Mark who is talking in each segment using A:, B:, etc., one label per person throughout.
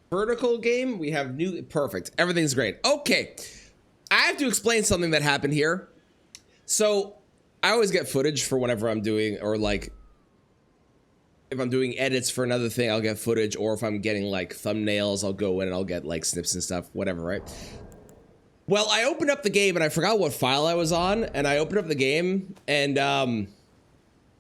A: vertical game. We have new, perfect. Everything's great. Okay. I have to explain something that happened here. So I always get footage for whatever I'm doing, or like if I'm doing edits for another thing, I'll get footage, or if I'm getting like thumbnails, I'll go in and I'll get like snips and stuff, whatever, right? Well, I opened up the game and I forgot what file I was on, and I opened up the game and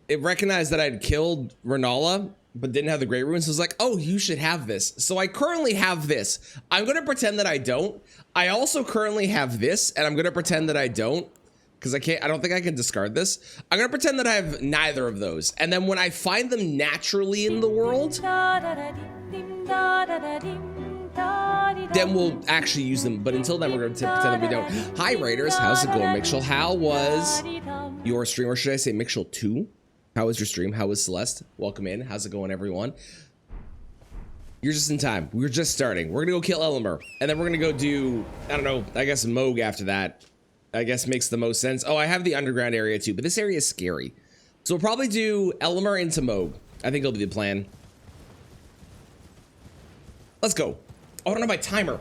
A: it recognized that I'd killed Renala, but didn't have the Great Runes. So it was like, oh, you should have this. So I currently have this. I'm gonna pretend that I don't. I also currently have this, and I'm gonna pretend that I don't, because I don't think I can discard this. I'm gonna pretend that I have neither of those. And then when I find them naturally in the world, then we'll actually use them. But until then, we're gonna pretend that we don't. Hi, Raiders, how's it going, Mixel? How was your stream, or should I say Mixel 2? How was your stream? How was Celeste? Welcome in. How's it going, everyone? You're just in time. We're just starting. We're gonna go kill Elmer, and then we're gonna go do, I don't know, I guess Moog after that. I guess makes the most sense. Oh, I have the underground area too, but this area is scary. So we'll probably do Elmer into Moog. I think it'll be the plan. Let's go. Oh, I don't have my timer.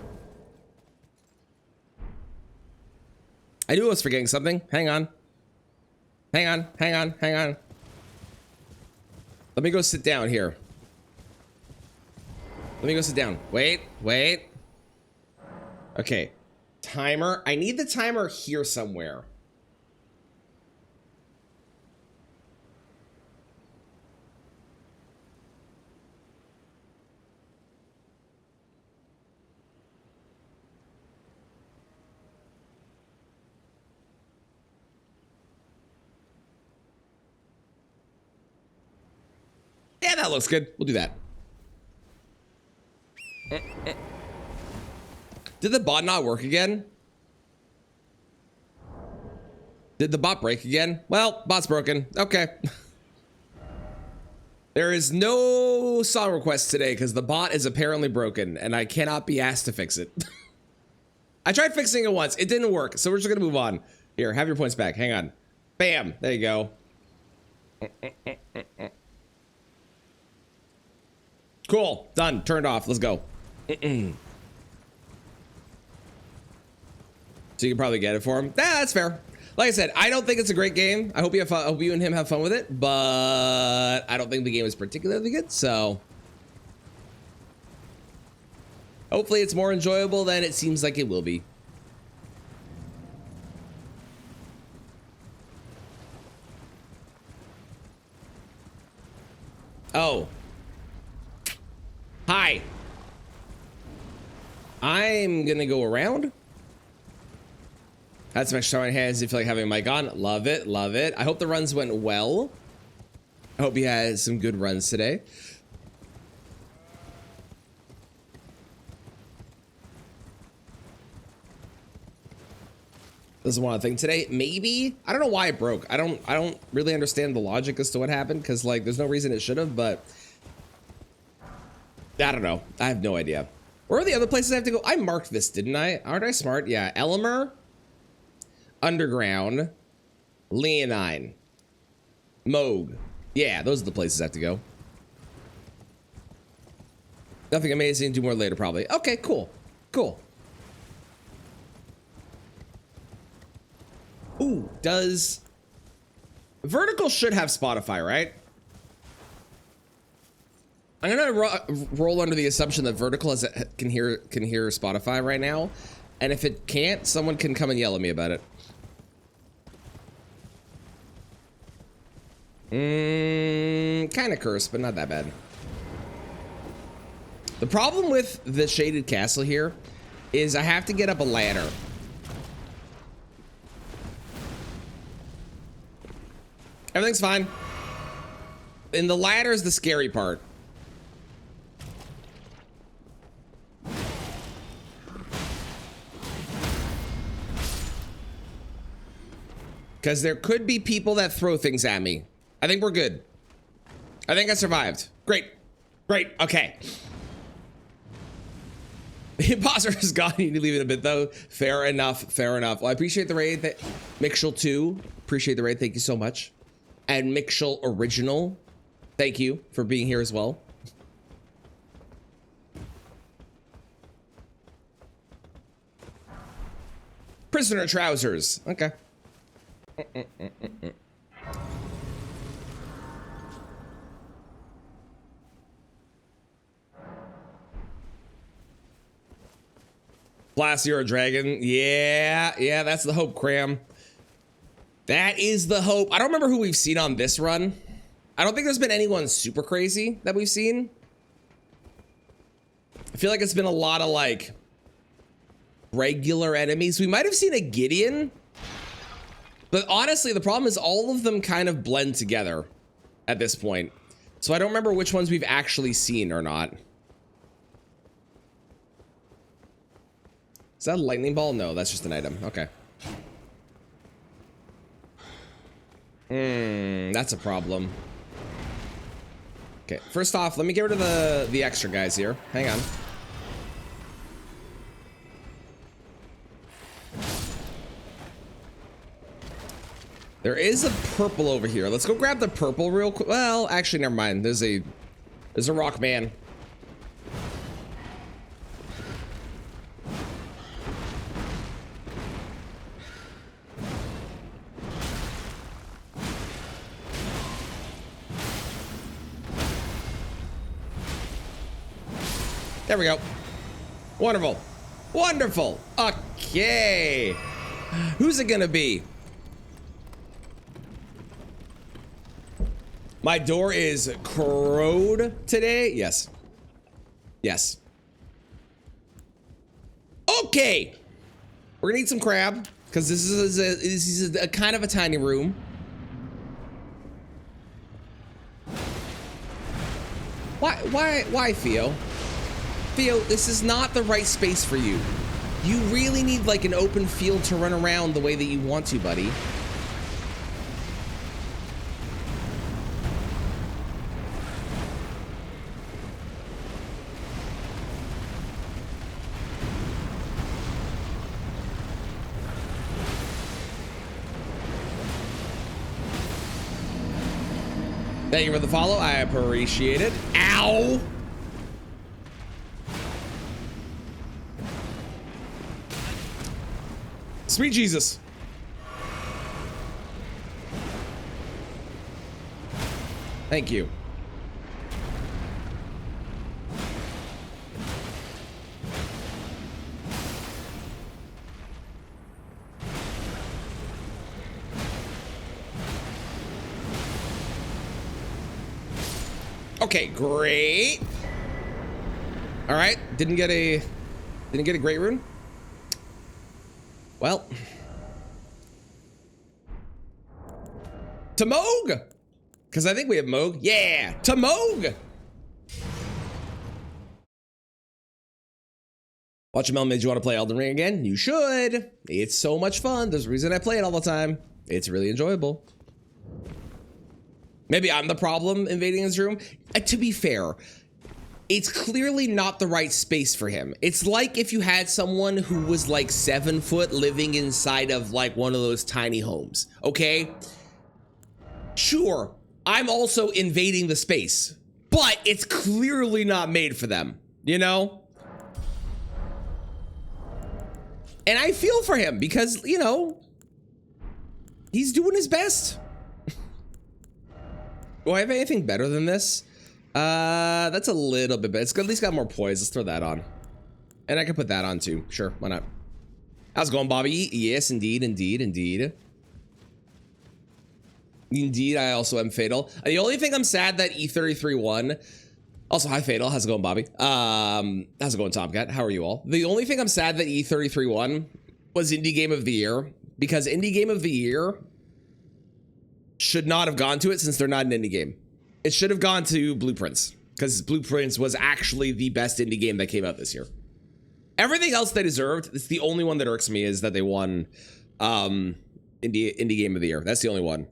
A: I knew I was forgetting something. Hang on. Hang on, hang on, hang on. Let me go sit down here. Let me go sit down. Wait, wait. Okay. Timer. I need the timer here somewhere. Yeah, that looks good. We'll do that. Did the bot not work again? Did the bot break again? Well, bot's broken. Okay. There is no song request today because the bot is apparently broken and I cannot be asked to fix it. I tried fixing it once. It didn't work. So we're just going to move on. Here, have your points back. Hang on. Bam. There you go. Cool. Done. Turned off. Let's go. So you can probably get it for him. Yeah, that's fair. Like I said, I don't think it's a great game. I hope you have fun. I hope you and him have fun with it, but I don't think the game is particularly good. So hopefully it's more enjoyable than it seems like it will be. Oh. Hi. I'm gonna go around. That's my showing hands. If you feel like having a mic on, love it, love it. I hope the runs went well. I hope you had some good runs today. This is one thing today. Maybe I don't know why it broke. I don't really understand the logic as to what happened, because like there's no reason it should have, but I don't know. I have no idea. Where are the other places I have to go? I marked this, didn't I? Aren't I smart? Yeah, Elmer, Underground, Leonine, Moog. Yeah, those are the places I have to go. Nothing amazing. Do more later, probably. Okay, cool. Cool. Ooh, does Vertical should have Spotify, right? I'm gonna roll under the assumption that Vertical can hear Spotify right now, and if it can't, someone can come and yell at me about it. Kind of cursed, but not that bad. The problem with the shaded castle here is I have to get up a ladder. Everything's fine. And the ladder is the scary part. Because there could be people that throw things at me. I think we're good. I think I survived. Great. Great. Okay. The imposter is gone. You need to leave it a bit, though. Fair enough. Fair enough. Well, I appreciate the raid. Mixel 2. Appreciate the raid. Thank you so much. And Mixel Original. Thank you for being here as well. Prisoner trousers. Okay. Blast, you're a dragon. Yeah, that's the hope, Cram. That is the hope. I don't remember who we've seen on this run. I don't think there's been anyone super crazy that we've seen. I feel like it's been a lot of like regular enemies. We might have seen a Gideon, but honestly, the problem is all of them kind of blend together at this point. So I don't remember which ones we've actually seen or not. Is that a lightning ball? No, that's just an item. Okay. That's a problem. Okay, first off, let me get rid of the extra guys here. Hang on. There is a purple over here. Let's go grab the purple real quick. Well, actually, never mind. There's a rock man. There we go. Wonderful. Wonderful. Okay. Who's it gonna be? My door is crowed today. Yes. Yes. Okay. We're gonna eat some crab because this is a kind of a tiny room. Why, Theo? Theo, this is not the right space for you. You really need like an open field to run around the way that you want to, buddy. Thank you for the follow. I appreciate it. Ow! Sweet Jesus. Thank you. Okay, great. All right, didn't get a great rune. Well, to Moog, because I think we have Moog. Yeah, to Moog. Watch Mel made you want to play Elden Ring again? You should. It's so much fun. There's a reason I play it all the time. It's really enjoyable. Maybe I'm the problem invading his room. To be fair, it's clearly not the right space for him. It's like if you had someone who was like 7 foot living inside of like one of those tiny homes, okay? Sure, I'm also invading the space, but it's clearly not made for them, you know? And I feel for him because, you know, he's doing his best. Do I have anything better than this? That's a little bit better. It's at least got more poise. Let's throw that on. And I can put that on too. Sure, why not? How's it going, Bobby? Yes, indeed, indeed, indeed. Indeed, I also am Fatal. The only thing I'm sad that E33 won. Also, hi, Fatal. How's it going, Bobby? How's it going, Tomcat? How are you all? The only thing I'm sad that E33 won was Indie Game of the Year, because Indie Game of the Year should not have gone to it since they're not an indie game. It should have gone to Blueprints, because Blueprints was actually the best indie game that came out this year. Everything else they deserved. It's the only one that irks me is that they won indie Game of the Year. That's the only one.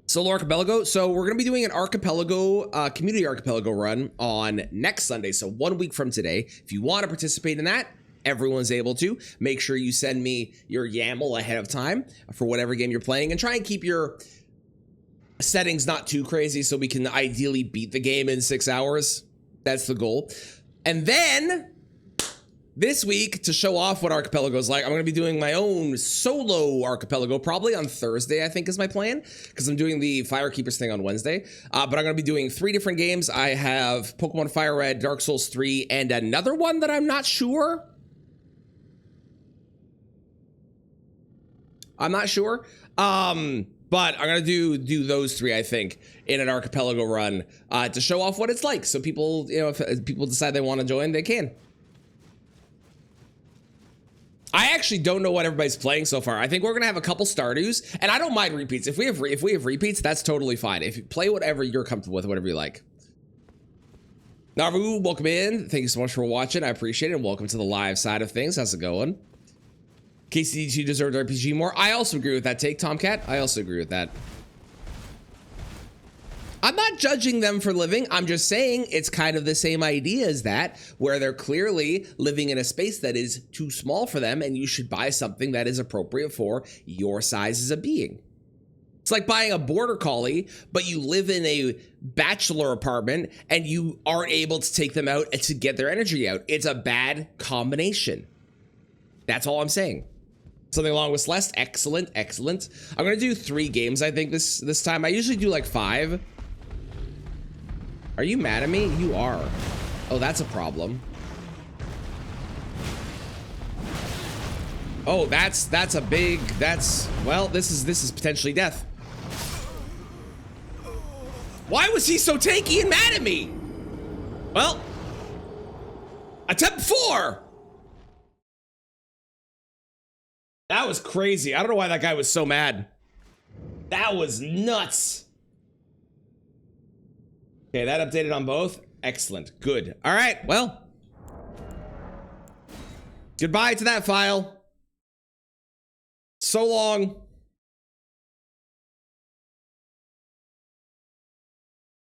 A: Solo Archipelago. So we're going to be doing an Archipelago, community Archipelago run on next Sunday. So 1 week from today. If you want to participate in that, everyone's able to. Make sure you send me your YAML ahead of time for whatever game you're playing, and try and keep your settings not too crazy so we can ideally beat the game in 6 hours. That's the goal. And then this week, to show off what Archipelago's like, I'm going to be doing my own solo Archipelago, probably on Thursday, I think is my plan, because I'm doing the Firekeepers thing on Wednesday. But I'm going to be doing 3 different games. I have Pokemon Fire Red, Dark Souls 3, and another one that I'm not sure. I'm not sure. But I'm going to do those 3, I think, in an Archipelago run to show off what it's like. So people, you know, if people decide they want to join, they can. I actually don't know what everybody's playing so far. I think we're gonna have a couple Stardews, and I don't mind repeats. If we have repeats, that's totally fine. If you play whatever you're comfortable with, whatever you like. Naru, welcome in. Thank you so much for watching. I appreciate it. And welcome to the live side of things. How's it going? KCD2 deserved RPG more. I also agree with that take, Tomcat. I also agree with that. I'm not judging them for living. I'm just saying it's kind of the same idea as that, where they're clearly living in a space that is too small for them, and you should buy something that is appropriate for your size as a being. It's like buying a border collie, but you live in a bachelor apartment and you aren't able to take them out to get their energy out. It's a bad combination. That's all I'm saying. Something along with Celeste. Excellent, excellent. I'm gonna do 3 games, I think, this time. I usually do like 5. Are you mad at me? You are. Oh, that's a problem. Oh, that's a big, well, this is potentially death. Why was he so tanky and mad at me? Well, attempt 4. That was crazy. I don't know why that guy was so mad. That was nuts. Okay, that updated on both. Excellent. Good. All right, well. Goodbye to that file. So long.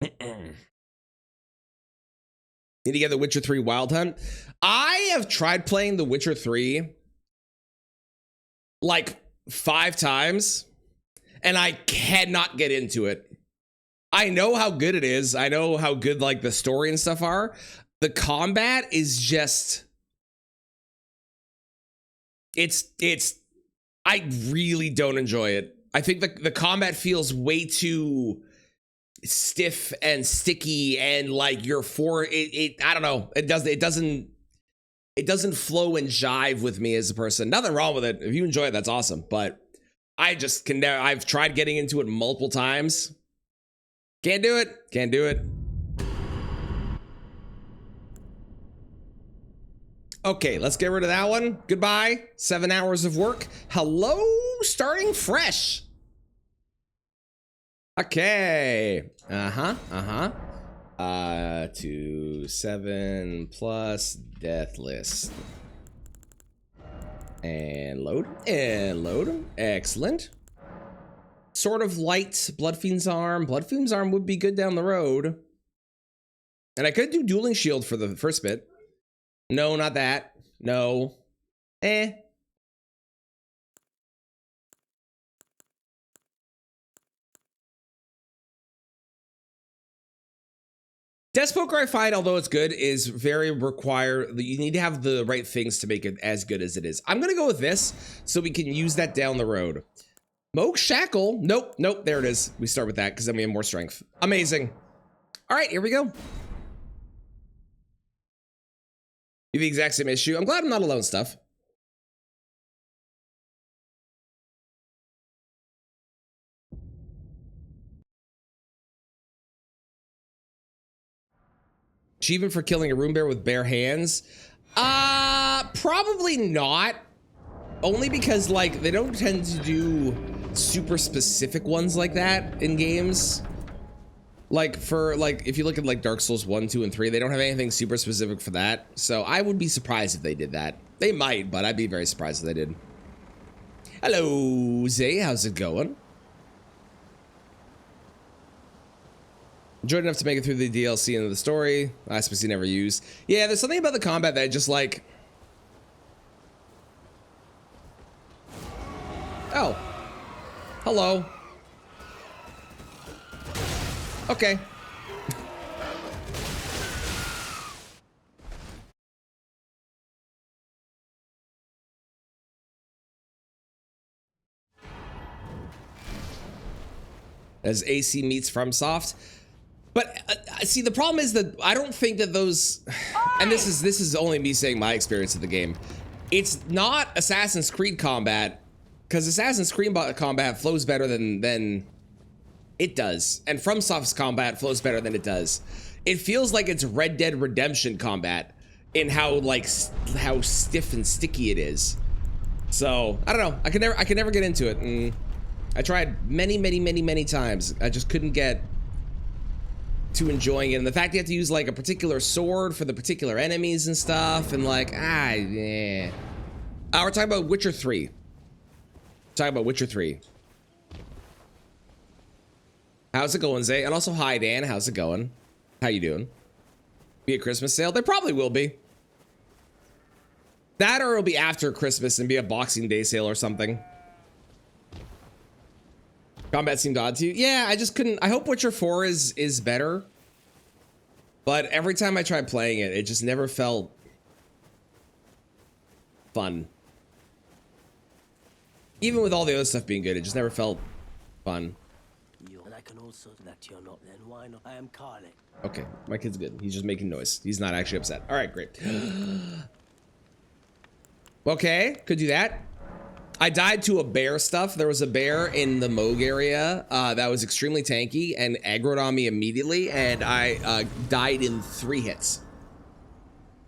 A: Need to get The Witcher 3 Wild Hunt. I have tried playing The Witcher 3 like 5 times, and I cannot get into it. I know how good it is. I know how good like the story and stuff are. The combat is just, I really don't enjoy it. I think the combat feels way too stiff and sticky, and like I don't know. It doesn't flow and jive with me as a person. Nothing wrong with it. If you enjoy it, that's awesome. But I just can never, I've tried getting into it multiple times. Can't do it. Can't do it. Okay, let's get rid of that one. Goodbye. 7 hours of work. Hello, starting fresh. Okay. 2 7 plus Deathless. And load. And load. Excellent. Sort of light Bloodfiend's Arm. Bloodfiend's Arm would be good down the road. And I could do Dueling Shield for the first bit. No, not that. No. Death Poker, I find, although it's good, is very required. You need to have the right things to make it as good as it is. I'm gonna go with this so we can use that down the road. Moog Shackle. Nope, nope, there it is. We start with that because then we have more strength. Amazing. All right, here we go. You have the exact same issue. I'm glad I'm not alone, stuff. Achievement for killing a room bear with bare hands? Probably not. Only because, like, they don't tend to do super specific ones like that in games. Like, for, like, if you look at, like, Dark Souls 1, 2, and 3, they don't have anything super specific for that. So I would be surprised if they did that. They might, but I'd be very surprised if they did. Hello, Zay. How's it going? Enjoyed enough to make it through the DLC and the story. Last PC never used. Yeah, there's something about the combat that I just like. Oh. Hello. Okay. as AC meets FromSoft. But see, the problem is that I don't think that those, and this is only me saying my experience of the game. It's not Assassin's Creed combat, because Assassin's Creed combat flows better than it does, and FromSoft's combat flows better than it does. It feels like it's Red Dead Redemption combat in how how stiff and sticky it is. So I don't know. I can never get into it. And I tried many times. I just couldn't get to enjoying it. And the fact you have to use like a particular sword for the particular enemies and stuff, and like yeah. We're talking about Witcher 3. Talking about Witcher 3. How's it going, Zay? And also, hi, Dan. How's it going? How you doing? Be a Christmas sale? There probably will be. That or it'll be after Christmas and be a Boxing Day sale or something. Combat seemed odd to you? Yeah, I just couldn't. I hope Witcher 4 is better. But every time I tried playing it, it just never felt fun. Even with all the other stuff being good, it just never felt fun.
B: And I can also that you're not then. Why not? I am Carly.
A: Okay, my kid's good. He's just making noise. He's not actually upset. All right, great. Okay, could do that. I died to a bear stuff. There was a bear in the Moog area that was extremely tanky and aggroed on me immediately, and I died in 3 hits.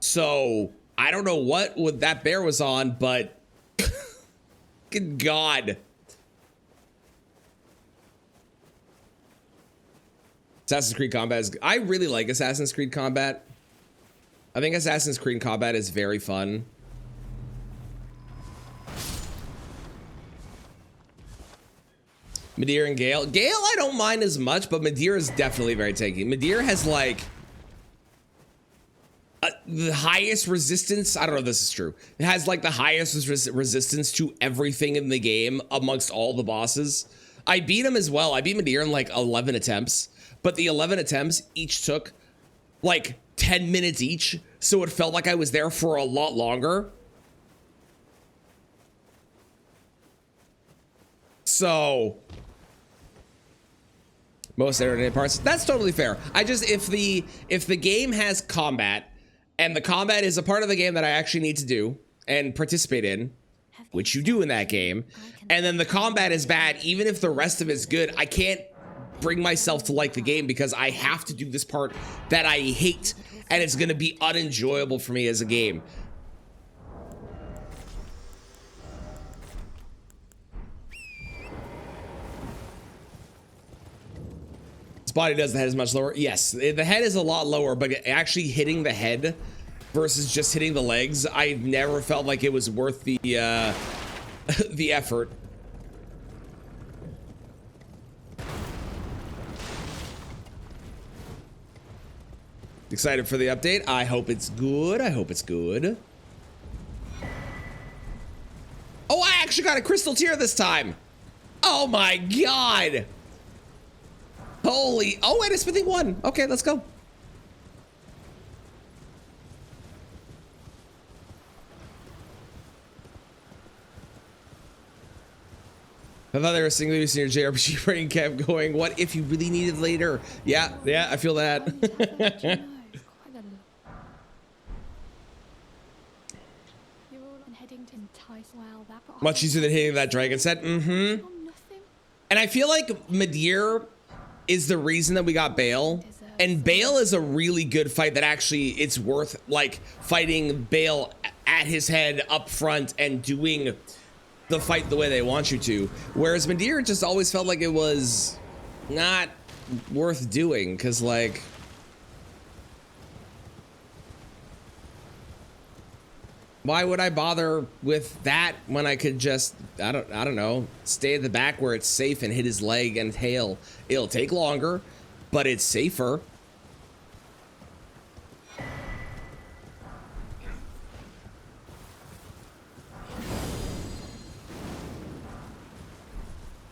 A: So I don't know what that bear was on, but good God. Assassin's Creed combat is, I really like Assassin's Creed combat. I think Assassin's Creed combat is very fun. Midir and Gale. Gale I don't mind as much, but Midir is definitely very tanky. Midir has like the highest resistance. I don't know if this is true. It has like the highest resistance to everything in the game amongst all the bosses. I beat him as well. I beat Midir in like 11 attempts, but the 11 attempts each took like 10 minutes each. So it felt like I was there for a lot longer. So most entertaining parts. That's totally fair. I just, if the game has combat and the combat is a part of the game that I actually need to do and participate in, which you do in that game, and then the combat is bad, even if the rest of it's good, I can't bring myself to like the game because I have to do this part that I hate and it's going to be unenjoyable for me as a game. Body does, the head is much lower. Yes, the head is a lot lower, but actually hitting the head versus just hitting the legs, I've never felt like it was worth the the effort. Excited for the update. I hope it's good. I hope it's good. Oh, I actually got a crystal tear this time. Oh my God. Holy, oh, and a smithing 1. Okay, let's go. I thought they were singling in your JRPG brain kept going, what if you really need it later? Yeah, I feel that. Much easier than hitting that dragon set. Mm-hmm. And I feel like Midir is the reason that we got Bale, and Bale is a really good fight that actually it's worth like fighting Bale at his head up front and doing the fight the way they want you to, whereas Midir just always felt like it was not worth doing because like why would I bother with that when I could just, I don't know, stay at the back where it's safe and hit his leg and tail. It'll take longer, but it's safer.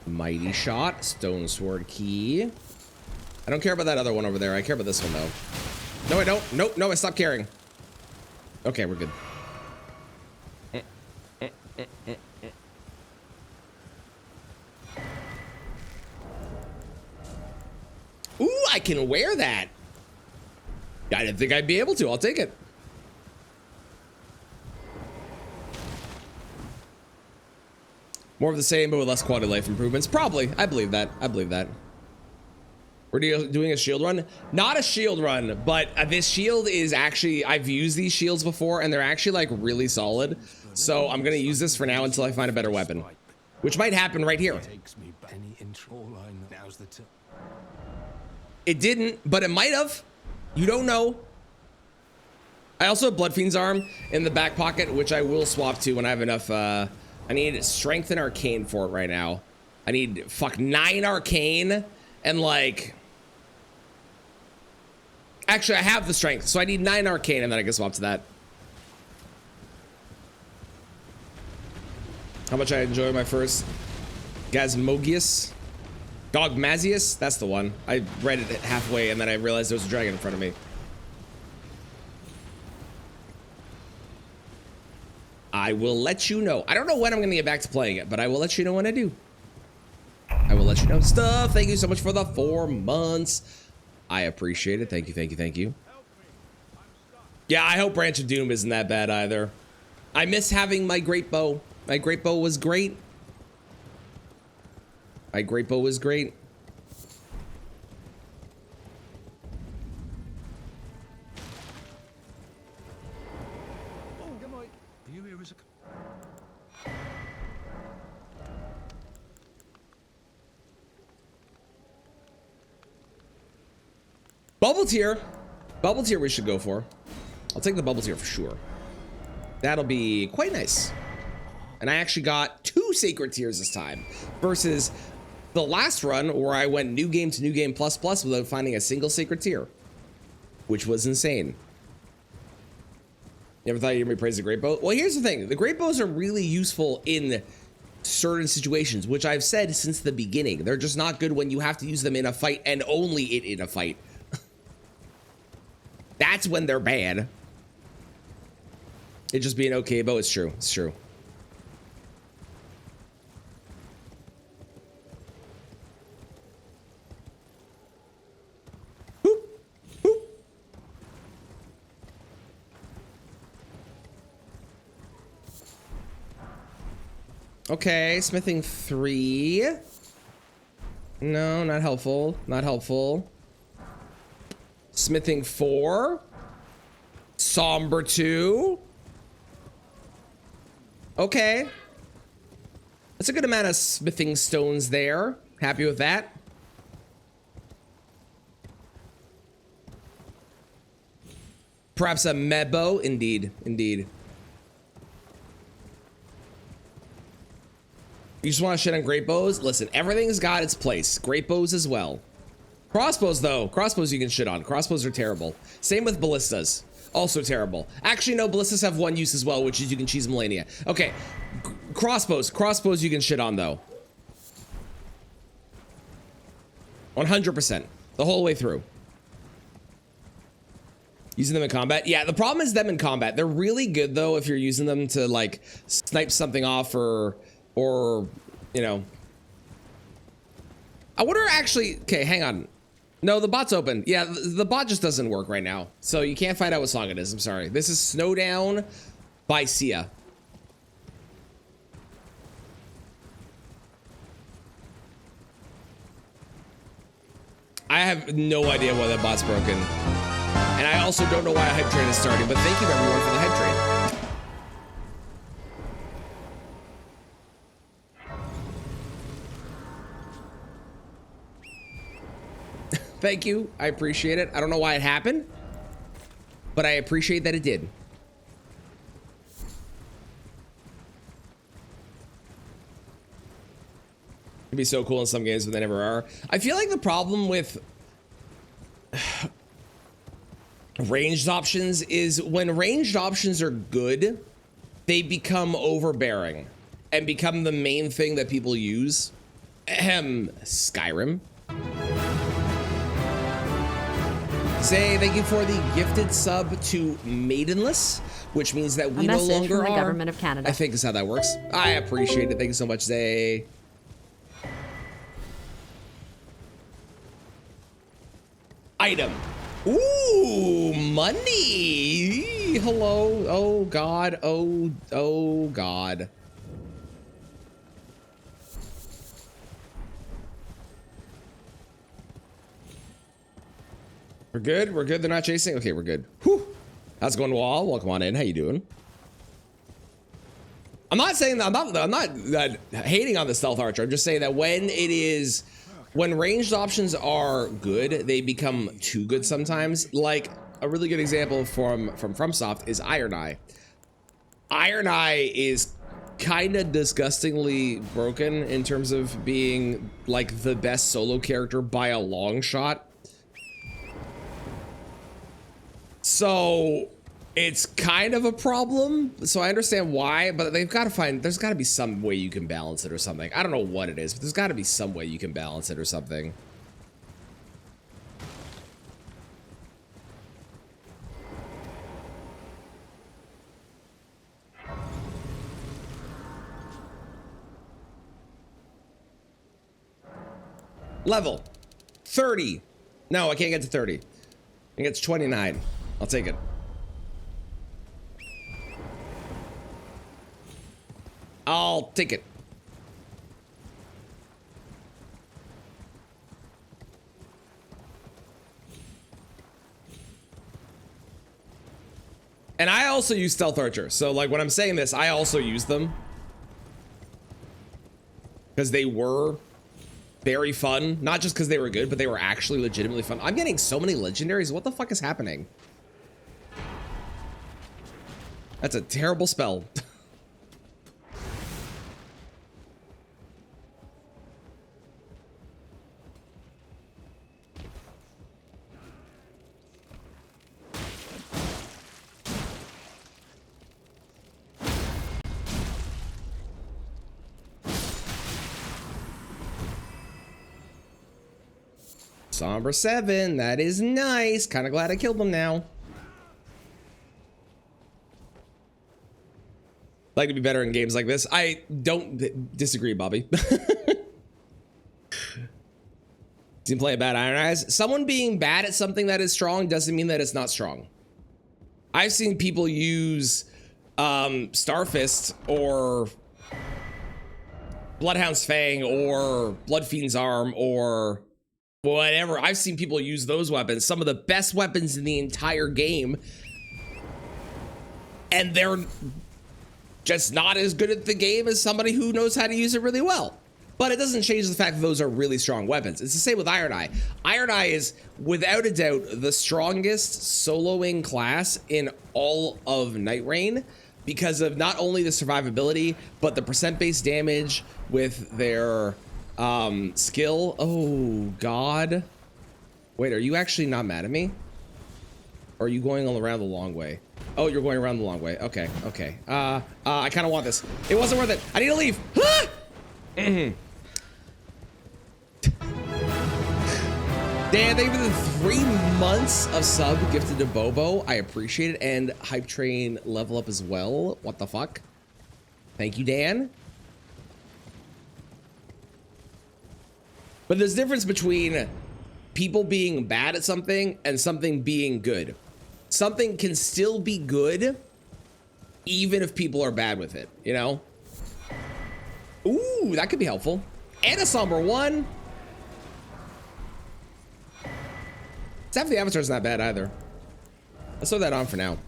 A: Mighty shot, stone sword key. I don't care about that other one over there. I care about this one though. No, I don't. Nope, no, I stopped caring. Okay, we're good. Ooh, I can wear that. I didn't think I'd be able to. I'll take it. More of the same, but with less quality of life improvements. Probably. I believe that. I believe that. We're doing a shield run. Not a shield run, but this shield is actually, I've used these shields before, and they're actually like really solid. So I'm going to use this for now until I find a better weapon, which might happen right here. It didn't, but it might have. You don't know. I also have Blood Fiend's arm in the back pocket, which I will swap to when I have enough. I need strength and arcane for it right now. I need 9 arcane and like. Actually, I have the strength, so I need 9 arcane, and then I can swap to that. How much I enjoy my first Gazmogius. Dogmazius? That's the one. I read it halfway, and then I realized there was a dragon in front of me. I will let you know. I don't know when I'm going to get back to playing it, but I will let you know when I do. I will let you know stuff. Thank you so much for the 4 months. I appreciate it. Thank you, thank you, thank you. Yeah, I hope Branch of Doom isn't that bad either. I miss having my great bow. My great bow was great. My great bow was great. Bubble tier. Bubble tier we should go for. I'll take the bubble tier for sure. That'll be quite nice. And I actually got 2 sacred tiers this time versus the last run where I went new game to new game plus plus without finding a single sacred tier, which was insane. Never thought you'd praise the great bow? Well, here's the thing. The great bows are really useful in certain situations, which I've said since the beginning. They're just not good when you have to use them in a fight and only in a fight. That's when they're bad. It just being okay bow. It's true. It's true. Okay, smithing 3. No, not helpful. Not helpful. Smithing 4. Somber 2. Okay. That's a good amount of smithing stones there. Happy with that. Perhaps a mebo. Indeed. Indeed. You just want to shit on great bows? Listen, everything's got its place. Great bows as well. Crossbows, though. Crossbows you can shit on. Crossbows are terrible. Same with ballistas. Also terrible. Actually, no, ballistas have one use as well, which is you can cheese Millennia. Okay. Crossbows. Crossbows you can shit on, though. 100%. The whole way through. Using them in combat? Yeah, the problem is them in combat. They're really good, though, if you're using them to, like, snipe something off or you know. I wonder actually, okay, hang on. No, the bot's open. Yeah, the bot just doesn't work right now. So you can't find out what song it is. I'm sorry. This is Snowdown by Sia. I have no idea why that bot's broken. And I also don't know why a hype train is starting, but thank you everyone for the hype train. Thank you. I appreciate it. I don't know why it happened, but I appreciate that it did. It'd be so cool in some games, but they never are. I feel like the problem with ranged options is when ranged options are good, they become overbearing and become the main thing that people use. Ahem, Skyrim. Say thank you for the gifted sub to Maidenless, which means that we no longer
C: from the
A: are.
C: Government of Canada.
A: I think is how that works. I appreciate it. Thank you so much, Zay. Item. Ooh, money. Hello. Oh God. Oh God. We're good. We're good. They're not chasing. Okay, we're good. Whew. How's it going, Wall? Welcome on in. How you doing? I'm not saying that. I'm not hating on the stealth archer. I'm just saying that when ranged options are good, they become too good sometimes. Like a really good example from FromSoft is Iron Eye. Iron Eye is kind of disgustingly broken in terms of being like the best solo character by a long shot. So it's kind of a problem. So I understand why, but they've got to there's got to be some way you can balance it or something. I don't know what it is, but there's got to be some way you can balance it or something. Level 30. No, I can't get to 30. I can get to 29. I'll take it. I'll take it. And I also use Stealth Archer. So like when I'm saying this, I also use them. Because they were very fun. Not just because they were good, but they were actually legitimately fun. I'm getting so many legendaries. What the fuck is happening? That's a terrible spell. Somber 7, that is nice. Kind of glad I killed them now. Like to be better in games like this. I don't disagree, Bobby. Didn't play a bad Iron Eyes. Someone being bad at something that is strong doesn't mean that it's not strong. I've seen people use Starfist or Bloodhound's Fang or Bloodfiend's Arm or whatever. I've seen people use those weapons, some of the best weapons in the entire game, and they're just not as good at the game as somebody who knows how to use it really well. But it doesn't change the fact that those are really strong weapons. It's the same with Iron Eye. Iron Eye is, without a doubt, the strongest soloing class in all of Night Rain because of not only the survivability, but the percent-based damage with their skill. Oh God. Wait, are you actually not mad at me? Or are you going all around the long way? Oh, you're going around the long way. Okay, okay. I kind of want this. It wasn't worth it. I need to leave. Ah! Dan, thank you for the 3 months of sub gifted to Bobo. I appreciate it. And Hype Train level up as well. What the fuck? Thank you, Dan. But there's a difference between people being bad at something and something being good. Something can still be good even if people are bad with it, you know? Ooh, that could be helpful. And a Somber 1. Half the avatar's not bad either. Let's throw that on for now.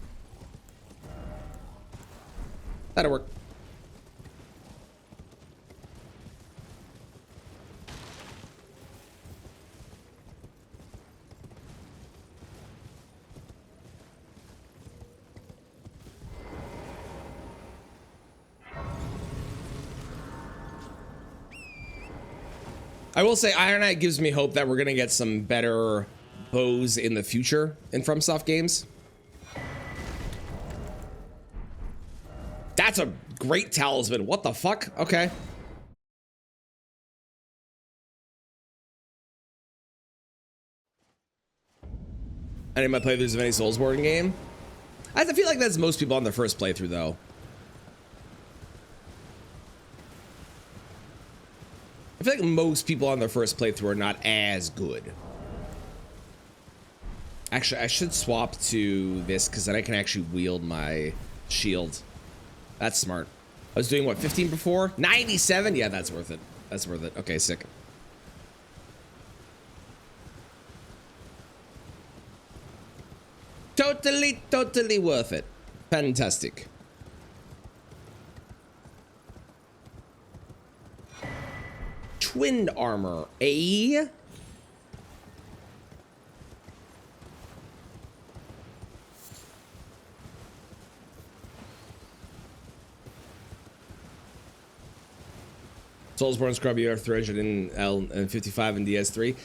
A: That'll work. I will say Iron Knight gives me hope that we're gonna get some better bows in the future in FromSoft games. That's a great talisman. What the fuck? Okay. I didn't play through of any Soulsborne game. I feel like that's most people on their first playthrough though. I feel like most people on their first playthrough are not as good. Actually, I should swap to this because then I can actually wield my shield. That's smart. I was doing what, 15 before? 97? Yeah, that's worth it. That's worth it. Okay, sick. Totally worth it. Fantastic. Twin armor, eh? Soulsborne Scrub, you have 300 in L and 55 in DS3.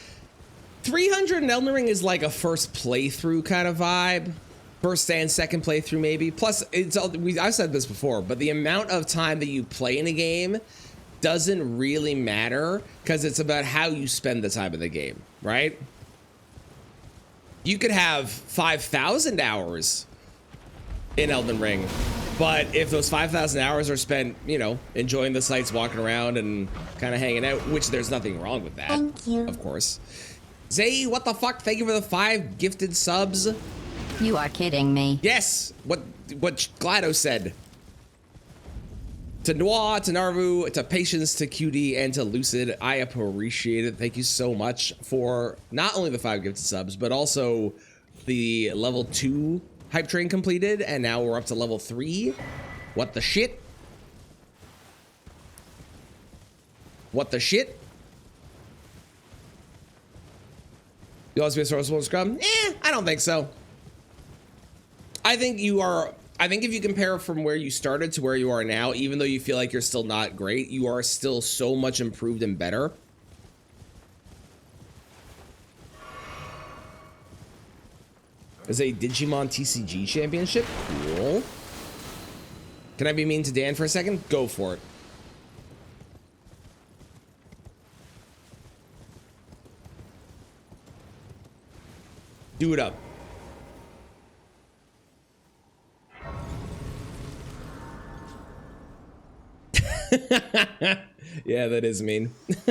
A: 300 in Elden Ring is like a first playthrough kind of vibe. First and second playthrough maybe. Plus, it's all, I've said this before, but the amount of time that you play in a game doesn't really matter because it's about how you spend the time of the game, right? You could have 5,000 hours in Elden Ring, but if those 5,000 hours are spent, you know, enjoying the sights, walking around and kind of hanging out, which there's nothing wrong with that.
C: Thank you.
A: Of course. Zay, what the fuck? Thank you for the 5 gifted subs.
C: You are kidding me.
A: Yes, what GLaDOS said. To Noir, to Narvu, to Patience, to QD, and to Lucid, I appreciate it. Thank you so much for not only the 5 gifted subs, but also the level 2 hype train completed, and now we're up to level 3. What the shit? What the shit? You always be a sourceful scrub? I don't think so. I think if you compare from where you started to where you are now, even though you feel like you're still not great, you are still so much improved and better. There's a Digimon TCG championship. Cool. Can I be mean to Dan for a second? Go for it. Do it up. Yeah, that is mean.
D: To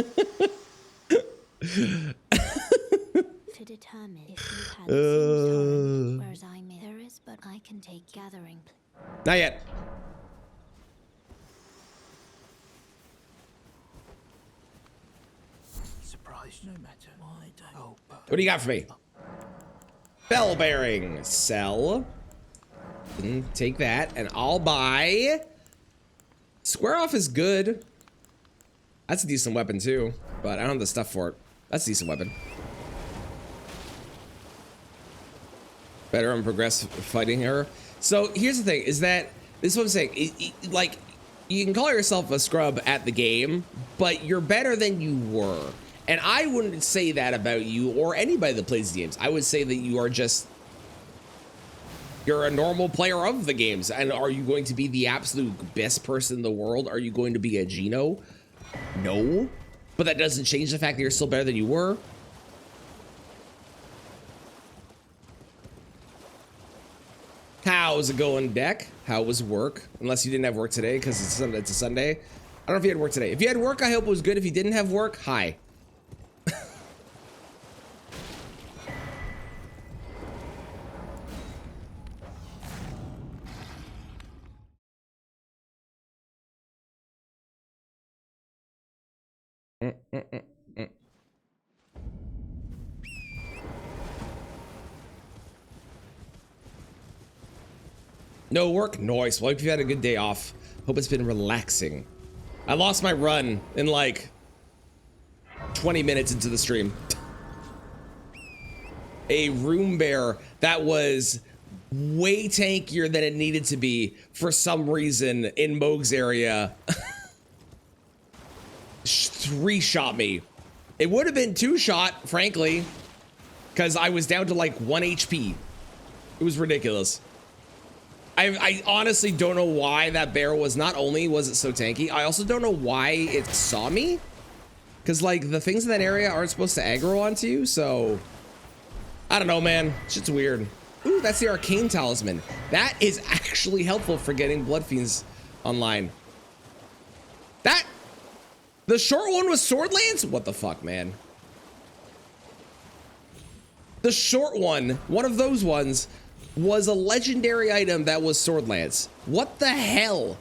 D: determine if you had the same time, whereas I may. There is, but I can take gathering.
A: Not yet.
B: Surprised no matter why don't. Oh, but
A: What do you got for me? Bell bearing. Sell. Take that, and I'll buy. Square off is good. That's a decent weapon too, but I don't have the stuff for it. That's a decent weapon. Better and progress fighting error. So here's the thing: is that this is what I'm saying? Like, you can call yourself a scrub at the game, but you're better than you were. And I wouldn't say that about you or anybody that plays the games. I would say that you are just. You're a normal player of the games. And are you going to be the absolute best person in the world? Are you going to be a Geno? No. But that doesn't change the fact that you're still better than you were. How's it going, Deck? How was work? Unless you didn't have work today because it's a Sunday. I don't know if you had work today. If you had work, I hope it was good. If you didn't have work, hi. No work? Nice. Well, if you had a good day off. Hope it's been relaxing. I lost my run in like 20 minutes into the stream. A room bear that was way tankier than it needed to be for some reason in Moog's area. 3-shot me. It would have been 2-shot, frankly, because I was down to like 1 HP. It was ridiculous. I honestly don't know why that bear was, not only was it so tanky, I also don't know why it saw me. Because like the things in that area aren't supposed to aggro onto you, so I don't know, man. Shit's weird. Ooh, that's the arcane talisman. That is actually helpful for getting blood fiends online. The short one was sword lance? What the fuck, man? The short one of those ones, was a legendary item that was Sword Lance. What the hell?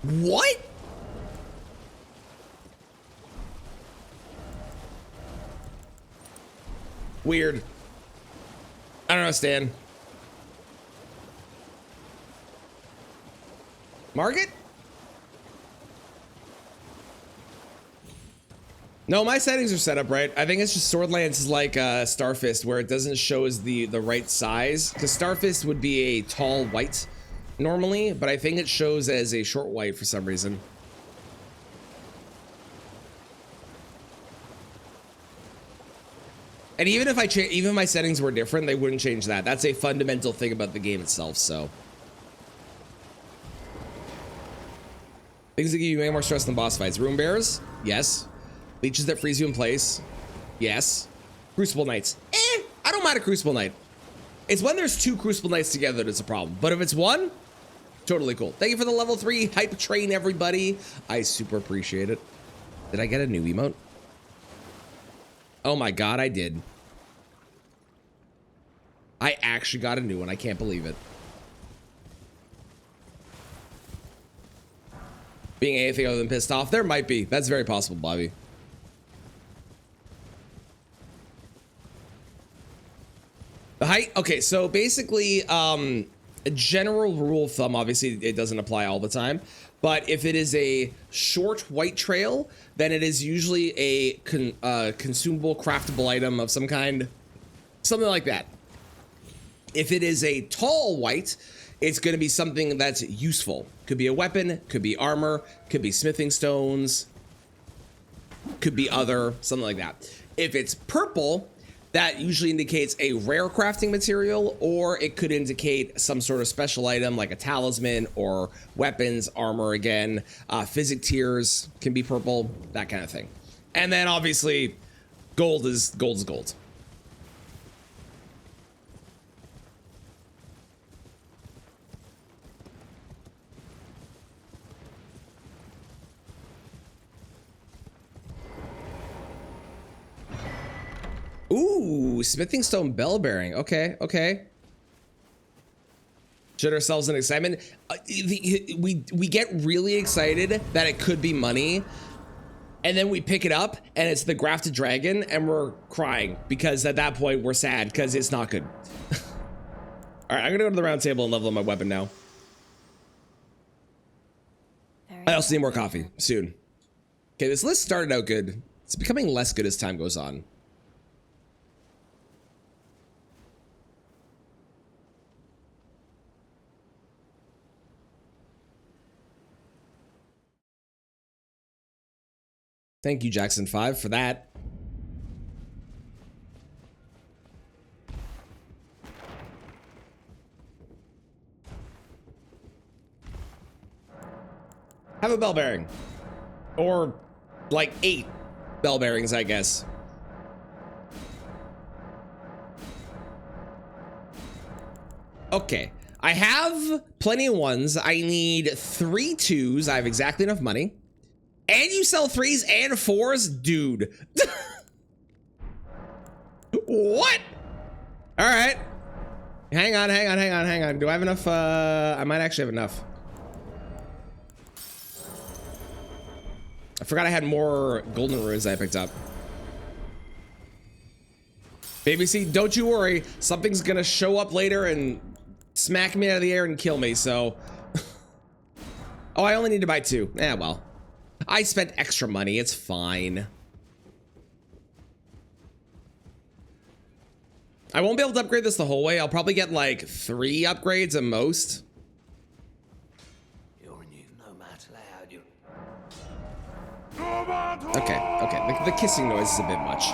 A: What? Weird. I don't understand. Market? No, my settings are set up right. I think it's just Sword Lance is like Starfist, where it doesn't show as the right size. Because Starfist would be a tall white normally, but I think it shows as a short white for some reason. And even if even if my settings were different, they wouldn't change that. That's a fundamental thing about the game itself. So things that give you way more stress than boss fights: Rune Bears, yes. Leeches that freeze you in place, yes. Crucible Knights, I don't mind a Crucible Knight. It's when there's two Crucible Knights together that's a problem. But if it's one, totally cool. Thank you for the level 3 hype train, everybody. I super appreciate it. Did I get a new emote? Oh my god, I did. I actually got a new one. I can't believe it. Being anything other than pissed off? There might be. That's very possible, Bobby. The height? Okay, so basically, a general rule of thumb, obviously it doesn't apply all the time, but if it is a short white trail, then it is usually a consumable, craftable item of some kind, something like that. If it is a tall white, it's going to be something that's useful. Could be a weapon, could be armor, could be smithing stones, could be other, something like that. If it's purple, that usually indicates a rare crafting material, or it could indicate some sort of special item like a talisman or weapons, armor again. Physic tiers can be purple, that kind of thing. And then obviously gold is gold. Ooh, smithing stone bell bearing. Okay, okay. Should ourselves in excitement. We get really excited that it could be money, and then we pick it up and it's the grafted dragon, and we're crying because at that point we're sad because it's not good. All right, I'm gonna go to the round table and level up my weapon now. I also need more coffee soon. Okay, this list started out good. It's becoming less good as time goes on. Thank you, Jackson5, for that. Have a bell bearing. Or like 8 bell bearings, I guess. Okay. I have plenty of ones. I need 3 2s. I have exactly enough money. And you sell 3s and 4s? Dude. What? All right. Hang on. Do I have enough? I might actually have enough. I forgot I had more golden runes I picked up. Baby, see, don't you worry. Something's gonna show up later and smack me out of the air and kill me, so. Oh, I only need to buy 2. Eh, well. I spent extra money, it's fine. I won't be able to upgrade this the whole way. I'll probably get like 3 upgrades at most. Okay, the kissing noise is a bit much.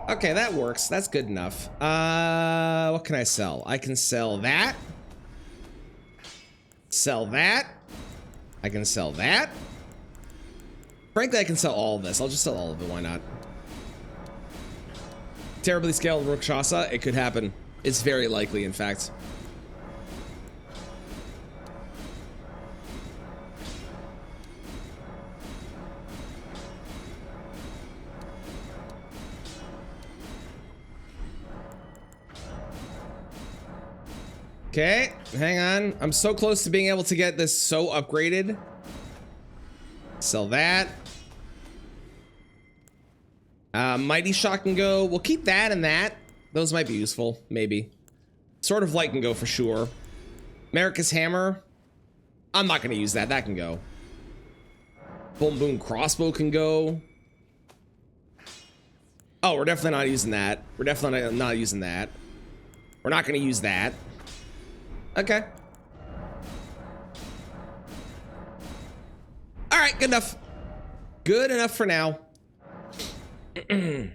A: Okay, that works. That's good enough. What can I sell? I can sell that. Sell that. I can sell that. Frankly, I can sell all of this. I'll just sell all of it. Why not? Terribly scaled Rakshasa. It could happen. It's very likely, in fact. Okay, hang on. I'm so close to being able to get this so upgraded. Sell that. Mighty Shot can go. We'll keep that and that. Those might be useful, maybe. Sword of Light can go for sure. America's Hammer. I'm not going to use that. That can go. Boom Boom Crossbow can go. Oh, we're definitely not using that. We're definitely not using that. We're not going to use that. Okay. All right, good enough. Good enough for now. A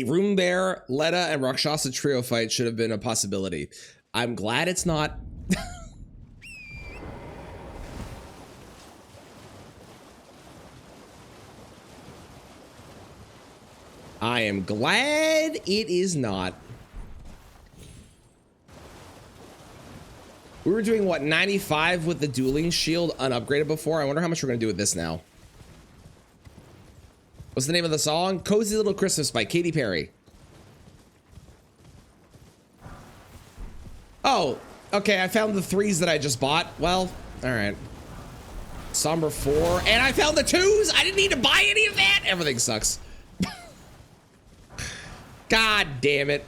A: Room Bear, Letta, and Rakshasa trio fight should have been a possibility. I'm glad it's not. I am glad it is not. We were doing, what, 95 with the dueling shield unupgraded before? I wonder how much we're going to do with this now. What's the name of the song? Cozy Little Christmas by Katy Perry. Oh, okay. I found the 3s that I just bought. Well, all right. Somber 4. And I found the 2s. I didn't need to buy any of that. Everything sucks. God damn it.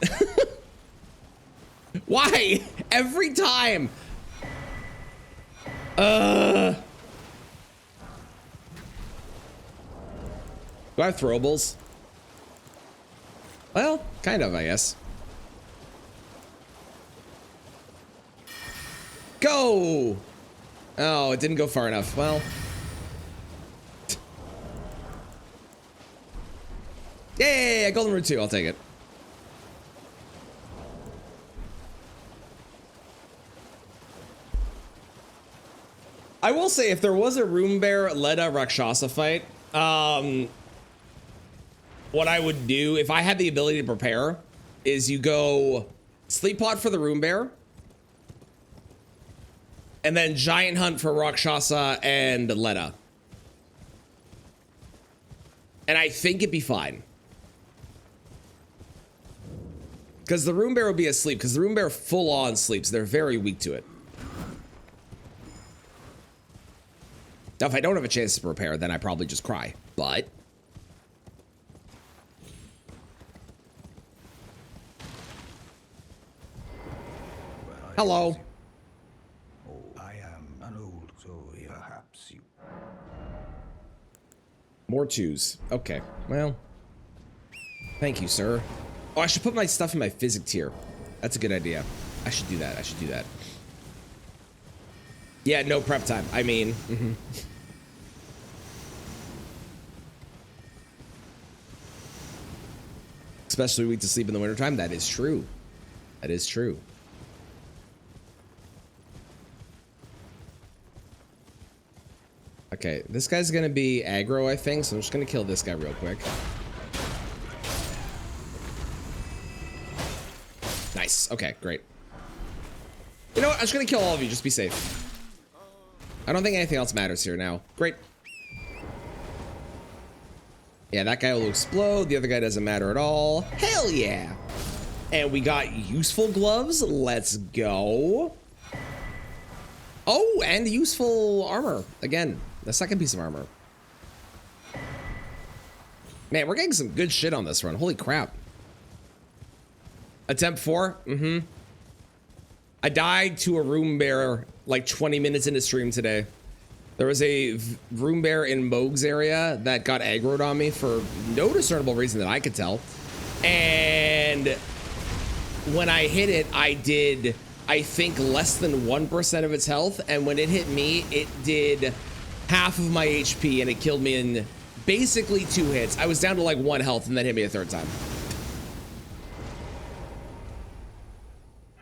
A: Why? Every time. Do I have throwables? Well, kind of, I guess. Go! Oh, it didn't go far enough. Well. Yay! Golden Root 2. I'll take it. I will say, if there was a Room Bear Letta Rakshasa fight, what I would do if I had the ability to prepare is you go Sleep Pod for the Room Bear, and then Giant Hunt for Rakshasa and Letta. And I think it'd be fine. Because the Room Bear would be asleep, because the Room Bear full on sleeps. They're very weak to it. Now, if I don't have a chance to prepare, then I probably just cry. But hello.
E: Oh, I am an old, so perhaps you.
A: More 2s. Okay. Well, thank you, sir. Oh, I should put my stuff in my physic tier. That's a good idea. I should do that. I should do that. Yeah, no prep time. I mean, especially weak to sleep in the wintertime. That is true. That is true. Okay, this guy's gonna be aggro, I think, so I'm just gonna kill this guy real quick. Nice. Okay, great. You know what? I'm just gonna kill all of you. Just be safe. I don't think anything else matters here now. Great. Yeah, that guy will explode. The other guy doesn't matter at all. Hell yeah. And we got useful gloves. Let's go. Oh, and useful armor. Again, the second piece of armor. Man, we're getting some good shit on this run. Holy crap. Attempt 4? I died to a Room Bear like 20 minutes into stream today. There was a Room Bear in Moog's area that got aggroed on me for no discernible reason that I could tell. And when I hit it, I did, I think, less than 1% of its health. And when it hit me, it did half of my HP and it killed me in basically 2 hits. I was down to like 1 health and then hit me a 3rd time.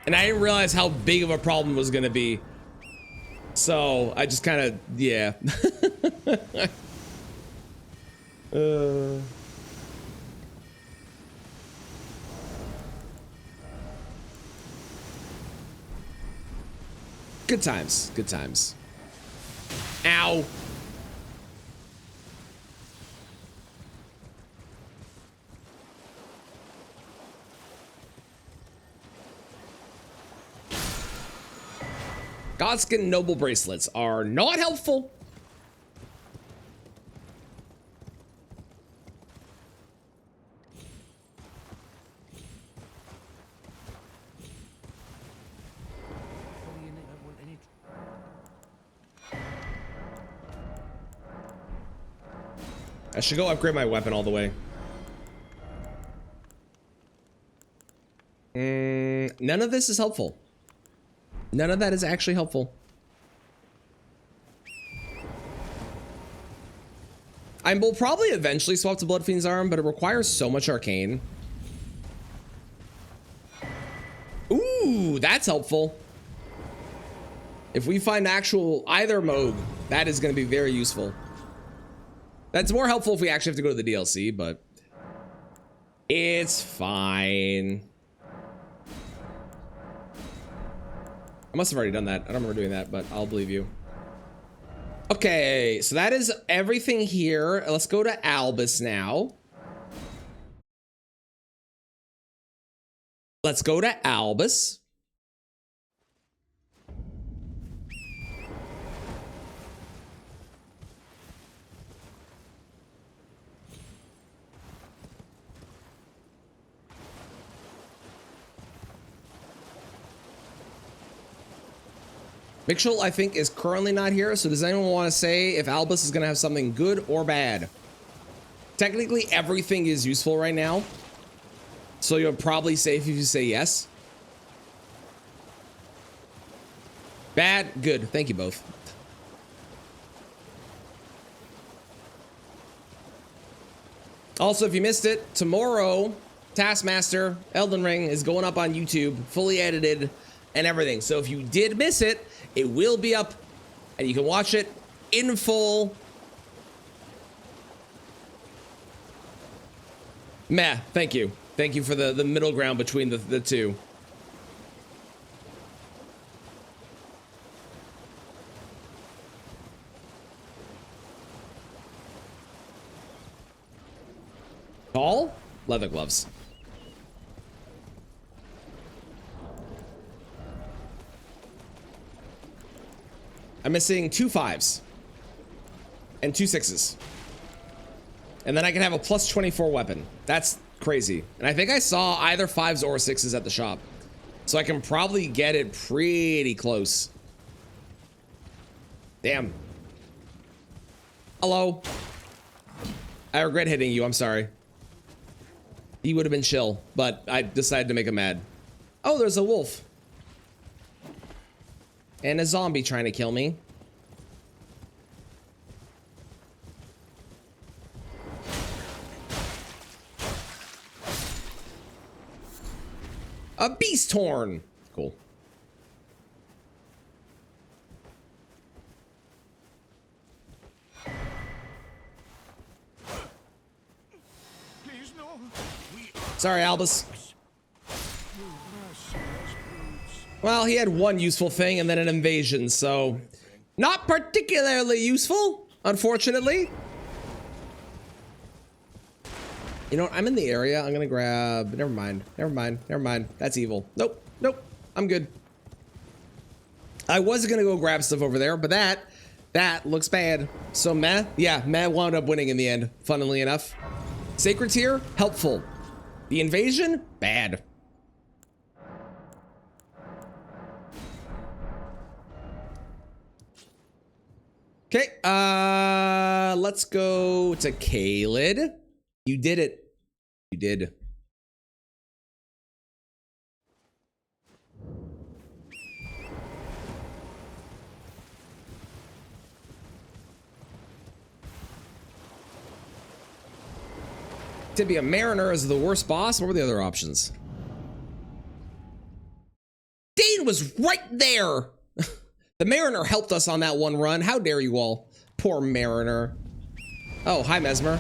A: And I didn't realize how big of a problem it was gonna be. So I just kind of, yeah. Good times, good times. Ow. Godskin Noble bracelets are not helpful. I should go upgrade my weapon all the way. None of this is helpful. None of that is actually helpful. I will probably eventually swap to Blood Fiend's arm, but it requires so much arcane. Ooh, that's helpful. If we find actual either Moog, that is going to be very useful. That's more helpful if we actually have to go to the DLC, but it's fine. I must have already done that. I don't remember doing that, but I'll believe you. Okay, so that is everything here. Let's go to Albus now. Let's go to Albus. Mitchell, I think, is currently not here, so does anyone want to say if Albus is going to have something good or bad? Technically, everything is useful right now, so you're probably safe if you say yes. Bad, good. Thank you both. Also, if you missed it, tomorrow, Taskmaster Elden Ring is going up on YouTube, fully edited and everything. So if you did miss it, it will be up and you can watch it in full. Meh, thank you. Thank you for the middle ground between the two. Tall? Leather gloves. I'm missing 2 5s and 2 6s. And then I can have a plus 24 weapon. That's crazy. And I think I saw either 5s or 6s at the shop. So I can probably get it pretty close. Damn. Hello. I regret hitting you. I'm sorry. He would have been chill, but I decided to make him mad. Oh, there's a wolf. And a zombie trying to kill me. A beast horn. Cool.
E: Please, no.
A: Sorry, Albus. Well, he had one useful thing and then an invasion, so not particularly useful, unfortunately. You know what? I'm in the area. I'm gonna grab. Never mind. Never mind. Never mind. That's evil. Nope. Nope. I'm good. I was gonna go grab stuff over there, but that looks bad. So meh. Yeah, meh wound up winning in the end. Funnily enough, Sacred Tier helpful. The invasion bad. Okay, let's go to Kaled. You did it. You did. To be a Mariner is the worst boss. What were the other options? Dane was right there. The Mariner helped us on that one run. How dare you all? Poor Mariner. Oh, hi, Mesmer.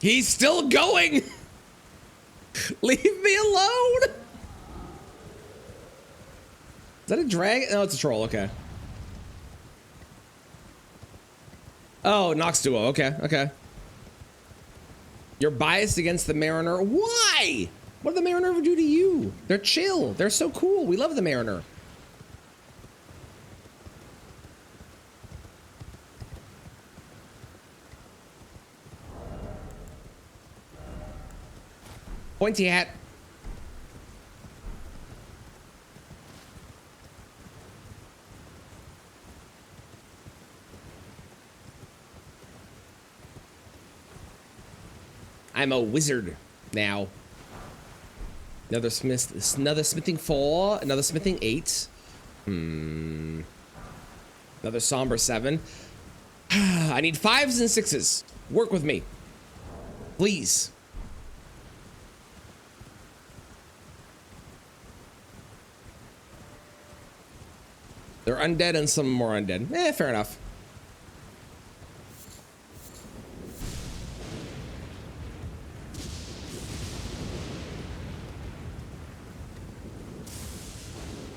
A: He's still going. Leave me alone. Is that a drag? No, it's a troll. Okay. Oh, Nox Duo. Okay, okay. You're biased against the Mariner. Why? What did the Mariner ever do to you? They're chill. They're so cool. We love the Mariner. Pointy hat. I'm a wizard now. Another smithing 4, another smithing 8. Another somber 7. I need 5s and 6s. Work with me, please. They're undead and some more undead. Fair enough.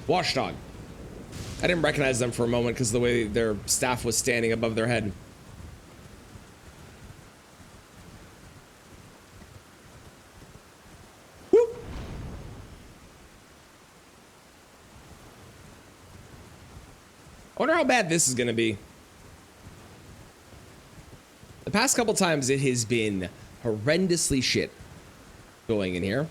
A: Watchdog. I didn't recognize them for a moment because the way their staff was standing above their head. Whoop. I wonder how bad this is going to be. The past couple times it has been horrendously shit going in here.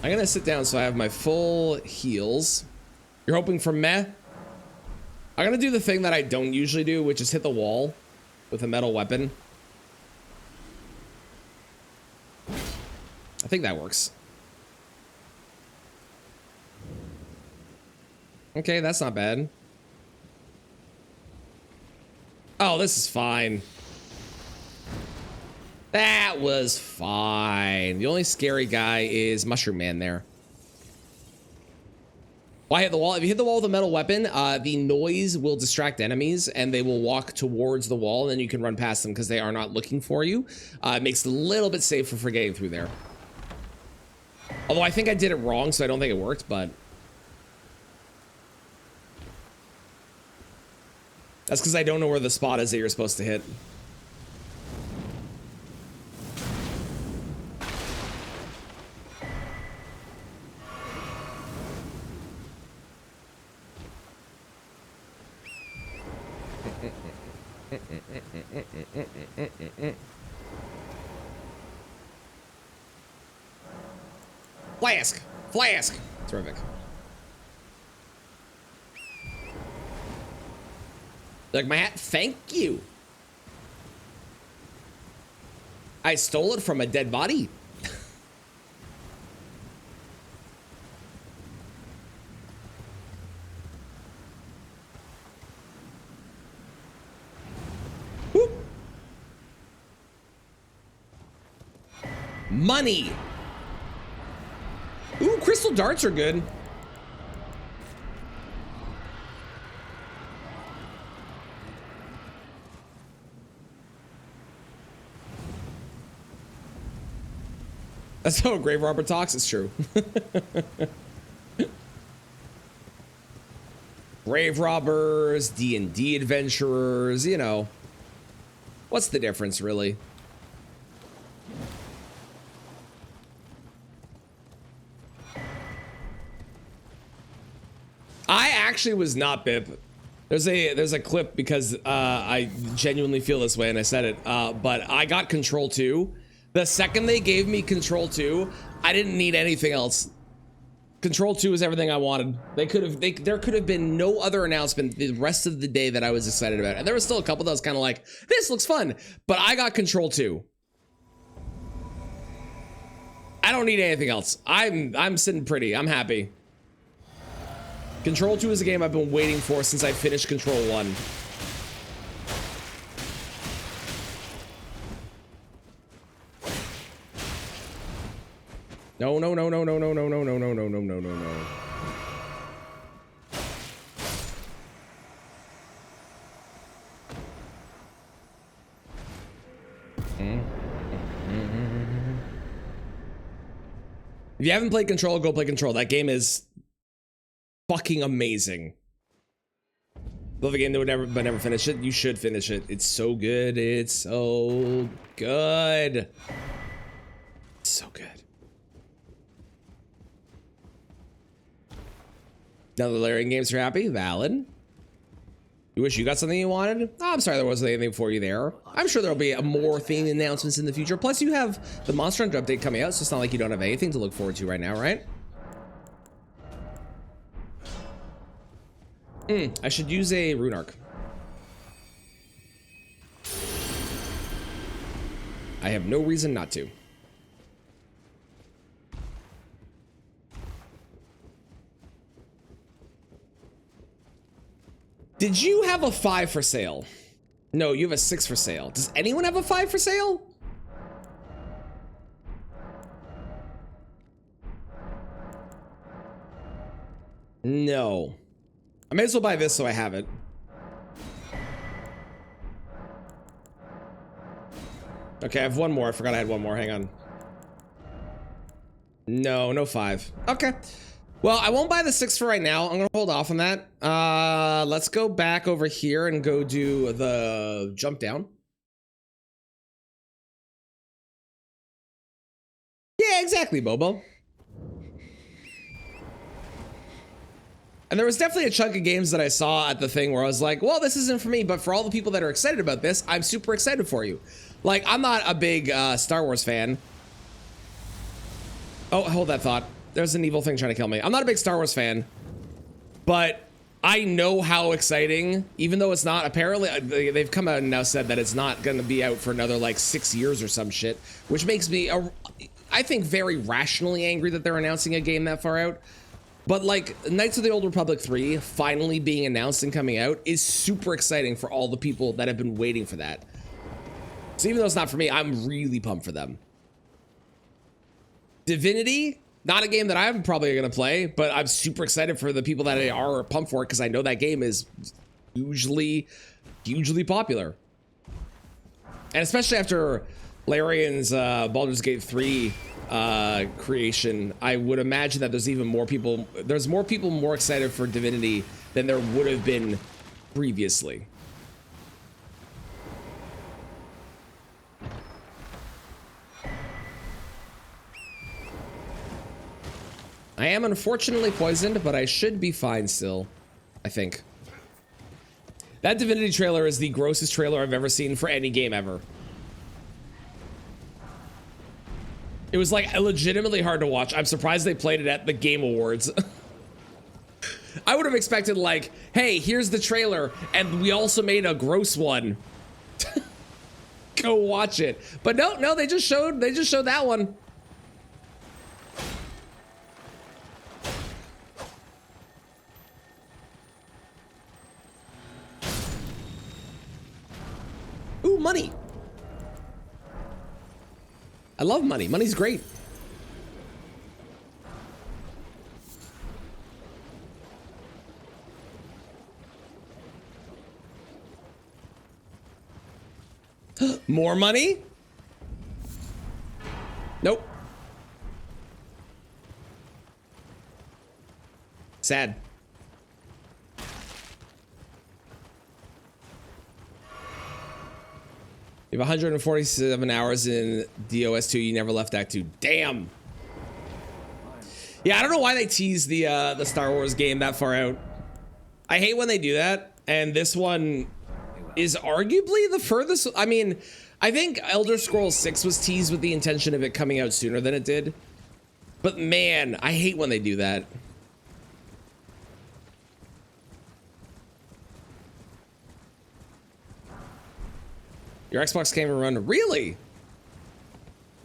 A: I'm gonna sit down so I have my full heals. You're hoping for meh? I'm gonna do the thing that I don't usually do, which is hit the wall with a metal weapon. I think that works. Okay, that's not bad. Oh, this is fine. That was fine. The only scary guy is Mushroom Man there. Why hit the wall? If you hit the wall with a metal weapon, the noise will distract enemies and they will walk towards the wall and then you can run past them because they are not looking for you. It makes it a little bit safer for getting through there. Although I think I did it wrong, so I don't think it worked, but... that's because I don't know where the spot is that you're supposed to hit. Flask! Flask! Terrific. Like my hat? Thank you. I stole it from a dead body. Whoop. Money. Ooh, crystal darts are good. That's how a grave robber talks. It's true. Grave robbers, D&D adventurers, you know. What's the difference, really? I actually was not Bip. There's a clip because I genuinely feel this way and I said it. But I got Control 2. The second they gave me Control 2, I didn't need anything else. Control 2 is everything I wanted. There could have been no other announcement the rest of the day that I was excited about. And there was still a couple that was kind of like, this looks fun. But I got Control 2. I don't need anything else. I'm sitting pretty. I'm happy. Control 2 is a game I've been waiting for since I finished Control 1. No, no, no, no, no, no, no, no, no, no, no, no, no, no, no. If you haven't played Control, go play Control. That game is fucking amazing. Love a game that would never but never finish it. You should finish it. It's so good. It's so good. So good. Now the layering games are happy. Valid. You wish you got something you wanted? Oh, I'm sorry there wasn't anything for you there. I'm sure there'll be more theme announcements in the future. Plus you have the Monster Hunter update coming out, so it's not like you don't have anything to look forward to right now, right? I should use a rune arc. I have no reason not to. Did you have a 5 for sale? No, you have a 6 for sale. Does anyone have a 5 for sale? No. I may as well buy this so I have it. Okay, I have one more. I forgot I had one more. Hang on. No, no 5. Okay. Well, I won't buy the 6 for right now. I'm gonna hold off on that. Let's go back over here and go do the jump down. Yeah, exactly, Bobo. And there was definitely a chunk of games that I saw at the thing where I was like, well, this isn't for me, but for all the people that are excited about this, I'm super excited for you. Like, I'm not a big Star Wars fan. Oh, hold that thought. There's an evil thing trying to kill me. I'm not a big Star Wars fan, but I know how exciting, even though it's not, apparently, they've come out and now said that it's not going to be out for another, like, 6 years or some shit, which makes me, I think, very rationally angry that they're announcing a game that far out. But, like, Knights of the Old Republic 3 finally being announced and coming out is super exciting for all the people that have been waiting for that. So even though it's not for me, I'm really pumped for them. Divinity, not a game that I'm probably going to play, but I'm super excited for the people that are pumped for it because I know that game is hugely popular. And especially after Larian's Baldur's Gate 3 creation, I would imagine that there's more people more excited for Divinity than there would have been previously. I am unfortunately poisoned, but I should be fine still, I think. That Divinity trailer is the grossest trailer I've ever seen for any game ever. It was like legitimately hard to watch. I'm surprised they played it at the Game Awards. I would have expected like, hey, here's the trailer, and we also made a gross one. Go watch it. But no, they just showed that one. Ooh, money. I love money. Money's great. More money? Nope. Sad. You have 147 hours in DOS 2. You never left Act 2. Damn. Yeah, I don't know why they tease the Star Wars game that far out. I hate when they do that. And this one is arguably the furthest. I mean, I think Elder Scrolls 6 was teased with the intention of it coming out sooner than it did. But man, I hate when they do that. Your Xbox can't even run. Really?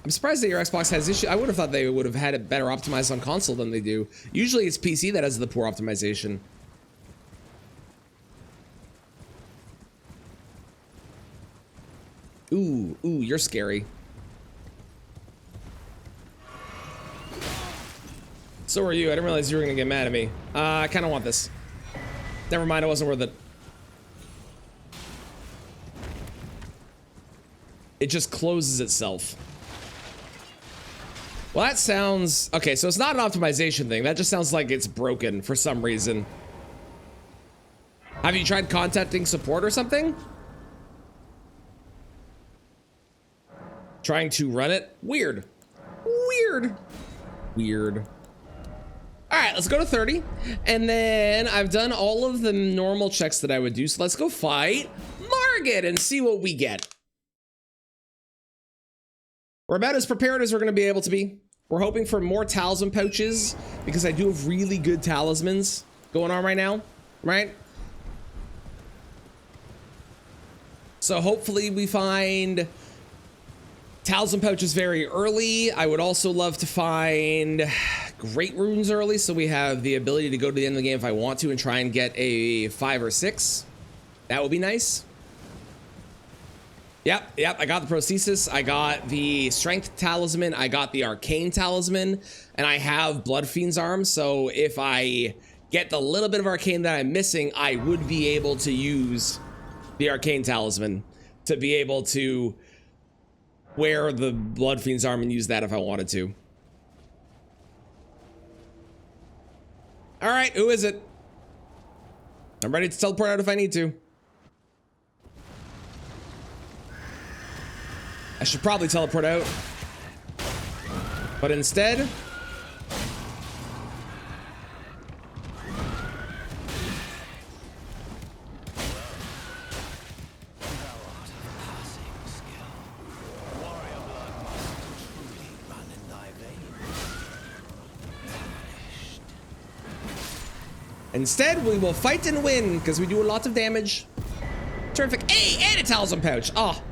A: I'm surprised that your Xbox has issues. I would have thought they would have had it better optimized on console than they do. Usually it's PC that has the poor optimization. Ooh, you're scary. So are you. I didn't realize you were gonna get mad at me. I kind of want this. Never mind, it wasn't worth it. it just closes itself. Well, that sounds... Okay, so it's not an optimization thing. That just sounds like it's broken for some reason. Have you tried contacting support or something? Trying to run it? Weird. Weird. Weird. All right, let's go to 30. And then I've done all of the normal checks that I would do. So let's go fight Margit and see what we get. We're about as prepared as we're going to be able to be. We're hoping for more talisman pouches because I do have really good talismans going on right now, right? So hopefully we find talisman pouches very early. I would also love to find great runes early so we have the ability to go to the end of the game if I want to and try and get a 5 or 6. That would be nice. Yep, I got the prosthesis, I got the strength talisman, I got the arcane talisman, and I have Blood Fiend's arm, so if I get the little bit of arcane that I'm missing, I would be able to use the arcane talisman to be able to wear the Blood Fiend's arm and use that if I wanted to. All right, who is it? I'm ready to teleport out if I need to. I should probably teleport out, but instead, we will fight and win because we do a lot of damage. Terrific. Hey, and a talisman pouch. Oh.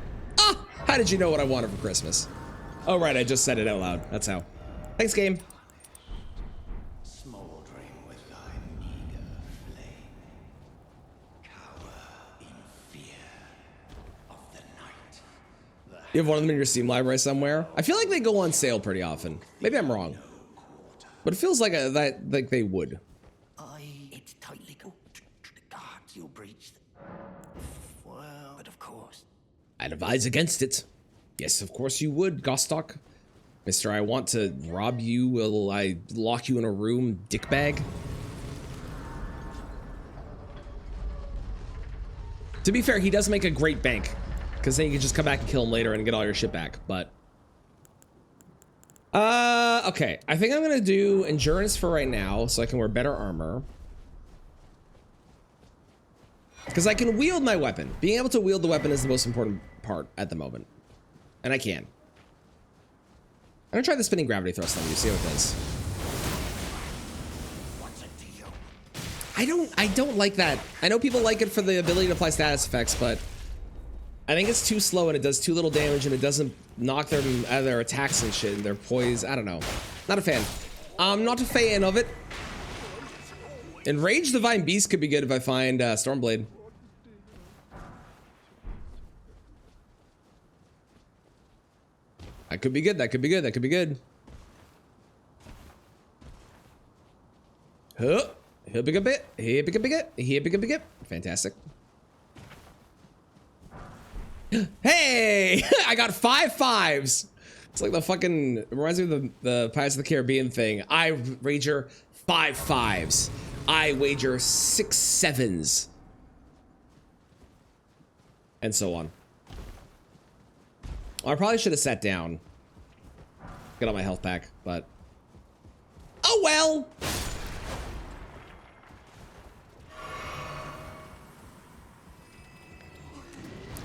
A: How did you know what I wanted for Christmas? Oh, right, I just said it out loud. That's how. Thanks, game.
E: Smoldering with thy meager flame, cower in fear of the night.
A: You have one of them in your Steam library somewhere? I feel like they go on sale pretty often. Maybe I'm wrong, but it feels like like they would.
B: It's tightly go. The guards you'll breach. Well, but of course.
A: I'd advise against it. Yes, of course you would, Gostock. Mister, I want to rob you. Will I lock you in a room, dickbag? To be fair, he does make a great bank, because then you can just come back and kill him later and get all your shit back, but... okay. I think I'm gonna do endurance for right now, so I can wear better armor. Because I can wield my weapon. Being able to wield the weapon is the most important part at the moment. And I can. I'm gonna try the spinning gravity thrust on you, see how it does. I don't like that. I know people like it for the ability to apply status effects, but I think it's too slow and it does too little damage and it doesn't knock them out of their attacks and shit and their poise. I don't know. Not a fan. I'm not a fan of it. Enraged Divine Beast could be good if I find Stormblade. That could be good. That could be good. That could be good. Huh. He'll be a bit. He'll be a bit. He'll be a bit. Fantastic. Hey! I got 5 5s. It's like the fucking. It reminds me of the Pirates of the Caribbean thing. I wager 5 5s. I wager 6 7s. And so on. Well, I probably should have sat down. Get all my health back, but... Oh well!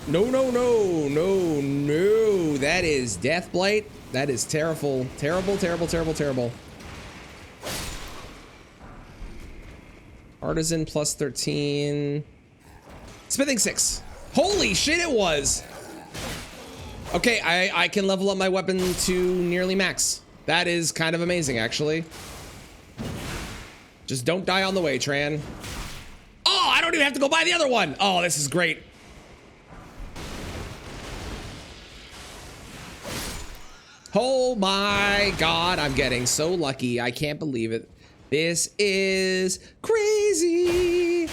A: No, no, no, no, no. That is Death Blight. That is terrible. Terrible, terrible, terrible, terrible. Artisan plus 13. Smithing 6. Holy shit, it was! Okay, I can level up my weapon to nearly max. That is kind of amazing, actually. Just don't die on the way, Tran. Oh, I don't even have to go buy the other one. Oh, this is great. Oh my God, I'm getting so lucky. I can't believe it. This is crazy.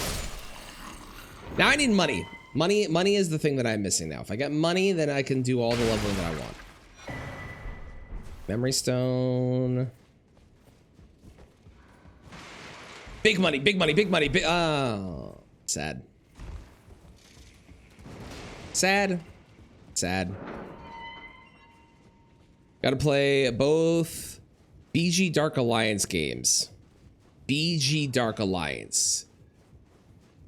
A: Now I need money. Money is the thing that I'm missing now. If I get money, then I can do all the leveling that I want. Memory stone. Big money, big money, big money. Oh, sad. Sad. Sad. Gotta play both BG Dark Alliance games. BG Dark Alliance.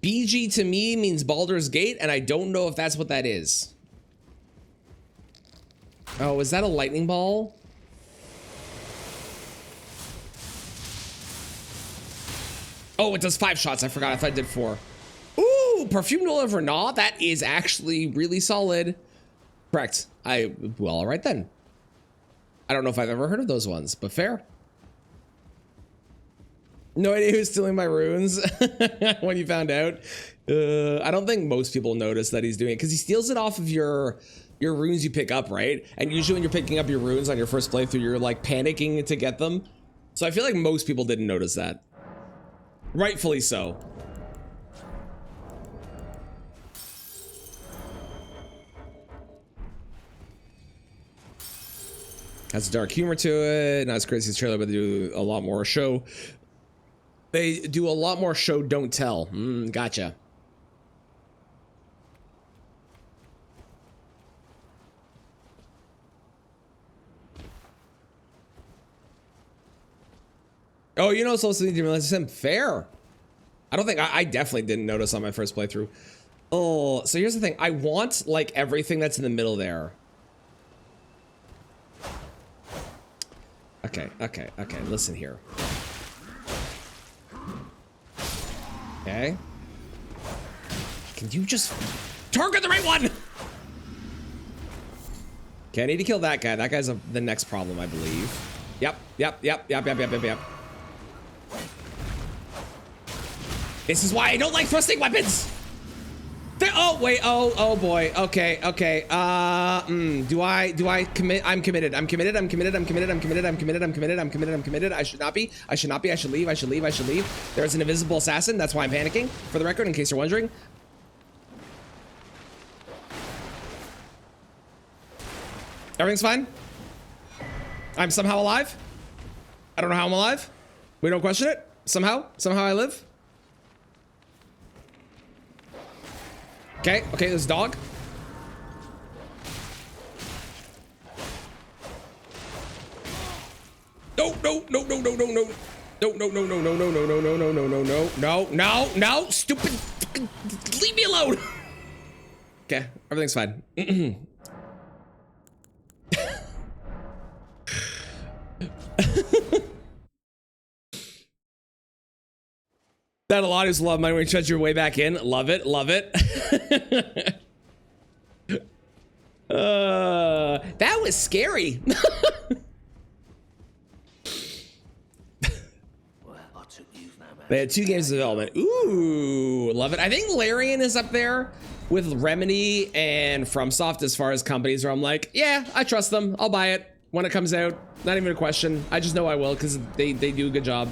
A: BG to me means Baldur's Gate, and I don't know if that's what that is. Oh, is that a lightning ball? Oh, it does 5 shots. I forgot. I thought it did 4. Ooh, Perfume Nola Vernal. That is actually really solid. Correct. Well, all right then. I don't know if I've ever heard of those ones, but fair. No idea who's stealing my runes when you found out. I don't think most people notice that he's doing it because he steals it off of your runes you pick up, right? And usually when you're picking up your runes on your first playthrough, you're like panicking to get them. So I feel like most people didn't notice that. Rightfully so. Has a dark humor to it. Not as crazy as trailer, but they do a lot more show. They do a lot more show, don't tell. Gotcha. Oh, you know, so fair. I don't think I definitely didn't notice on my first playthrough. Oh, so here's the thing. I want like everything that's in the middle there. Okay. Listen here. Okay. Can you just target the right one? Okay, I need to kill that guy. That guy's the next problem, I believe. Yep. This is why I don't like thrusting weapons. Oh wait. Oh boy. Okay. Do I commit? I'm committed. I should not be. I should leave. There's an invisible assassin. That's why I'm panicking. For the record, in case you're wondering. Everything's fine. I'm somehow alive. I don't know how I'm alive. We don't question it. Somehow I live. Okay, there's a dog. No, stupid, leave me alone. Okay, everything's fine. That a lot is love money when you stretch your way back in. Love it. That was scary. They had 2 games of development. Ooh, love it. I think Larian is up there with Remedy and FromSoft as far as companies where I'm like, yeah, I trust them. I'll buy it when it comes out. Not even a question. I just know I will because they do a good job.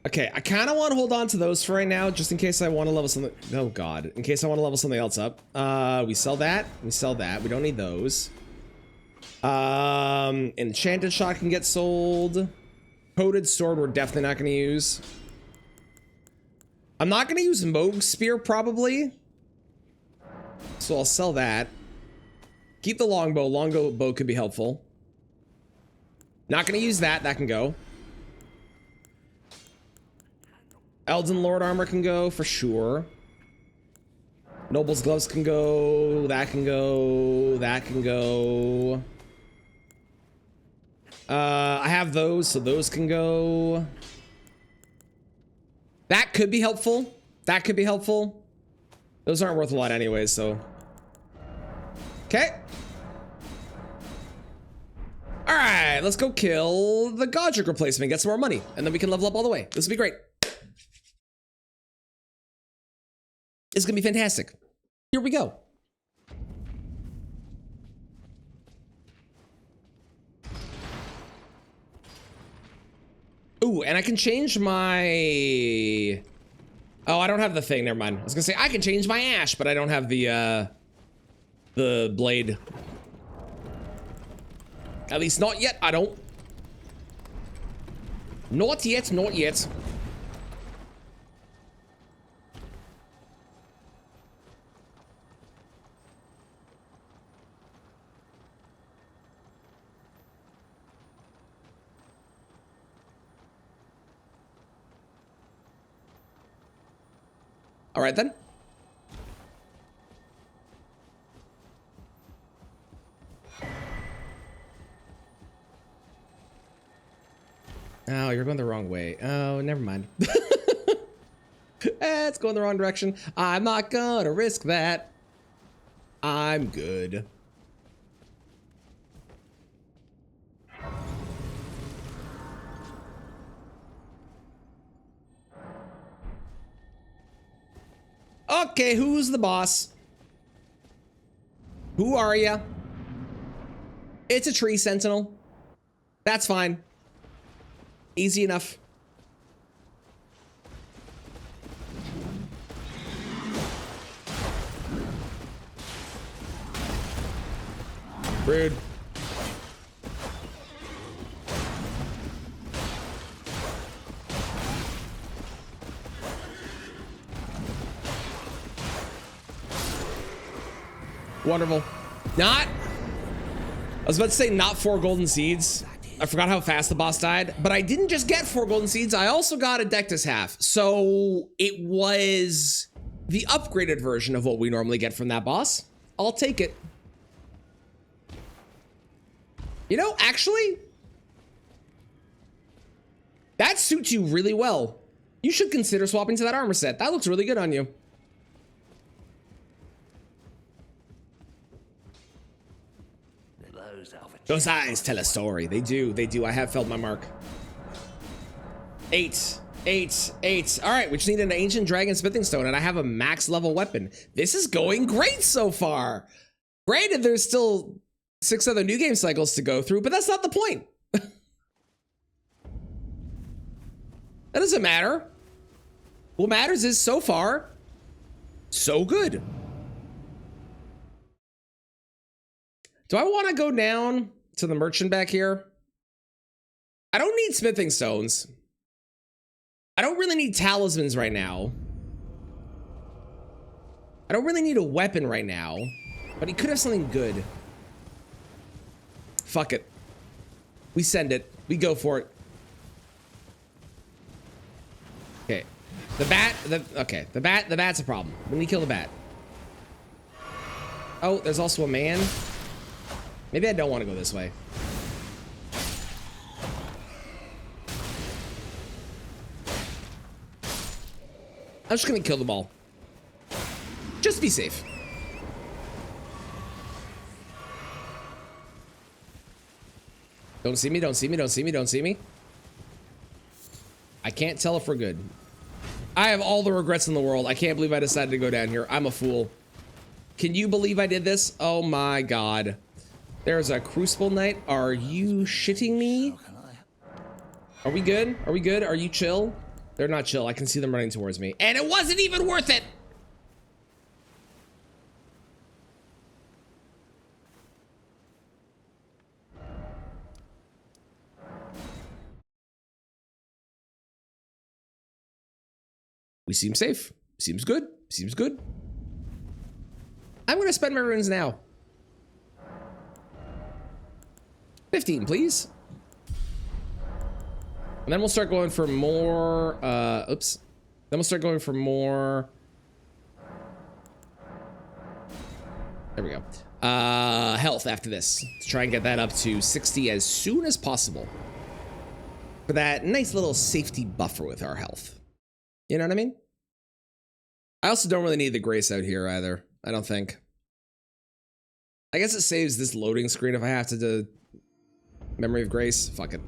A: Okay, I kind of want to hold on to those for right now, just in case I want to level something. Oh God, in case I want to level something else up. We sell that. We don't need those. Enchanted shot can get sold. Coated sword we're definitely not going to use. I'm not going to use Moog Spear probably, so I'll sell that. Keep the longbow. Longbow could be helpful. Not going to use that. That can go. Elden Lord armor can go for sure. Noble's gloves can go. That can go. I have those, so those can go. That could be helpful. Those aren't worth a lot anyways, so. Okay. All right, let's go kill the Godric replacement, get some more money, and then we can level up all the way. This will be great. It's gonna be fantastic. Here we go. Ooh, and I can change my... Oh, I don't have the thing. Never mind. I was gonna say I can change my ash, but I don't have the blade. At least not yet. I don't. Not yet. Not yet. All right, then. Oh, you're going the wrong way. Oh, never mind. It's going the wrong direction. I'm not gonna risk that. I'm good. Okay, who's the boss? Who are ya? It's a tree sentinel. That's fine. Easy enough. Rude. Wonderful. Not. I was about to say not 4 golden seeds. I forgot how fast the boss died, but I didn't just get 4 golden seeds. I also got a Deathless half. So it was the upgraded version of what we normally get from that boss. I'll take it. You know, actually, that suits you really well. You should consider swapping to that armor set. That looks really good on you. Those eyes tell a story. They do. They do. I have felt my mark. 8. 8. 8. All right. We just need an ancient dragon smithing stone, and I have a max level weapon. This is going great so far. Granted, there's still 6 other new game cycles to go through, but that's not the point. That doesn't matter. What matters is so far, so good. Do I want to go down to the merchant back here? I don't need smithing stones. I don't really need talismans right now. I don't really need a weapon right now, but he could have something good. Fuck it. We send it. We go for it. Okay. The bat's a problem. Let me kill the bat. Oh, there's also a man. Maybe I don't want to go this way. I'm just gonna kill them all. Just to be safe. Don't see me, don't see me, don't see me, don't see me. I can't tell if we're good. I have all the regrets in the world. I can't believe I decided to go down here. I'm a fool. Can you believe I did this? Oh my god. There's a Crucible Knight. Are you shitting me? Are we good? Are we good? Are you chill? They're not chill. I can see them running towards me. And it wasn't even worth it! We seem safe. Seems good. Seems good. I'm gonna spend my runes now. 15, please. And then we'll start going for more, oops. Then we'll start going for more. There we go. Health after this. To try and get that up to 60 as soon as possible. For that nice little safety buffer with our health. You know what I mean? I also don't really need the grace out here either. I don't think. I guess it saves this loading screen if I have to do Memory of Grace. Fuck it.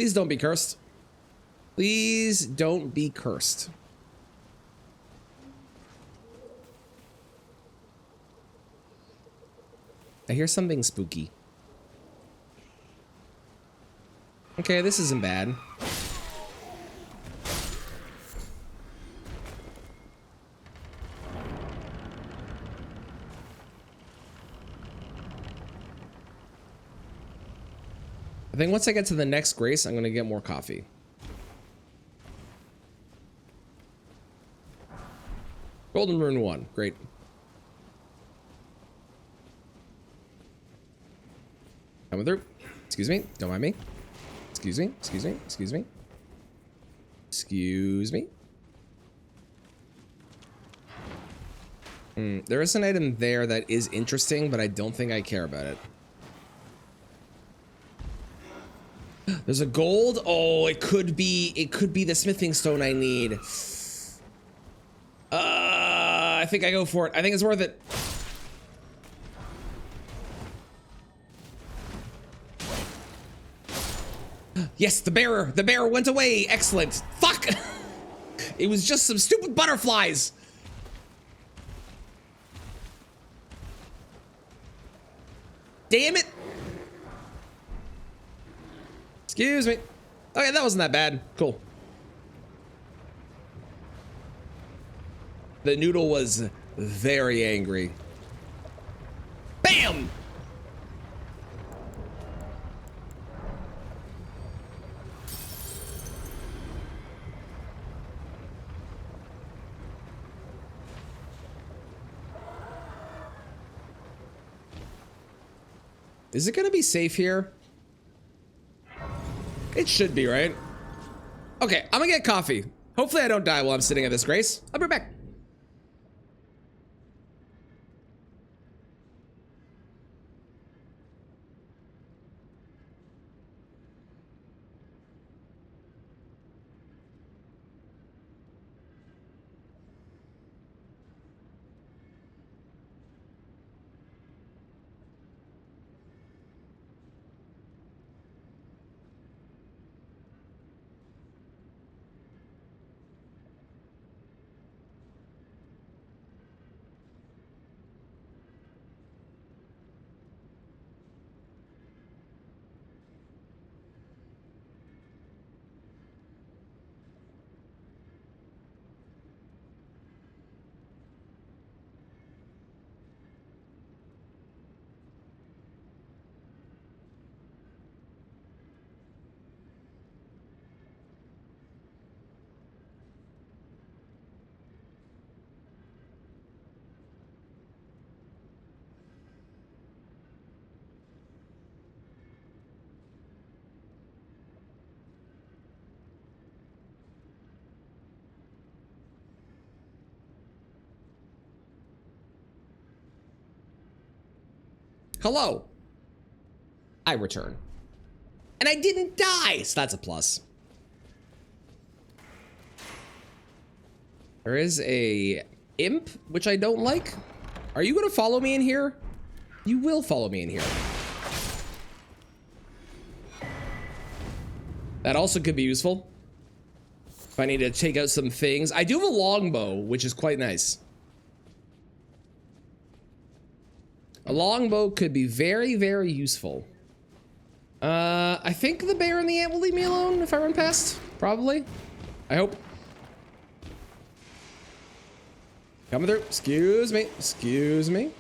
A: Please don't be cursed. Please don't be cursed. I hear something spooky. Okay, this isn't bad. I think once I get to the next grace, I'm gonna get more coffee. Golden Rune 1, great. Coming through. Excuse me, don't mind me. Excuse me, excuse me, excuse me. Excuse me. There is an item there that is interesting, but I don't think I care about it. There's a gold. Oh, it could be the smithing stone I need. I think I go for it. I think it's worth it. Yes, the bearer went away. Excellent. Fuck. It was just some stupid butterflies. Damn it. Excuse me. Okay, that wasn't that bad. Cool. The noodle was very angry. Bam! Is it gonna be safe here? It should be, right? Okay, I'm gonna get coffee. Hopefully I don't die while I'm sitting at this grace. I'll be right back. Hello. I return. And I didn't die, so that's a plus. There is a imp, which I don't like. Are you gonna follow me in here? You will follow me in here. That also could be useful. If I need to take out some things. I do have a longbow, which is quite nice. A longbow could be very, very useful. I think the bear and the ant will leave me alone if I run past. Probably. I hope. Coming through. Excuse me. Excuse me.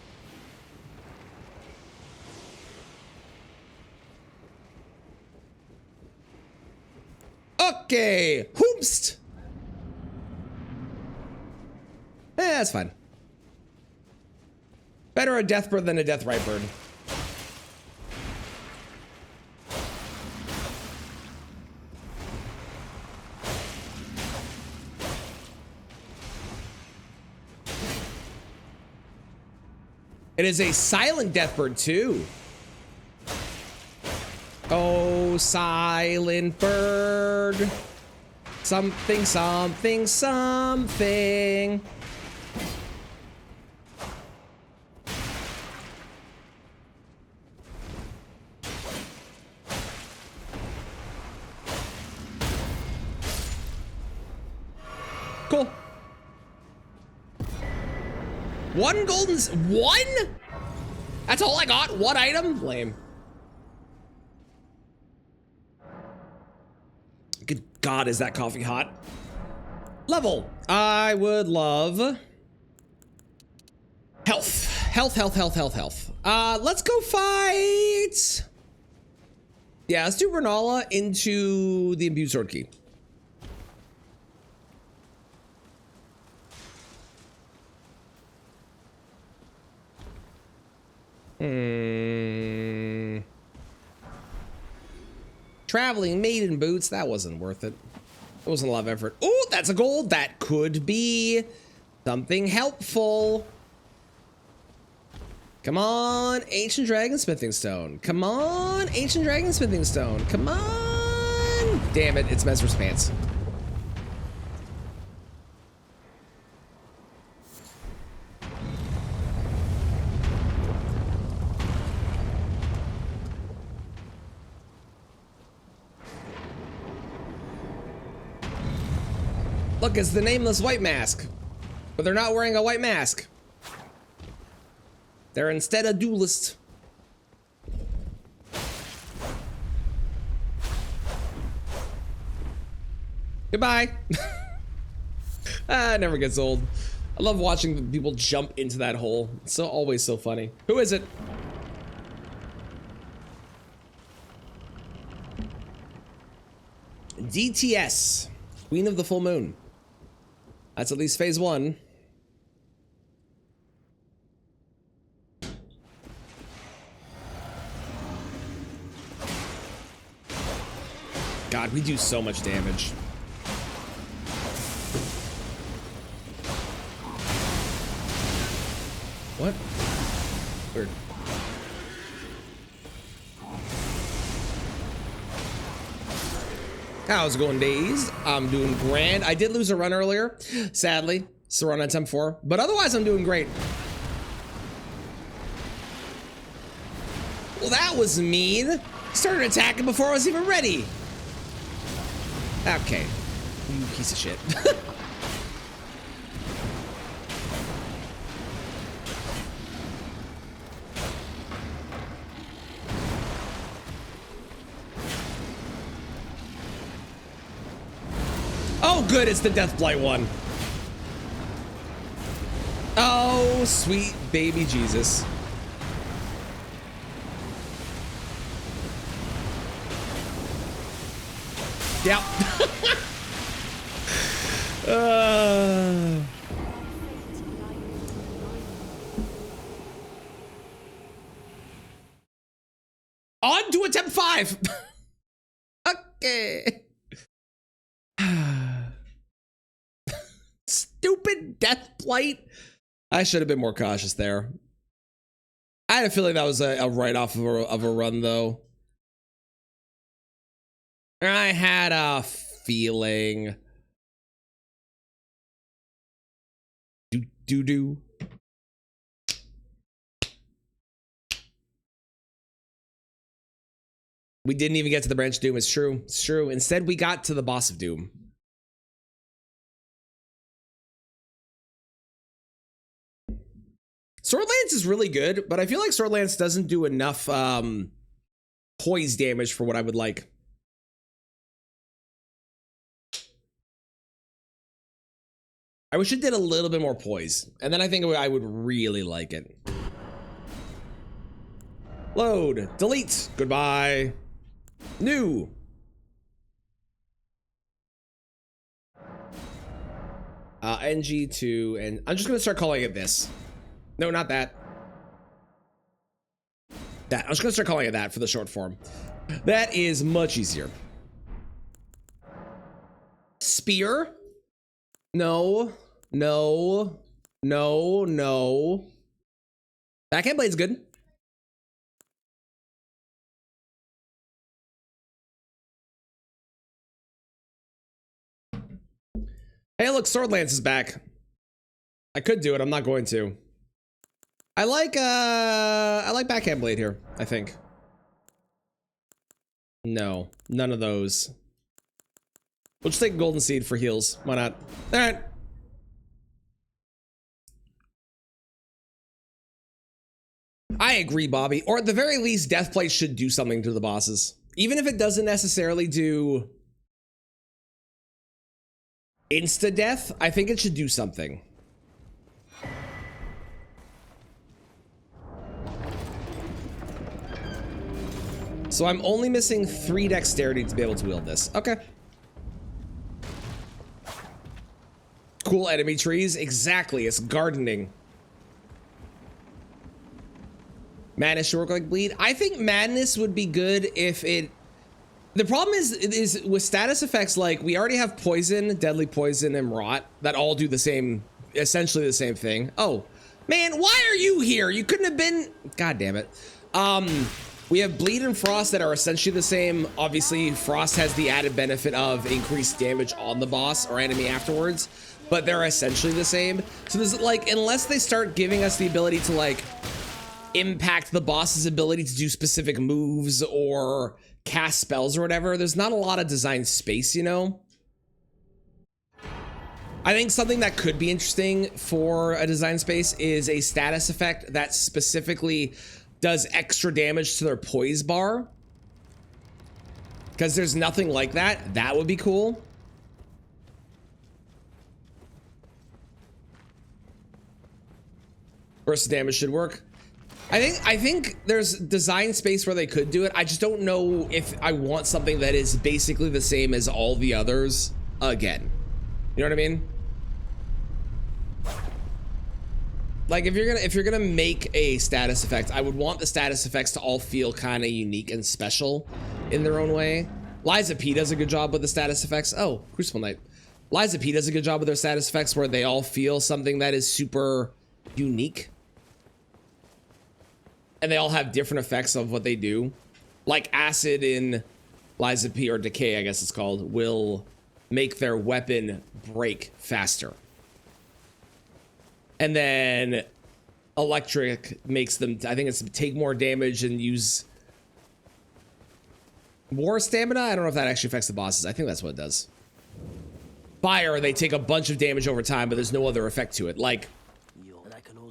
A: Okay. Hoopst. That's fine. Better a death bird than a death right bird. It is a silent death bird too. Oh, silent bird. Something, something, something. Cool. One golden... One? That's all I got? One item? Lame. Good God, is that coffee hot? Level. I would love... Health. Health. Let's go fight... Yeah, let's do Renala into the Imbued Sword Key. Traveling maiden boots, that wasn't worth it. It wasn't a lot of effort. Oh, that's a gold. That could be something helpful. Come on, Ancient Dragon Smithing Stone. Come on, Ancient Dragon Smithing Stone. Come on. Damn it, it's Mesmer's Pants. Look, it's the nameless white mask. But they're not wearing a white mask. They're instead a duelist. Goodbye. Never gets old. I love watching people jump into that hole. It's so always so funny. Who is it? DTS, Queen of the Full Moon. That's at least phase 1. God, we do so much damage. What? Weird. How's it going, Days? I'm doing grand. I did lose a run earlier, sadly. It's a run on temp 4, but otherwise I'm doing great. Well, that was mean. Started attacking before I was even ready. Okay, you piece of shit. Oh, good, it's the Deathblight one. Oh, sweet baby Jesus. Yep. On to attempt 5. Okay. Stupid Deathblight. I should have been more cautious there. I had a feeling that was a write-off of a run, though. I had a feeling. Do. We didn't even get to the branch of Doom. It's true. It's true. Instead, we got to the boss of Doom. Swordlance is really good, but I feel like Swordlance doesn't do enough poise damage for what I would like. I wish it did a little bit more poise, and then I think I would really like it. Load, delete, goodbye. New. NG+7, and I'm just gonna start calling it this. No, not that. That. I'm just gonna start calling it that for the short form. That is much easier. Spear? No. Backhand blade's good. Hey, look, Swordlance is back. I could do it. I'm not going to. I like backhand blade here, I think. No, none of those. We'll just take golden seed for heals. Why not? All right, I agree, Bobby. Or at the very least, Deathplate should do something to the bosses. Even if it doesn't necessarily do insta-death, I think it should do something. So I'm only missing 3 dexterity to be able to wield this. Okay. Cool enemy trees. Exactly. It's gardening. Madness should work like bleed. I think madness would be good if it... The problem is with status effects, like, we already have poison, deadly poison, and rot that all do the same, essentially the same thing. Oh, man, why are you here? You couldn't have been... God damn it. We have bleed and frost that are essentially the same. Obviously, frost has the added benefit of increased damage on the boss or enemy afterwards, but they're essentially the same. So there's, like, unless they start giving us the ability to, like, impact the boss's ability to do specific moves or cast spells or whatever, there's not a lot of design space, you know? I think something that could be interesting for a design space is a status effect that specifically does extra damage to their poise bar. Because there's nothing like that. That would be cool. Burst damage should work. I think there's design space where they could do it. I just don't know if I want something that is basically the same as all the others again. You know what I mean? Like, if you're gonna make a status effect, I would want the status effects to all feel kind of unique and special in their own way. Liza P does a good job with the status effects. Oh, Crucible Knight. Liza P does a good job with their status effects where they all feel something that is super unique. And they all have different effects of what they do. Like acid in Liza P, or decay, I guess it's called, will make their weapon break faster. And then electric makes them, I think it's take more damage and use more stamina. I don't know if that actually affects the bosses. I think that's what it does. Fire, they take a bunch of damage over time, but there's no other effect to it. Like,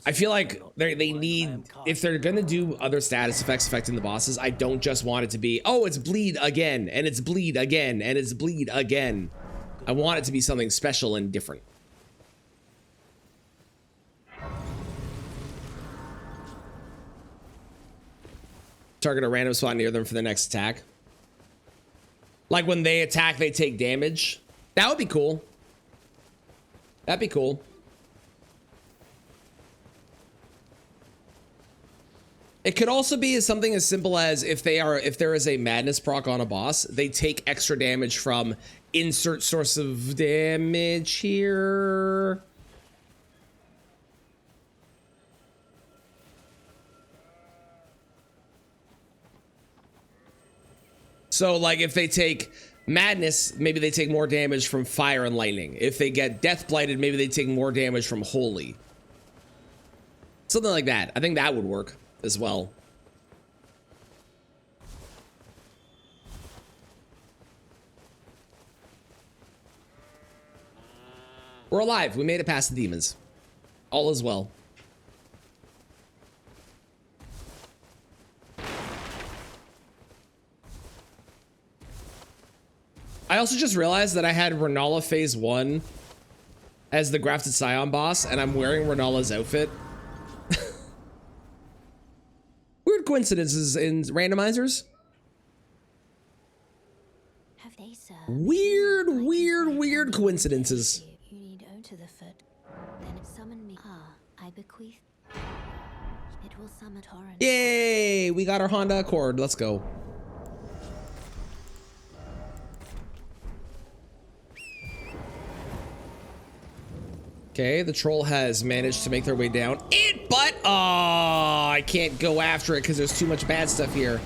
A: I feel like they need, if they're gonna do other status effects affecting the bosses, I don't just want it to be, oh, it's bleed again, and it's bleed again, and it's bleed again. I want it to be something special and different. Target a random spot near them for the next attack. Like when they attack, they take damage. That would be cool. That'd be cool. It could also be something as simple as if there is a madness proc on a boss, they take extra damage from insert source of damage here. So like if they take madness, maybe they take more damage from fire and lightning. If they get death blighted, maybe they take more damage from holy. Something like that. I think that would work as well. We're alive. We made it past the demons. All is well. I also just realized that I had Renala phase 1 as the Grafted Scion boss, and I'm wearing Renala's outfit. Weird coincidences in randomizers.
D: Have they served?
A: Weird coincidences.
D: You need O to the foot. Then it summoned me. Ah, I bequeath. It will summon torrent.
A: Yay! We got our Honda Accord. Let's go. Okay, the troll has managed to make their way down. But I can't go after it because there's too much bad stuff here.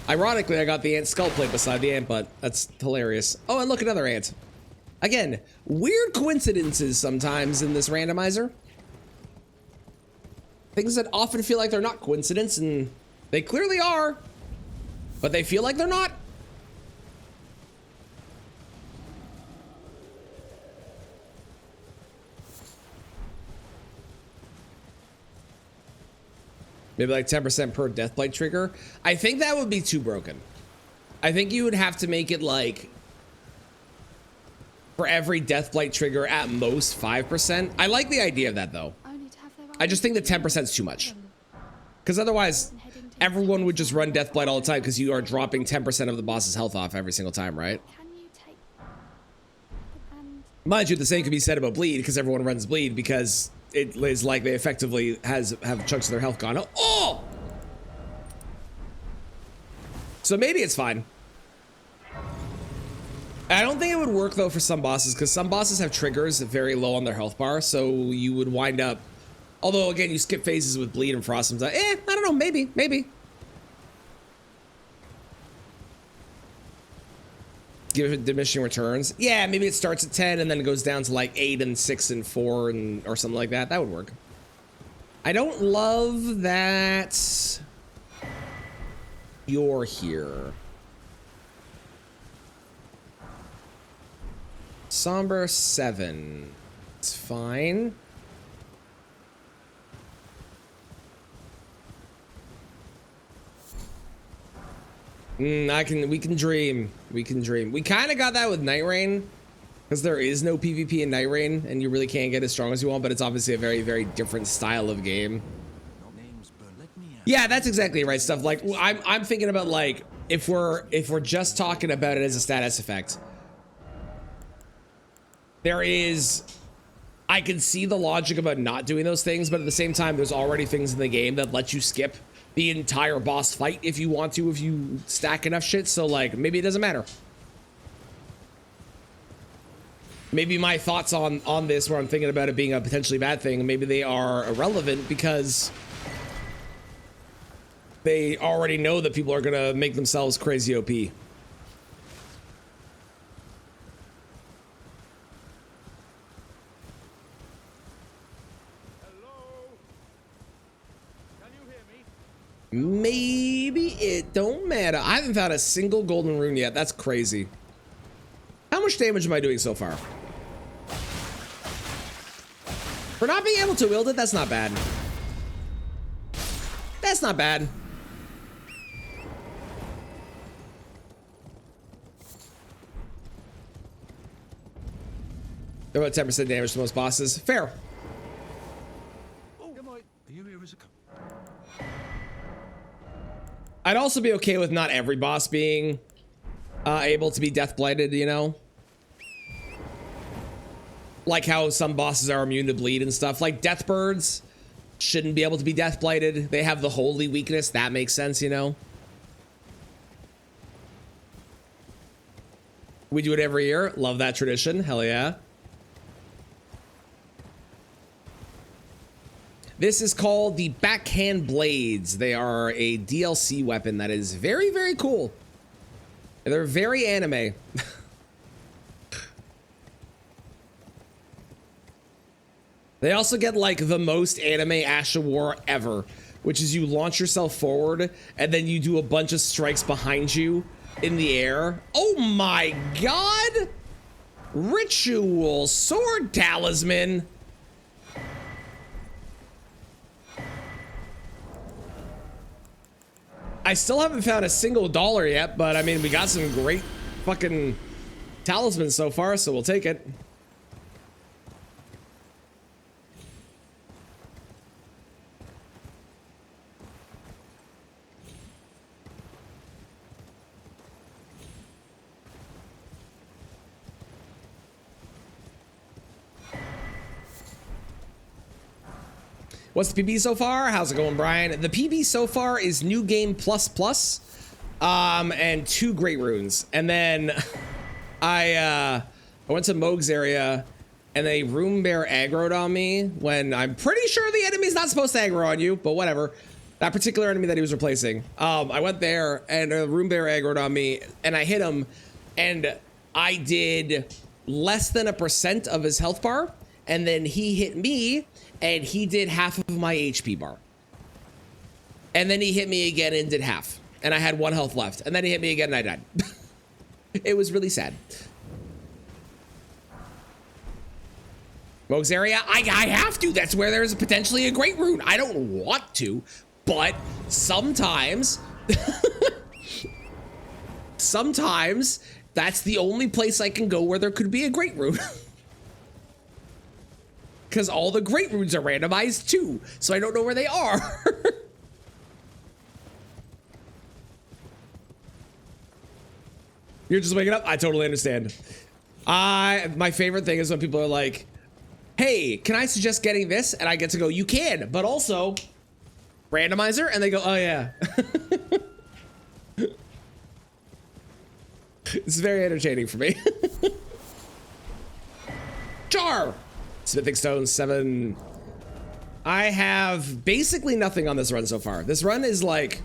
A: Ironically, I got the ant skull plate beside the ant butt. That's hilarious. Oh, and look, another ant. Again, weird coincidences sometimes in this randomizer. Things that often feel like they're not coincidence, and they clearly are, but they feel like they're not. Maybe like 10% per Deathblight trigger. I think that would be too broken. I think you would have to make it like for every Deathblight trigger at most 5%. I like the idea of that though. I just think that 10% is too much. Because otherwise, everyone would just run Deathblight all the time because you are dropping 10% of the boss's health off every single time, right? Mind you, the same could be said about Bleed because everyone runs Bleed because it is like they effectively have chunks of their health gone. Oh! So maybe it's fine. I don't think it would work though for some bosses because some bosses have triggers very low on their health bar, so you would wind up. Although again, you skip phases with Bleed and Frost. I don't know, maybe. Give it diminishing returns. Yeah, maybe it starts at 10 and then it goes down to like 8 and 6 and 4 and or something like that. That would work. I don't love that you're here. Somber 7. It's fine. We can dream. We can dream. We kind of got that with Night Rain because there is no PvP in Night Rain and you really can't get as strong as you want, but it's obviously a very, very different style of game. Yeah, that's exactly right stuff. Like I'm thinking about like if we're just talking about it as a status effect, I can see the logic about not doing those things, but at the same time, there's already things in the game that let you skip the entire boss fight if you want to, if you stack enough shit. So like, maybe it doesn't matter. Maybe my thoughts on this, where I'm thinking about it being a potentially bad thing, maybe they are irrelevant because they already know that people are gonna make themselves crazy OP. Maybe it don't matter. I haven't found a single golden rune yet. That's crazy. How much damage am I doing so far? For not being able to wield it, that's not bad. That's not bad. They're about 10% damage to most bosses. Fair. I'd also be okay with not every boss being able to be death blighted, you know? Like how some bosses are immune to bleed and stuff. Like Deathbirds shouldn't be able to be death blighted. They have the holy weakness. That makes sense, you know? We do it every year. Love that tradition. Hell yeah. This is called the Backhand Blades. They are a DLC weapon that is very, very cool. They're very anime. They also get like the most anime Asha War ever, which is you launch yourself forward and then you do a bunch of strikes behind you in the air. Oh my god! Ritual Sword Talisman. I still haven't found a single dollar yet, but I mean, we got some great fucking talismans so far, so we'll take it. What's the PB so far? How's it going, Brian? The PB so far is New Game Plus, and 2 Great Runes. And then I went to Moog's area and they Rune Bear aggroed on me when I'm pretty sure the enemy's not supposed to aggro on you, but whatever. That particular enemy that he was replacing. I went there and Rune Bear aggroed on me and I hit him and I did less than 1% of his health bar. And then he hit me and he did half of my HP bar. And then he hit me again and did half. And I had 1 health left. And then he hit me again and I died. It was really sad. Moog's area? I have to. That's where there's potentially a great rune. I don't want to, But sometimes, sometimes that's the only place I can go where there could be a great rune. Because all the great runes are randomized too, so I don't know where they are. You're just waking up? I totally understand. My favorite thing is when people are like, hey, can I suggest getting this? And I get to go, you can, but also randomizer. And they go, oh yeah. It's very entertaining for me. Jar. Smithing Stone 7. I have basically nothing on this run so far. This run is like,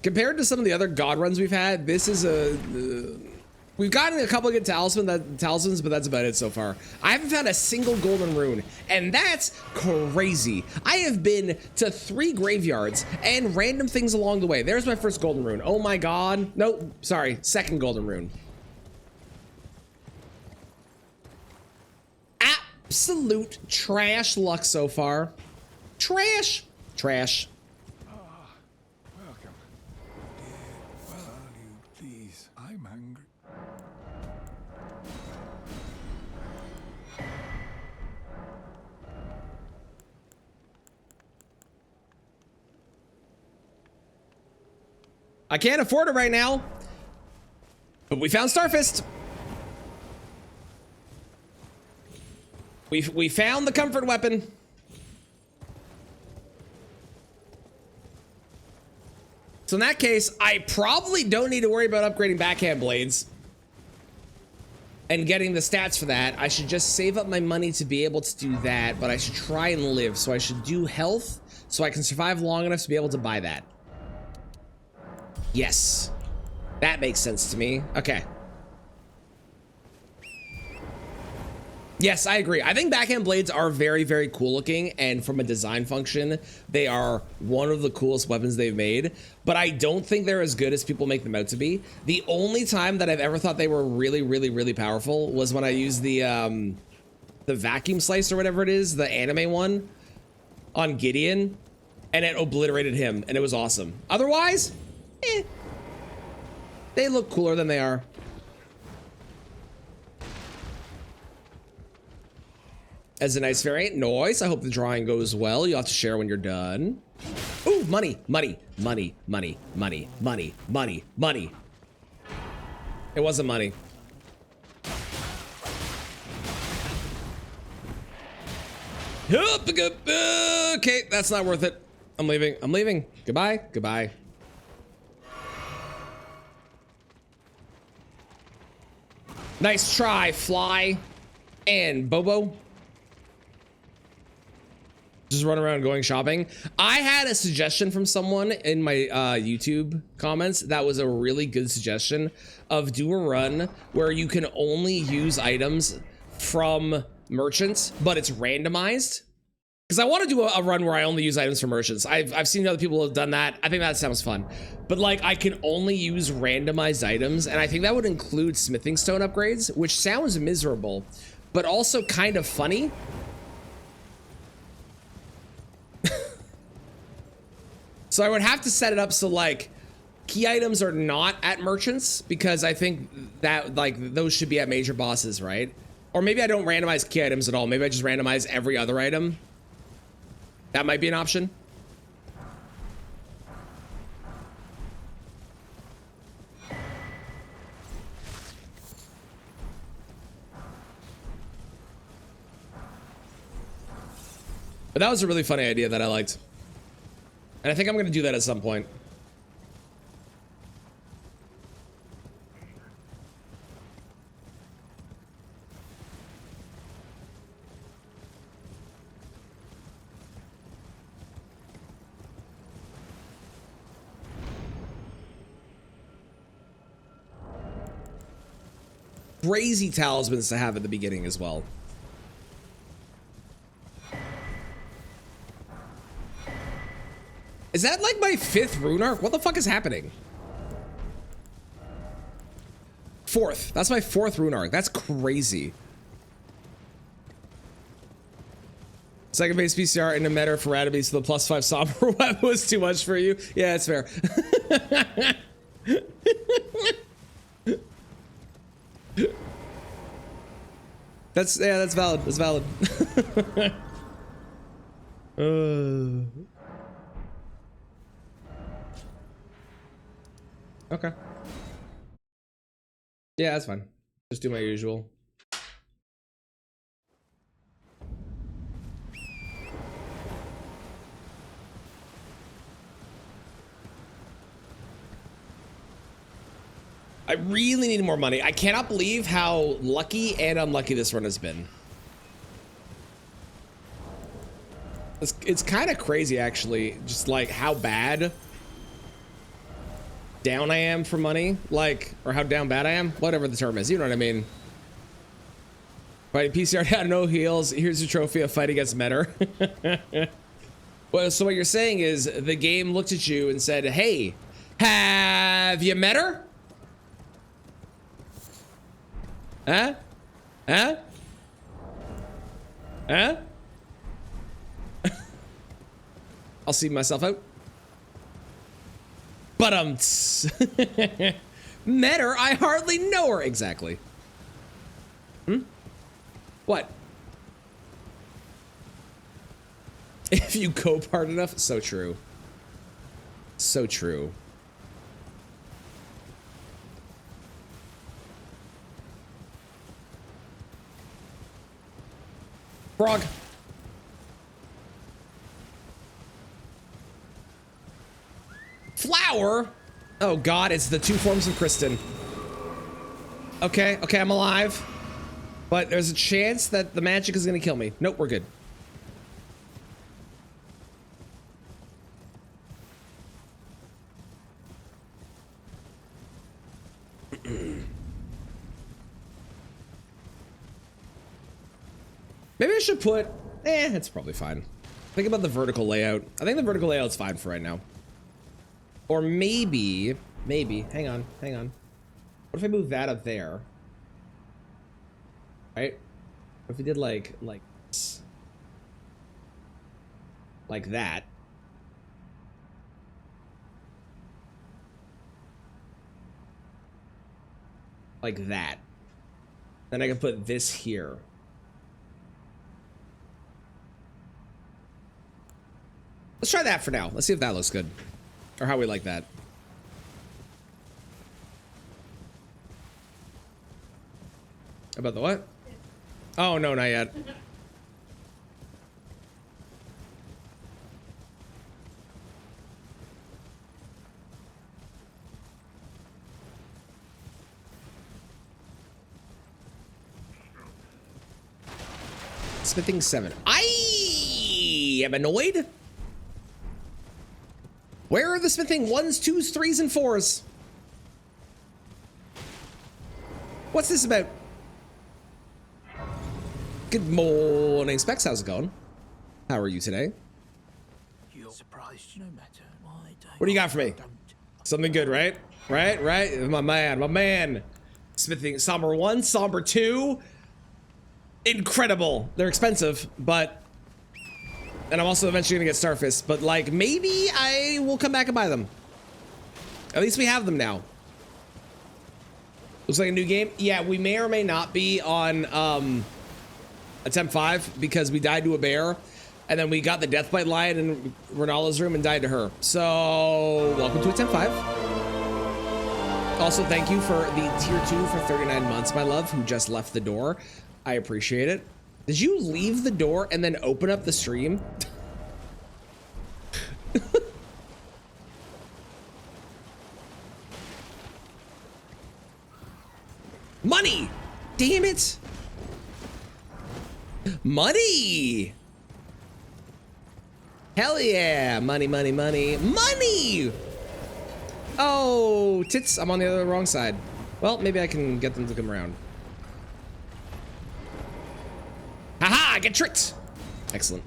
A: compared to some of the other god runs we've had, this is we've gotten a couple of good talismans, but that's about it so far. I haven't found a single golden rune, and that's crazy. I have been to 3 graveyards and random things along the way. There's my first golden rune. Oh my god. Nope, sorry, second golden rune. Absolute trash luck so far. Trash. Trash.
E: Welcome. Dear, well, you please. I'm hungry.
A: I can't afford it right now, but we found Starfist. We found the comfort weapon. So in that case, I probably don't need to worry about upgrading backhand blades and getting the stats for that. I should just save up my money to be able to do that, but I should try and live. So I should do health so I can survive long enough to be able to buy that. Yes, that makes sense to me. Okay. Yes, I agree. I think backhand blades are very, very cool looking, and from a design function, they are one of the coolest weapons they've made, but I don't think they're as good as people make them out to be. The only time that I've ever thought they were really, really, really powerful was when I used the vacuum slice or whatever it is, the anime one, on Gideon, and it obliterated him, and it was awesome. Otherwise, they look cooler than they are. As a nice variant. Nice. I hope the drawing goes well. You'll have to share when you're done. Ooh, money, money, money, money, money, money, money, money. It wasn't money. Okay, that's not worth it. I'm leaving. I'm leaving. Goodbye. Goodbye. Nice try, Fly and Bobo. Just run around going shopping. I had a suggestion from someone in my YouTube comments that was a really good suggestion of do a run where you can only use items from merchants, but it's randomized. Because I want to do a run where I only use items from merchants. I've seen other people have done that. I think that sounds fun. But like I can only use randomized items, and I think that would include smithing stone upgrades, which sounds miserable, but also kind of funny. So I would have to set it up so like key items are not at merchants, because I think that like those should be at major bosses, right? Or maybe I don't randomize key items at all. Maybe I just randomize every other item. That might be an option. But that was a really funny idea that I liked. And I think I'm going to do that at some point. Crazy talismans to have at the beginning as well. Is that like my 5th rune arc? What the fuck is happening? 4th. That's my 4th rune arc. That's crazy. Second base PCR in a meta for Randomized, so the +5 somber web was too much for you. Yeah, it's fair. That's valid. That's valid. Okay. Yeah, that's fine. Just do my usual. I really need more money. I cannot believe how lucky and unlucky this run has been. It's kind of crazy, actually, just like how bad down I am for money, like, or how down bad I am, whatever the term is, you know what I mean? Fighting PCR had no heals. Here's your trophy of fight against Metter. Well, so what you're saying is the game looked at you and said, hey, have you met her? Huh? Huh? Huh? I'll see myself out. But met her? I hardly know her. Exactly. What? If you cope hard enough, so true. So true. Frog. Flower? Oh god, it's the two forms of Kristen. Okay, okay, I'm alive. But there's a chance that the magic is gonna kill me. Nope, we're good. Maybe I should put, it's probably fine. Think about the vertical layout. I think the vertical layout's fine for right now. Or maybe, hang on. What if I move that up there? Right? What if we did like this? Like that. Like that. Then I can put this here. Let's try that for now. Let's see if that looks good. Or how we like that. About the what? Oh, no, not yet. Smithing 7. I am annoyed. Where are the smithing 1s, 2s, 3s, and 4s? What's this about? Good morning, Specs. How's it going? How are you today?
B: You're surprised no matter why.
A: What do you got for me? Something good, right? Right? My man. Smithing Somber 1, Somber 2. Incredible. They're expensive, but... And I'm also eventually gonna get Starfist, but like, maybe I will come back and buy them. At least we have them now. Looks like a new game. Yeah, we may or may not be on attempt 5 because we died to a bear, and then we got the Deathbite Lion in Ronala's room and died to her. So, welcome to attempt 5. Also, thank you for the tier 2 for 39 months, my love, who just left the door. I appreciate it. Did you leave the door and then open up the stream? Money! Damn it! Money! Hell yeah! Money! Oh, tits! I'm on the wrong side. Well, maybe I can get them to come around. Haha! I get tricked! Excellent.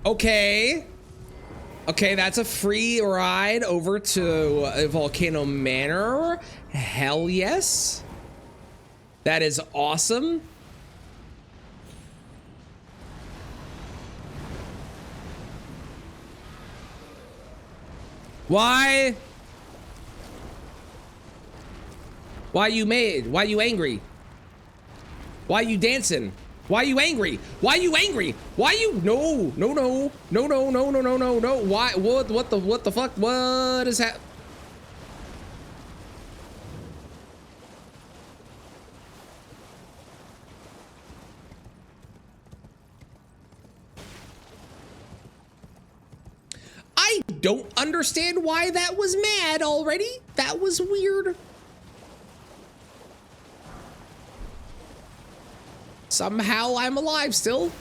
A: Okay. Okay, that's a free ride over to Volcano Manor. Hell yes. That is awesome. Why? Why you mad? Why you angry? Why you dancing? Why you angry? Why you angry? Why you no. Why what the fuck? What is hap? I don't understand why that was mad already. That was weird. Somehow I'm alive still.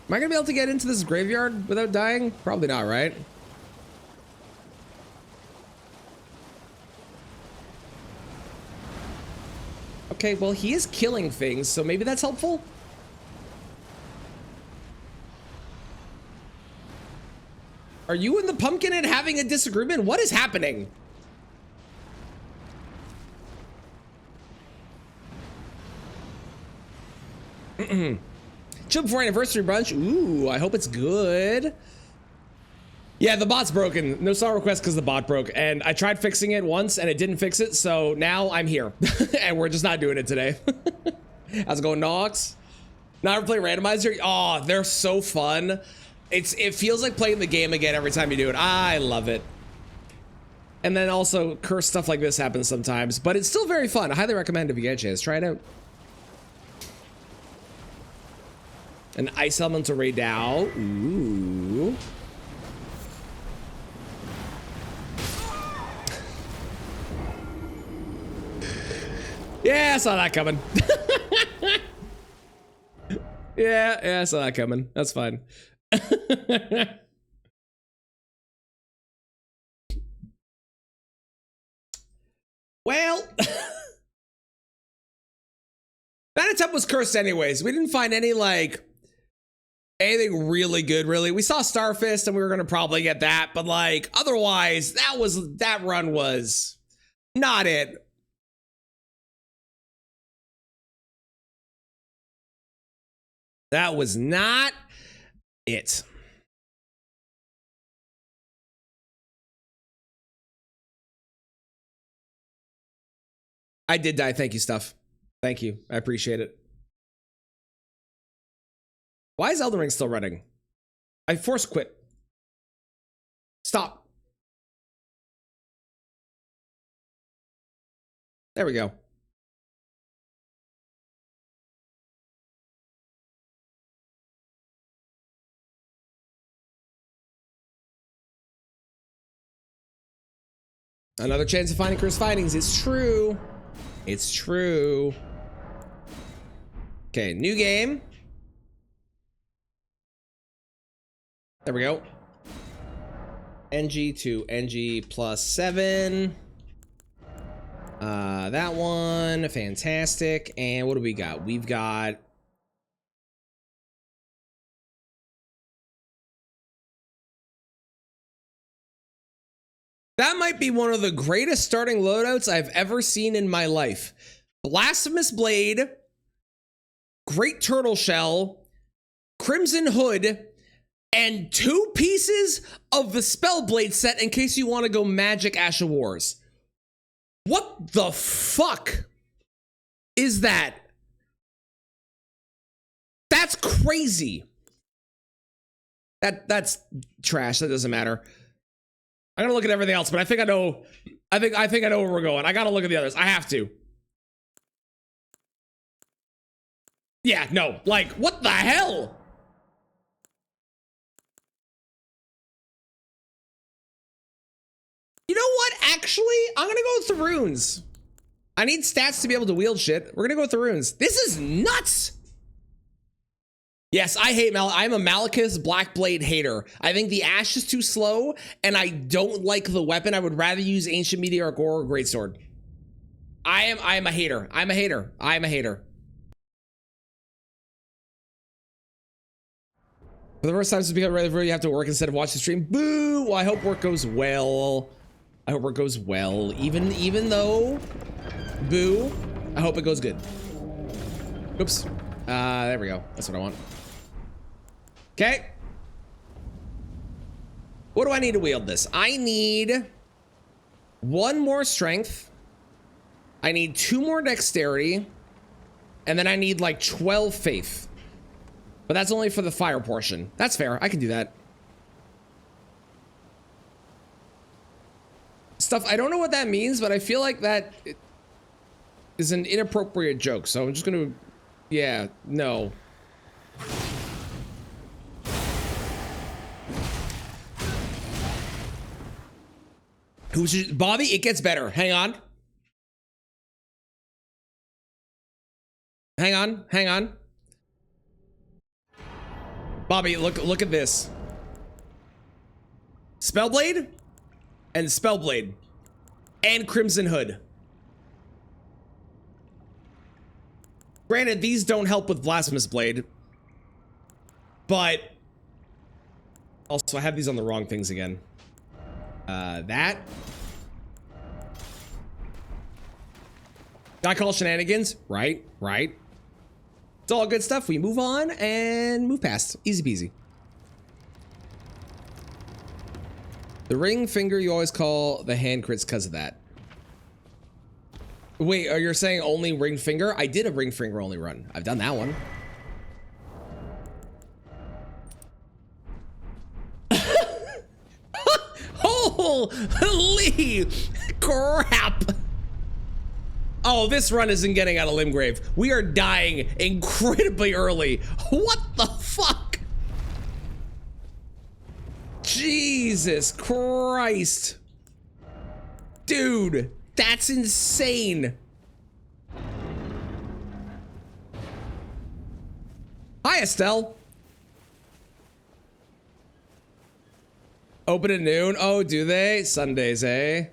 A: Am I gonna be able to get into this graveyard without dying? Probably not, right? Okay, well, he is killing things, so maybe that's helpful. Are you and the pumpkinhead having a disagreement? What is happening? Chill before anniversary brunch. Ooh, I hope it's good. Yeah, the bot's broken. No song request because the bot broke. And I tried fixing it once and it didn't fix it. So now I'm here. And we're just not doing it today. How's it going, Nox? Not ever play Randomized? Oh, they're so fun. It feels like playing the game again every time you do it. I love it. And then also curse stuff like this happens sometimes, but it's still very fun. I highly recommend if you get a chance, try it out. An ice elemental Ray Dow. Ooh. Yeah, I saw that coming. Yeah, I saw that coming. That's fine. Well, that attempt was cursed anyways. We didn't find any like anything really good, really. We saw Starfist and we were gonna probably get that, but like otherwise, that run was not it. That was not it. I did die. Thank you, Stuff. Thank you. I appreciate it. Why is Elden Ring still running? I force quit. Stop. There we go. Another chance of finding cursed findings. It's true. It's true. Okay, new game. There we go. NG to NG+7. That one, fantastic. And what do we got? We've got that might be one of the greatest starting loadouts I've ever seen in my life. Blasphemous Blade, Great Turtle Shell, Crimson Hood, and 2 pieces of the Spellblade set in case you want to go Magic Ash of Wars. What the fuck is that? That's crazy. That's trash. That doesn't matter. I'm gonna look at everything else, but I think I know. I think I know where we're going. I gotta look at the others. I have to. Yeah, no. Like, what the hell? You know what? Actually, I'm gonna go with the runes. I need stats to be able to wield shit. We're gonna go with the runes. This is nuts. Yes, I hate I'm a Malekith's Blackblade hater. I think the Ash is too slow, and I don't like the weapon. I would rather use Ancient Meteoric Ore or Greatsword. I am a hater. I'm a hater. I'm a hater. For the first time since becoming ready, you have to work instead of watch the stream. Boo! Well, I hope work goes well. I hope work goes well. Even though, boo, I hope it goes good. Oops. There we go. That's what I want. Okay. What do I need to wield this? I need 1 more strength. I need 2 more dexterity. And then I need like 12 faith. But that's only for the fire portion. That's fair. I can do that. Stuff. I don't know what that means, but I feel like that is an inappropriate joke. So I'm just going to... Yeah, no. Bobby, it gets better. Hang on. Hang on. Bobby, look at this. Spellblade and Spellblade and Crimson Hood. Granted, these don't help with Blasphemous Blade, but also I have these on the wrong things again. That. Did I call shenanigans? Right. It's all good stuff. We move on and move past. Easy peasy. The ring finger you always call the hand crits because of that. Wait, you're saying only ring finger? I did a ring finger only run. I've done that one. Holy crap! Oh, this run isn't getting out of Limgrave. We are dying incredibly early. What the fuck? Jesus Christ. Dude, that's insane. Hi, Estelle. Open at noon. Oh, do they? Sundays, eh?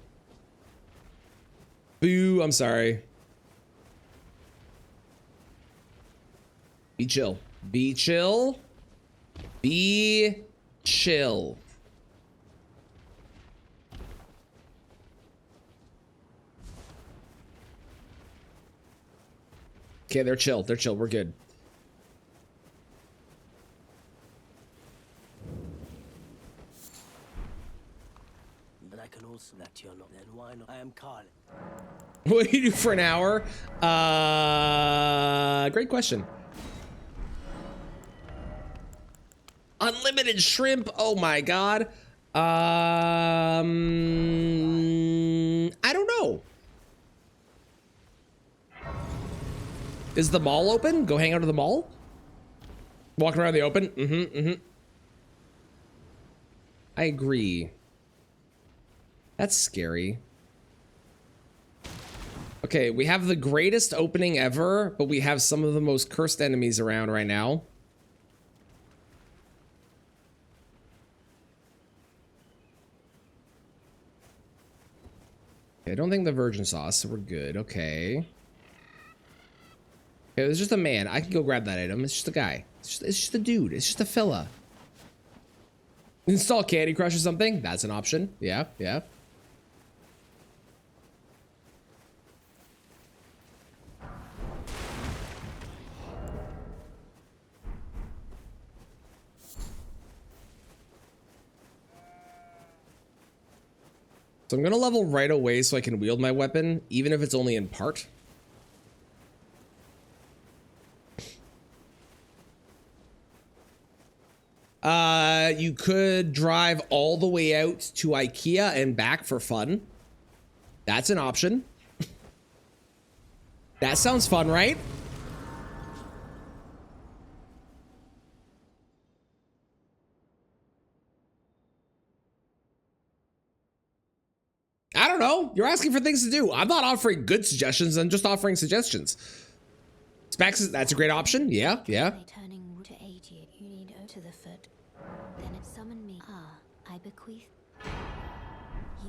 A: Boo, I'm sorry. Be chill. Be chill. Be chill. Okay, they're chill. They're chill. We're good.
B: But I can also let you know. Then why not? I am Carl.
A: What do you do for an hour? Great question. Unlimited shrimp. Oh my god. I don't know. Is the mall open? Go hang out at the mall? Walking around the open? I agree. That's scary. Okay, we have the greatest opening ever, but we have some of the most cursed enemies around right now. Okay, I don't think the virgin sauce, so we're good. Okay. Okay, there's just a man. I can go grab that item. It's just a guy. It's just a dude. It's just a fella. Install Candy Crush or something? That's an option. Yeah, yeah. So I'm gonna level right away so I can wield my weapon, even if it's only in part. You could drive all the way out to IKEA and back for fun. That's an option. That sounds fun, right? I don't know. You're asking for things to do. I'm not offering good suggestions. I'm just offering suggestions. Specs, that's a great option. Yeah, yeah.
D: Turning to aid you, you need to the foot. Then it summon me. I bequeath.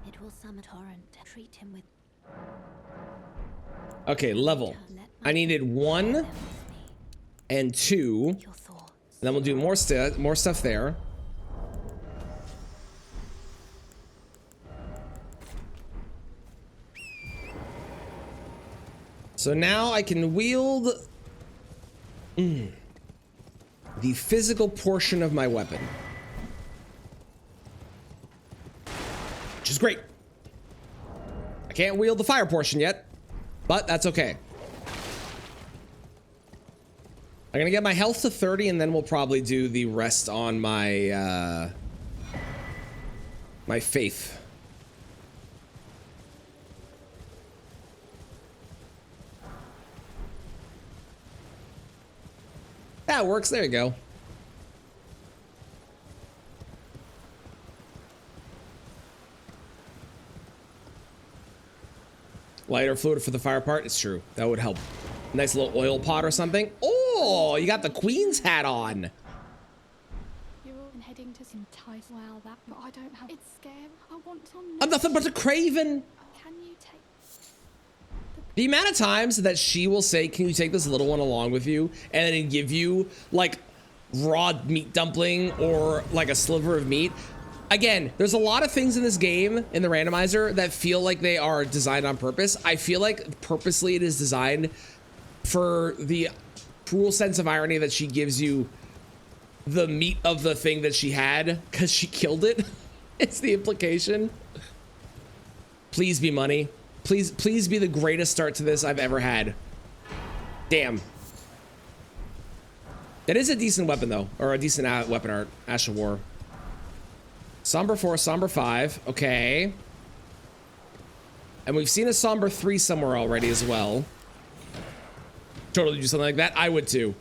D: It will summon torrent. Treat him with.
A: Okay, level. I needed 1 and 2. then we'll do more stuff there. So now I can wield the physical portion of my weapon, which is great. I can't wield the fire portion yet, but that's okay. I'm gonna get my health to 30, and then we'll probably do the rest on my my faith. That works. There you go. Lighter fluid for the fire part. It's true. That would help. Nice little oil pot or something. Oh, you got the queen's hat on.
F: You're all heading to some ties. Well, that, but I don't have. It's scary. I want to.
A: I'm nothing but a craven.
F: Can you take?
A: The amount of times that she will say, "Can you take this little one along with you?" and then give you like raw meat dumpling or like a sliver of meat. Again, there's a lot of things in this game, in the randomizer, that feel like they are designed on purpose. I feel like purposely it is designed for the cruel sense of irony that she gives you the meat of the thing that she had because she killed it. It's the implication. Please be money. Please be the greatest start to this I've ever had. Damn. That is a decent weapon, though. Or a decent weapon art. Ash of War. Somber 4, Somber 5. Okay. And we've seen a Somber 3 somewhere already as well. Totally do something like that. I would too.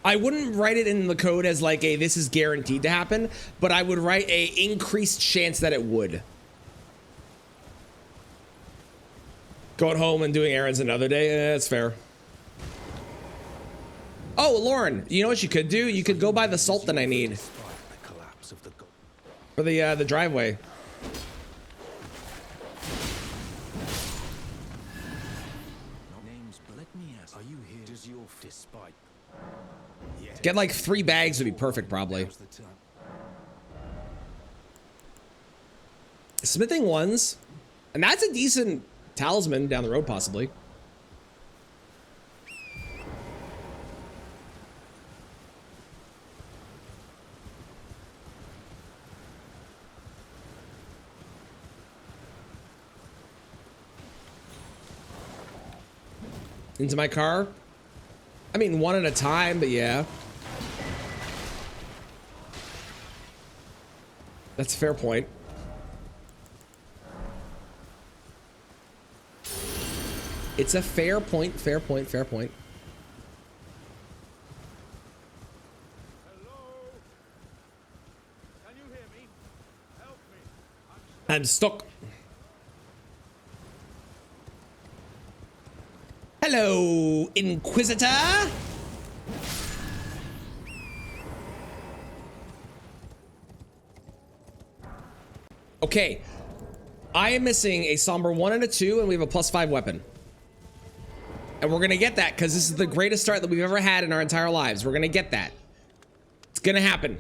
A: I wouldn't write it in the code as like a this is guaranteed to happen, but I would write a increased chance that it would. Going home and doing errands another day, that's fair. Oh, Lauren, you know what you could do? You could go buy the salt that I need for the driveway. Get like 3 bags would be perfect, probably. Smithing ones, and that's a decent talisman down the road, possibly. Into my car? I mean, one at a time, but yeah. That's a fair point. It's a fair point, fair point, fair point.
G: Hello? Can you hear me? Help me.
A: I'm stuck. Hello, Inquisitor. Okay, I am missing a Somber 1 and a 2, and we have a +5 weapon. And we're gonna get that, because this is the greatest start that we've ever had in our entire lives. We're gonna get that. It's gonna happen.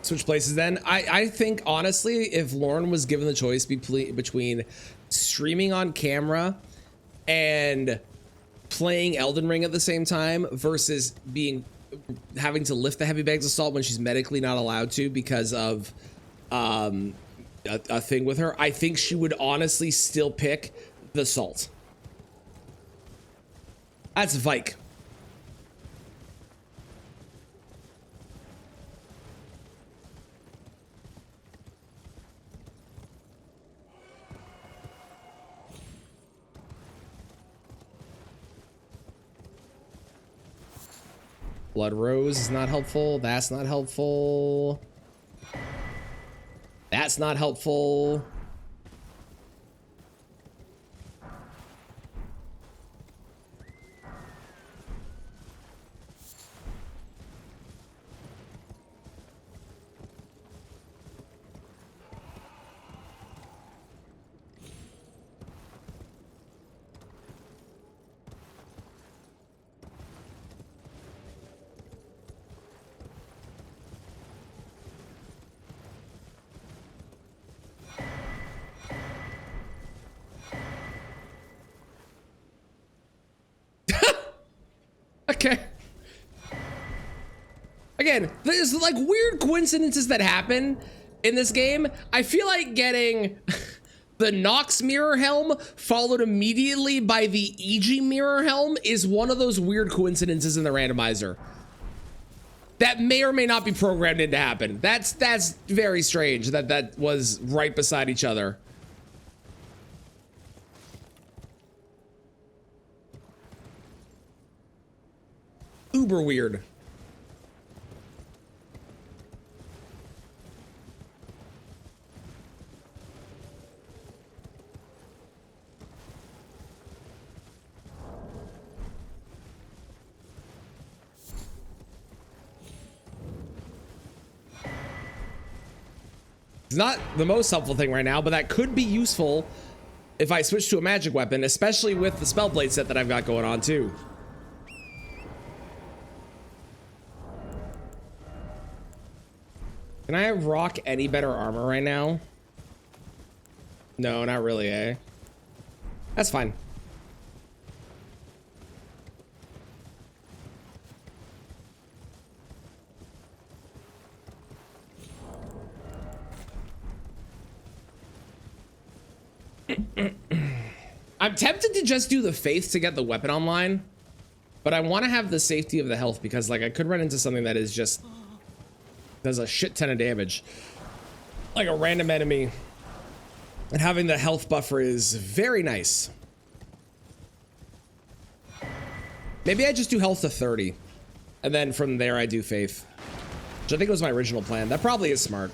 A: Switch places then. I think, honestly, if Lauren was given the choice between streaming on camera and playing Elden Ring at the same time versus having to lift the heavy bags of salt when she's medically not allowed to because of a thing with her, I think she would honestly still pick the salt. That's Vike. Blood Rose is not helpful. That's not helpful. That's not helpful. Okay. Again, there's like weird coincidences that happen in this game. I feel like getting the Nox mirror helm followed immediately by the EG mirror helm is one of those weird coincidences in the randomizer that may or may not be programmed in to happen. That's very strange that that was right beside each other. Uber weird. It's not the most helpful thing right now, but that could be useful if I switch to a magic weapon, especially with the Spellblade set that I've got going on too. Can I rock any better armor right now? No, not really, eh? That's fine. I'm tempted to just do the faith to get the weapon online, but I want to have the safety of the health because like I could run into something that is just does a shit ton of damage, like a random enemy, and having the health buffer is very nice. Maybe I just do health to 30 and then from there I do faith, which I think was my original plan. That probably is smart.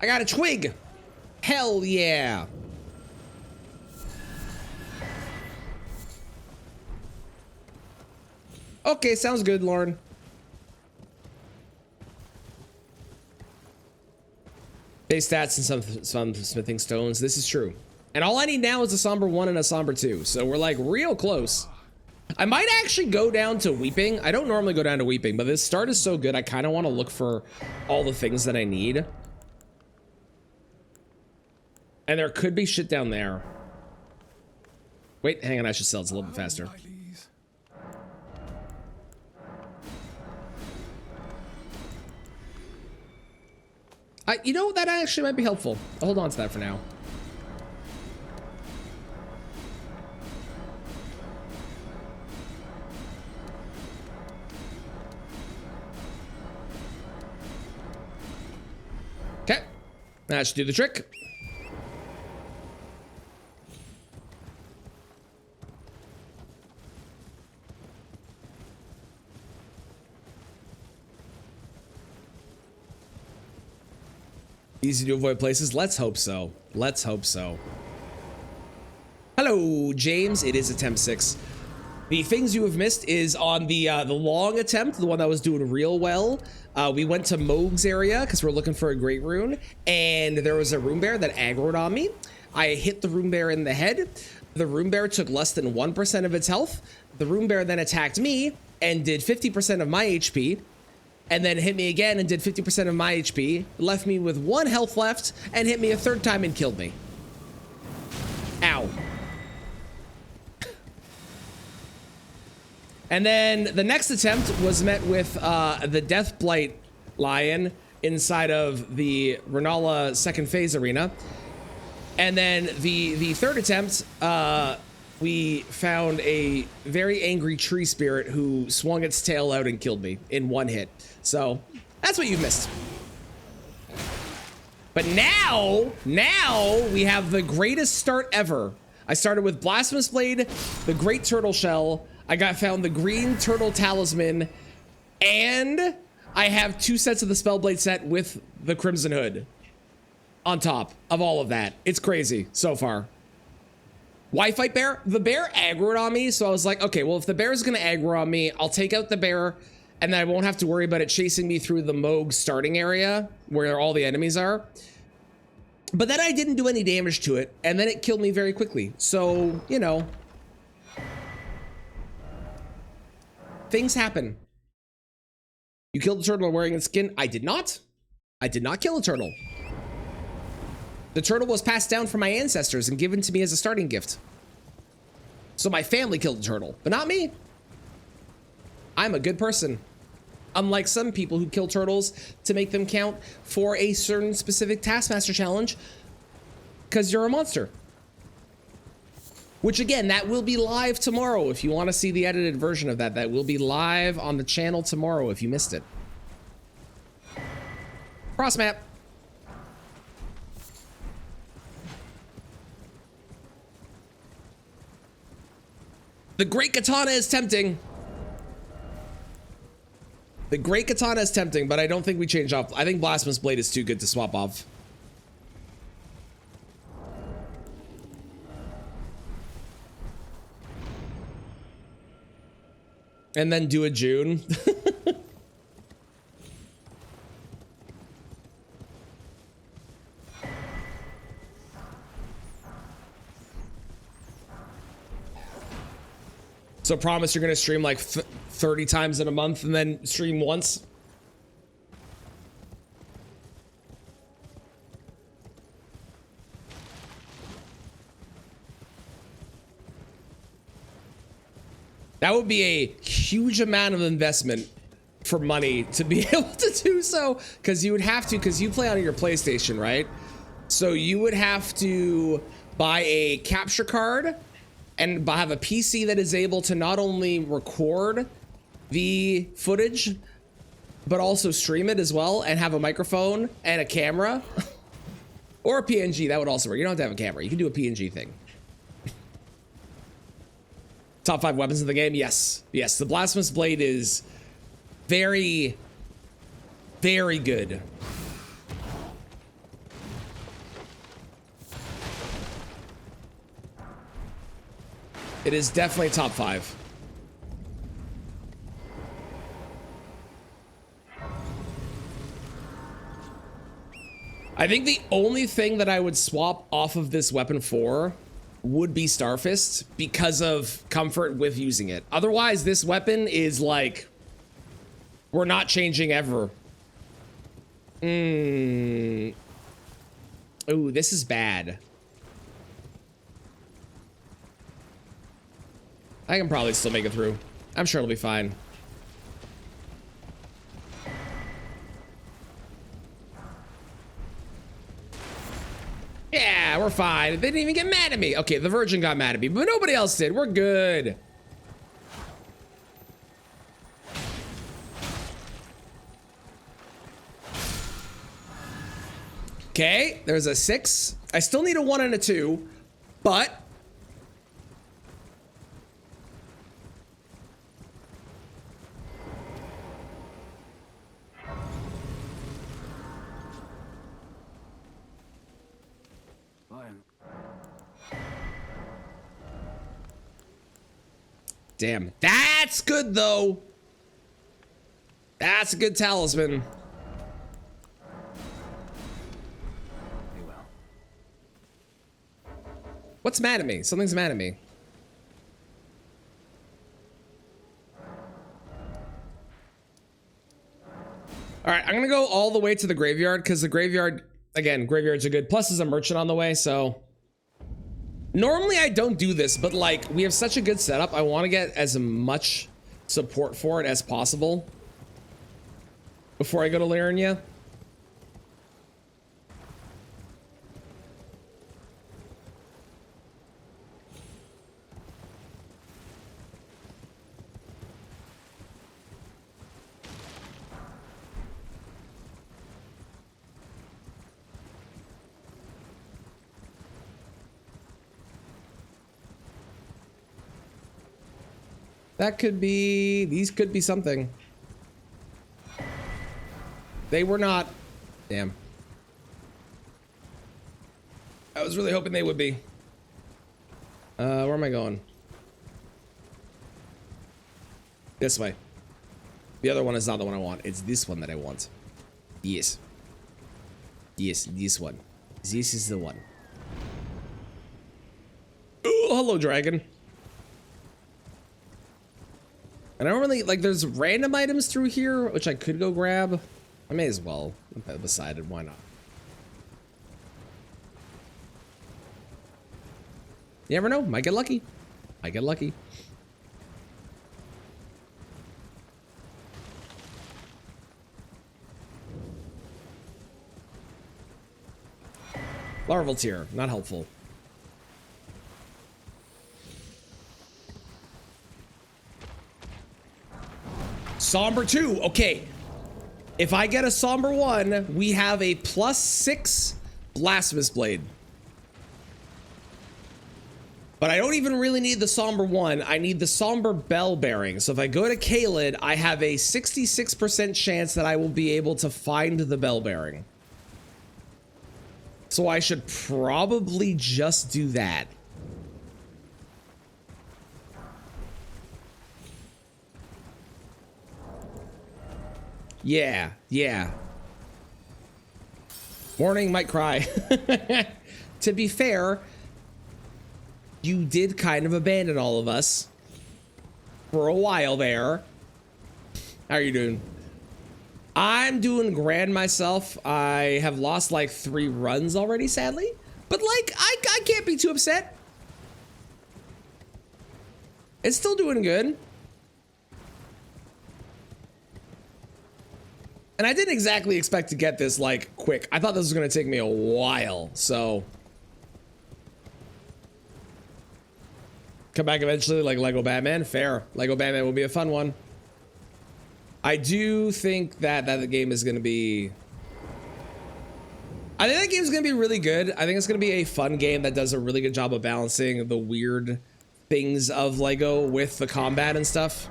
A: I got a twig. Hell yeah. Okay, sounds good, Lauren. Base stats and some smithing stones. This is true. And all I need now is a somber 1 and a somber 2. So we're like real close. I might actually go down to weeping. I don't normally go down to weeping, but this start is so good. I kind of want to look for all the things that I need. And there could be shit down there. Wait, hang on, I should sell it a little bit faster. You know, that actually might be helpful. I'll hold on to that for now. Okay, that should do the trick. Easy to avoid places. Let's hope so. Let's hope so. Hello, James. It is attempt 6. The things you have missed is on the long attempt, the one that was doing real well. We went to Moog's area because we're looking for a great rune, and there was a rune bear that aggroed on me. I hit the rune bear in the head. The rune bear took less than 1% of its health. The rune bear then attacked me and did 50% of my HP. And then hit me again and did 50% of my HP, left me with 1 health left, and hit me a 3rd time and killed me. Ow. And then the next attempt was met with the Deathblight Lion inside of the Renala second phase arena. And then the third attempt, we found a very angry tree spirit who swung its tail out and killed me in 1 hit. So that's what you missed. But now we have the greatest start ever. I started with Blasphemous Blade, the Great Turtle Shell. I found the Green Turtle Talisman, and I have 2 sets of the Spellblade set with the Crimson Hood on top of all of that. It's crazy so far. Why fight bear? The bear aggroed on me, so I was like, okay, well, if the bear is gonna aggro on me, I'll take out the bear, and then I won't have to worry about it chasing me through the Moog starting area where all the enemies are. But then I didn't do any damage to it, and then it killed me very quickly. So, you know, things happen. You killed the turtle wearing its skin? I did not. I did not kill a turtle. The turtle was passed down from my ancestors and given to me as a starting gift. So my family killed the turtle, but not me. I'm a good person. Unlike some people who kill turtles to make them count for a certain specific Taskmaster challenge, because you're a monster. Which again, that will be live tomorrow. If you want to see the edited version of that, that will be live on the channel tomorrow if you missed it. Cross map. The Great Katana is tempting. The Great Katana is tempting, but I don't think we change off. I think Blasphemous Blade is too good to swap off. And then do a June. So promise you're gonna stream like 30 times in a month and then stream once? That would be a huge amount of investment for money to be able to do so, because you would have to, because you play on your PlayStation, right? So you would have to buy a capture card and have a PC that is able to not only record the footage, but also stream it as well, and have a microphone and a camera. Or a PNG, that would also work. You don't have to have a camera, you can do a PNG thing. Top 5 weapons in the game? Yes. Yes, the Blasphemous Blade is very, very good. It is definitely top 5. I think the only thing that I would swap off of this weapon for would be Starfist, because of comfort with using it. Otherwise, this weapon is like, we're not changing ever. Ooh, this is bad. I can probably still make it through. I'm sure it'll be fine. Yeah, we're fine. They didn't even get mad at me. Okay, the Virgin got mad at me, but nobody else did. We're good. Okay, there's a 6. I still need a 1 and a 2, but damn, that's good though. That's a good talisman. What's mad at me? Something's mad at me. All right, I'm gonna go all the way to the graveyard, because the graveyard, again, graveyards are good. Plus, there's a merchant on the way, so. Normally I don't do this, but like, we have such a good setup. I want to get as much support for it as possible before I go to Liurnia. That could be, these could be something. They were not. Damn. I was really hoping they would be. Where am I going? This way. The other one is not the one I want. It's this one that I want. Yes. Yes, this one. This is the one. Oh, hello, dragon. And I don't really, like, there's random items through here, which I could go grab. I may as well. I'm decided, why not? You never know. Might get lucky. Might get lucky. Larval tier, not helpful. Somber 2, okay. If I get a Somber 1, we have a +6 Blasphemous Blade. But I don't even really need the Somber 1, I need the Somber Bell Bearing. So if I go to Caelid, I have a 66% chance that I will be able to find the Bell Bearing. So I should probably just do that. Yeah, yeah. Warning, might cry. To be fair, you did kind of abandon all of us for a while there. How are you doing? I'm doing grand myself. I have lost like 3 runs already, sadly. But like, I can't be too upset. It's still doing good. And I didn't exactly expect to get this like quick. I thought this was gonna take me a while, so. Come back eventually like Lego Batman, fair. Lego Batman will be a fun one. I do think that the game is gonna be, I think that game's gonna be really good. I think it's gonna be a fun game that does a really good job of balancing the weird things of Lego with the combat and stuff.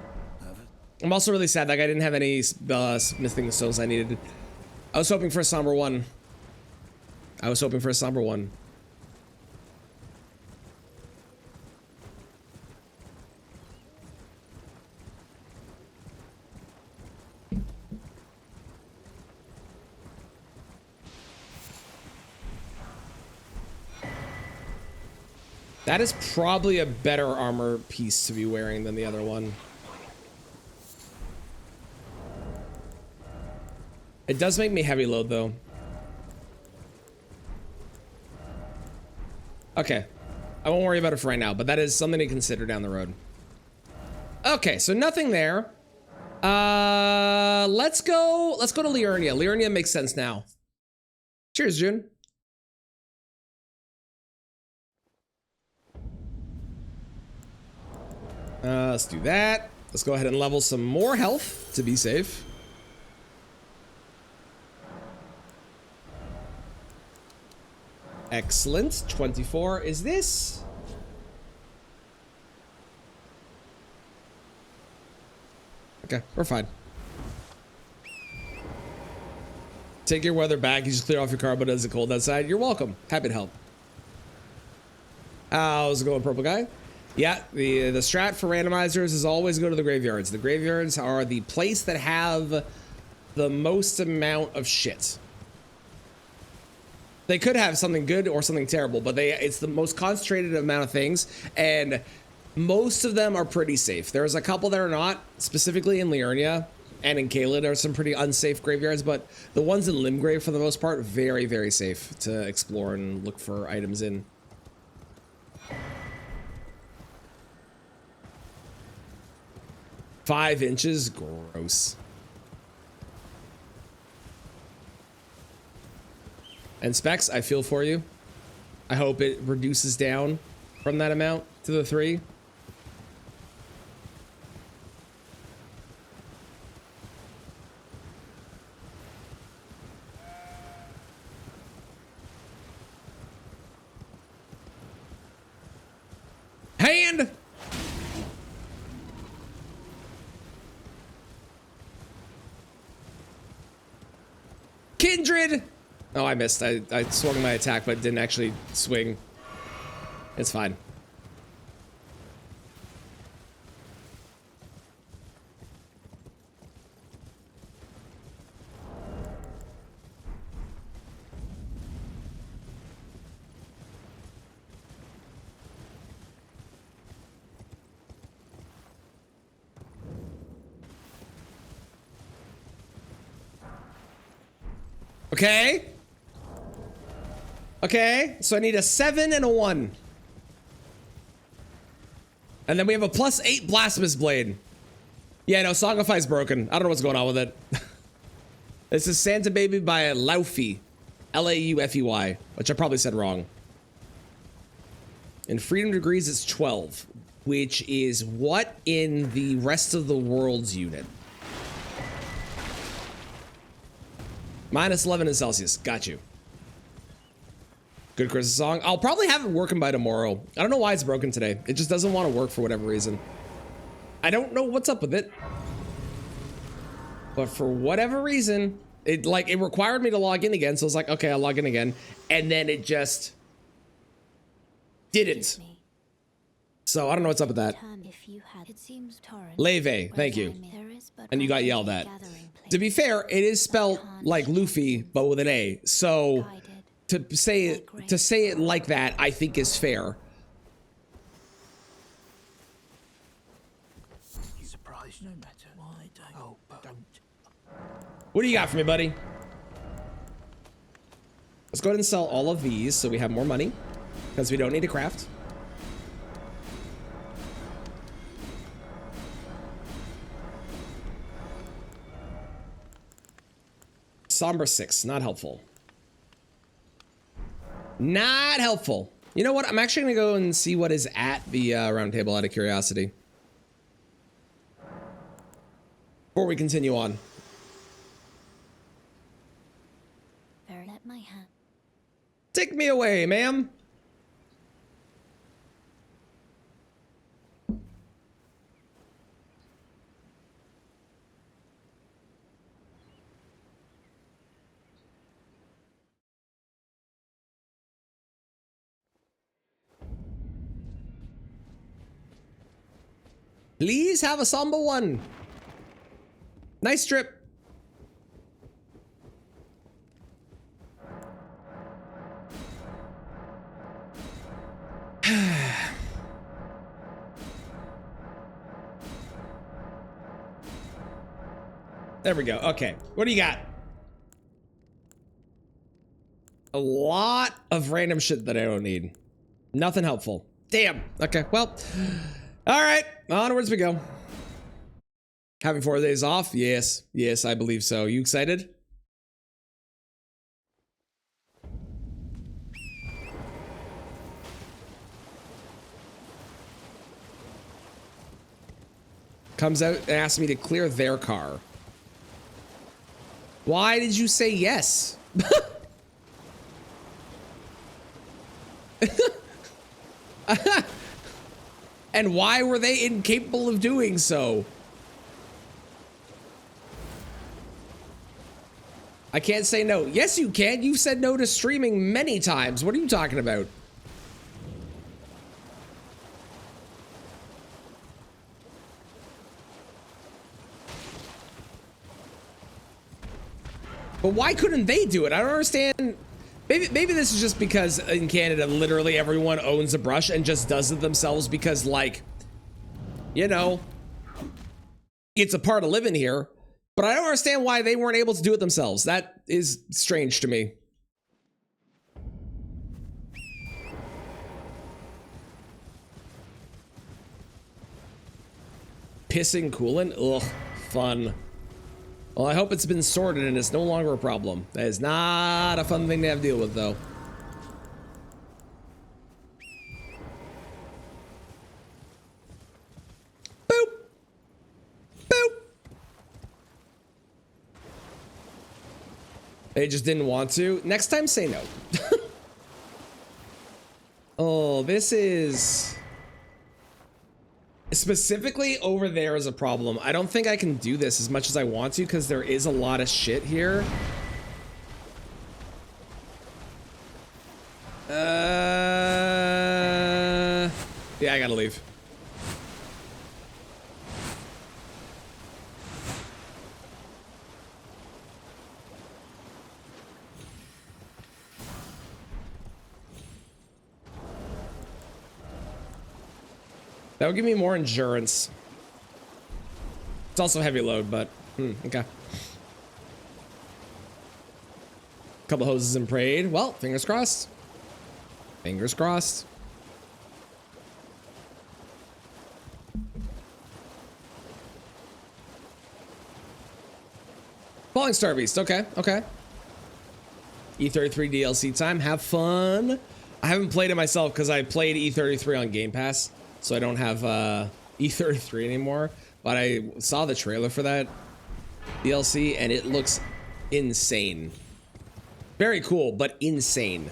A: I'm also really sad that I didn't have any missing stones I needed. I was hoping for a Somber 1. I was hoping for a Somber 1. That is probably a better armor piece to be wearing than the other one. It does make me heavy load though. Okay, I won't worry about it for right now, but that is something to consider down the road. Okay, so nothing there. Let's go to Liurnia. Liurnia makes sense now. Cheers, June. Let's do that. Let's go ahead and level some more health to be safe. Excellent. 24 is this. Okay, we're fine. Take your weather back. You just clear off your car, but it's cold outside. You're welcome. Happy to help. How's it going, purple guy? Yeah, the strat for randomizers is always go to the graveyards. The graveyards are the place that have the most amount of shit. They could have something good or something terrible, but it's the most concentrated amount of things, and most of them are pretty safe. There's a couple that are not, specifically in Liurnia and in Caelid are some pretty unsafe graveyards, but the ones in Limgrave, for the most part, very, very safe to explore and look for items in. Five inches? Gross. And Specs, I feel for you. I hope it reduces down from that amount to the 3. Hand! Kindred! Oh, I missed. I swung my attack, but didn't actually swing. It's fine. Okay. Okay, so I need a 7 and a 1. And then we have a +8 Blasphemous Blade. Yeah, no, Songify's broken. I don't know what's going on with it. This is Santa Baby by Laufey. Laufey, which I probably said wrong. In freedom degrees, it's 12, which is what in the rest of the world's unit? -11 in Celsius. Got you. Good Christmas song. I'll probably have it working by tomorrow. I don't know why it's broken today. It just doesn't want to work for whatever reason. I don't know what's up with it. But for whatever reason, it required me to log in again. So I was like, okay, I'll log in again. And then it just didn't. So I don't know what's up with that. Leve, thank you. And you got yelled at. To be fair, it is spelled like Luffy, but with an A. So to say it like that, I think is fair.
B: He's surprised no matter why don't. Oh, don't.
A: What do you got for me, buddy? Let's go ahead and sell all of these so we have more money, because we don't need to craft. Somber 6, not helpful. Not helpful. You know what? I'm actually gonna go and see what is at the round table out of curiosity. Before we continue on.
D: Let my hand.
A: Take me away, ma'am. Please have a Samba 1. Nice trip. There we go. Okay. What do you got? A lot of random shit that I don't need. Nothing helpful. Damn. Okay. Well, all right. Onwards we go. Having 4 days off? Yes. Yes, I believe so. You excited? Comes out and asks me to clear their car. Why did you say yes? And why were they incapable of doing so? I can't say no. Yes, you can. You've said no to streaming many times. What are you talking about? But why couldn't they do it? I don't understand. Maybe this is just because in Canada, literally everyone owns a brush and just does it themselves because, like, you know, it's a part of living here. But I don't understand why they weren't able to do it themselves. That is strange to me. Pissing coolant? Ugh, fun. Well, I hope it's been sorted and it's no longer a problem. That is not a fun thing to have to deal with, though. Boop! Boop! They just didn't want to. Next time, say no. Oh, this is... Specifically over there is a problem. I don't think I can do this as much as I want to because there is a lot of shit here. Yeah, I gotta leave. That would give me more endurance. It's also heavy load, but okay. Couple hoses and prayed. Well, fingers crossed. Fingers crossed. Falling Star Beast. Okay, okay. E33 DLC time. Have fun. I haven't played it myself because I played E33 on Game Pass, so I don't have E33 anymore. But I saw the trailer for that DLC and it looks insane. Very cool, but insane.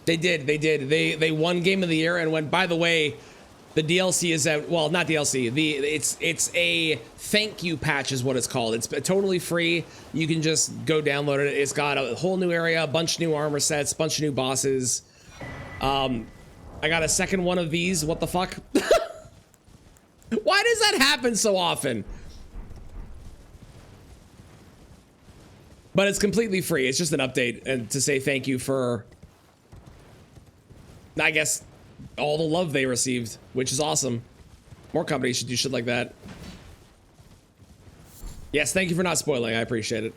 A: They did. They won Game of the Year and went, by the way, the DLC is out. Well, not DLC. It's a thank you patch is what it's called. It's totally free. You can just go download it. It's got a whole new area, a bunch of new armor sets, a bunch of new bosses. I got a second one of these. What the fuck? Why does that happen so often? But it's completely free. It's just an update and to say thank you for, I guess, all the love they received, which is awesome. More companies should do shit like that. Yes, thank you for not spoiling. I appreciate it.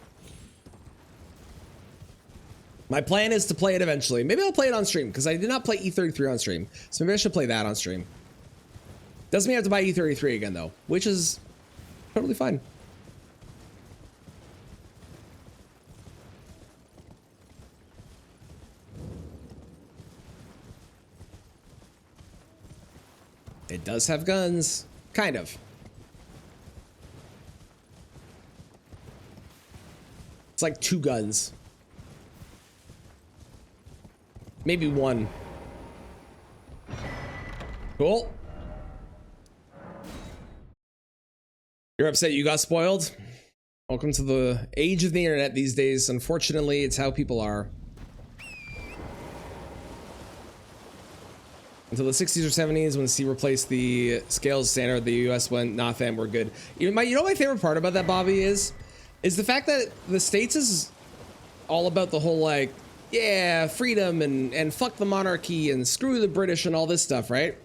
A: My plan is to play it eventually. Maybe I'll play it on stream because I did not play E33 on stream. So maybe I should play that on stream. Doesn't mean I have to buy E33 again though, which is totally fine. It does have guns, kind of. It's like 2 guns. Maybe 1. Cool. You're upset you got spoiled? Welcome to the age of the internet these days. Unfortunately, it's how people are. Until the 60s or 70s, when C replaced the scales standard, the US went, nah fam, we're good. You know my favorite part about that, Bobby, is the fact that the States is all about the whole, like, yeah, freedom and fuck the monarchy and screw the British and all this stuff, right?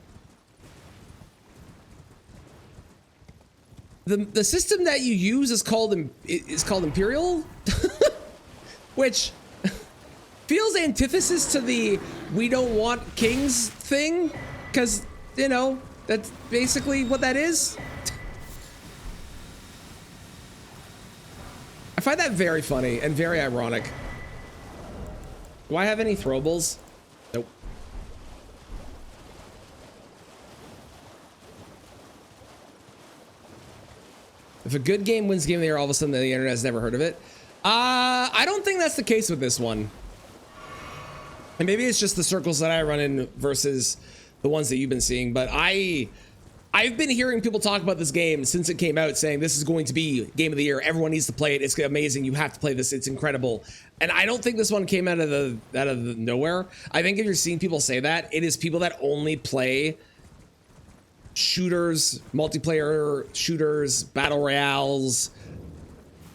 A: The system that you use is called imperial, which feels antithesis to the we don't want kings thing, because, you know, that's basically what that is. I find that very funny and very ironic. Do I have any throwables? Nope. If a good game wins Game of the Year, all of a sudden the internet has never heard of it. I don't think that's the case with this one. And maybe it's just the circles that I run in versus the ones that you've been seeing, but I've been hearing people talk about this game since it came out, saying this is going to be Game of the Year. Everyone needs to play it. It's amazing. You have to play this. It's incredible. And I don't think this one came out of the nowhere. I think if you're seeing people say that, it is people that only play shooters, multiplayer shooters, battle royales,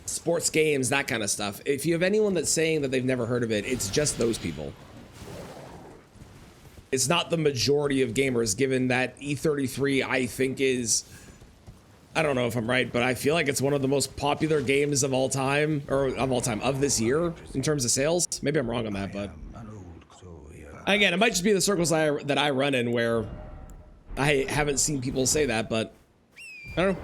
A: sports games, that kind of stuff. If you have anyone that's saying that they've never heard of it, it's just those people. It's not the majority of gamers, given that E33, I think, is, I don't know if I'm right, but I feel like it's one of the most popular games of all time, or of all time, of this year, in terms of sales. Maybe I'm wrong on that, but again, it might just be the circles that I run in where I haven't seen people say that, but I don't know.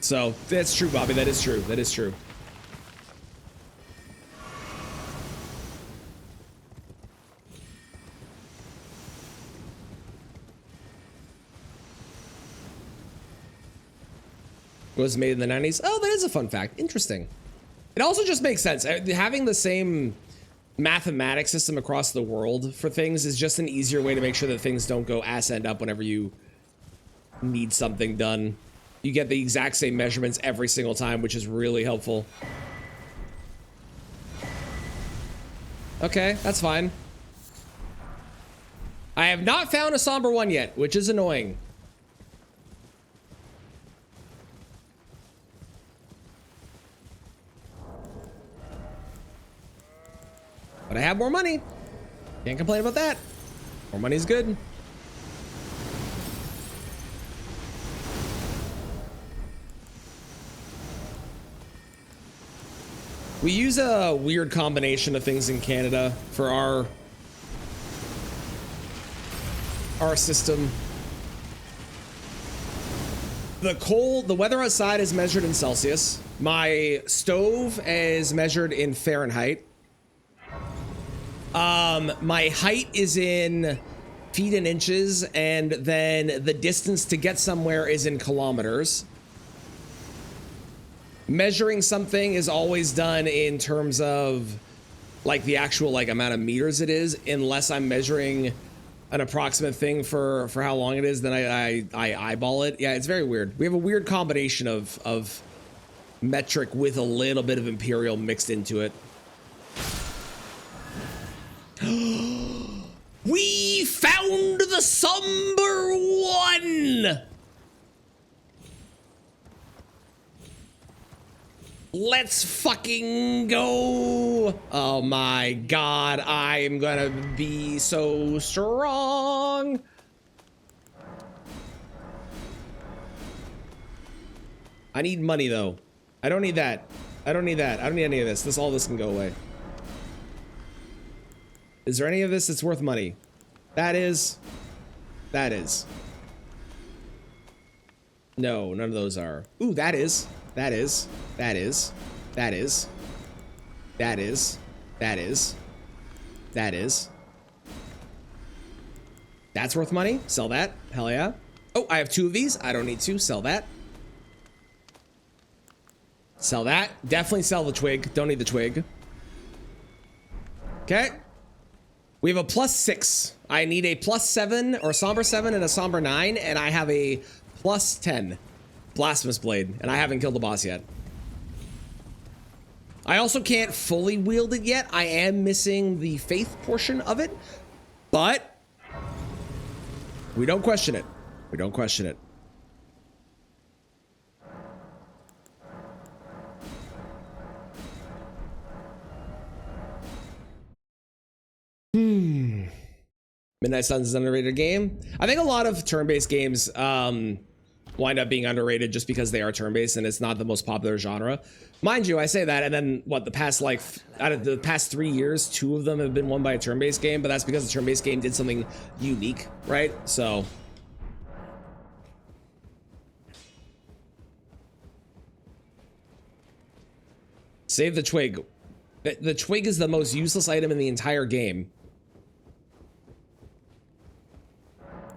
A: So that's true, Bobby. That is true. That is true. Was made in the 90s. Oh, that is a fun fact. Interesting. It also just makes sense. Having the same mathematics system across the world for things is just an easier way to make sure that things don't go ass end up whenever you need something done. You get the exact same measurements every single time, which is really helpful. Okay, that's fine. I have not found a somber one yet, which is annoying. But I have more money. Can't complain about that. More money's good. We use a weird combination of things in Canada for our system. The weather outside is measured in Celsius. My stove is measured in Fahrenheit. My height is in feet and inches, and then the distance to get somewhere is in kilometers. Measuring something is always done in terms of like the actual like amount of meters it is, unless I'm measuring an approximate thing for how long it is, then I eyeball it. Yeah, it's very weird. We have a weird combination of metric with a little bit of imperial mixed into it. We found the somber one. Let's fucking go. Oh my god, I'm gonna be so strong. I need money though. I don't need that. I don't need that. I don't need any of this. All this can go away. Is there any of this that's worth money? That is. No, none of those are. Ooh, that is. That's worth money. Sell that. Hell yeah. Oh, I have 2 of these. I don't need to. Sell that. Sell that. Definitely sell the twig. Don't need the twig. Okay. We have a +6. I need a +7 or somber 7 and a somber 9, and I have a +10 blasphemous blade, and I haven't killed the boss yet. I also can't fully wield it yet. I am missing the faith portion of it, but we don't question it. We don't question it. Midnight Suns is an underrated game. I think a lot of turn-based games wind up being underrated just because they are turn-based and it's not the most popular genre. Mind you, I say that, and then what, the past like out of the past 3 years, 2 of them have been won by a turn-based game, but that's because the turn-based game did something unique, right? So save the twig. The twig is the most useless item in the entire game.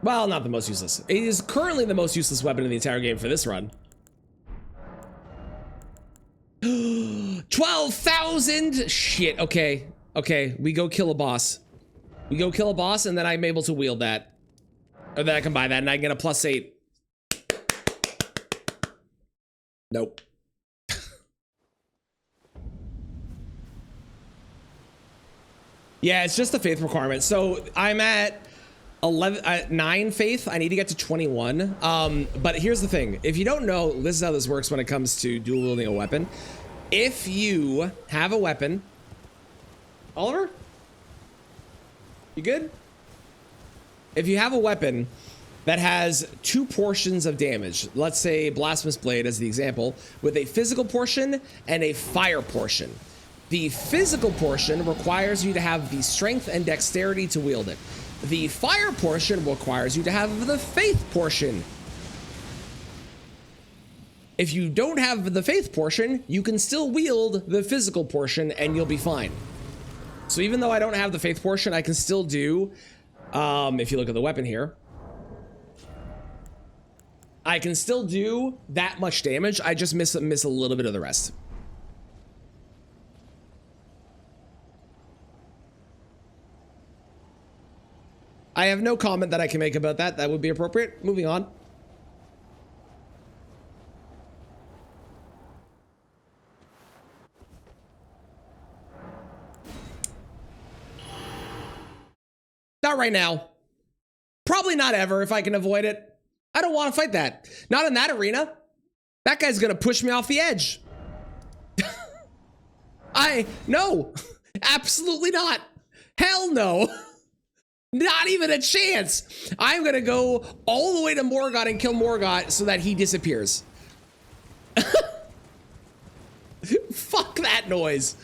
A: Well, not the most useless. It is currently the most useless weapon in the entire game for this run. 12,000! Shit, okay. Okay, we go kill a boss. We go kill a boss, and then I'm able to wield that. Or then I can buy that, and I get a +8. Nope. Yeah, it's just the faith requirement. So I'm at 9 faith. I need to get to 21. But here's the thing. If you don't know, this is how this works when it comes to dual wielding a weapon. If you have a weapon, Oliver, you good? If you have a weapon that has 2 portions of damage, let's say blasphemous blade as the example, with a physical portion and a fire portion. The physical portion requires you to have the strength and dexterity to wield it. The fire portion requires you to have the faith portion. If you don't have the faith portion, you can still wield the physical portion and you'll be fine. So even though I don't have the faith portion, I can still do, if you look at the weapon here, I can still do that much damage. I just miss a little bit of the rest. I have no comment that I can make about that. That would be appropriate. Moving on. Not right now. Probably not ever if I can avoid it. I don't want to fight that. Not in that arena. That guy's gonna push me off the edge. No. Absolutely not. Hell no. Not even a chance. I'm gonna go all the way to Morgott and kill Morgott so that he disappears. Fuck that noise.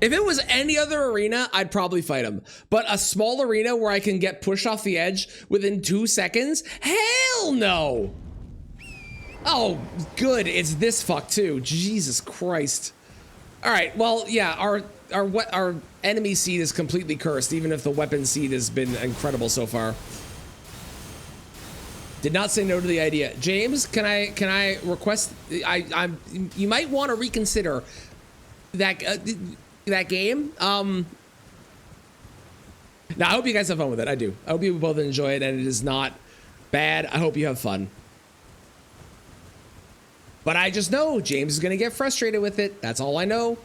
A: If it was any other arena, I'd probably fight him. But a small arena where I can get pushed off the edge within 2 seconds? Hell no! Oh, good. It's this fuck too. Jesus Christ. All right. Well, yeah. Our enemy seed is completely cursed, even if the weapon seed has been incredible so far. Did not say no to the idea. James, can I request? You might want to reconsider that that game. Now I hope you guys have fun with it. I do. I hope you both enjoy it, and it is not bad. I hope you have fun. But I just know James is gonna get frustrated with it. That's all I know.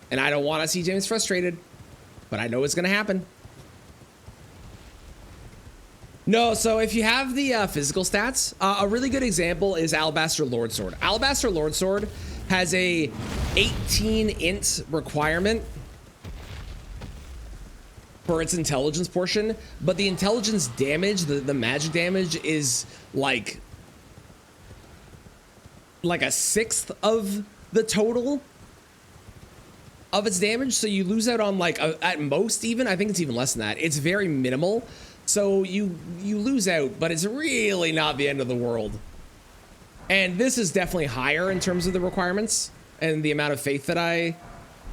A: And I don't want to see James frustrated, but I know it's gonna happen. No, so if you have the physical stats, a really good example is Alabaster Lordsword. Alabaster Lordsword has a 18 int requirement for its intelligence portion, but the intelligence damage, the magic damage is like a sixth of the total of its damage. So you lose out on like at most, even I think it's even less than that. It's very minimal. So you lose out, but it's really not the end of the world. And this is definitely higher in terms of the requirements and the amount of faith that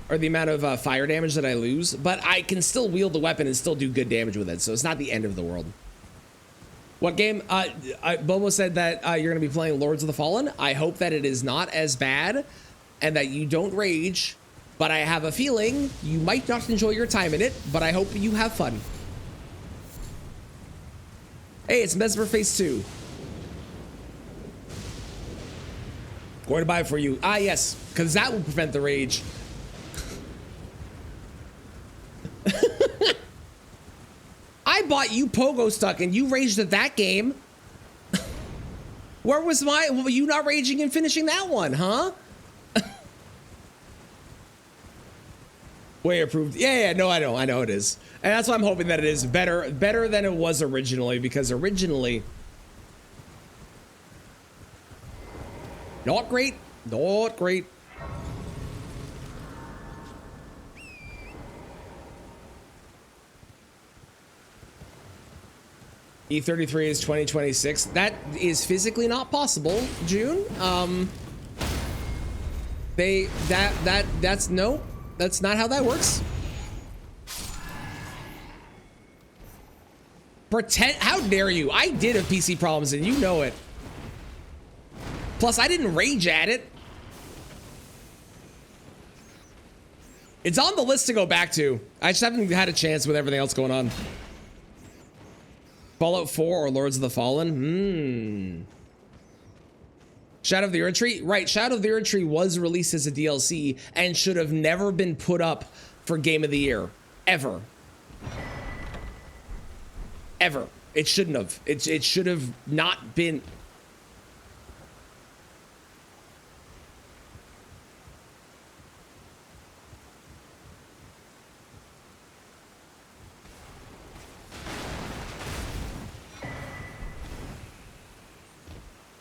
A: or the amount of fire damage that I lose, but I can still wield the weapon and still do good damage with it. So it's not the end of the world. What game? Bobo said that you're going to be playing Lords of the Fallen. I hope that it is not as bad and that you don't rage, but I have a feeling you might not enjoy your time in it, but I hope you have fun. Hey, it's Mesmer Phase 2. Going to buy it for you. Ah, yes, because that will prevent the rage. I bought you Pogo Stuck and you raged at that game. Where was were you not raging and finishing that one, huh? Way approved. Yeah, no, I know it is. And that's why I'm hoping that it is better than it was originally, because originally not great. E33 is 2026. That is physically not possible, June. That's no, that's not how that works. Pretend, how dare you? I did have PC problems and you know it. Plus, I didn't rage at it. It's on the list to go back to. I just haven't had a chance with everything else going on. Fallout 4 or Lords of the Fallen? Shadow of the Erdtree? Right, Shadow of the Erdtree was released as a DLC and should have never been put up for Game of the Year. Ever. Ever. It shouldn't have. It should have not been.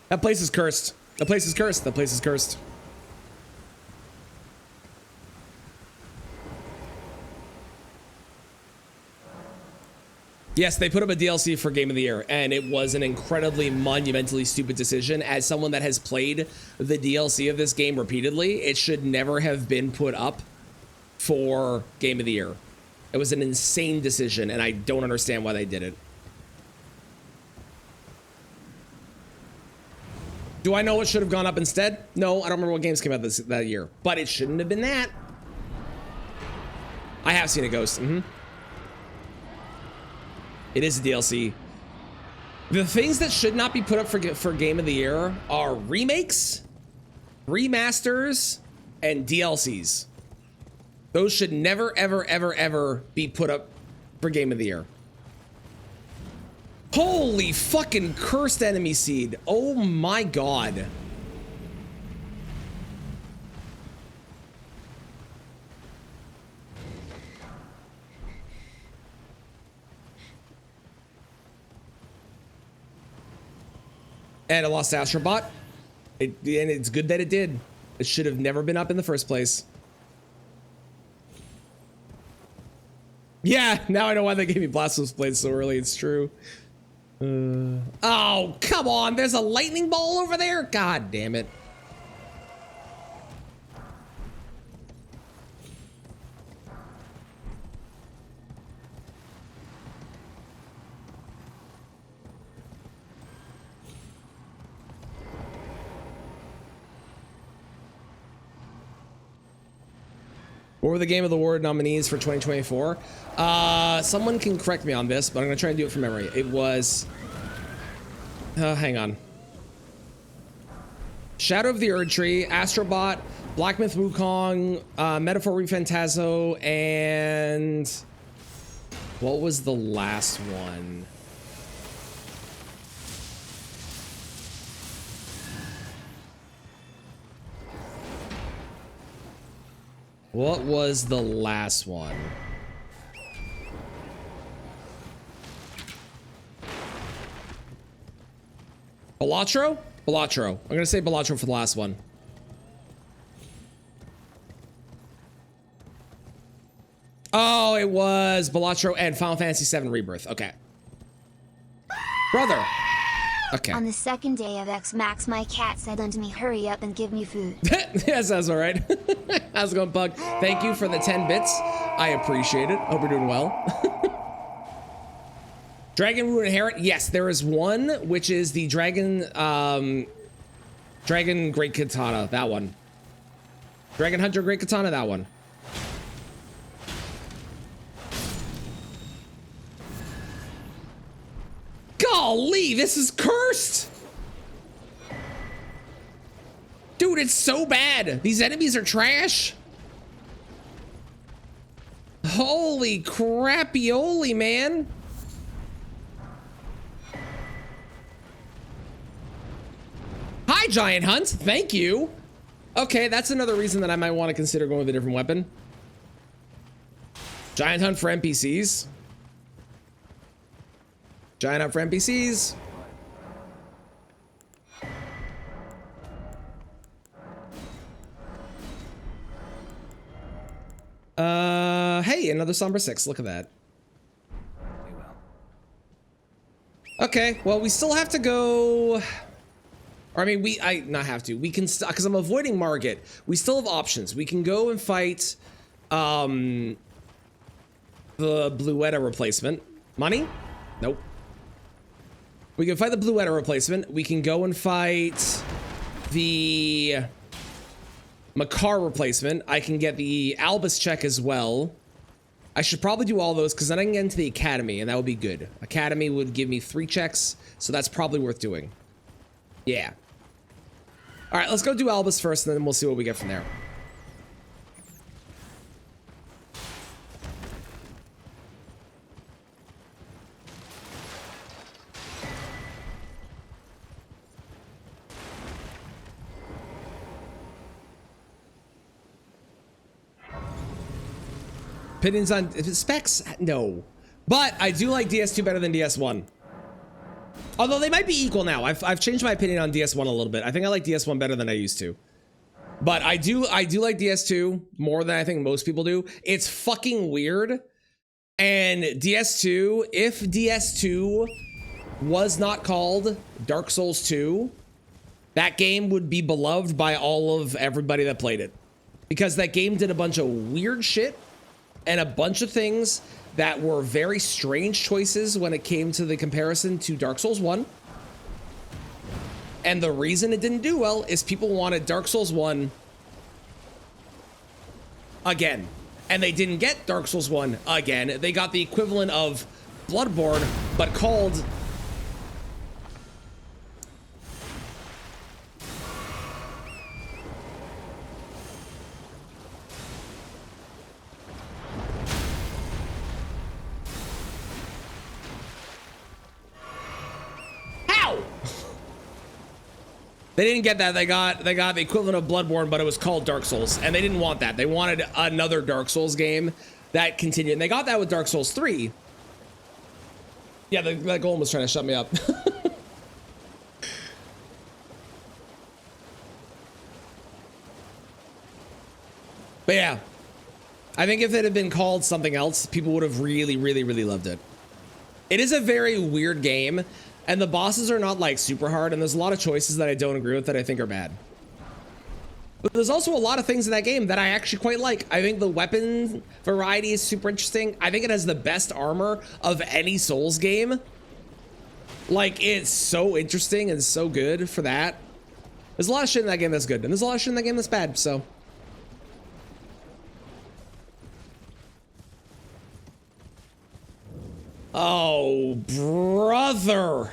A: That place is cursed. The place is cursed. The place is cursed. Yes, they put up a DLC for Game of the Year, and it was an incredibly monumentally stupid decision. As someone that has played the DLC of this game repeatedly, it should never have been put up for Game of the Year. It was an insane decision, and I don't understand why they did it. Do I know what should have gone up instead? No, I don't remember what games came out that year, but it shouldn't have been that. I have seen a ghost. It is a DLC. The things that should not be put up for Game of the Year are remakes, remasters, and DLCs. Those should never, ever, ever, ever be put up for Game of the Year. Holy fucking cursed enemy seed. Oh my god. And it lost to Astrobot. And it's good that it did. It should have never been up in the first place. Yeah, now I know why they gave me Blasphemous Blade so early. It's true. Oh, come on. There's a lightning ball over there? God damn it. What were the Game of the Award nominees for 2024? Someone can correct me on this, but I'm going to try and do it from memory. It was... hang on. Shadow of the Erd Tree, Astrobot, Black Myth Wukong, Metaphor Rephantazo, and... what was the last one? What was the last one? Balatro? Balatro. I'm gonna say Balatro for the last one. Oh, it was Balatro and Final Fantasy VII Rebirth. Okay. Brother. Okay.
H: On the second day of X Max, my cat said unto me, hurry up and give me food.
A: Yes, that's all right. How's it going, Bug? Thank you for the 10 bits. I appreciate it. Hope you're doing well. Dragon Rune Inherit. Yes, there is one, which is the Dragon Great Katana. That one. Dragon Hunter Great Katana. That one. Golly, this is cursed. Dude, it's so bad. These enemies are trash. Holy crappy-oly, man. Hi, Giant Hunt. Thank you. Okay, that's another reason that I might want to consider going with a different weapon. Giant Hunt for NPCs. Giant Hunt for NPCs. Hey, another Somber 6. Look at that. Okay, well, we still have to go... Or, I mean, we not have to. We can... Because I'm avoiding Margit. We still have options. We can go and fight... the Bluetta replacement. Money? Nope. We can fight the Bluetta replacement. We can go and fight the Makar replacement. I can get the Albus check as well. I should probably do all those because then I can get into the Academy and that would be good. Academy would give me 3 checks, so that's probably worth doing. Yeah. All right, let's go do Albus first and then we'll see what we get from there. Opinions on specs? No. But I do like DS2 better than DS1. Although they might be equal now. I've changed my opinion on DS1 a little bit. I think I like DS1 better than I used to. But I do like DS2 more than I think most people do. It's fucking weird. And DS2, if DS2 was not called Dark Souls 2, that game would be beloved by all of everybody that played it. Because that game did a bunch of weird shit and a bunch of things that were very strange choices when it came to the comparison to Dark Souls 1. And the reason it didn't do well is people wanted Dark Souls 1 again. And they didn't get Dark Souls 1 again. They got the equivalent of Bloodborne, but called... They didn't get that. They got the equivalent of Bloodborne, but it was called Dark Souls, and they didn't want that. They wanted another Dark Souls game that continued. And they got that with Dark Souls 3. Yeah, that golem was trying to shut me up. But yeah, I think if it had been called something else, people would have really, really, really loved it. It is a very weird game, and the bosses are not like super hard, and there's a lot of choices that I don't agree with that I think are bad. But there's also a lot of things in that game that I actually quite like. I think the weapon variety is super interesting. I think it has the best armor of any Souls game. Like, it's so interesting and so good for that. There's a lot of shit in that game that's good, and there's a lot of shit in that game that's bad, so. Oh, brother.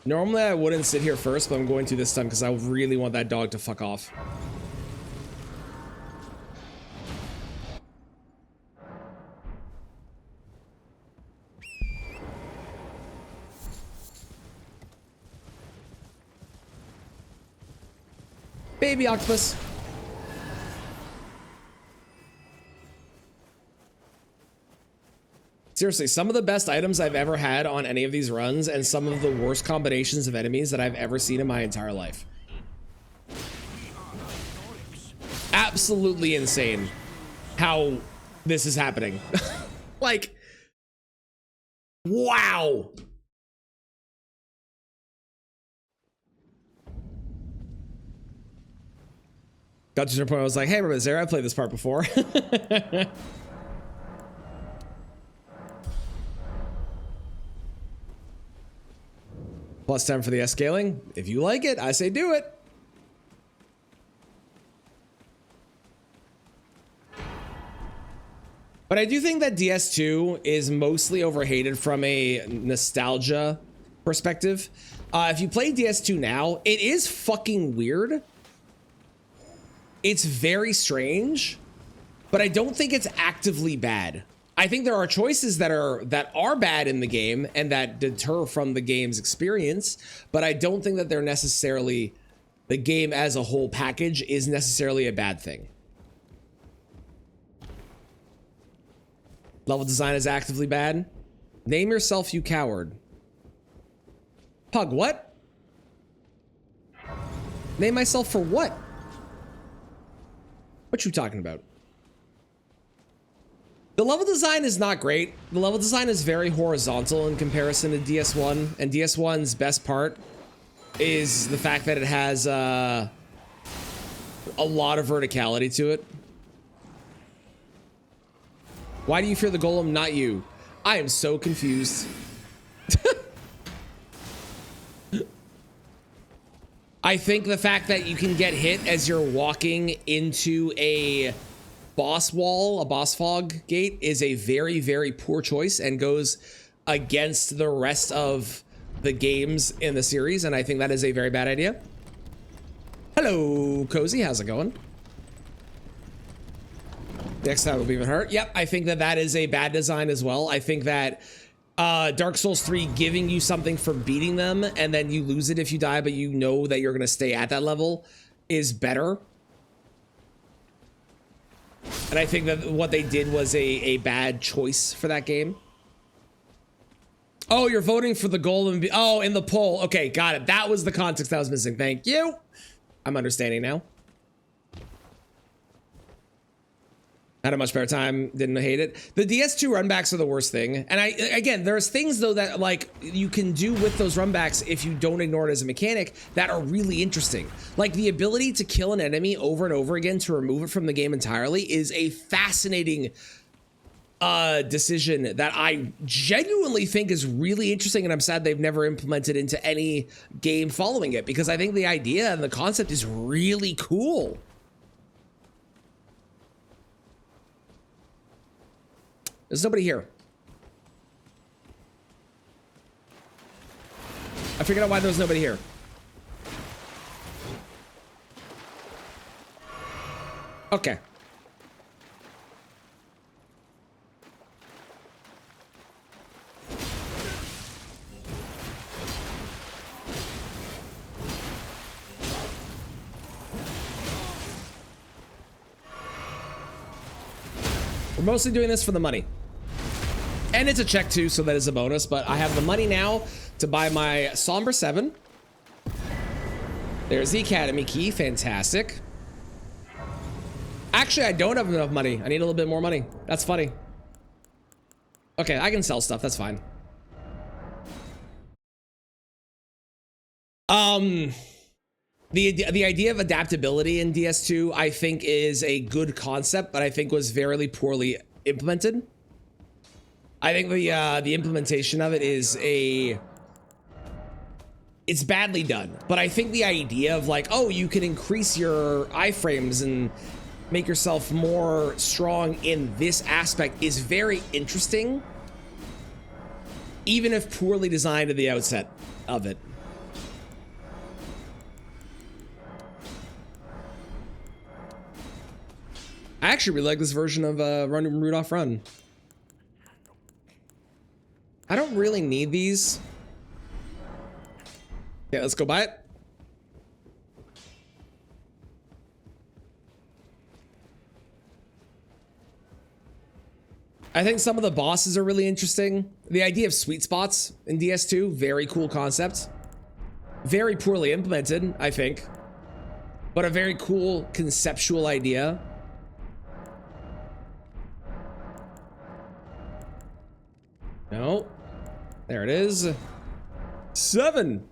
A: Normally I wouldn't sit here first, but I'm going to this time because I really want that dog to fuck off. Baby octopus. Seriously, some of the best items I've ever had on any of these runs, and some of the worst combinations of enemies that I've ever seen in my entire life. Absolutely insane how this is happening. Like, wow. Got to the point I was like, hey, remember Zara, I played this part before. Plus 10 for the S-scaling. If you like it, I say do it. But I do think that DS2 is mostly overhated from a nostalgia perspective. If you play DS2 now, it is fucking weird. It's very strange, but I don't think it's actively bad. I think there are choices that are bad in the game and that deter from the game's experience, but I don't think that they're necessarily, the game as a whole package is necessarily a bad thing. Level design is actively bad. Name yourself, you coward. Pug, what? Name myself for what? What you talking about? The level design is not great. The level design is very horizontal in comparison to DS1, and DS1's best part is the fact that it has a lot of verticality to it. Why do you fear the golem, not you? I am so confused. I think the fact that you can get hit as you're walking into a boss wall, a boss fog gate, is a very, very poor choice and goes against the rest of the games in the series, and I think that is a very bad idea. Hello, Cozy, how's it going? Next time will be even hurt. Yep, I think that that is a bad design as well. I think that Dark Souls 3 giving you something for beating them and then you lose it if you die, but you know that you're going to stay at that level is better. And I think that what they did was a bad choice for that game. Oh, you're voting for the golem. Oh, in the poll. Okay, got it. That was the context I was missing. Thank you. I'm understanding now. Had a much better time, didn't hate it. The DS2 runbacks are the worst thing. And again, there's things though that like you can do with those runbacks if you don't ignore it as a mechanic that are really interesting. Like the ability to kill an enemy over and over again to remove it from the game entirely is a fascinating decision that I genuinely think is really interesting, and I'm sad they've never implemented into any game following it, because I think the idea and the concept is really cool. There's nobody here. I figured out why there was nobody here. Okay. We're mostly doing this for the money. And it's a check too, so that is a bonus, but I have the money now to buy my Somber 7. There's the Academy key, fantastic. Actually, I don't have enough money. I need a little bit more money. That's funny. Okay, I can sell stuff, that's fine. The idea of adaptability in DS2, I think, is a good concept, but I think was very poorly implemented. I think the implementation of it is it's badly done. But I think the idea of like, oh, you can increase your iframes and make yourself more strong in this aspect is very interesting, even if poorly designed at the outset of it. I actually really like this version of Run Rudolph Run. I don't really need these. Okay, let's go buy it. I think some of the bosses are really interesting. The idea of sweet spots in DS2, very cool concept. Very poorly implemented, I think. But a very cool conceptual idea. No. There it is. 7.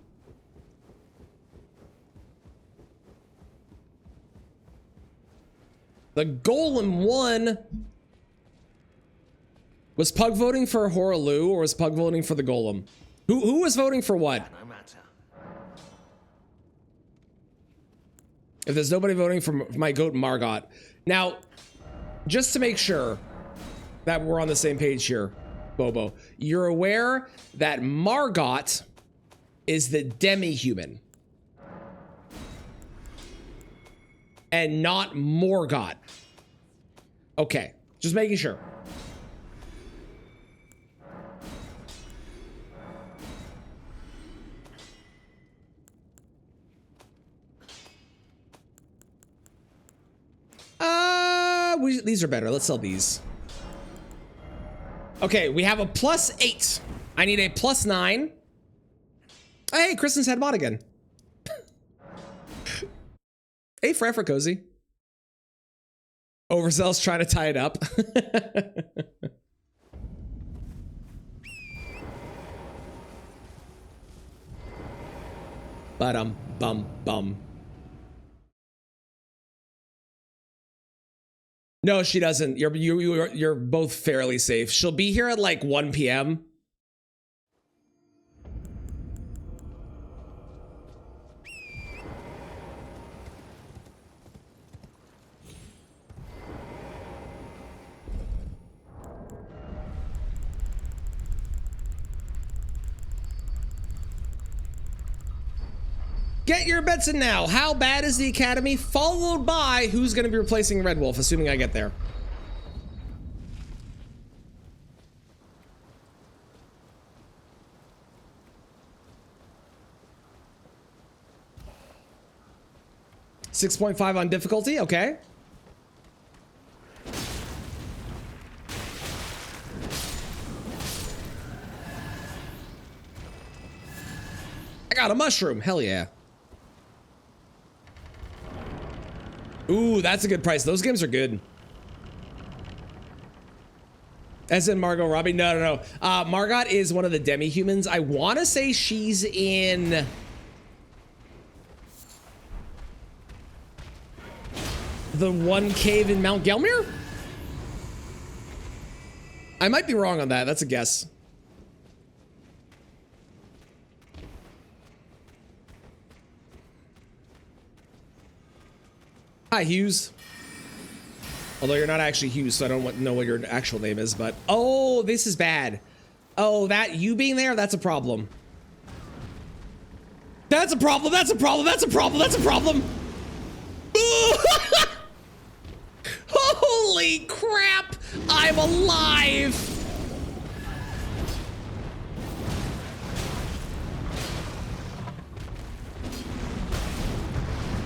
A: The Golem won. Was Pug voting for Horaloo or was Pug voting for the Golem? Who was voting for what?
B: No matter.
A: If there's nobody voting for my goat Margot. Now, just to make sure that we're on the same page here, Bobo, you're aware that Margot is the demi-human and not Morgott. Okay, just making sure. These are better. Let's sell these. Okay, we have a +8. I need a +9. Hey, Kristen's head mod again. Hey, for effort, Cozy. Overzeal's trying to tie it up. Bum. No, she doesn't. You're both fairly safe. She'll be here at like 1 p.m. Get your bets in now. How bad is the Academy? Followed by who's going to be replacing Red Wolf, assuming I get there. .5 on difficulty. Okay. I got a mushroom. Hell yeah. Ooh, that's a good price. Those games are good. As in Margot Robbie? No. Margot is one of the demi-humans. I want to say she's in... the one cave in Mount Gelmir? I might be wrong on that. That's a guess. Hi, Hughes. Although you're not actually Hughes, so I don't know what your actual name is, but... Oh, this is bad. Oh, that you being there, that's a problem. That's a problem, that's a problem, that's a problem, that's a problem! Holy crap! I'm alive!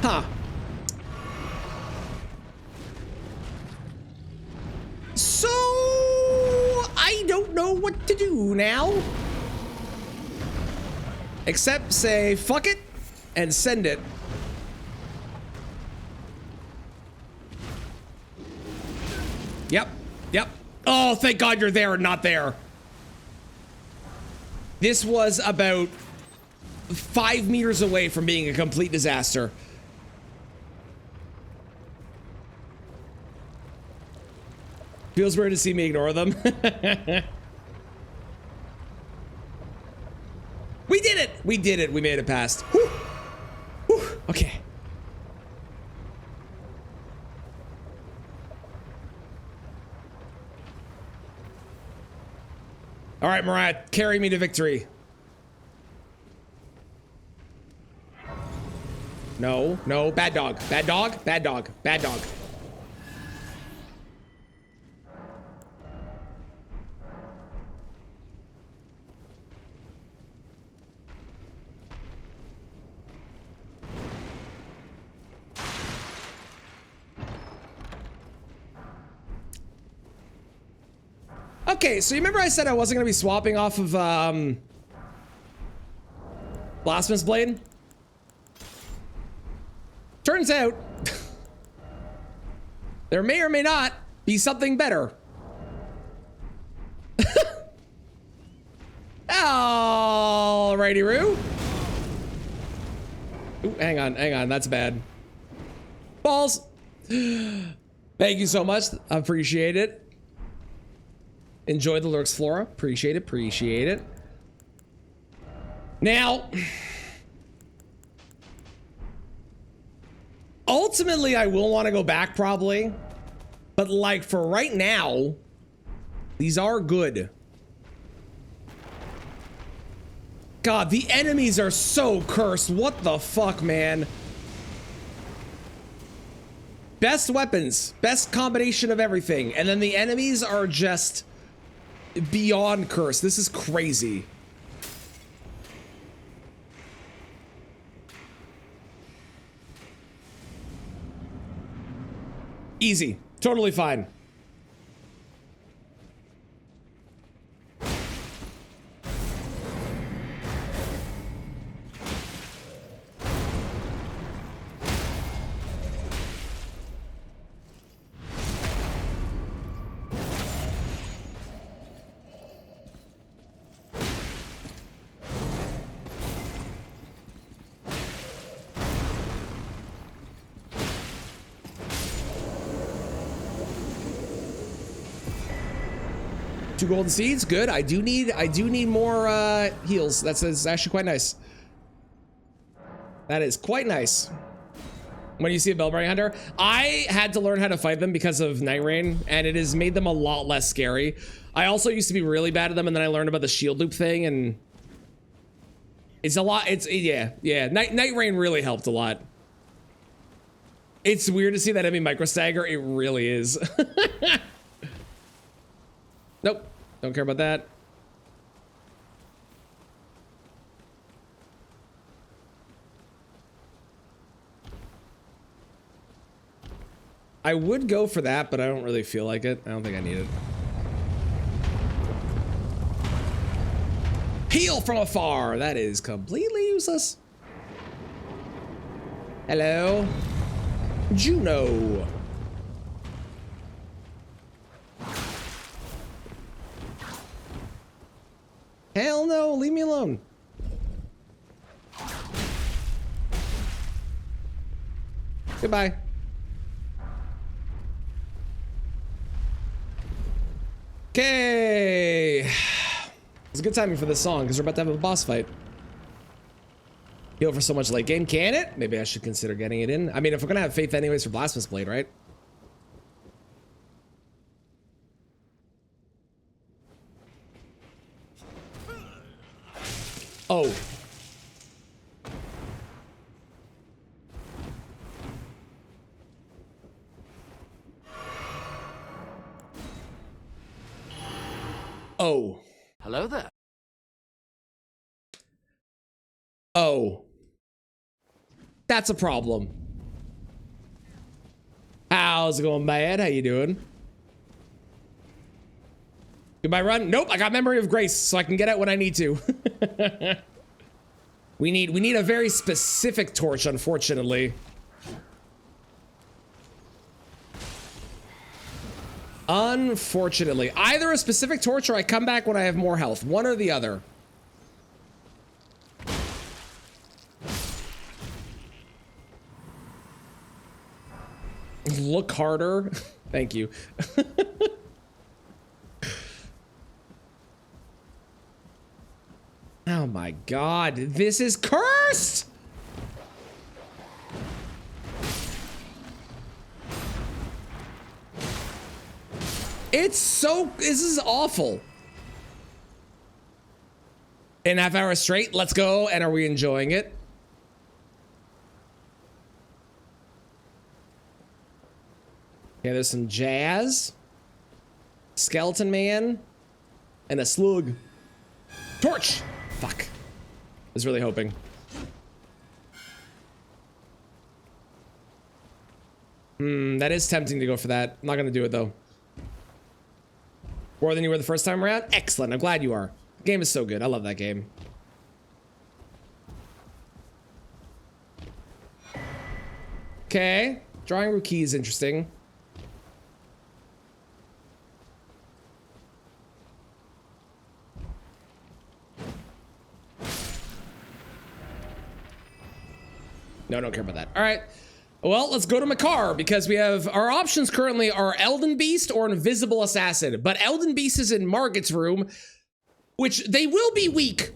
A: Huh. So I don't know what do now. Except say fuck it and send it. Yep. Yep. Oh, thank God you're there and not there. This was about 5 meters away from being a complete disaster. Feels weird to see me ignore them. We did it! We did it. We made it past. Whew. Whew. Okay. All right, Mariah, carry me to victory. No, no, bad dog, bad dog, bad dog, bad dog. Okay, so you remember I said I wasn't gonna be swapping off of Blasphemous Blade? Turns out there may or may not be something better. Alrighty, Roo. Ooh, hang on, that's bad. Balls. Thank you so much. I appreciate it. Enjoy the Lurks Flora. Appreciate it, appreciate it. Now, ultimately, I will want to go back probably, but like for right now, these are good. God, the enemies are so cursed. What the fuck, man? Best weapons, best combination of everything, and then the enemies are just beyond cursed. This is crazy. Easy. Totally fine. Two golden seeds, good. I do need more heals. That's actually quite nice. That is quite nice. When you see a Bellberry Hunter, I had to learn how to fight them because of Night Rain, and it has made them a lot less scary. I also used to be really bad at them, and then I learned about the shield loop thing, and it's a lot. Yeah. Night Rain really helped a lot. It's weird to see that enemy micro stagger. It really is. Nope, don't care about that. I would go for that, but I don't really feel like it. I don't think I need it. Heal from afar. That is completely useless. Hello, Juno. Hell no, leave me alone. Goodbye. Okay. It's a good timing for this song because we're about to have a boss fight. Heal for so much late game. Can it? Maybe I should consider getting it in. I mean, if we're gonna have faith anyways for Blasphemous Blade, right? Oh. Oh.
B: Hello there.
A: Oh. That's a problem. How's it going, Mad? How you doing? Goodbye, run. Nope, I got memory of grace, so I can get out when I need to. we need a very specific torch, unfortunately. Unfortunately, either a specific torch or I come back when I have more health. One or the other. Look harder. Thank you. Oh my god, this is cursed! It's so, this is awful. In half hour straight, let's go. And are we enjoying it? Okay, there's some jazz. Skeleton man. And a slug. Torch! Fuck. I was really hoping. That is tempting to go for that. I'm not gonna do it though. More than you were the first time around? Excellent, I'm glad you are. The game is so good, I love that game. Okay, drawing root key is interesting. No, don't care about that. All right. Well, let's go to Makar because we have our options currently are Elden Beast or Invisible Assassin. But Elden Beast is in Margit's room, which they will be weak,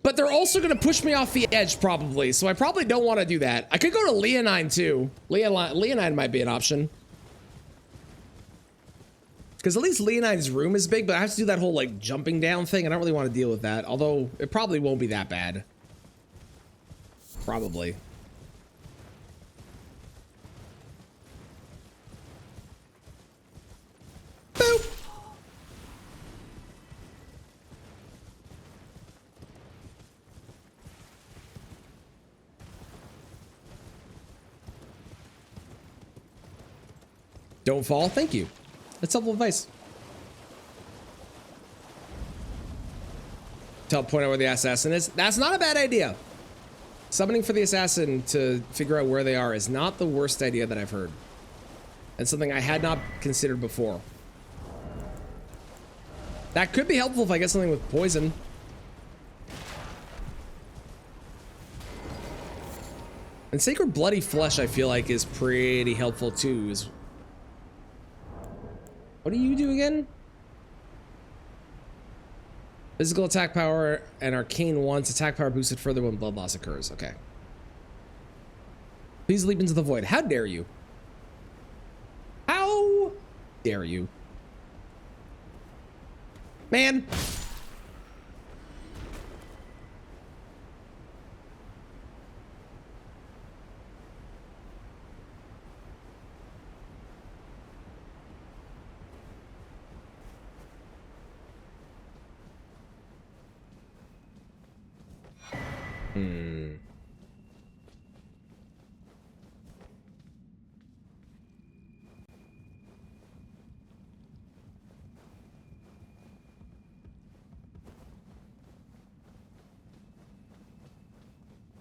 A: but they're also going to push me off the edge probably. So I probably don't want to do that. I could go to Leonine too. Leonine might be an option. Because at least Leonine's room is big, but I have to do that whole like jumping down thing. I don't really want to deal with that. Although it probably won't be that bad. Probably. Boop. Don't fall. Thank you. That's helpful advice. Point out where the assassin is. That's not a bad idea. Summoning for the assassin to figure out where they are is not the worst idea that I've heard. And something I had not considered before. That could be helpful if I get something with poison. And Sacred Bloody Flesh, I feel like, is pretty helpful too. What do you do again? Physical attack power and arcane once. Attack power boosted further when blood loss occurs. Okay. Please leap into the void. How dare you? How dare you? Man.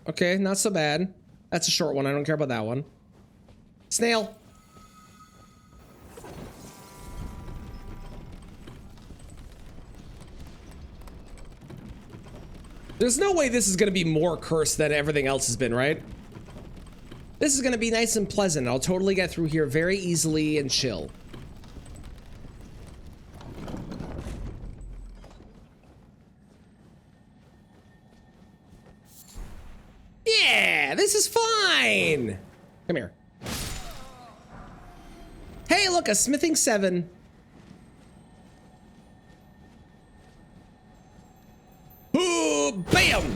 A: Okay, not so bad. That's a short one. I don't care about that one. Snail. There's no way this is going to be more cursed than everything else has been, right? This is going to be nice and pleasant. I'll totally get through here very easily and chill. Yeah, this is fine. Come here. Hey, look, a smithing 7. Ooh, bam!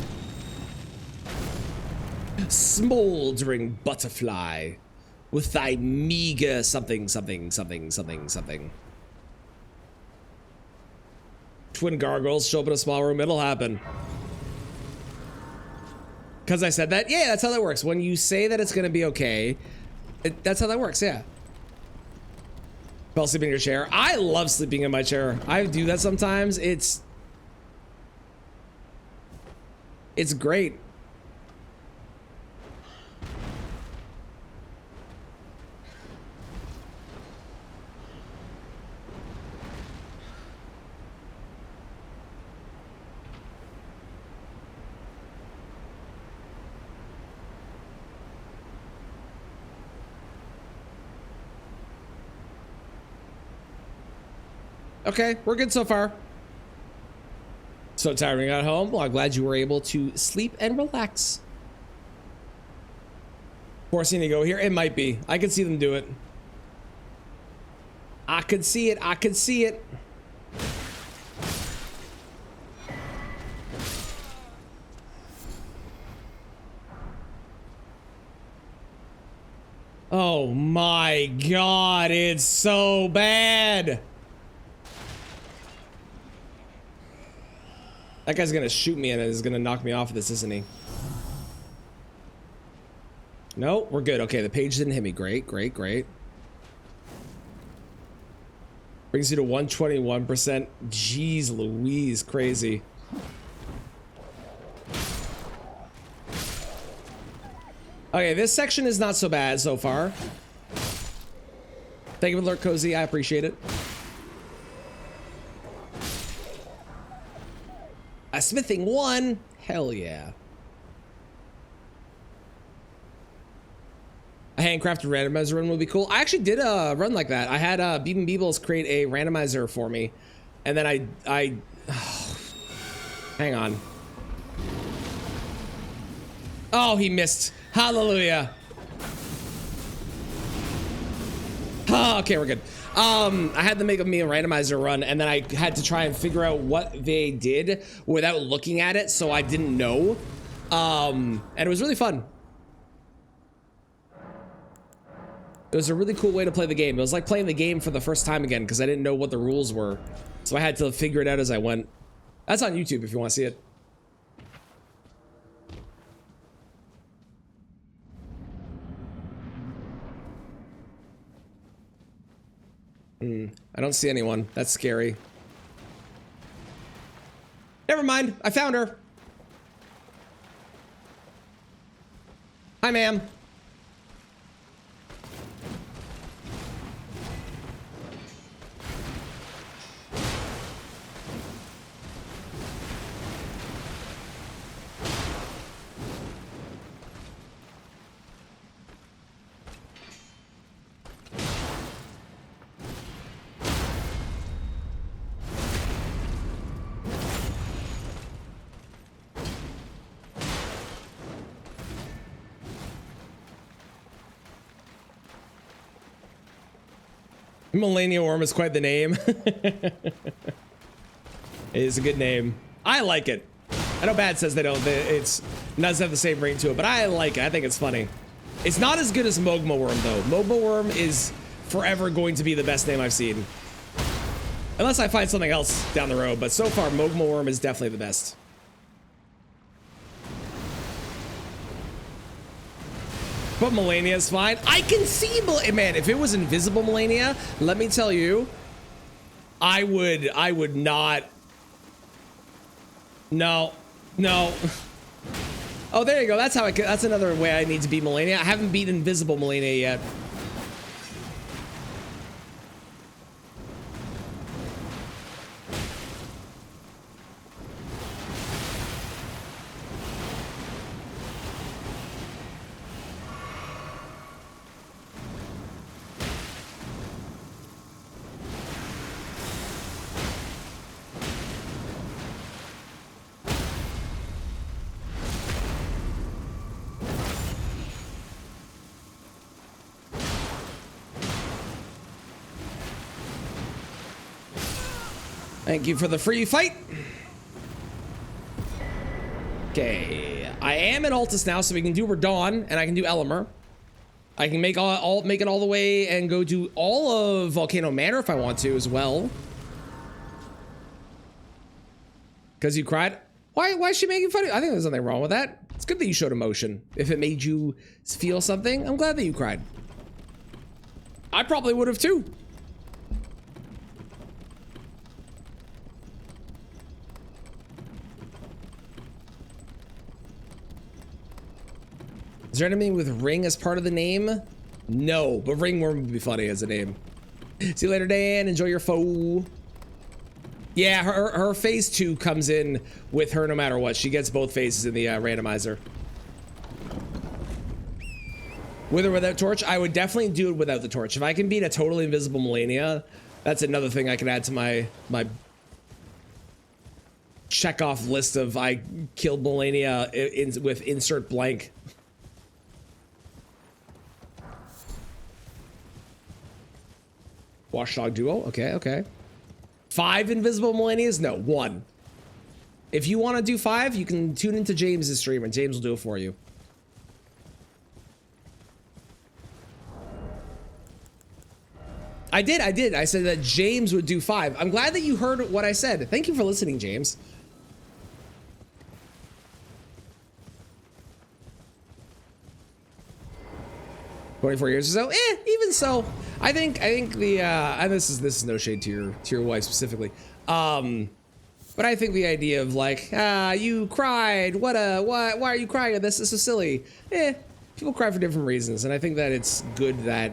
A: Smoldering butterfly with thy meager something, something, something, something, something. Twin gargoyles show up in a small room. It'll happen. Because I said that? Yeah, that's how that works. When you say that it's going to be okay, that's how that works, yeah. Fell asleep in your chair. I love sleeping in my chair. I do that sometimes. It's great. Okay, we're good so far. So tired when you got home. Well, I'm glad you were able to sleep and relax. Forcing to go here. It might be. I could see them do it. I could see it. I could see it. Oh my God, it's so bad. That guy's gonna shoot me and is gonna knock me off of this, isn't he? No, we're good. Okay, the page didn't hit me. Great, great, great. Brings you to 121%. Jeez Louise, crazy. Okay, this section is not so bad so far. Thank you for the alert, Cozy. I appreciate it. A smithing one. Hell yeah. A handcrafted randomizer run would be cool. I actually did a run like that. I had Beeb and Beebles create a randomizer for me. And then I hang on. Oh, he missed. Hallelujah. Oh, okay, we're good. I had to make me a randomizer run, and then I had to try and figure out what they did without looking at it, so I didn't know. And it was really fun. It was a really cool way to play the game. It was like playing the game for the first time again, because I didn't know what the rules were. So I had to figure it out as I went. That's on YouTube if you want to see it. I don't see anyone. That's scary. Never mind. I found her. Hi, ma'am. Millennial Worm is quite the name. It is a good name. I like it. I know Bad says they don't. It doesn't have the same ring to it, but I like it. I think it's funny. It's not as good as Mogma Worm though. Mogma Worm is forever going to be the best name I've seen, unless I find something else down the road. But so far, Mogma Worm is definitely the best. But Melania is fine. I can see, man, if it was invisible Melania, let me tell you, I would not. No. Oh, there you go. That's how that's another way I need to beat Melania. I haven't beat invisible Melania yet. Thank you for the free fight. Okay, I am in Altus now, so we can do Radon and I can do Elemer. I can make it all the way and go do all of Volcano Manor if I want to as well. Because you cried. Why is she making fun of you? I think there's nothing wrong with that. It's good that you showed emotion. If it made you feel something, I'm glad that you cried. I probably would have too. there anything with ring as part of the name? No, but ringworm would be funny as a name. See you later, Dan. Enjoy your foe. Yeah, her phase 2 comes in with her no matter what. She gets both phases in the randomizer. With or without torch, I would definitely do it without the torch. If I can beat a totally invisible Melania, that's another thing I can add to my check off list of I killed Melania with insert blank. Watchdog duo. Okay, okay. 5 invisible Melanias? No, 1. If you want to do 5, you can tune into James's stream and James will do it for you. I did. I said that James would do 5. I'm glad that you heard what I said. Thank you for listening, James. "24 years or so, even so, I think the and this is no shade to your wife specifically, but I think the idea of like, you cried, why are you crying? This is so silly. People cry for different reasons, and I think that it's good that,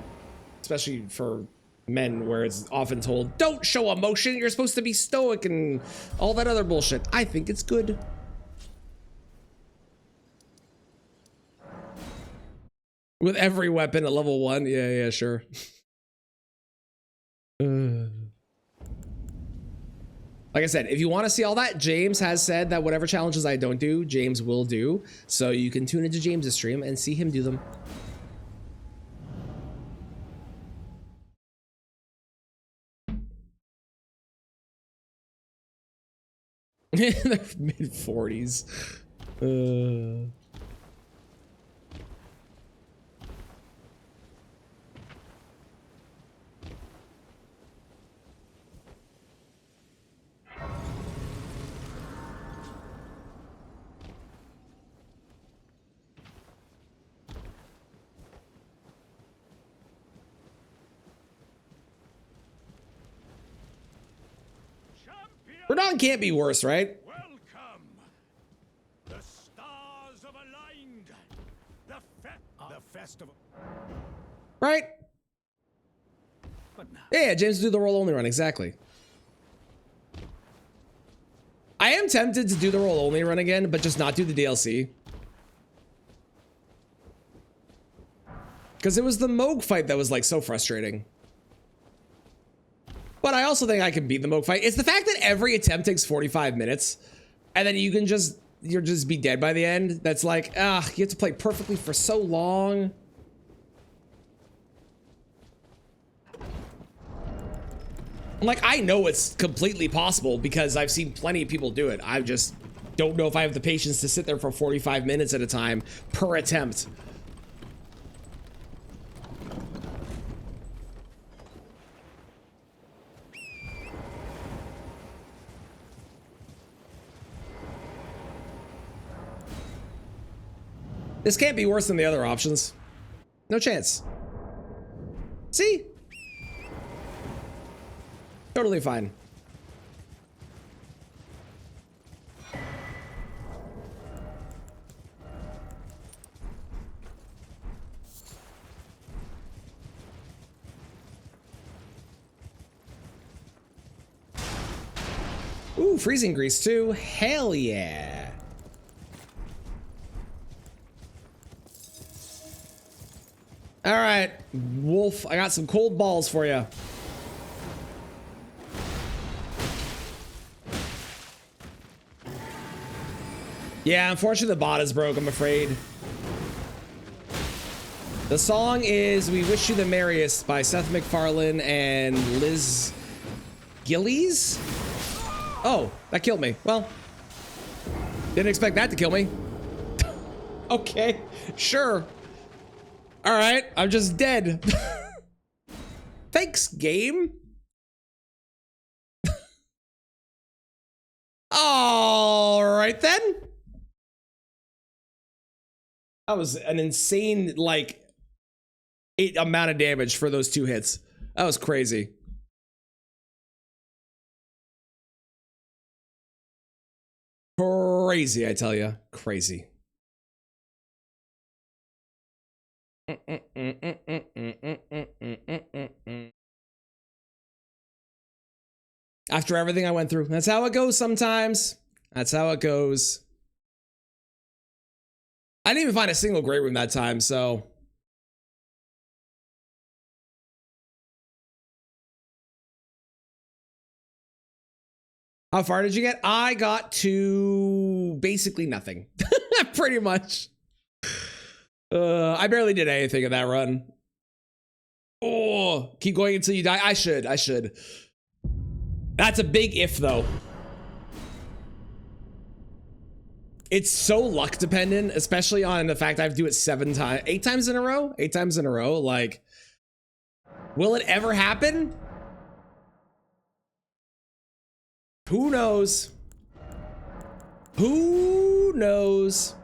A: especially for men, where it's often told, don't show emotion, you're supposed to be stoic and all that other bullshit. I think it's good. With every weapon at level 1. Yeah, sure. Like I said, if you want to see all that, James has said that whatever challenges I don't do, James will do. So you can tune into James's stream and see him do them. In their mid-40s. Radon can't be worse, right?
G: Welcome. The stars have aligned. The festival.
A: Right?
B: But now,
A: Yeah, James do the roll only run, exactly. I am tempted to do the roll only run again, but just not do the DLC. Because it was the Moog fight that was like so frustrating. But I also think I can beat the Moog fight. It's the fact that every attempt takes 45 minutes, and then you'll just be dead by the end. That's like, you have to play perfectly for so long. Like, I know it's completely possible because I've seen plenty of people do it. I just don't know if I have the patience to sit there for 45 minutes at a time per attempt. This can't be worse than the other options. No chance. See? Totally fine. Ooh, freezing grease too. Hell yeah. All right, Wolf, I got some cold balls for you. Yeah, unfortunately the bot is broke, I'm afraid. The song is We Wish You the Merriest by Seth MacFarlane and Liz Gillies? Oh, that killed me. Well, didn't expect that to kill me. Okay, sure. All right, I'm just dead. Thanks, game. All right, then. That was an insane, like, amount of damage for those 2 hits. That was crazy. Crazy, I tell you. Crazy. After everything I went through. That's how it goes sometimes. That's how it goes. I didn't even find a single great room that time, so. How far did you get? I got to basically nothing. Pretty much. I barely did anything in that run. Oh, keep going until you die. I should. That's a big if, though. It's so luck dependent, especially on the fact I have to do it 8 times in a row. 8 times in a row. Like, will it ever happen? Who knows? Who knows?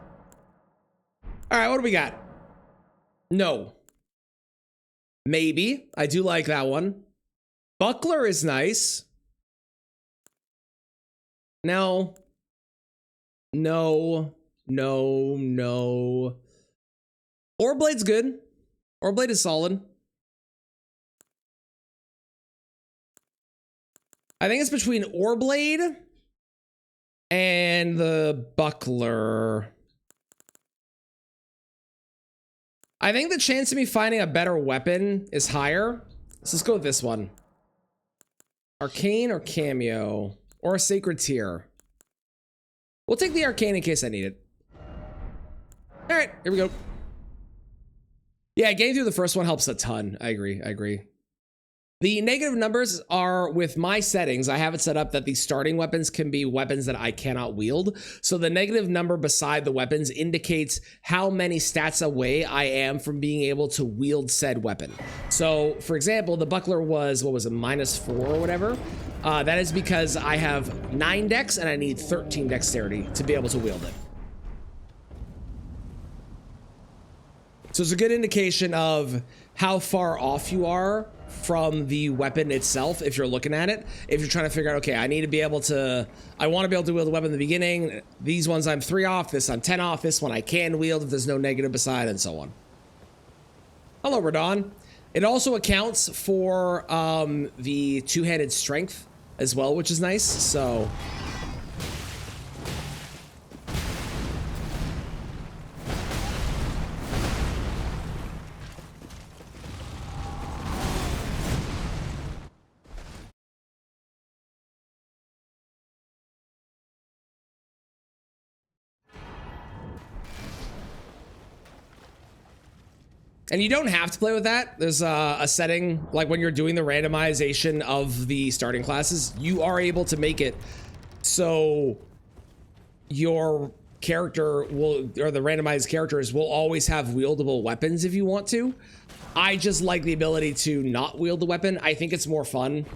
A: All right, what do we got? No. Maybe. I do like that one. Buckler is nice. No. No. No. No. Orblade's good. Orblade is solid. I think it's between Orblade and the Buckler. I think the chance of me finding a better weapon is higher. So let's go with this one. Arcane or Cameo or a Sacred Tier. We'll take the Arcane in case I need it. All right, here we go. Yeah, getting through the first one helps a ton. I agree. The negative numbers are with my settings. I have it set up that the starting weapons can be weapons that I cannot wield. So the negative number beside the weapons indicates how many stats away I am from being able to wield said weapon. So for example, the Buckler was, what was it, -4 or whatever. That is because I have 9 dex and I need 13 dexterity to be able to wield it. So it's a good indication of how far off you are from the weapon itself if you're looking at it. If you're trying to figure out, okay, I need to be able to, I want to be able to wield the weapon in the beginning. These ones I'm 3 off, this I'm 10 off, this one I can wield if there's no negative beside, and so on. Hello, Radon. It also accounts for the two-handed strength as well, which is nice, so. And you don't have to play with that. There's a setting, like when you're doing the randomization of the starting classes, you are able to make it so your character will, or the randomized characters will always have wieldable weapons if you want to. I just like the ability to not wield the weapon. I think it's more fun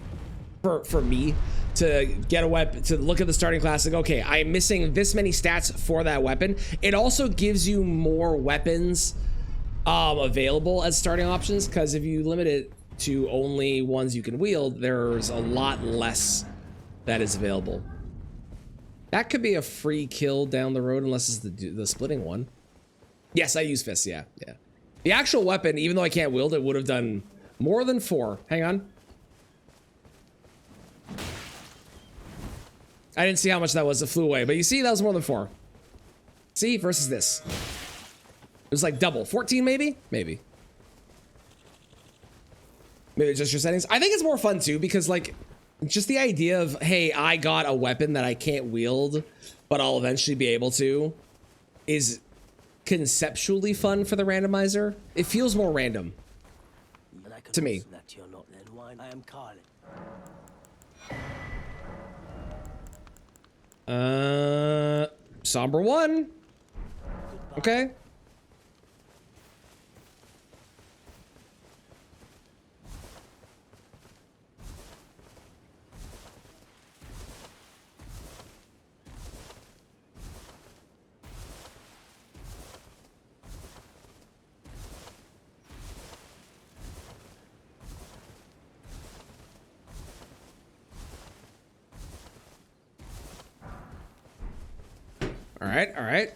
A: for me to get a weapon, to look at the starting class and go, okay, I'm missing this many stats for that weapon. It also gives you more weapons available as starting options, because if you limit it to only ones you can wield, there's a lot less that is available. That could be a free kill down the road, unless it's the splitting one. Yes, I use fists. Yeah. The actual weapon, even though I can't wield it, would have done more than 4. Hang on. I didn't see how much that was. It flew away, but you see, that was more than 4. See, versus this. It was like double. 14 maybe? Maybe just your settings. I think it's more fun too, because like just the idea of, hey, I got a weapon that I can't wield, but I'll eventually be able to, is conceptually fun for the randomizer. It feels more random to me. Somber 1. Okay. All right.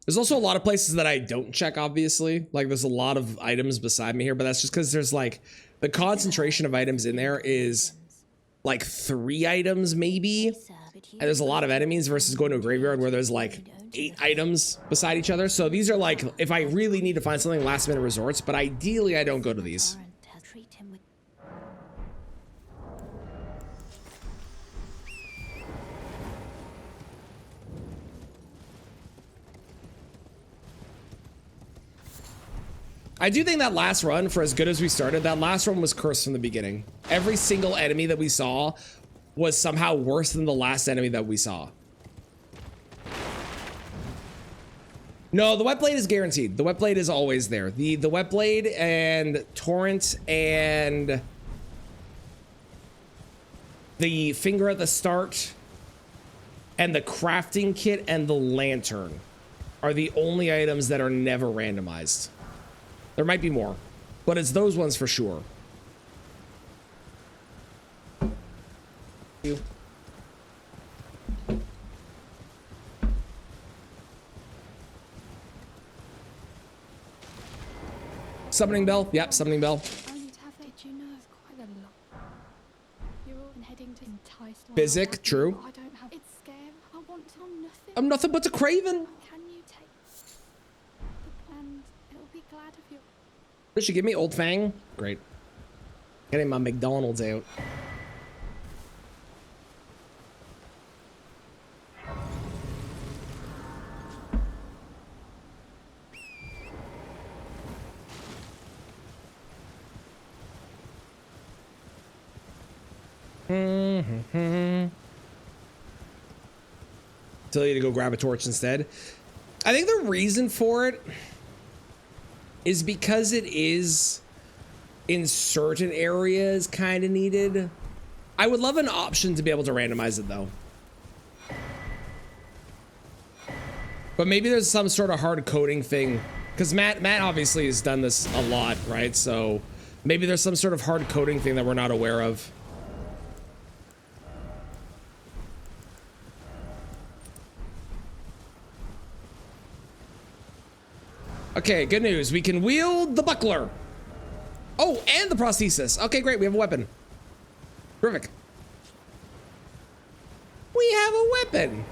A: There's also a lot of places that I don't check, obviously. Like, there's a lot of items beside me here, but that's just because there's, like, the concentration of items in there is, like, 3 items, maybe. And there's a lot of enemies versus going to a graveyard where there's, like, 8 items beside each other. So these are, like, if I really need to find something, last-minute resorts. But ideally, I don't go to these. I do think that last run, for as good as we started, that last run was cursed from the beginning. Every single enemy that we saw was somehow worse than the last enemy that we saw. No, the wet blade is guaranteed. The wet blade is always there. The wet blade and torrent and the finger at the start and the crafting kit and the lantern are the only items that are never randomized. There might be more, but it's those ones for sure. You. Summoning bell. Yep, summoning bell.
F: Only to have it, you know, it's quite a lot. You're all heading to entice.
A: Physic, true.
F: I don't have. It's scary. I want to know nothing.
A: I'm nothing but a craven.
F: Can you take the and it'll be glad of you.
A: What should give me? Old Fang? Great. Getting my McDonald's out. Tell you to go grab a torch instead. I think the reason for it is because it is in certain areas kind of needed. I would love an option to be able to randomize it though. But maybe there's some sort of hard coding thing, because Matt obviously has done this a lot, right? So maybe there's some sort of hard coding thing that we're not aware of. Okay, good news. We can wield the buckler. Oh, and the prosthesis. Okay, great. We have a weapon. Terrific. We have a weapon.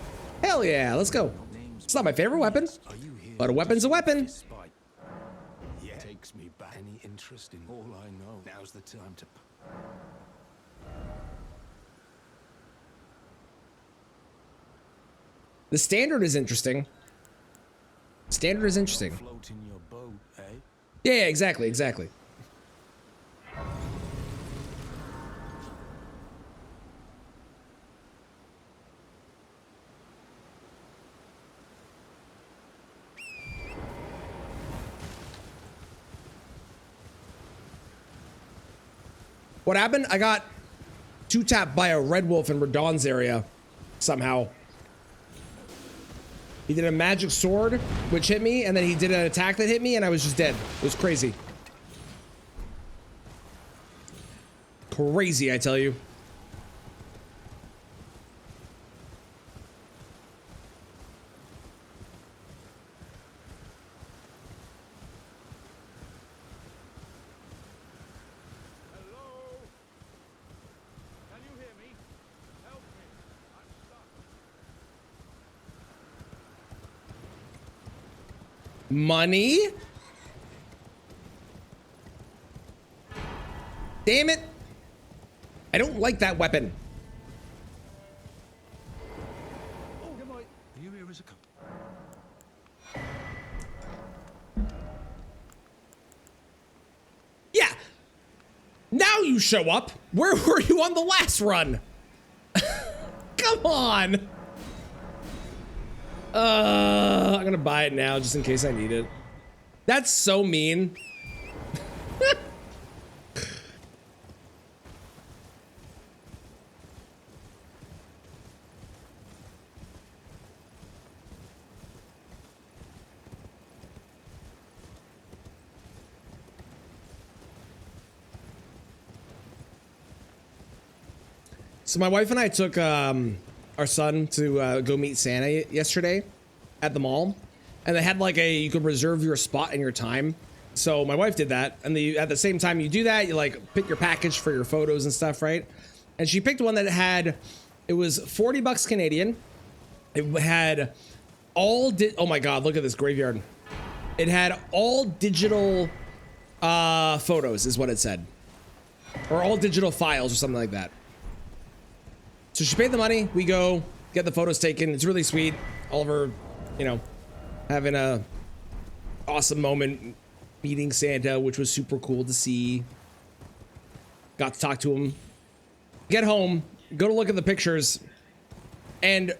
A: Hell yeah, let's go. It's not my favorite weapon, but a weapon's a weapon.
G: Yeah. Takes me back. Any interest in all I know? Now's the time to.
A: The standard is interesting. Standard is interesting.
G: Float in your boat, eh?
A: Yeah, exactly, exactly. What happened? I got 2-tapped by a red wolf in Radon's area somehow. He did a magic sword, which hit me, and then he did an attack that hit me, and I was just dead. It was crazy. Crazy, I tell you.
G: Hello? Can you hear me? Help me. I'm stuck.
A: Money? Damn it. I don't like that weapon.
G: Oh, am I? Are you here as a couple?
A: Yeah. Now you show up. Where were you on the last run? Come on. I'm gonna buy it now just in case I need it. That's so mean. So my wife and I took our son to go meet Santa yesterday at the mall, and they had like you could reserve your spot and your time. So my wife did that, and at the same time you do that, you like pick your package for your photos and stuff, right? And she picked one that it was 40 bucks Canadian. It had oh my God, look at this graveyard. It had all digital photos is what it said. Or all digital files or something like that. So she paid the money, we go get the photos taken. It's really sweet. Oliver, you know, having a awesome moment meeting Santa, which was super cool to see. Got to talk to him. Get home, go to look at the pictures, and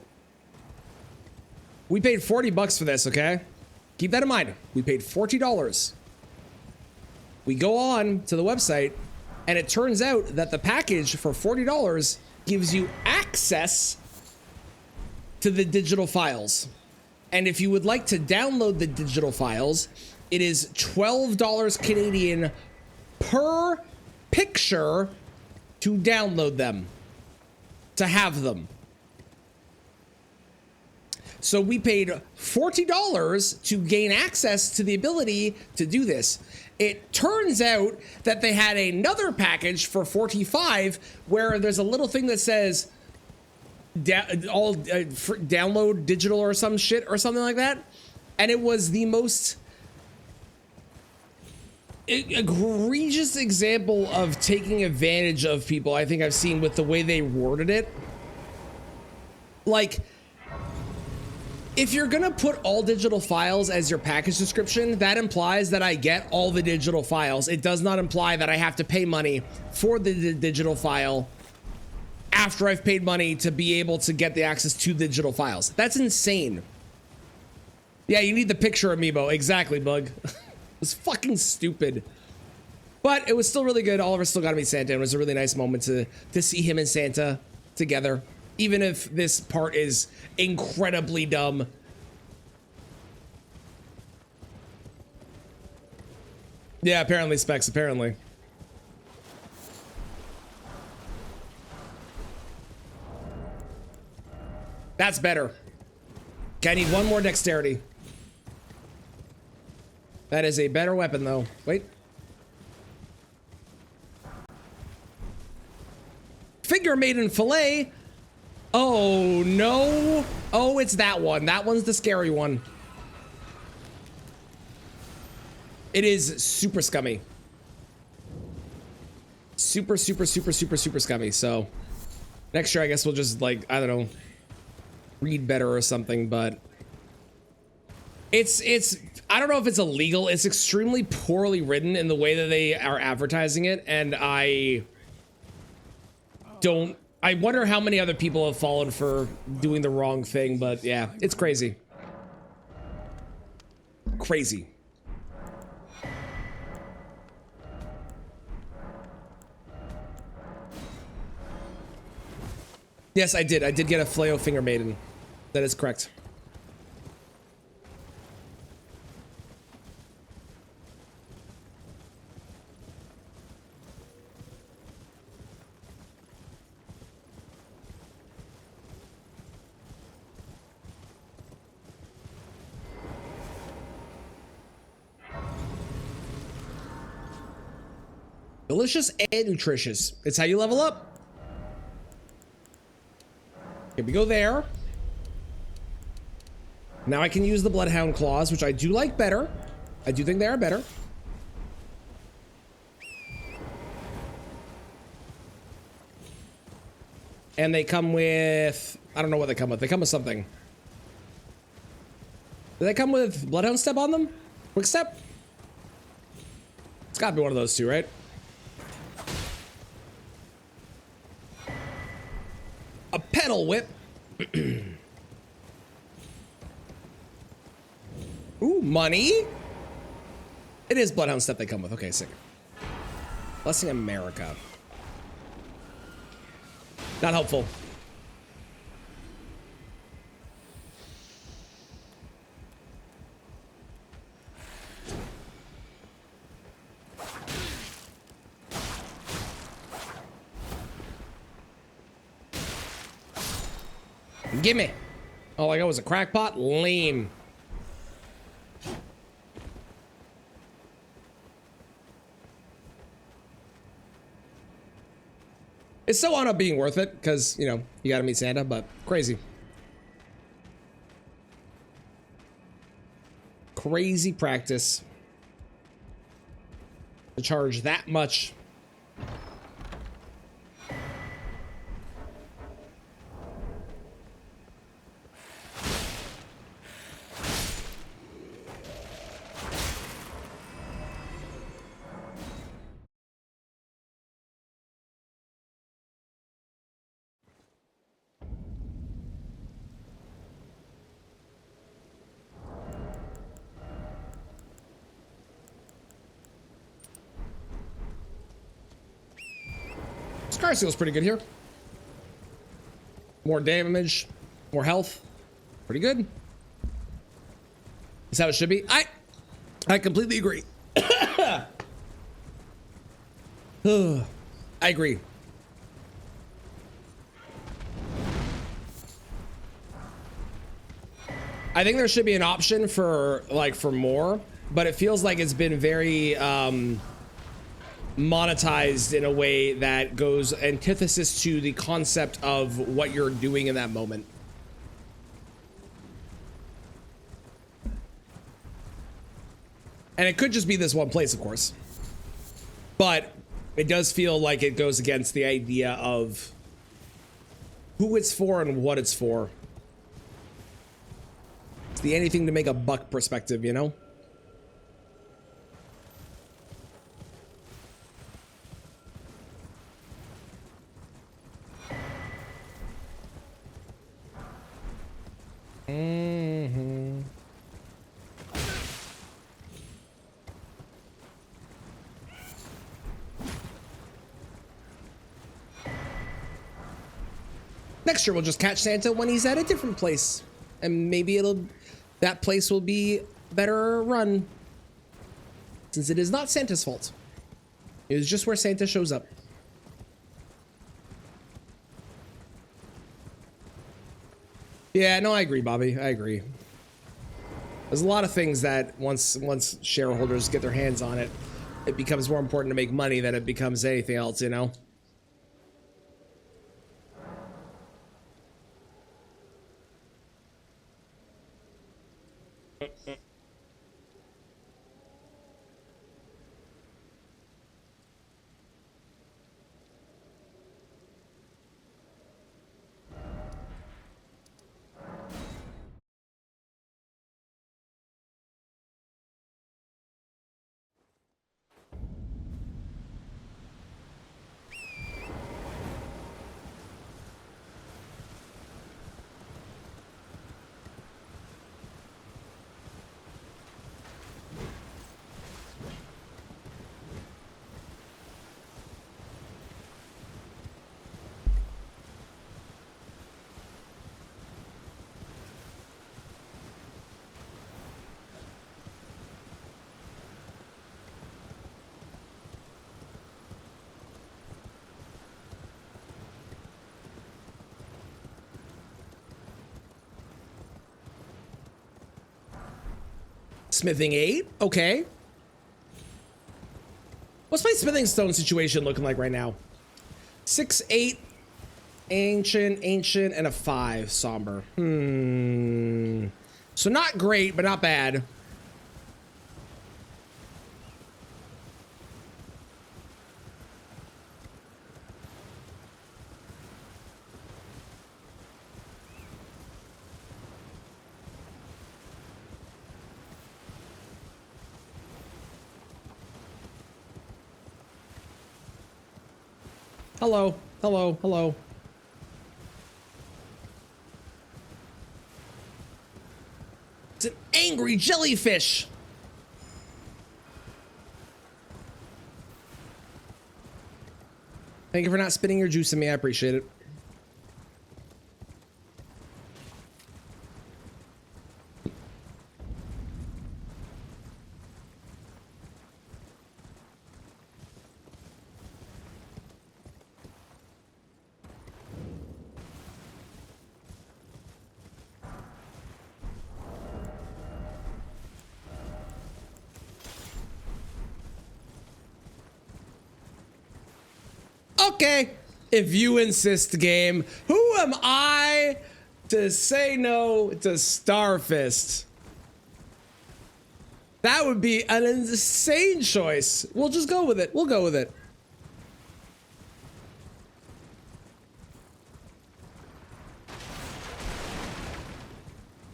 A: we paid 40 bucks for this, okay? Keep that in mind. We paid $40. We go on to the website, and it turns out that the package for $40 gives you access to the digital files. And if you would like to download the digital files, it is $12 Canadian per picture to download them, to have them. So we paid $40 to gain access to the ability to do this. It turns out that they had another package for $45 where there's a little thing that says download digital or some shit or something like that. And it was the most egregious example of taking advantage of people I think I've seen with the way they worded it. Like, if you're gonna put all digital files as your package description, that implies that I get all the digital files. It does not imply that I have to pay money for the digital file after I've paid money to be able to get the access to digital files. That's insane. Yeah, you need the picture amiibo. Exactly, Bug. It was fucking stupid. But it was still really good. Oliver still got to meet Santa. It was a really nice moment to see him and Santa together. Even if this part is incredibly dumb. Yeah, apparently, Specs, apparently. That's better. Okay, I need one more dexterity. That is a better weapon, though. Wait. Figure made in fillet. Oh, no. Oh, it's that one. That one's the scary one. It is super scummy. Super scummy. So next year, I guess we'll just, like, I don't know, read better or something, but it's I don't know if it's illegal. It's extremely poorly written in the way that they are advertising it, and I wonder how many other people have fallen for doing the wrong thing, but yeah, it's crazy. Crazy. Yes, I did. I did get a Flayo Finger Maiden. That is correct. Delicious and nutritious. It's how you level up. Here we go there. Now I can use the Bloodhound Claws, which I do like better. I do think they are better. And they come with... I don't know what they come with. They come with something. Do they come with Bloodhound Step on them? Quick Step? It's gotta be one of those two, right? A pedal whip. Ooh, money. It is Bloodhound Step they come with. Okay, sick. Blessing America. Not helpful. Gimme. All I got was a crackpot. Lame. It still wound up being worth it because, you know, you gotta meet Santa, but crazy. Crazy practice to charge that much. Scar Seal's pretty good here. More damage, more health. Pretty good. Is how it should be. I completely agree. I agree. I think there should be an option for more, but it feels like it's been very monetized in a way that goes antithesis to the concept of what you're doing in that moment. And it could just be this one place, of course, but it does feel like it goes against the idea of who it's for and what it's for. It's the anything to make a buck perspective, you know? Mm-hmm. Next year we'll just catch Santa when he's at a different place, and maybe that place will be better run, since it is not Santa's fault. It is just where Santa shows up. Yeah, no, I agree, Bobby. I agree. There's a lot of things that once shareholders get their hands on it, it becomes more important to make money than it becomes anything else, you know? Smithing 8, okay. What's my smithing stone situation looking like right now? 6, 8, ancient, and a 5 somber. So not great, but not bad. Hello, hello, hello. It's an angry jellyfish. Thank you for not spitting your juice in me. I appreciate it. Okay. If you insist, game. Who am I to say no to Starfist? That would be an insane choice. We'll just go with it. We'll go with it.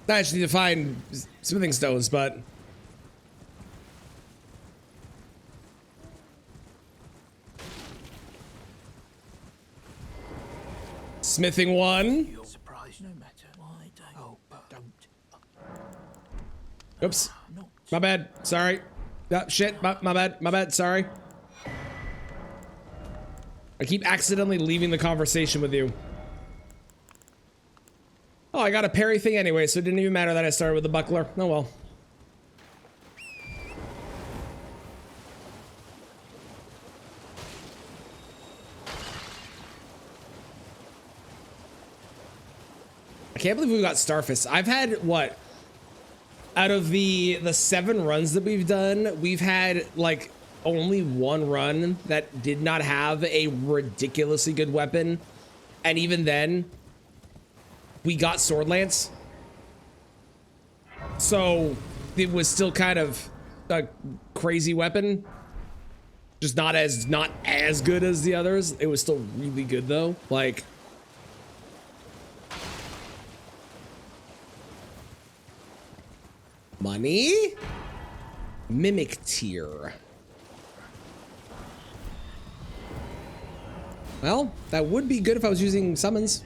A: I just need to find smithing stones, but... Smithing one.
B: You're surprised no matter why, don't. Oh, but don't.
A: Oops. My bad. Sorry. Shit. My bad. My bad. Sorry. I keep accidentally leaving the conversation with you. Oh, I got a parry thing anyway, so it didn't even matter that I started with the buckler. Oh well. I can't believe we got Starfist. I've had, what? Out of the 7 runs that we've done, we've had, like, only 1 run that did not have a ridiculously good weapon. And even then, we got Sword Lance. So, it was still kind of a crazy weapon. Just not as good as the others. It was still really good, though. Like... Money? Mimic tier. Well, that would be good if I was using summons.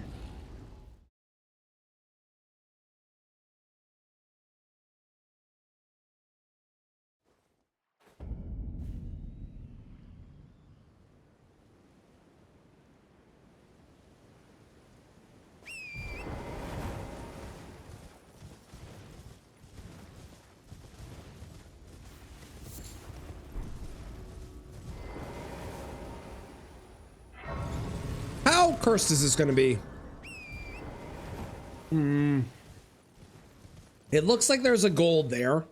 A: How cursed is this going to be? It looks like there's a gold there.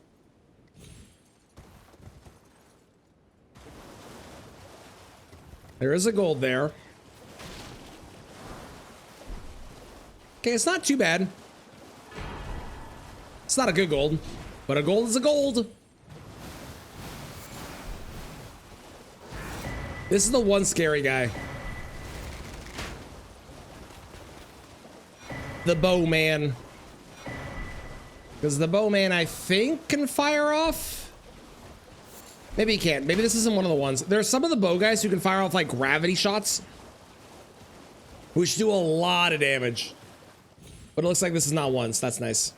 A: There is a gold there. Okay, it's not too bad. It's not a good gold, but a gold is a gold. This is the one scary guy. The bowman. Because the bowman, I think, can fire off. Maybe he can't. Maybe this isn't one of the ones. There are some of the bow guys who can fire off like gravity shots, which do a lot of damage. But it looks like this is not one, so that's nice.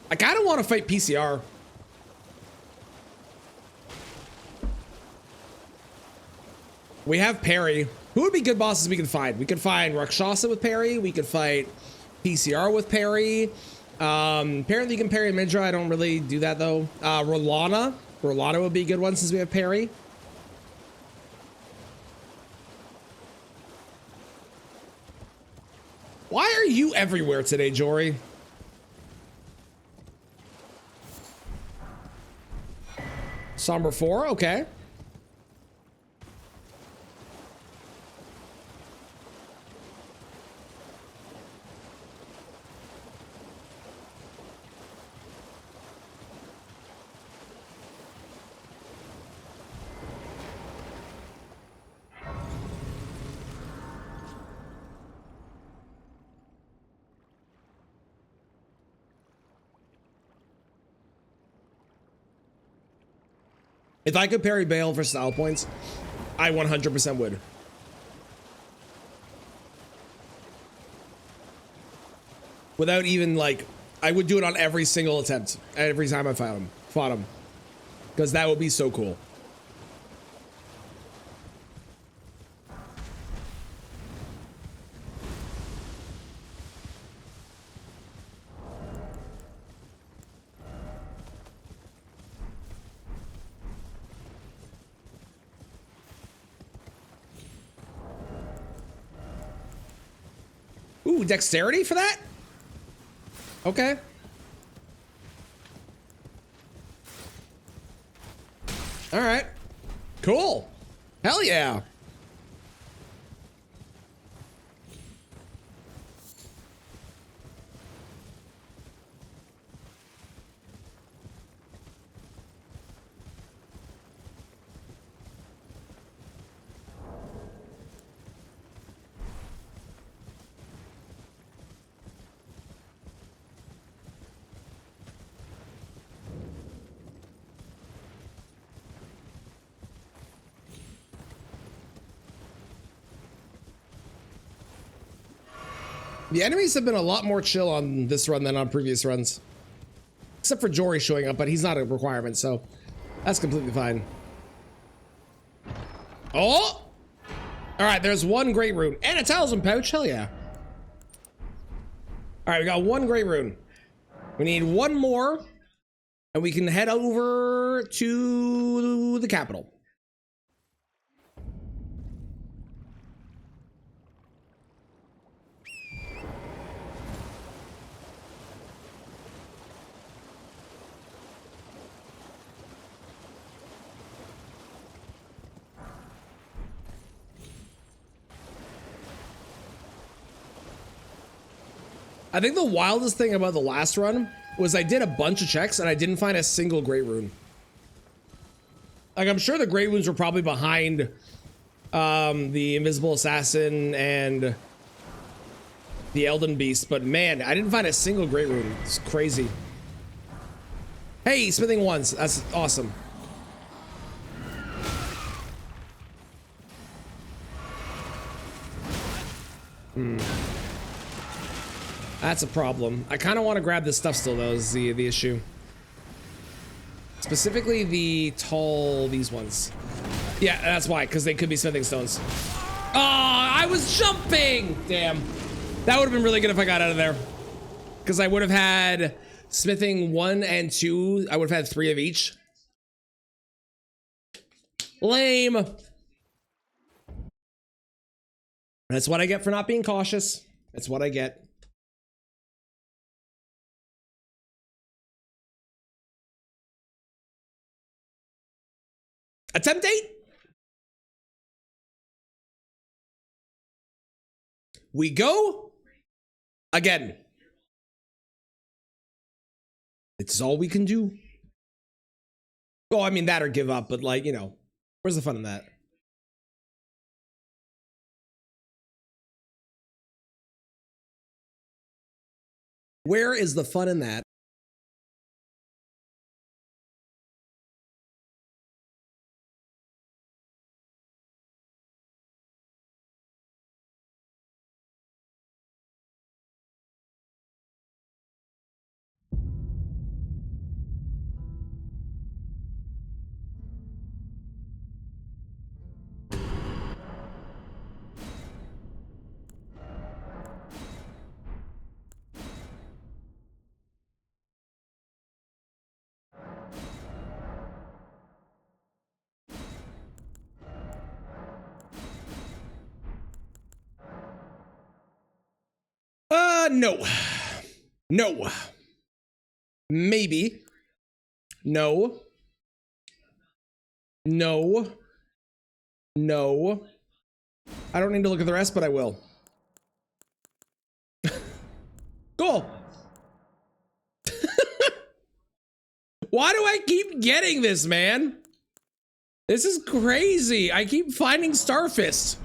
A: I kind of want to fight PCR. We have parry. Who would be good bosses we could find? We could find Rakshasa with parry. We could fight PCR with parry. Apparently you can parry Midra. I don't really do that though. Rolana. Rolana would be a good one since we have parry. Why are you everywhere today, Jory? Somber 4, okay. If I could parry Bale for style points, I 100% would. Without even like, I would do it on every single attempt, every time I fought him. Because that would be so cool. Ooh, dexterity for that? Okay. All right. Cool. Hell yeah. The enemies have been a lot more chill on this run than on previous runs. Except for Jory showing up, but he's not a requirement, so that's completely fine. Oh! Alright, there's one great rune. And a talisman pouch, hell yeah. Alright, we got one great rune. We need one more, and we can head over to the capital. I think the wildest thing about the last run was I did a bunch of checks and I didn't find a single great rune. Like, I'm sure the great runes were probably behind the invisible assassin and the Elden Beast, but man, I didn't find a single great rune. It's crazy. Hey, smithing ones. That's awesome. That's a problem. I kind of want to grab this stuff still, though, is the issue. Specifically these ones. Yeah, that's why, because they could be smithing stones. Oh, I was jumping! Damn. That would have been really good if I got out of there. Because I would have had smithing 1 and 2. I would have had 3 of each. Lame. That's what I get for not being cautious. That's what I get. Attempt 8. We go again. It's all we can do. Oh, I mean that or give up, but like, you know, where's the fun in that? Where is the fun in that? No. No. Maybe. No. No. No. I don't need to look at the rest, but I will. Cool. Why do I keep getting this, man? This is crazy. I keep finding Starfist.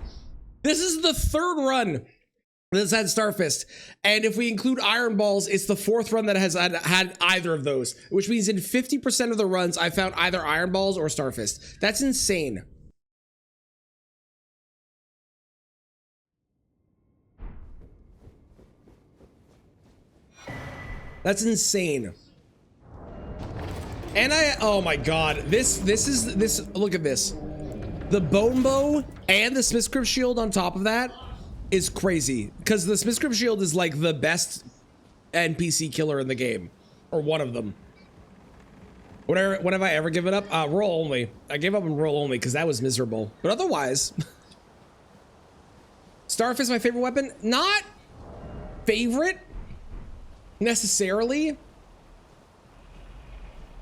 A: This is the 3rd run that's had Starfist, and if we include Iron Balls, it's the 4th run that has had either of those, which means in 50% of the runs I found either Iron Balls or Starfist. That's insane. That's insane. And oh my god, this look at this. The Bone Bow and the Smith's Crypt Shield on top of that is crazy, because the Smith's Crypt Shield is like the best NPC killer in the game, or one of them. When have I ever given up? Roll only. I gave up on roll only because that was miserable. But otherwise, Starfist my favorite weapon. Not favorite necessarily,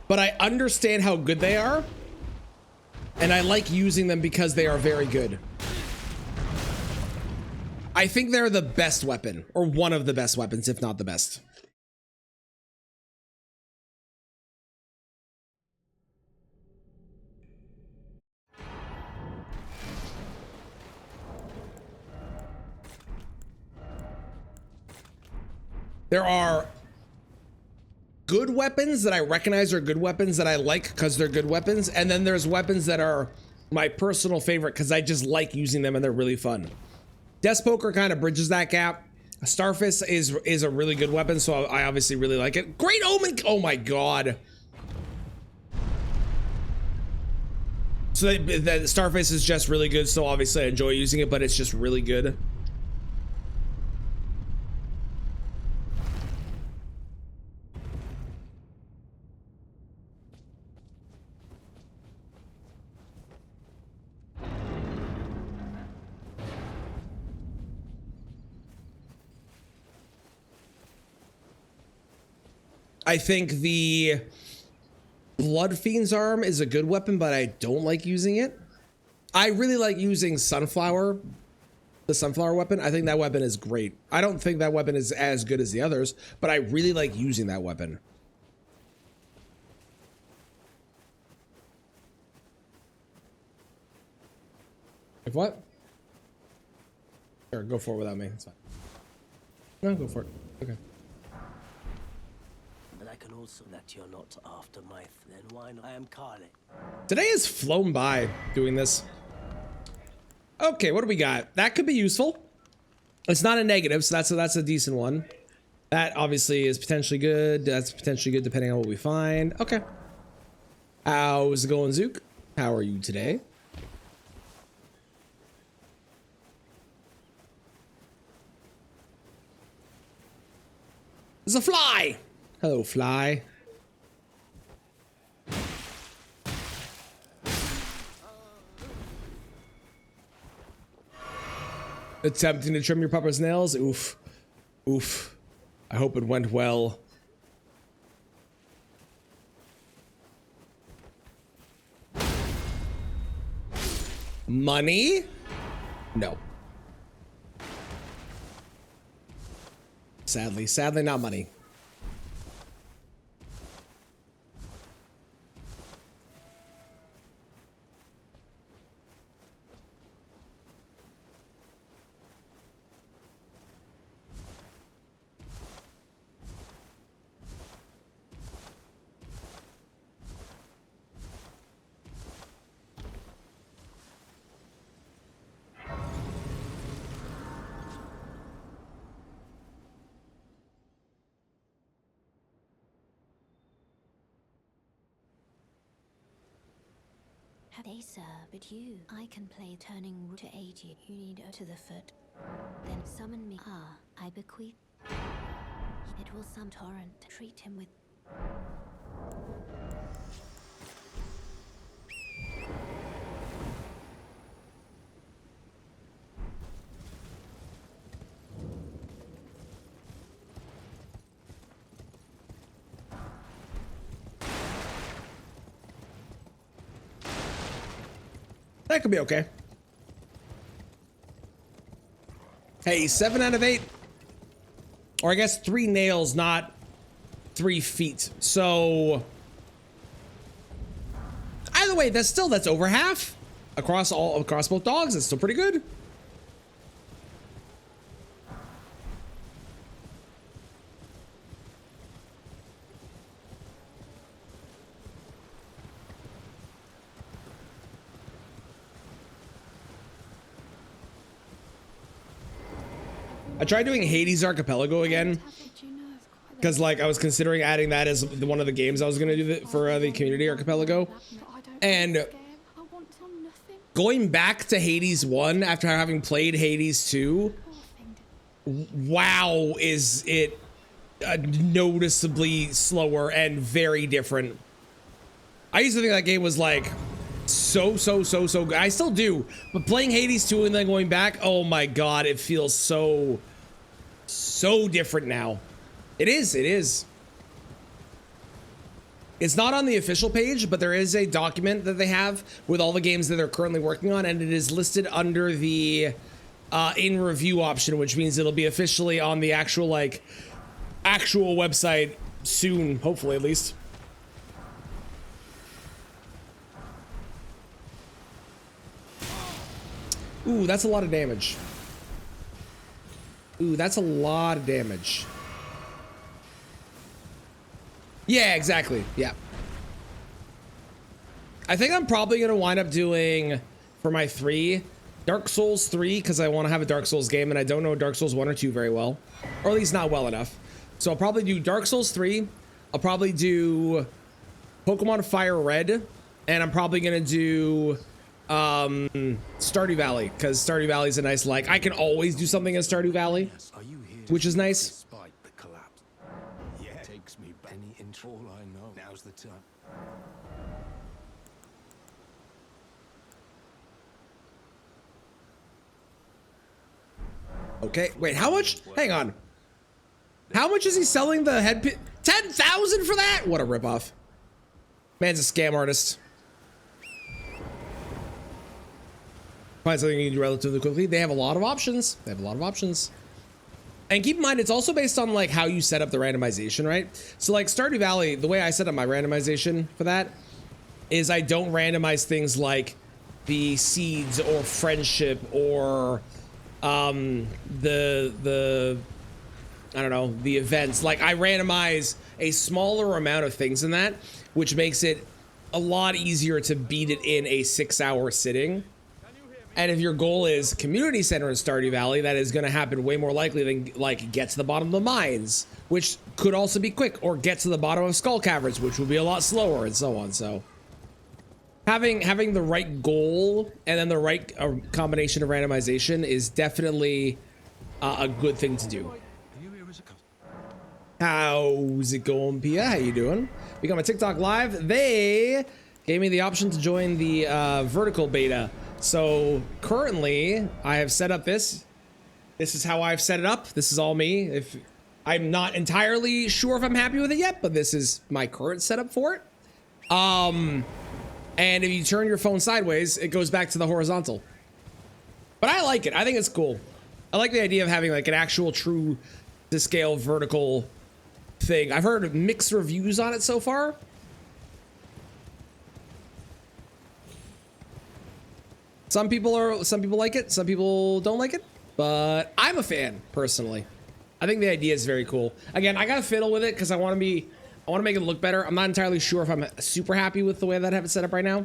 A: but I understand how good they are. And I like using them because they are very good. I think they're the best weapon, or one of the best weapons, if not the best. There are good weapons that I recognize are good weapons that I like because they're good weapons, and then there's weapons that are my personal favorite because I just like using them and they're really fun. Death Poker kind of bridges that gap. Starfist is a really good weapon, so I obviously really like it. Great Omen, oh my god. So that Starfist is just really good, so obviously I enjoy using it, but it's just really good. I think the Blood Fiend's arm is a good weapon, but I don't like using it. I really like using Sunflower, the Sunflower weapon. I think that weapon is great. I don't think that weapon is as good as the others, but I really like using that weapon. Like what? Sure, go for it without me. It's fine. No, go for it. Okay.
B: But I can also that you're not after my then why not? I am Carly.
A: Today has flown by doing this. Okay, what do we got? That could be useful. It's not a negative, so that's a decent one. That obviously is potentially good. That's potentially good depending on what we find. Okay. How's it going, Zook? How are you today? There's a fly. Hello, fly. Attempting to trim your puppet's nails? Oof. Oof. I hope it went well. Money? No. Sadly not money.
D: Hey sir, but you, I can play turning to 80. You need to the foot. Then summon me. Ah, I bequeath. It will some torrent. Treat him with.
A: That could be okay. Hey, 7 out of 8. Or I guess 3 nails, not 3 feet. So either way, that's over half across both dogs. That's still pretty good. I tried doing Hades Archipelago again because like I was considering adding that as one of the games I was going to do for the community Archipelago, and going back to Hades 1 after having played Hades 2, wow, is it noticeably slower and very different. I used to think that game was like so good. I still do, but playing Hades 2 and then going back, oh my god, it feels so different now. It is. It's not on the official page, but there is a document that they have with all the games that they're currently working on, and it is listed under the in review option, which means it'll be officially on the actual actual website soon, hopefully at least. Ooh, that's a lot of damage. Ooh, that's a lot of damage. Yeah, exactly. Yeah. I think I'm probably going to wind up doing, for my 3, Dark Souls 3, because I want to have a Dark Souls game, and I don't know Dark Souls 1 or 2 very well. Or at least not well enough. So I'll probably do Dark Souls 3. I'll probably do Pokemon Fire Red. And I'm probably going to do Stardew Valley, because Stardew Valley is a nice, like, I can always do something in Stardew Valley, which is nice.
G: Despite the collapse. Yeah. Takes me back. Any intro. All I know. Now's the time.
A: Okay, wait, how much? Hang on. How much is he selling the head pin? 10,000 for that? What a ripoff. Man's a scam artist. Find something you can do relatively quickly. They have a lot of options. They have a lot of options. And keep in mind, it's also based on like how you set up the randomization, right? So like Stardew Valley, the way I set up my randomization for that is I don't randomize things like the seeds or friendship or the I don't know, the events. Like I randomize a smaller amount of things in that, which makes it a lot easier to beat it in a 6-hour sitting. And if your goal is community center in Stardew Valley, that is going to happen way more likely than like get to the bottom of the mines, which could also be quick, or get to the bottom of Skull Caverns, which will be a lot slower, and so on. So having the right goal and then the right combination of randomization is definitely a good thing to do. How's it going, Pia? How you doing? Become a TikTok live. They gave me the option to join the vertical beta. So currently I have set up this. This is how I've set it up. This is all me. If I'm not entirely sure if I'm happy with it yet, but this is my current setup for it. And if you turn your phone sideways, it goes back to the horizontal. But I like it. I think it's cool. I like the idea of having like an actual true to scale vertical thing. I've heard mixed reviews on it so far. Some people like it, some people don't like it, but I'm a fan personally. I think the idea is very cool. Again, I gotta fiddle with it because I want to make it look better. I'm not entirely sure if I'm super happy with the way that I have it set up right now.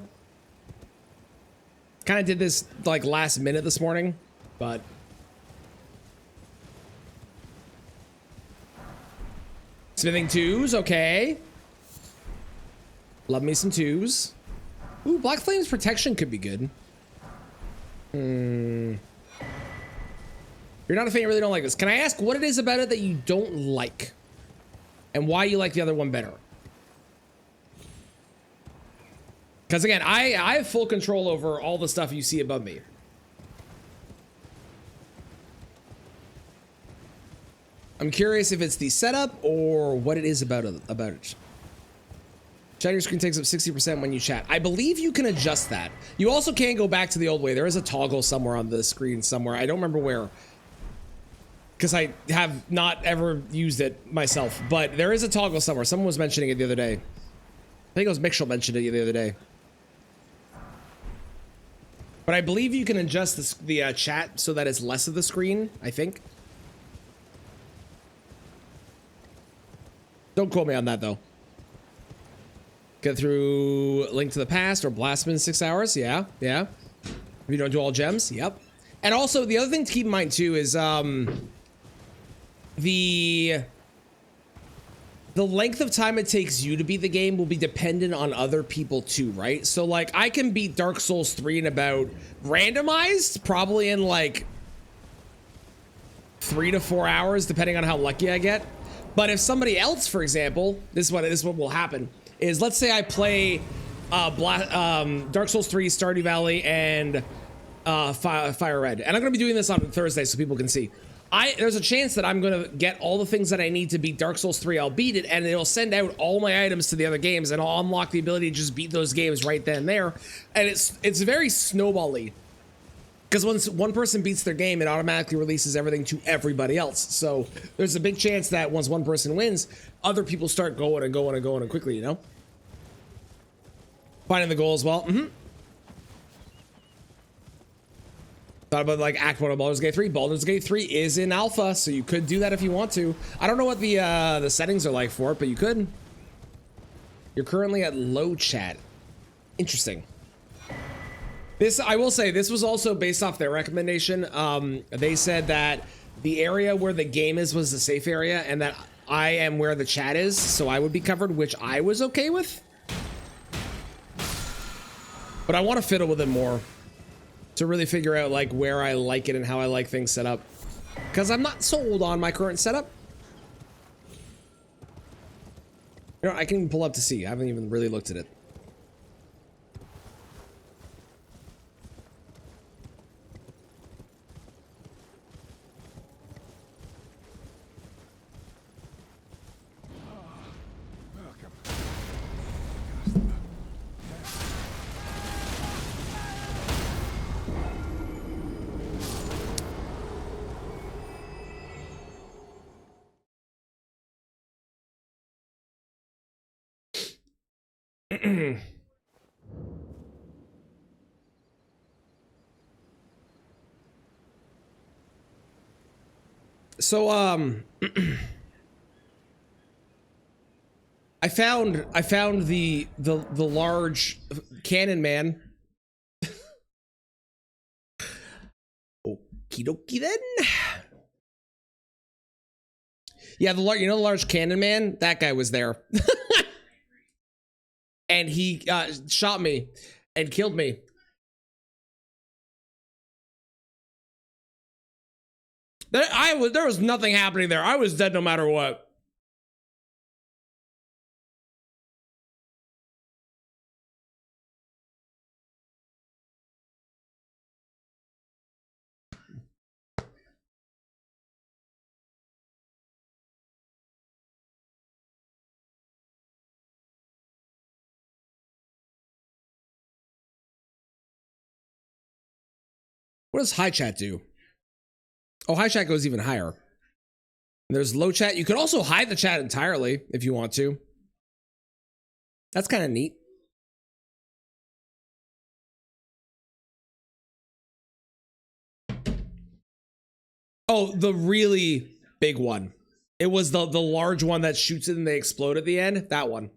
A: Kind of did this like last minute this morning, but smithing 2s, okay. Love me some 2s. Ooh, Black Flame's protection could be good. You're not a fan, you really don't like this. Can I ask what it is about it that you don't like? And why you like the other one better? Because again, I have full control over all the stuff you see above me. I'm curious if it's the setup or what it is about it. Chatting screen takes up 60% when you chat. I believe you can adjust that. You also can go back to the old way. There is a toggle somewhere on the screen somewhere. I don't remember where, because I have not ever used it myself, but there is a toggle somewhere. Someone was mentioning it the other day. I think it was Mitchell mentioned it the other day. But I believe you can adjust the chat so that it's less of the screen, I think. Don't quote me on that though. Get through Link to the Past or Blasphemous in 6 hours. Yeah, yeah. If you don't do all gems, yep. And also the other thing to keep in mind too is the length of time it takes you to beat the game will be dependent on other people too, right? So like I can beat Dark Souls 3 in about randomized, probably in like 3 to 4 hours, depending on how lucky I get. But if somebody else, for example, this is what will happen. Is let's say I play Dark Souls 3, Stardew Valley, and Fire Red. And I'm going to be doing this on Thursday so people can see. there's a chance that I'm gonna get all the things that I need to beat Dark Souls 3. I'll beat it, and it'll send out all my items to the other games, and I'll unlock the ability to just beat those games right then and there. And it's very snowball-y. Because once one person beats their game, it automatically releases everything to everybody else. So there's a big chance that once one person wins, other people start going and going and going and quickly, you know? Finding the goal as well. Thought about like Act 1 of Baldur's Gate 3. Baldur's Gate 3 is in alpha, so you could do that if you want to. I don't know what the settings are like for it, but you could. You're currently at low chat. Interesting. This, I will say, this was also based off their recommendation. They said that the area where the game is was the safe area, and that I am where the chat is, so I would be covered, which I was okay with. But I want to fiddle with it more to really figure out like where I like it and how I like things set up, because I'm not sold on my current setup. You know, I can pull up to see. I haven't even really looked at it. So I found the large cannon man. Okie dokie then. Yeah, the large cannon man, that guy was there. And he shot me and killed me. There was nothing happening there. I was dead no matter what. What does high chat do? Oh, high chat goes even higher. There's low chat. You could also hide the chat entirely if you want to. That's kind of neat. Oh, the really big one. It was the large one that shoots it and they explode at the end. That one.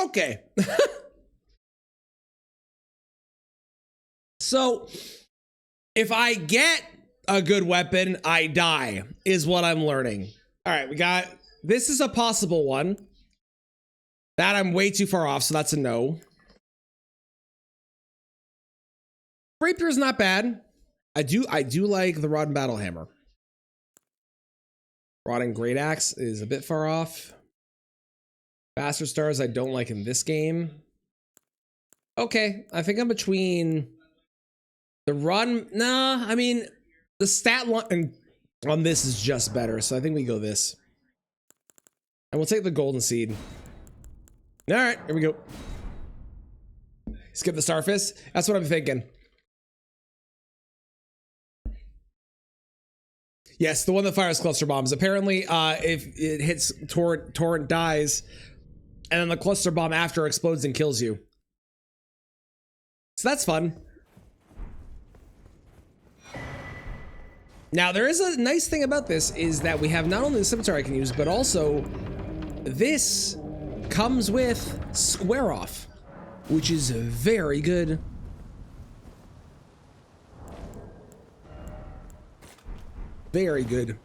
A: Okay. So, if I get a good weapon, I die, is what I'm learning. All right, we got, this is a possible one. That I'm way too far off, so that's a no. Rapier's not bad. I do like the Rod and Battle Hammer. Rod and Great Axe is a bit far off. Bastard Stars I don't like in this game. Okay, I think I'm between the run. Nah, I mean, the stat line on this is just better, so I think we go this. And we'll take the Golden Seed. All right, here we go. Skip the Starfist. That's what I'm thinking. Yes, the one that fires cluster bombs. Apparently, if it hits Torrent dies, and then the cluster bomb after explodes and kills you. So that's fun. Now, there is a nice thing about this is that we have not only the scimitar I can use, but also this comes with square off, which is very good. Very good.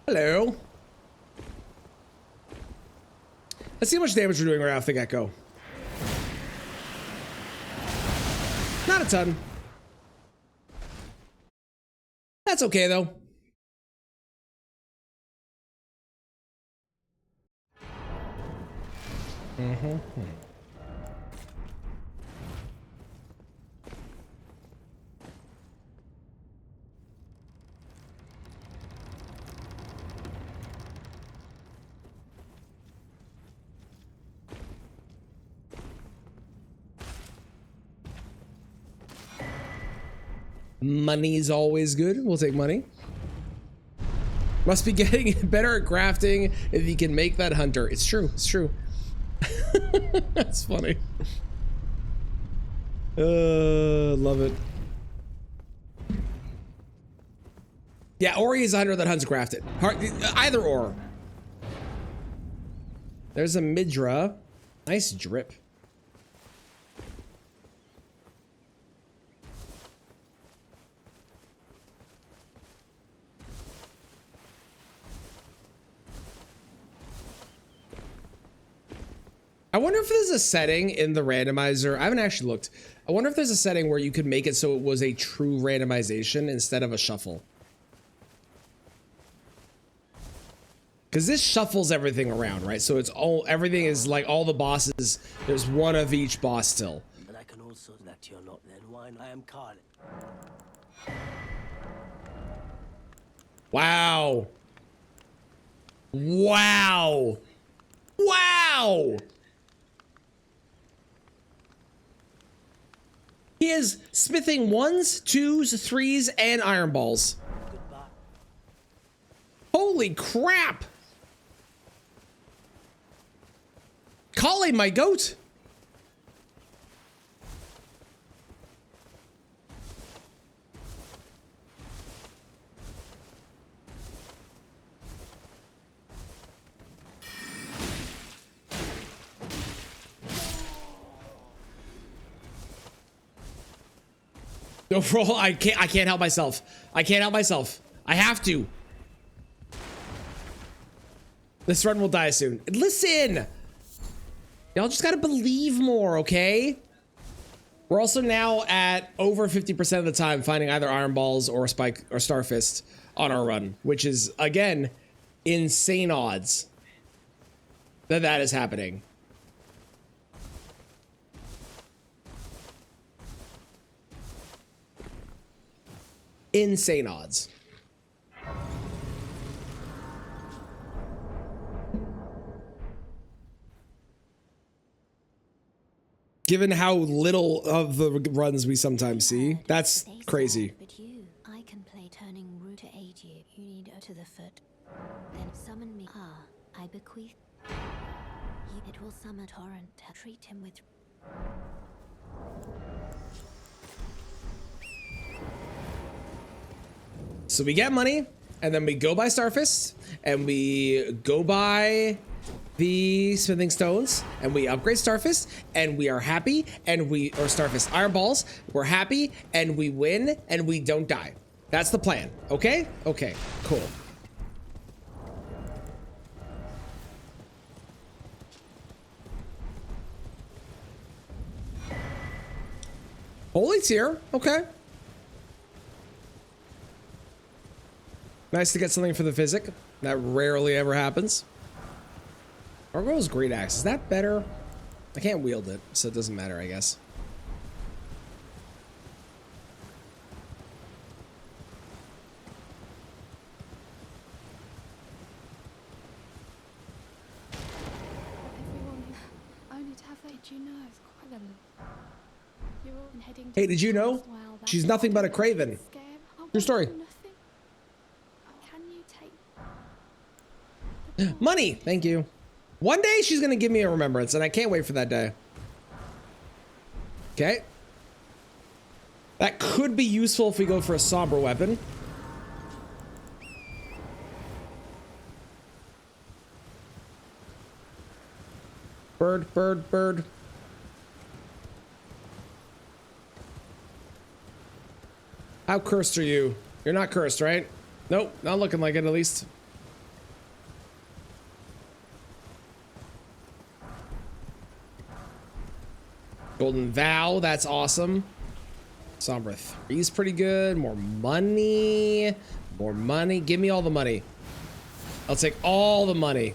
A: Hello. Let's see how much damage we're doing right off the get-go. Not a ton. That's okay, though. Money's always good. We'll take money. Must be getting better at crafting if you can make that hunter. It's true. It's true. That's funny. Love it. Yeah, Ori is a hunter that hunts crafted. Either or. There's a Midra. Nice drip. I wonder if there's a setting in the randomizer. I haven't actually looked. I wonder if there's a setting where you could make it so it was a true randomization instead of a shuffle. Because this shuffles everything around, right? So it's all, everything is like all the bosses. There's one of each boss still.
B: But I can also that you're not then wine. I am Carl.
A: Wow. Wow. Wow. He is smithing 1s, 2s, 3s, and iron balls.
B: Goodbye.
A: Holy crap! Calling my goat. Overall, I can't help myself. I can't help myself. I have to. This run will die soon. Listen! Y'all just gotta believe more, okay? We're also now at over 50% of the time finding either iron balls or spike or starfist on our run, which is, again, insane odds that is happening. Insane odds. Given how little of the runs we sometimes see, that's crazy.
D: But you, I can play turning root to aid you. You need to the foot. Then summon me. I bequeath. It will summon torrent. Treat him with.
A: So we get money, and then we go buy Starfist, and we go buy the smithing stones, and we upgrade Starfist, and we are happy, and or Starfist Iron Balls, we're happy, and we win, and we don't die. That's the plan, okay? Okay, cool. Holy tier, okay. Nice to get something for the physic. That rarely ever happens. Argo's Great Axe. Is that better? I can't wield it, so it doesn't matter, I guess.
F: Everyone only to have that, did you know? It's quite a You're all heading
A: Hey, did you know? She's nothing but a craven. True story.
F: Can you take
A: Money! Thank you. One day she's gonna give me a remembrance, and I can't wait for that day. Okay. That could be useful if we go for a somber weapon. Bird, bird, bird. How cursed are you? You're not cursed, right? Nope, not looking like it at least. Golden Vow, that's awesome. Sombra 3 is pretty good. More money. More money. Give me all the money. I'll take all the money.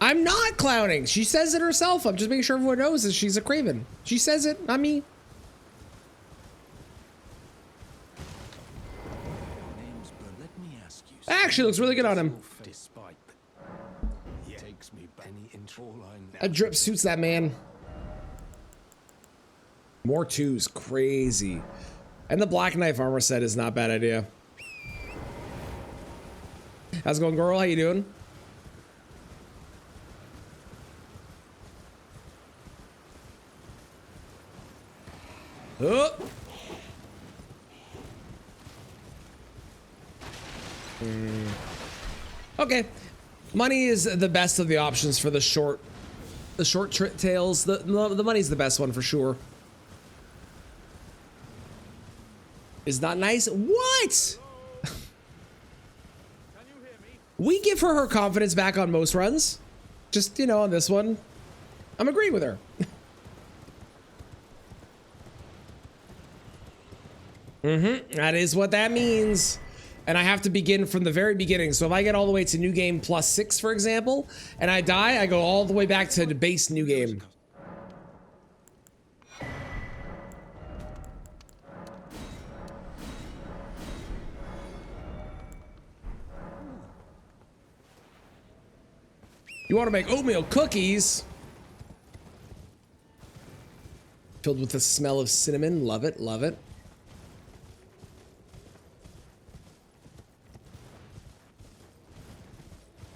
A: I'm not clowning. She says it herself. I'm just making sure everyone knows that she's a craven. She says it, not me. Actually, looks really good on him. That drip suits that man. More twos, crazy. And the black knife armor set is not a bad idea. How's it going, girl? How you doing? Oh. Okay, money is the best of the options for the short tails. The money's the best one for sure. Is not nice. What? We give her confidence back on most runs. Just, you know, on this one, I'm agreeing with her. That is what that means. And I have to begin from the very beginning. So if I get all the way to new game +6, for example, and I die, I go all the way back to the base new game. You want to make oatmeal cookies? Filled with the smell of cinnamon. Love it, love it.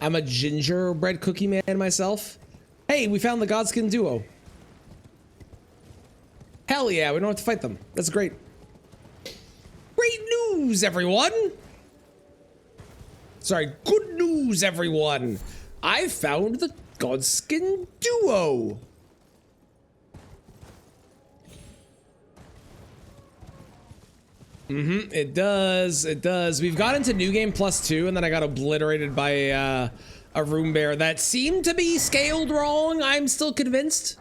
A: I'm a gingerbread cookie man myself. Hey, we found the Godskin duo. Hell yeah, we don't have to fight them. That's great. Great news, everyone. Sorry, good news, everyone. I found the Godskin duo. It does. It does. We've got into new game +2, and then I got obliterated by a room bear that seemed to be scaled wrong. I'm still convinced.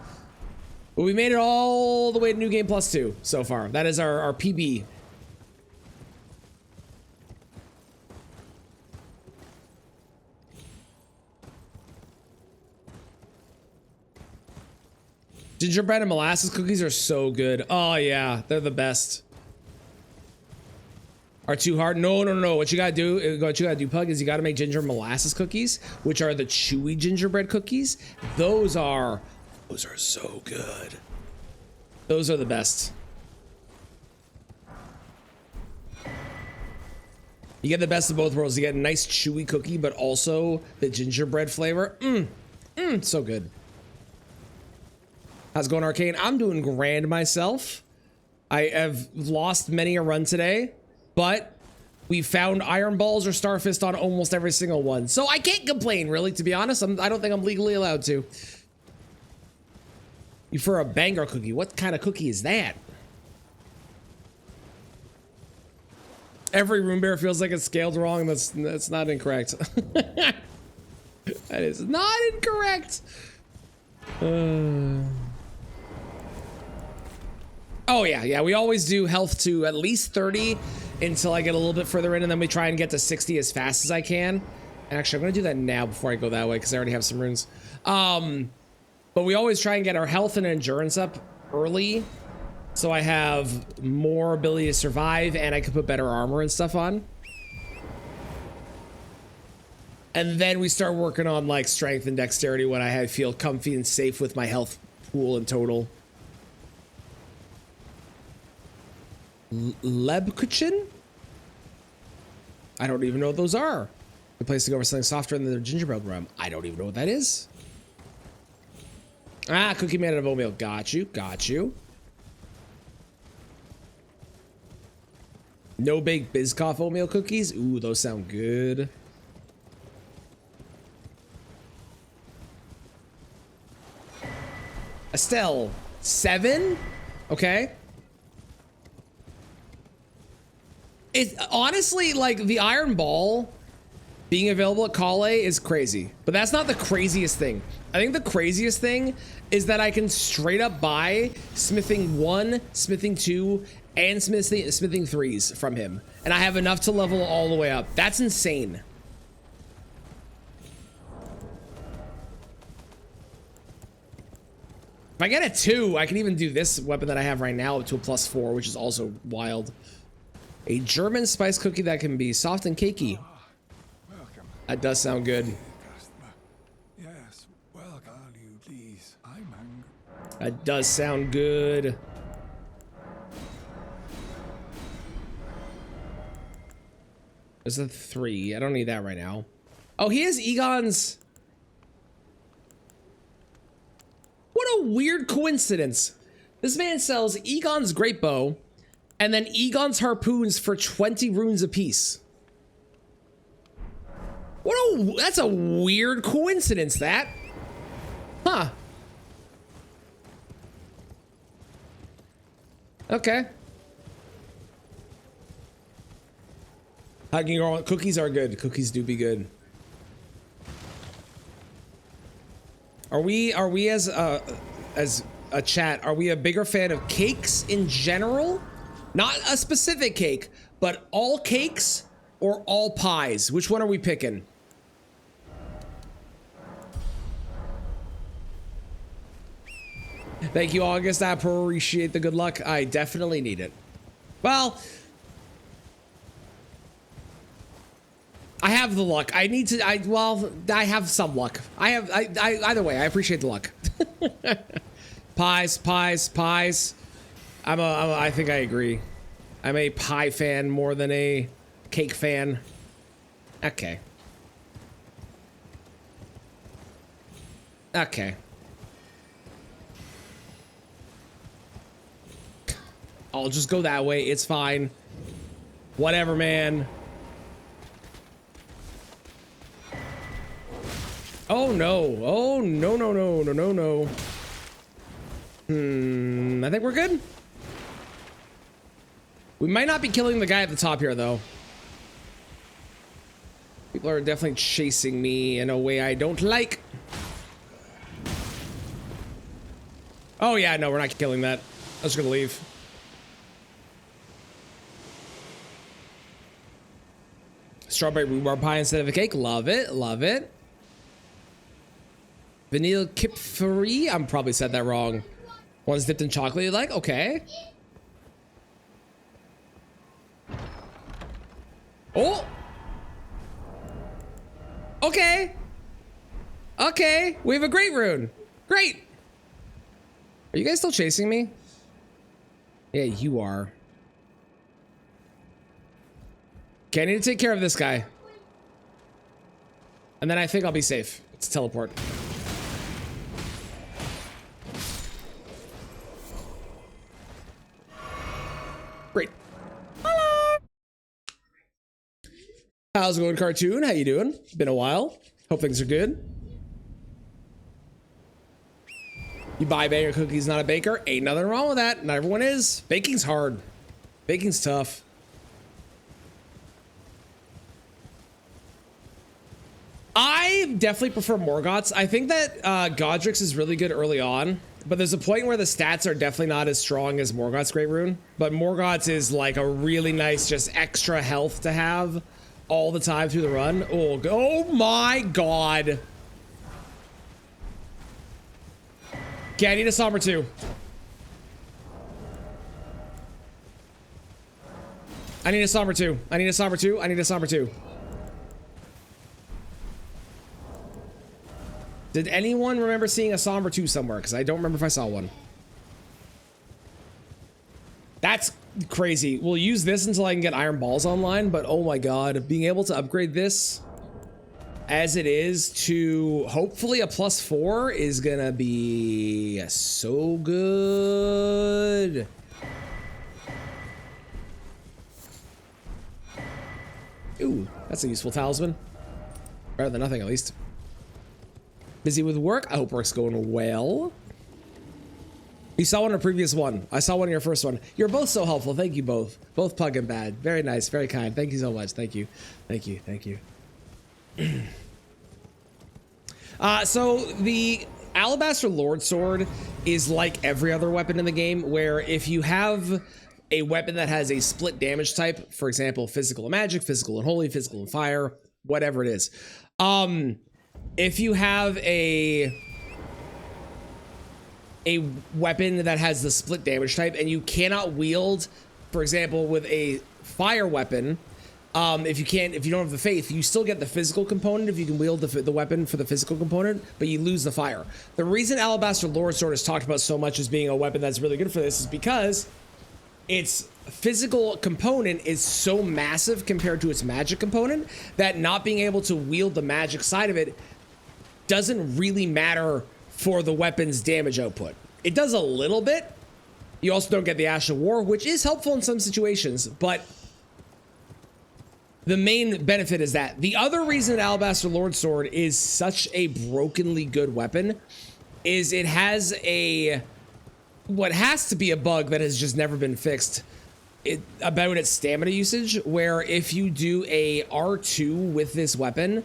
A: But we made it all the way to new game +2 so far. That is our PB. Gingerbread and molasses cookies are so good. Oh yeah, they're the best. Are too hard? No, no, no. What you gotta do, Pug, is you gotta make ginger molasses cookies, which are the chewy gingerbread cookies. Those are so good. Those are the best. You get the best of both worlds. You get a nice chewy cookie, but also the gingerbread flavor. So good. How's it going, Arcane? I'm doing grand myself. I have lost many a run today, but we found iron balls or starfist on almost every single one. So I can't complain, really, to be honest. I don't think I'm legally allowed to. You for a banger cookie. What kind of cookie is that? Every room bear feels like it's scaled wrong. That's not incorrect. That is not incorrect. Oh yeah, we always do health to at least 30 until I get a little bit further in, and then we try and get to 60 as fast as I can. And actually, I'm gonna do that now before I go that way because I already have some runes. But we always try and get our health and endurance up early, so I have more ability to survive and I can put better armor and stuff on. And then we start working on like strength and dexterity when I feel comfy and safe with my health pool in total. Lebkuchen? I don't even know what those are. Good place to go for something softer than the gingerbread rum. I don't even know what that is. Ah, cookie made out of oatmeal. Got you. Got you. No bake Biscoff oatmeal cookies. Ooh, those sound good. Estelle, 7? Okay. It's honestly like the iron ball being available at Kale is crazy, but that's not the craziest thing. I think the craziest thing is that I can straight up buy smithing 1, smithing 2, and smithing 3s from him, and I have enough to level all the way up. That's insane. If I get a 2, I can even do this weapon that I have right now up to a +4, which is also wild. A German spice cookie that can be soft and cakey.
G: Welcome.
A: That does sound good.
G: Customer. Yes, welcome. You please. I'm hungry.
A: That does sound good. There's a 3. I don't need that right now. Oh, he has Egon's. What a weird coincidence. This man sells Egon's great bow and then Egon's harpoons for 20 runes apiece. That's a weird coincidence, that. Huh. Okay. Hiking girl, cookies are good. Cookies do be good. Are we as a chat, are we a bigger fan of cakes in general? Not a specific cake, but all cakes or all pies? Which one are we picking? Thank you, August. I appreciate the good luck. I definitely need it. Well, I have the luck. I need to. I have some luck. Either way, I appreciate the luck. Pies. I think I agree. I'm a pie fan more than a cake fan. Okay. I'll just go that way. It's fine. Whatever, man. Oh no. Oh no. I think we're good. We might not be killing the guy at the top here, though. People are definitely chasing me in a way I don't like. Oh yeah, no, we're not killing that. I was gonna leave. Strawberry rhubarb pie instead of a cake. Love it. Love it. Vanilla kip free. I'm probably said that wrong. One's dipped in chocolate. You like? Okay. Oh. Okay. Okay. We have a great rune. Great. Are you guys still chasing me? Yeah, you are. Okay, I need to take care of this guy. And then I think I'll be safe. It's a teleport. Great. Hello. How's it going, Cartoon? How you doing? Been a while. Hope things are good. You buy baker cookies, not a baker. Ain't nothing wrong with that. Not everyone is. Baking's hard. Baking's tough. I definitely prefer Morgoth's. I think that Godric's is really good early on, but there's a point where the stats are definitely not as strong as Morgoth's Great Rune. But Morgoth's is like a really nice, just extra health to have all the time through the run. Oh my god. Okay, I need a Somber 2. I need a Somber 2. I need a Somber 2. I need a Somber 2. Did anyone remember seeing a Somber 2 somewhere? Because I don't remember if I saw one. That's crazy. We'll use this until I can get Iron Balls online, but oh my god, being able to upgrade this as it is to hopefully a +4 is gonna be so good. Ooh, that's a useful talisman. Better than nothing, at least. Busy with work? I hope work's going well. You saw one in a previous one. I saw one in your first one. You're both so helpful. Thank you both. Both Pug and Bad. Very nice. Very kind. Thank you so much. Thank you. Thank you. Thank you. So the Alabaster Lord Sword is like every other weapon in the game, where if you have a weapon that has a split damage type, for example, physical and magic, physical and holy, physical and fire, whatever it is. If you have a weapon that has the split damage type and you cannot wield, for example, with a fire weapon, if you don't have the faith, you still get the physical component if you can wield the weapon for the physical component, but you lose the fire. The reason Alabaster Lord Sword is talked about so much as being a weapon that's really good for this is because its physical component is so massive compared to its magic component that not being able to wield the magic side of it doesn't really matter for the weapon's damage output. It does a little bit. You also don't get the Ash of War, which is helpful in some situations, but the main benefit is that. The other reason Alabaster Lord Sword is such a brokenly good weapon is it has what has to be a bug that has just never been fixed about its stamina usage, where if you do a R2 with this weapon,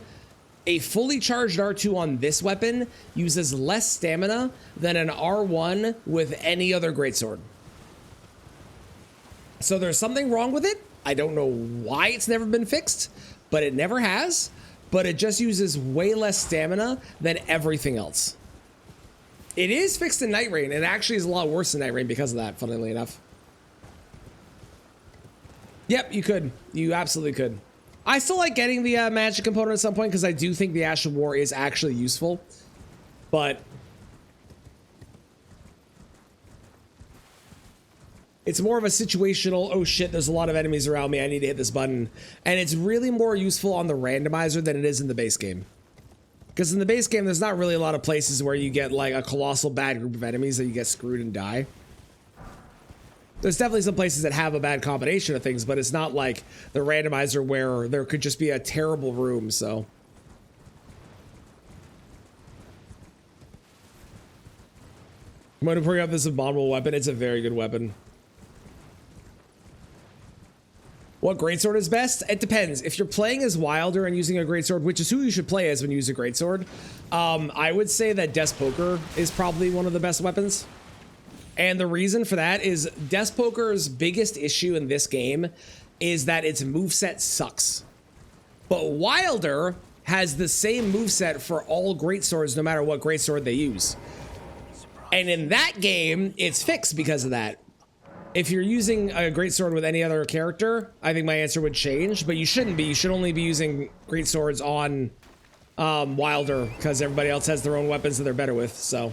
A: a fully charged R2 on this weapon uses less stamina than an R1 with any other greatsword. So there's something wrong with it. I don't know why it's never been fixed, but it never has. But it just uses way less stamina than everything else. It is fixed in Night Rain, and it actually is a lot worse in Night Rain because of that, funnily enough. Yep, you could. You absolutely could. I still like getting the magic component at some point because I do think the Ash of War is actually useful. But it's more of a situational, oh shit, there's a lot of enemies around me, I need to hit this button. And it's really more useful on the randomizer than it is in the base game. Because in the base game, there's not really a lot of places where you get like a colossal bad group of enemies that you get screwed and die. There's definitely some places that have a bad combination of things, but it's not like the randomizer where there could just be a terrible room, so. I'm going to bring up this abominable weapon. It's a very good weapon. What greatsword is best? It depends. If you're playing as Wilder and using a greatsword, which is who you should play as when you use a greatsword, I would say that Despoker is probably one of the best weapons. And the reason for that is Despoker's biggest issue in this game is that its moveset sucks. But Wilder has the same moveset for all greatswords no matter what greatsword they use. And in that game, it's fixed because of that. If you're using a greatsword with any other character, I think my answer would change, but you shouldn't be. You should only be using greatswords on Wilder because everybody else has their own weapons that they're better with, so.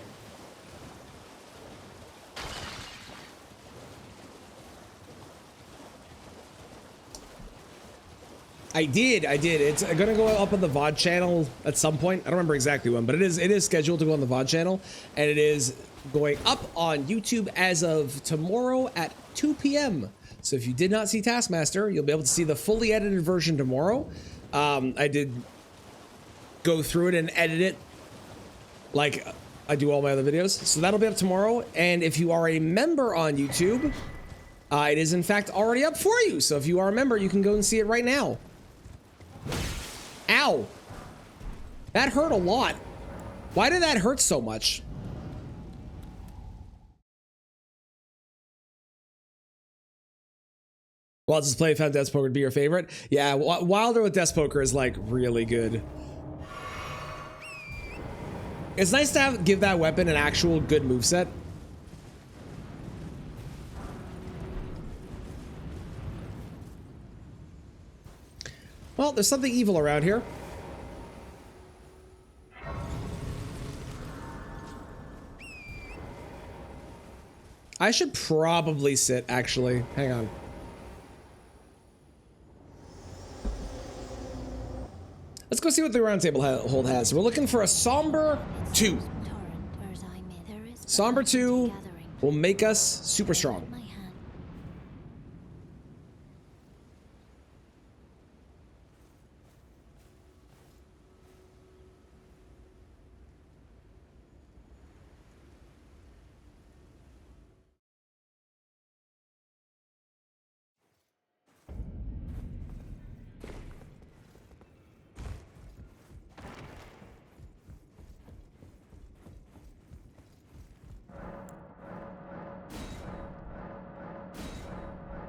A: I did. It's gonna go up on the VOD channel at some point. I don't remember exactly when, but it is scheduled to go on the VOD channel, and it is going up on YouTube as of tomorrow at 2 p.m. So if you did not see Taskmaster, you'll be able to see the fully edited version tomorrow. I did go through it and edit it like I do all my other videos. So that'll be up tomorrow. And if you are a member on YouTube, it is in fact already up for you. So if you are a member, you can go and see it right now. Ow. That hurt a lot. Why did that hurt so much? Well, just play found Despoker would be your favorite. Yeah, Wilder with Despoker is like really good. It's nice to give that weapon an actual good moveset. Well, there's something evil around here. I should probably sit, actually. Hang on. Let's go see what the round table hold has. We're looking for a somber 2.
D: Torrent, whereas I'm in. There is
A: Somber 2
D: gathering.
A: will make us super strong.
D: My hand.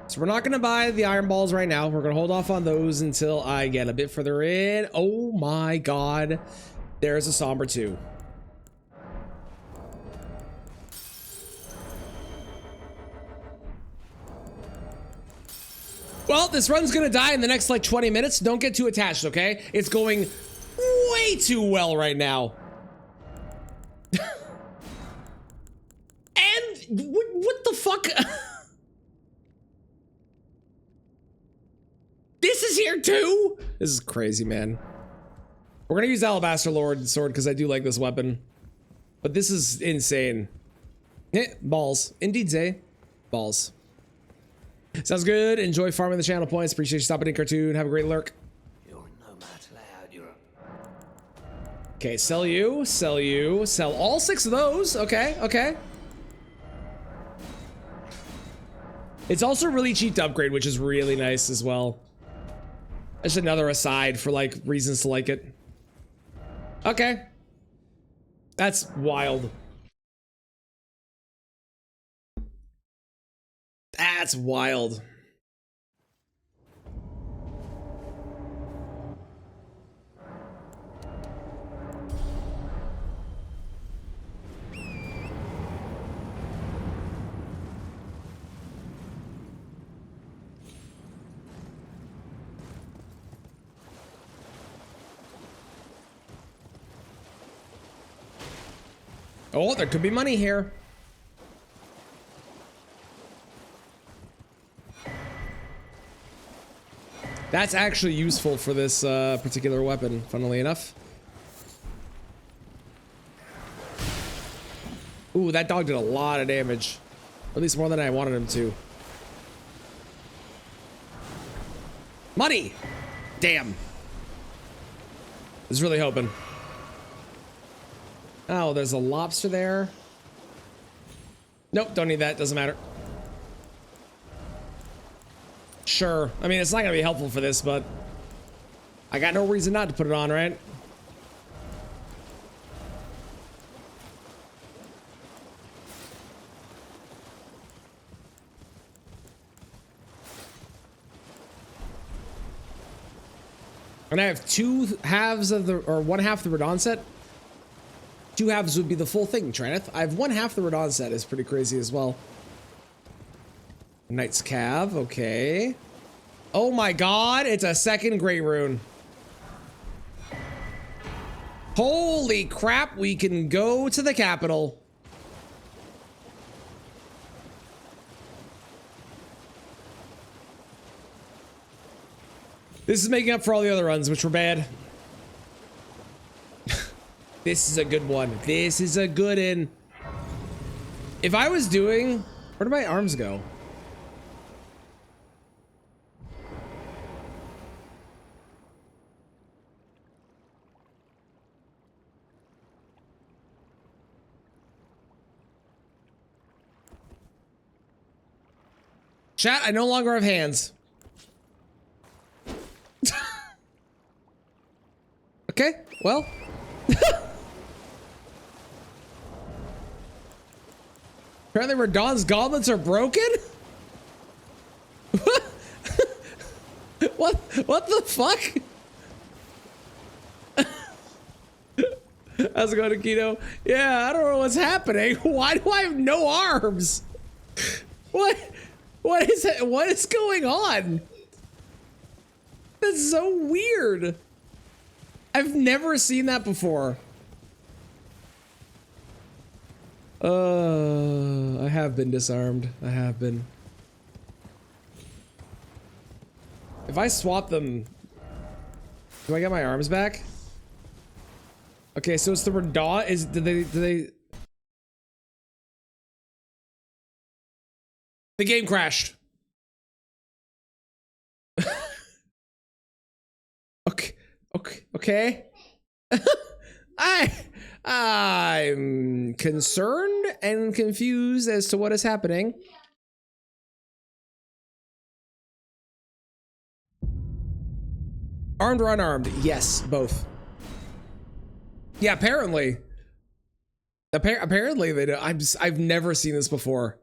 A: So we're not going to buy the iron balls right now. We're going to hold off on those until I get a bit further in. Oh my god. There's a somber 2. Well, this run's going to die in the next like 20 minutes. Don't get too attached, okay? It's going way too well right now. And what the fuck? This is here too? This is crazy, man. We're gonna use Alabaster Lord Sword because I do like this weapon. But this is insane. Balls. Indeed, Zay. Balls. Sounds good. Enjoy farming the channel points. Appreciate you stopping in, Cartoon. Have a great lurk.
B: You're no match loud, you're
A: Okay, sell you. Sell you. Sell all 6 of those. Okay, okay. It's also really cheap to upgrade, which is really nice as well. Just another aside for like reasons to like it. Okay. That's wild. That's wild. Oh, there could be money here. That's actually useful for this particular weapon, funnily enough. Ooh, that dog did a lot of damage. At least more than I wanted him to. Money! Damn. I was really hoping. Oh, there's a lobster there. Nope, don't need that. Doesn't matter. Sure. I mean, it's not gonna be helpful for this, but I got no reason not to put it on, right? And I have 2 halves of the, or 1 half the Radon set. 2 halves would be the full thing, Traneth. I have 1 half the Radon set, is pretty crazy as well. Knight's Cav, okay. Oh my god, it's a second Great Rune. Holy crap, we can go to the capital. This is making up for all the other runs, which were bad. This is a good one. This is a good one. If I was doing... Where did my arms go? Chat, I no longer have hands. Okay, well. Apparently Radon's gauntlets are broken? What the fuck? How's it going, Akito? Yeah, I don't know what's happening. Why do I have no arms? What is it? What is going on? That's so weird. I've never seen that before. I have been disarmed. I have been. If I swap them... Do I get my arms back? Okay, so it's the Radon. Did they? The game crashed. Okay. I'm concerned and confused as to what is happening. Armed or unarmed? Yes, both. Yeah, apparently. Apparently they do. I've never seen this before.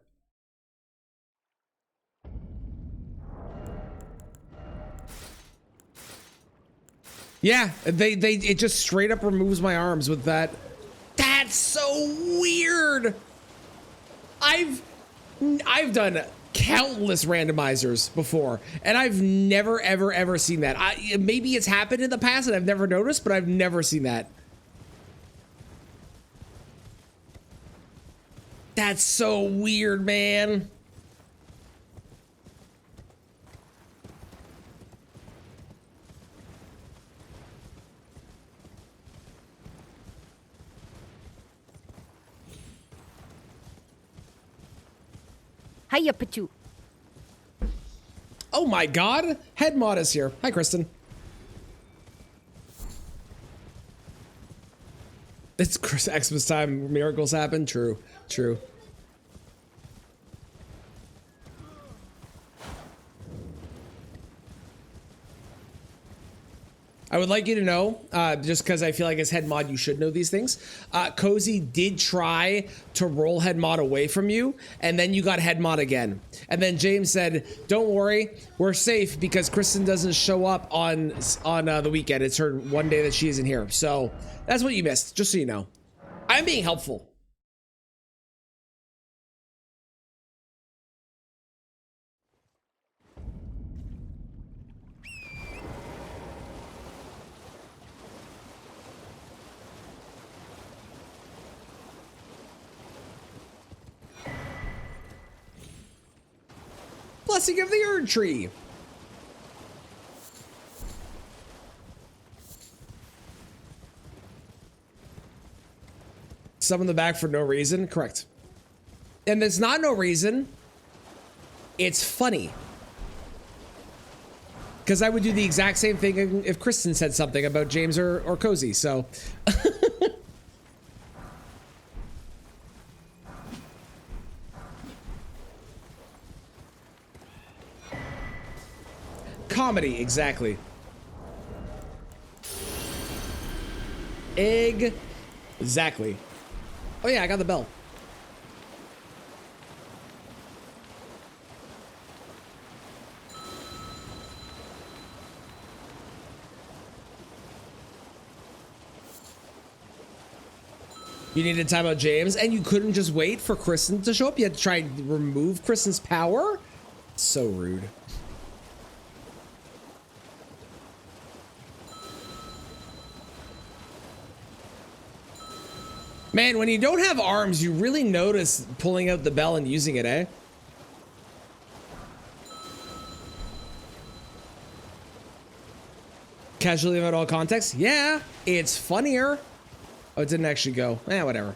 A: Yeah, it just straight up removes my arms with that. That's so weird. I've done countless randomizers before, and I've never ever seen that. Maybe it's happened in the past and I've never noticed, but I've never seen that. That's so weird, man.
C: Hiya, Pichu.
A: Oh my god, Head Mod is here. Hi, Kristen. It's Xmas time. Miracles happen. True. I would like you to know, just because I feel like as Head Mod you should know these things. Cozy did try to roll Head Mod away from you, and then you got Head Mod again. And then James said, "Don't worry, we're safe because Kristen doesn't show up on the weekend. It's her one day that she isn't here." So that's what you missed, just so you know. I'm being helpful. Blessing of the Erd Tree. Summon the back for no reason. Correct. And there's not no reason. It's funny. Because I would do the exact same thing if Kristen said something about James or Cozy, so. Comedy, exactly. Exactly. Oh yeah, I got the bell. You needed to time out James, and you couldn't just wait for Kristen to show up? You had to try and remove Kristen's power? So rude. Man, when you don't have arms, you really notice pulling out the bell and using it, eh? Casually about all context? Yeah, it's funnier. Oh, it didn't actually go. Whatever.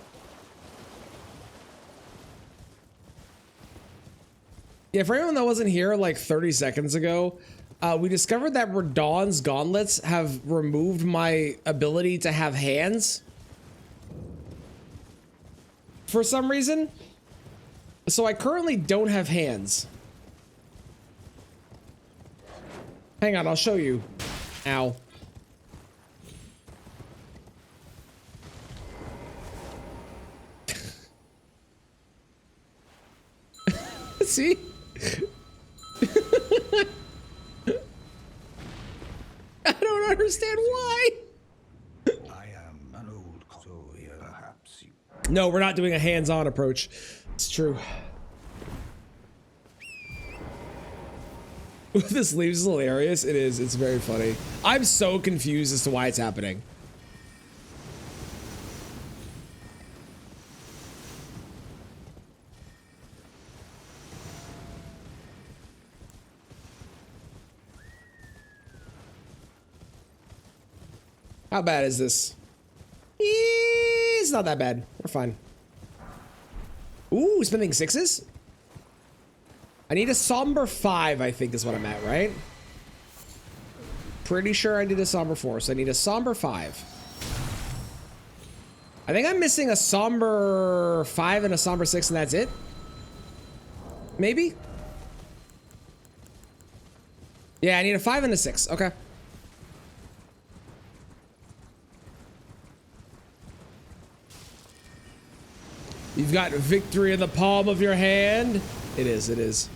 A: Yeah, for anyone that wasn't here like 30 seconds ago, we discovered that Radon's gauntlets have removed my ability to have hands. For some reason. So I currently don't have hands. Hang on, I'll show you. Ow. See? I don't understand why.
E: I am an old, so perhaps you.
A: No, we're not doing a hands-on approach. It's true. This leaves is hilarious. It is. It's very funny. I'm so confused as to why it's happening. How bad is this? It's not that bad. We're fine. Ooh, spending 6s? I need a somber 5, I think is what I'm at, right? Pretty sure I did a somber 4, so I need a somber 5. I think I'm missing a somber 5 and a somber 6, and that's it? Maybe? Yeah, I need a 5 and a 6. Okay. You've got victory in the palm of your hand. It is, it is.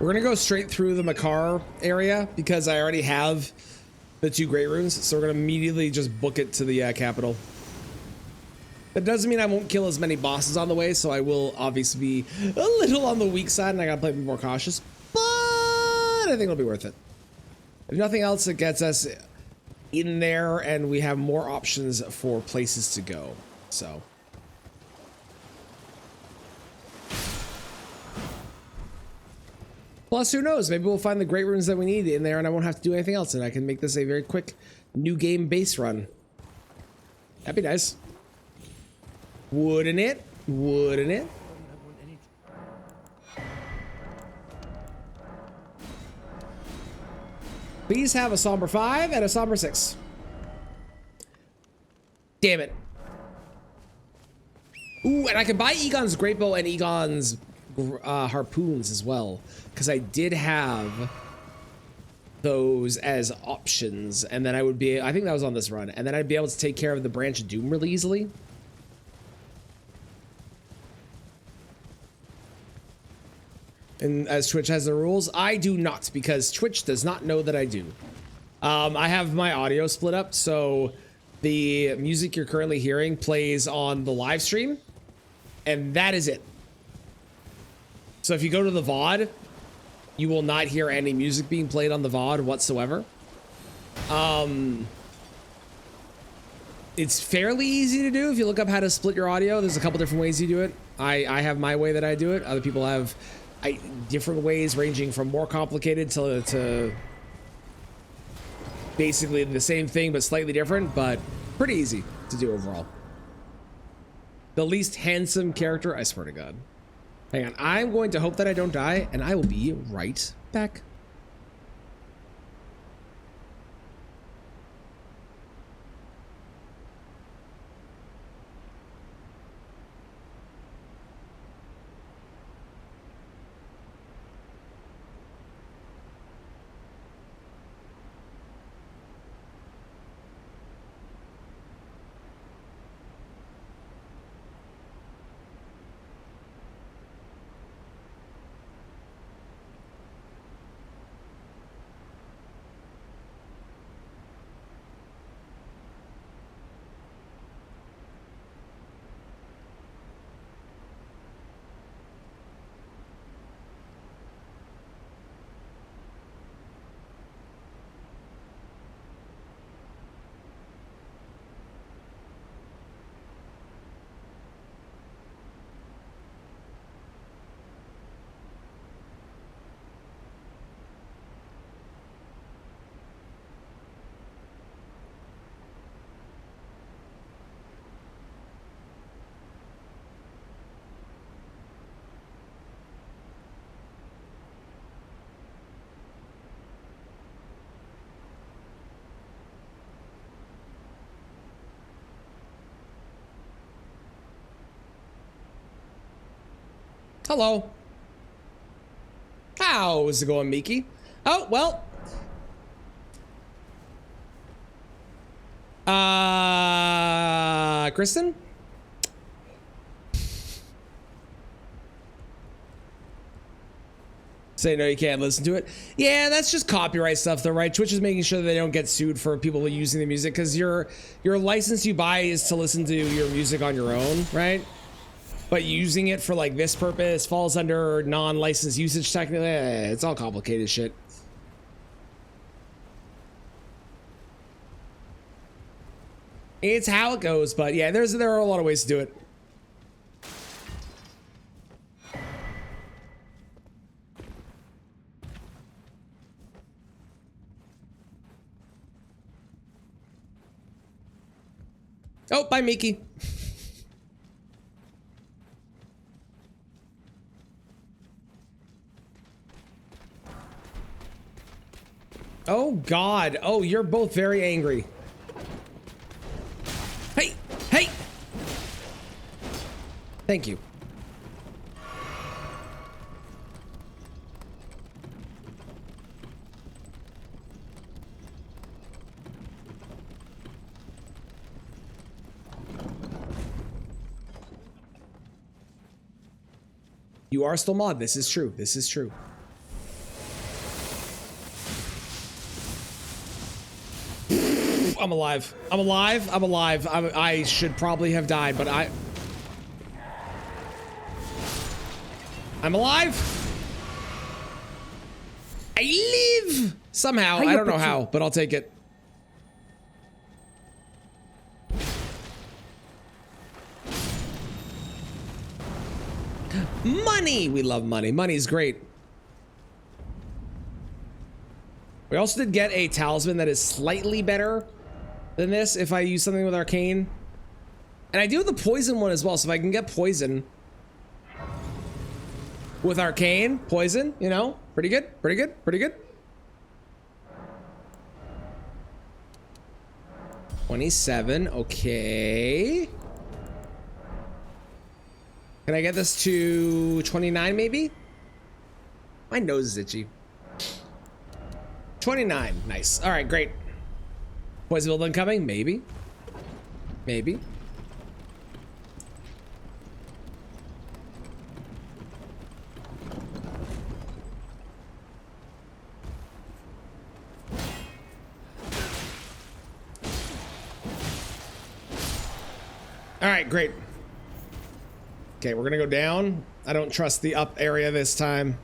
A: We're gonna go straight through the Makar area because I already have the 2 great runes, so we're gonna immediately just book it to the capital. That doesn't mean I won't kill as many bosses on the way, so I will obviously be a little on the weak side and I gotta play more cautious, but I think it'll be worth it. If nothing else, it gets us in there and we have more options for places to go, so. Plus, who knows? Maybe we'll find the great runes that we need in there and I won't have to do anything else and I can make this a very quick new game base run. That'd be nice. Wouldn't it? Wouldn't it? Please have a somber 5 and a somber 6. Damn it. Ooh, and I can buy Egon's great bow and Egon's harpoons as well, because I did have those as options, and then I would be, I think that was on this run, and then I'd be able to take care of the Branch of Doom really easily. And as Twitch has the rules, I do not, because Twitch does not know that I do. I have my audio split up, so the music you're currently hearing plays on the live stream, and that is it. So if you go to the VOD, you will not hear any music being played on the VOD whatsoever. It's fairly easy to do if you look up how to split your audio. There's a couple different ways you do it. I have my way that I do it. Other people have different ways ranging from more complicated to basically the same thing but slightly different, but pretty easy to do overall. The least handsome character, I swear to God. Hang on, I'm going to hope that I don't die, and I will be right back. Hello. How's it going, Miki? Oh, well. Kristen? Say no, you can't listen to it. Yeah, that's just copyright stuff though, right? Twitch is making sure that they don't get sued for people using the music, because your license you buy is to listen to your music on your own, right? But using it for like this purpose falls under non-licensed usage technically. It's all complicated shit. It's how it goes, but yeah, there are a lot of ways to do it. Oh, bye, Mickey. Oh, God. Oh, you're both very angry. Hey! Hey! Thank you. You are still mod. This is true. This is true. I'm alive. I'm alive. I'm alive. I should probably have died, but I'm alive. I live somehow. I don't know how, but I'll take it. Money. We love money. Money's great. We also did get a talisman that is slightly better than this if I use something with arcane. And I do the poison one as well, so if I can get poison with arcane, poison, you know, pretty good, pretty good, pretty good. 27, okay. Can I get this to 29 maybe? My nose is itchy. 29, nice. All right, great. Poison build incoming, maybe. Maybe. All right, great. Okay, we're gonna go down. I don't trust the up area this time.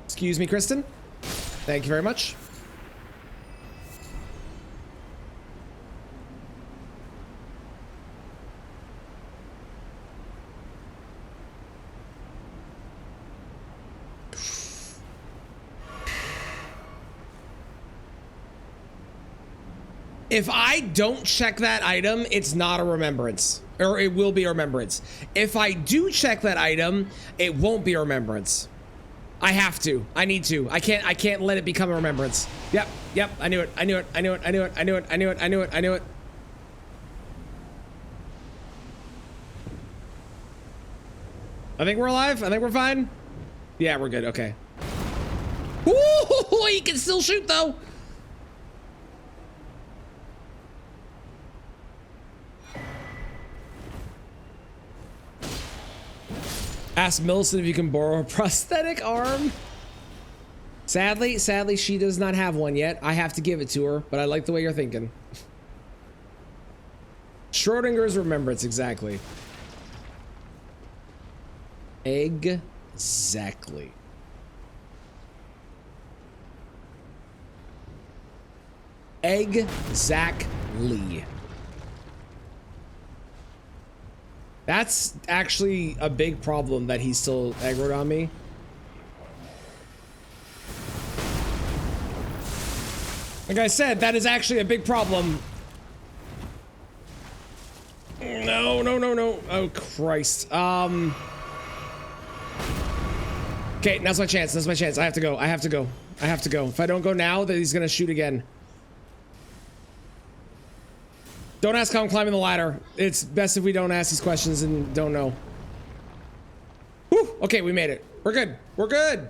A: Excuse me, Kristen. Thank you very much. If I don't check that item, it's not a remembrance. Or it will be a remembrance. If I do check that item, it won't be a remembrance. I have to. I need to. I can't let it become a remembrance. Yep, yep, I knew it. I knew it. I knew it. I knew it. I knew it. I knew it. I knew it. I knew it. I think we're alive. I think we're fine. Yeah, we're good. Okay. Ooh, he can still shoot though. Ask Millicent if you can borrow a prosthetic arm. Sadly, she does not have one yet. I have to give it to her, but I like the way you're thinking. Schrodinger's remembrance, exactly. Exactly. Exactly. That's actually a big problem that he's still aggroed on me. Like I said, that is actually a big problem. No, no, no, no. Oh, Christ. Okay, now's my chance. Now's my chance. I have to go. I have to go. I have to go. If I don't go now, then he's gonna shoot again. Don't ask how I'm climbing the ladder. It's best if we don't ask these questions and don't know. Whew, okay, we made it. We're good. We're good.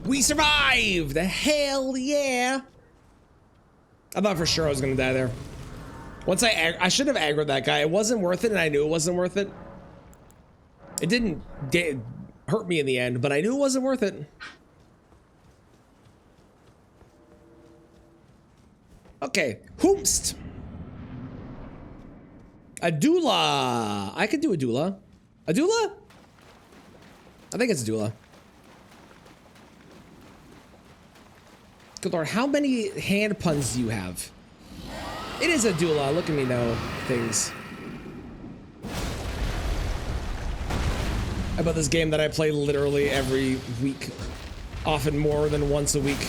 A: We survived! Hell yeah! I thought for sure I was gonna die there. Once I should have aggroed that guy. It wasn't worth it, and I knew it wasn't worth it. It didn't hurt me in the end, but I knew it wasn't worth it. Okay, Hoomst. A doula. I could do a doula. A doula? I think it's Dula. Good lord, how many hand puns do you have? It is a Dula. Look at me know things about this game that I play literally every week, often more than once a week.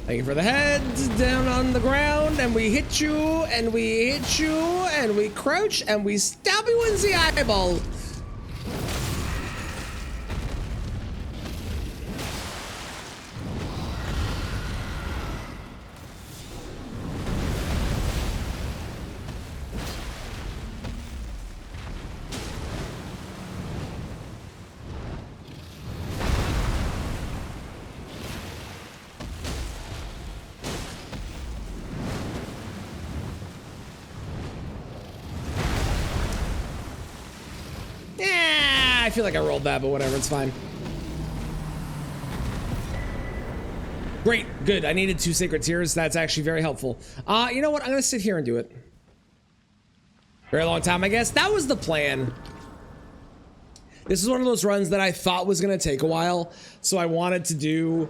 A: Thank you for the head, down on the ground, and we hit you, and we hit you, and we crouch, and we stab you in the eyeball. I feel like I rolled that, but whatever, it's fine. Great, good. I needed 2 sacred tears. That's actually very helpful. You know what? I'm gonna sit here and do it. Very long time, I guess. That was the plan. This is one of those runs that I thought was gonna take a while, so I wanted to do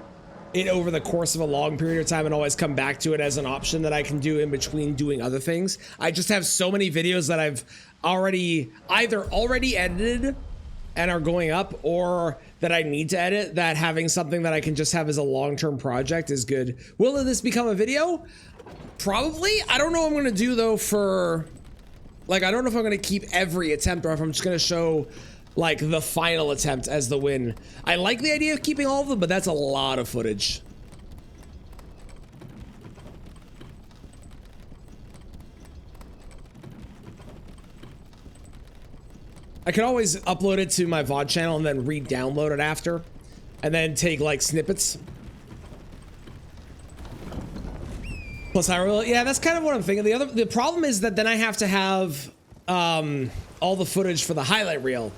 A: it over the course of a long period of time and always come back to it as an option that I can do in between doing other things. I just have so many videos that I've either already edited and are going up, or that I need to edit, that having something that I can just have as a long-term project is good. Will this become a video? Probably. I don't know what I'm gonna do though for, like, I don't know if I'm gonna keep every attempt or if I'm just gonna show like the final attempt as the win. I like the idea of keeping all of them, but that's a lot of footage. I could always upload it to my VOD channel and then re-download it after, and then take like snippets. Plus, yeah, that's kind of what I'm thinking. The problem is that then I have to have all the footage for the highlight reel.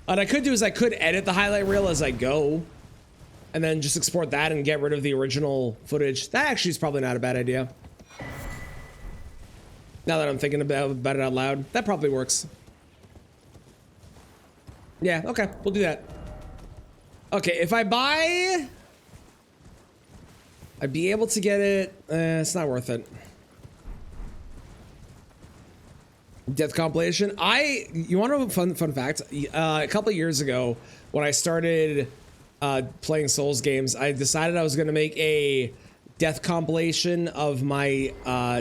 A: What I could do is I could edit the highlight reel as I go, and then just export that and get rid of the original footage. That actually is probably not a bad idea. Now that I'm thinking about it out loud, that probably works. Yeah, okay, we'll do that. Okay, if I buy, I'd be able to get it. It's not worth it. Death compilation. You want to know a fun fact? A couple of years ago, when I started playing Souls games, I decided I was going to make a death compilation of my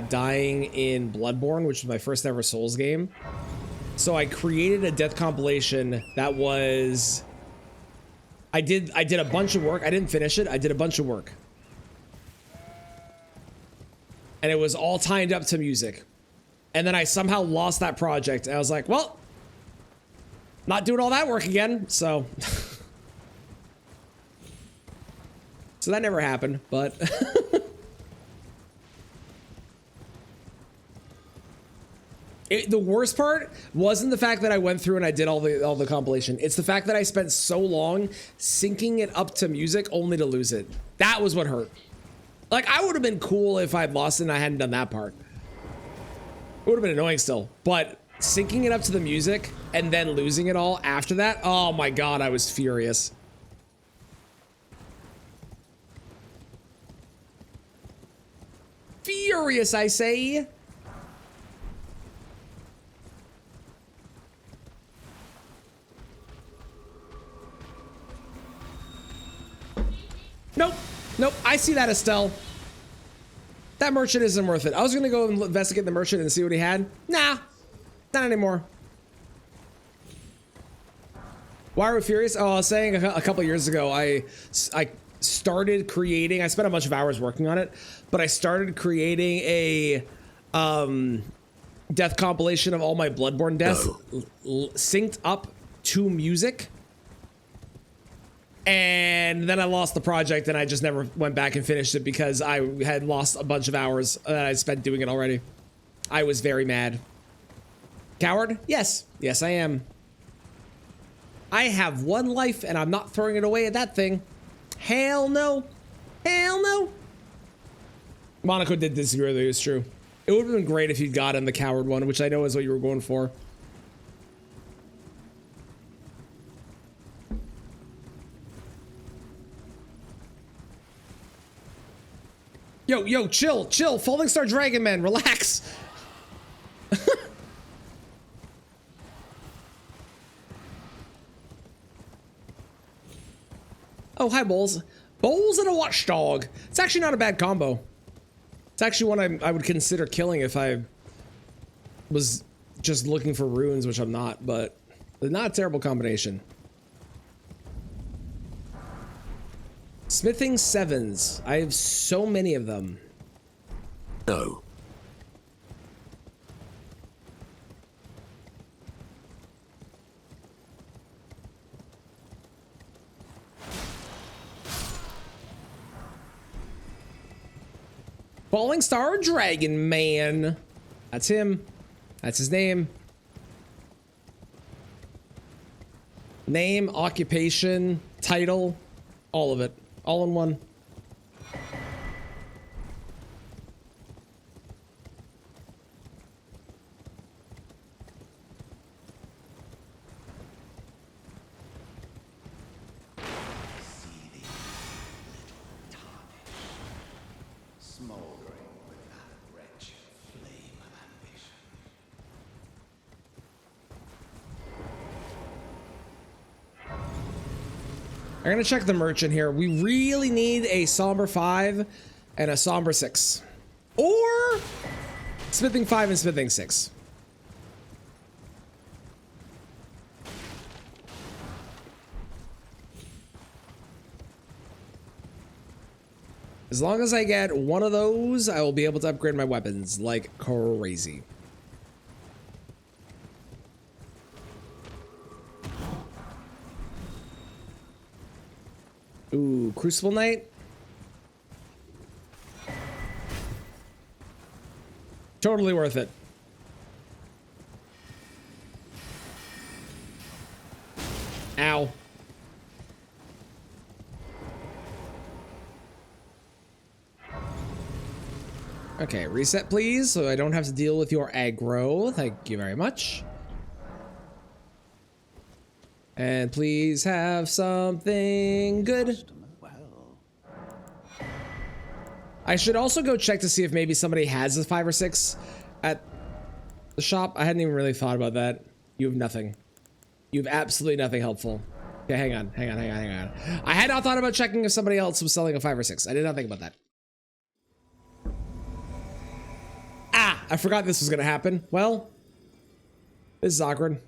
A: dying in Bloodborne, which was my first ever Souls game. So I created a death compilation that was, I did a bunch of work. I didn't finish it. I did a bunch of work. And it was all timed up to music. And then I somehow lost that project. And I was like, well, not doing all that work again. So, so that never happened, but the worst part wasn't the fact that I went through and I did all the compilation. It's the fact that I spent so long syncing it up to music only to lose it. That was what hurt. Like, I would have been cool if I'd lost it and I hadn't done that part. It would have been annoying still, but syncing it up to the music and then losing it all after that, oh my god, I was furious. Furious, I say. Nope. Nope. I see that, Estelle. That merchant isn't worth it. I was going to go investigate the merchant and see what he had. Nah. Not anymore. Why are we furious? Oh, I was saying a couple years ago, I started creating, I spent a bunch of hours working on it, but I started creating a death compilation of all my Bloodborne deaths synced up to music. And then I lost the project and I just never went back and finished it because I had lost a bunch of hours that I spent doing it already. I was very mad. Coward? Yes. Yes, I am. I have one life and I'm not throwing it away at that thing. Hell no. Hell no. Monaco did disagree with you, it's true. It would have been great if you'd gotten the coward one, which I know is what you were going for. Yo, chill. Falling Star Dragon Man, relax. Oh, hi, Bowls. Bowls and a watchdog. It's actually not a bad combo. It's actually one I would consider killing if I was just looking for runes, which I'm not, but not a terrible combination. Smithing 7s. I have so many of them.
G: No.
A: Falling Star Dragon Man. That's him. That's his name. Name, occupation, title, all of it. All in one. I'm gonna check the merchant here. We really need a Somber 5 and a Somber 6. Or Smithing 5 and Smithing 6. As long as I get one of those, I will be able to upgrade my weapons like crazy. Ooh, Crucible Knight. Totally worth it. Ow. Okay, reset please, so I don't have to deal with your aggro. Thank you very much. And please have something good. I should also go check to see if maybe somebody has a 5 or 6 at the shop. I hadn't even really thought about that. You have nothing. You have absolutely nothing helpful. Okay, hang on. I had not thought about checking if somebody else was selling a 5 or 6. I did not think about that. Ah, I forgot this was gonna happen. Well, this is awkward.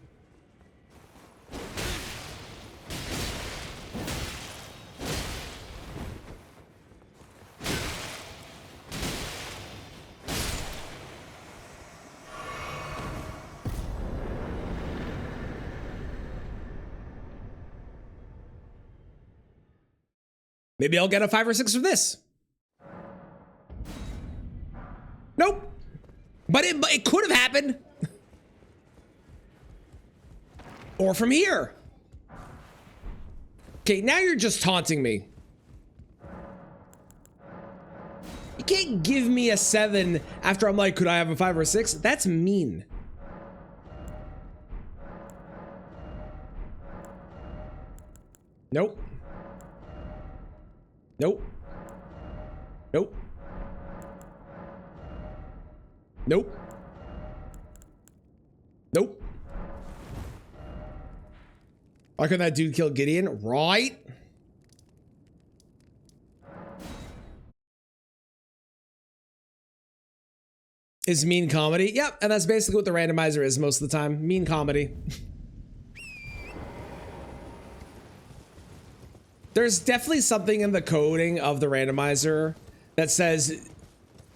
A: Maybe I'll get a 5 or 6 from this. Nope. But it could have happened. Or from here. Okay, now you're just taunting me. You can't give me a 7 after I'm like, could I have a 5 or 6? That's mean. Nope. Nope. Nope. Nope. Nope. Why couldn't that dude kill Gideon? Right? Is mean comedy? Yep, and that's basically what the randomizer is most of the time. Mean comedy. There's definitely something in the coding of the randomizer that says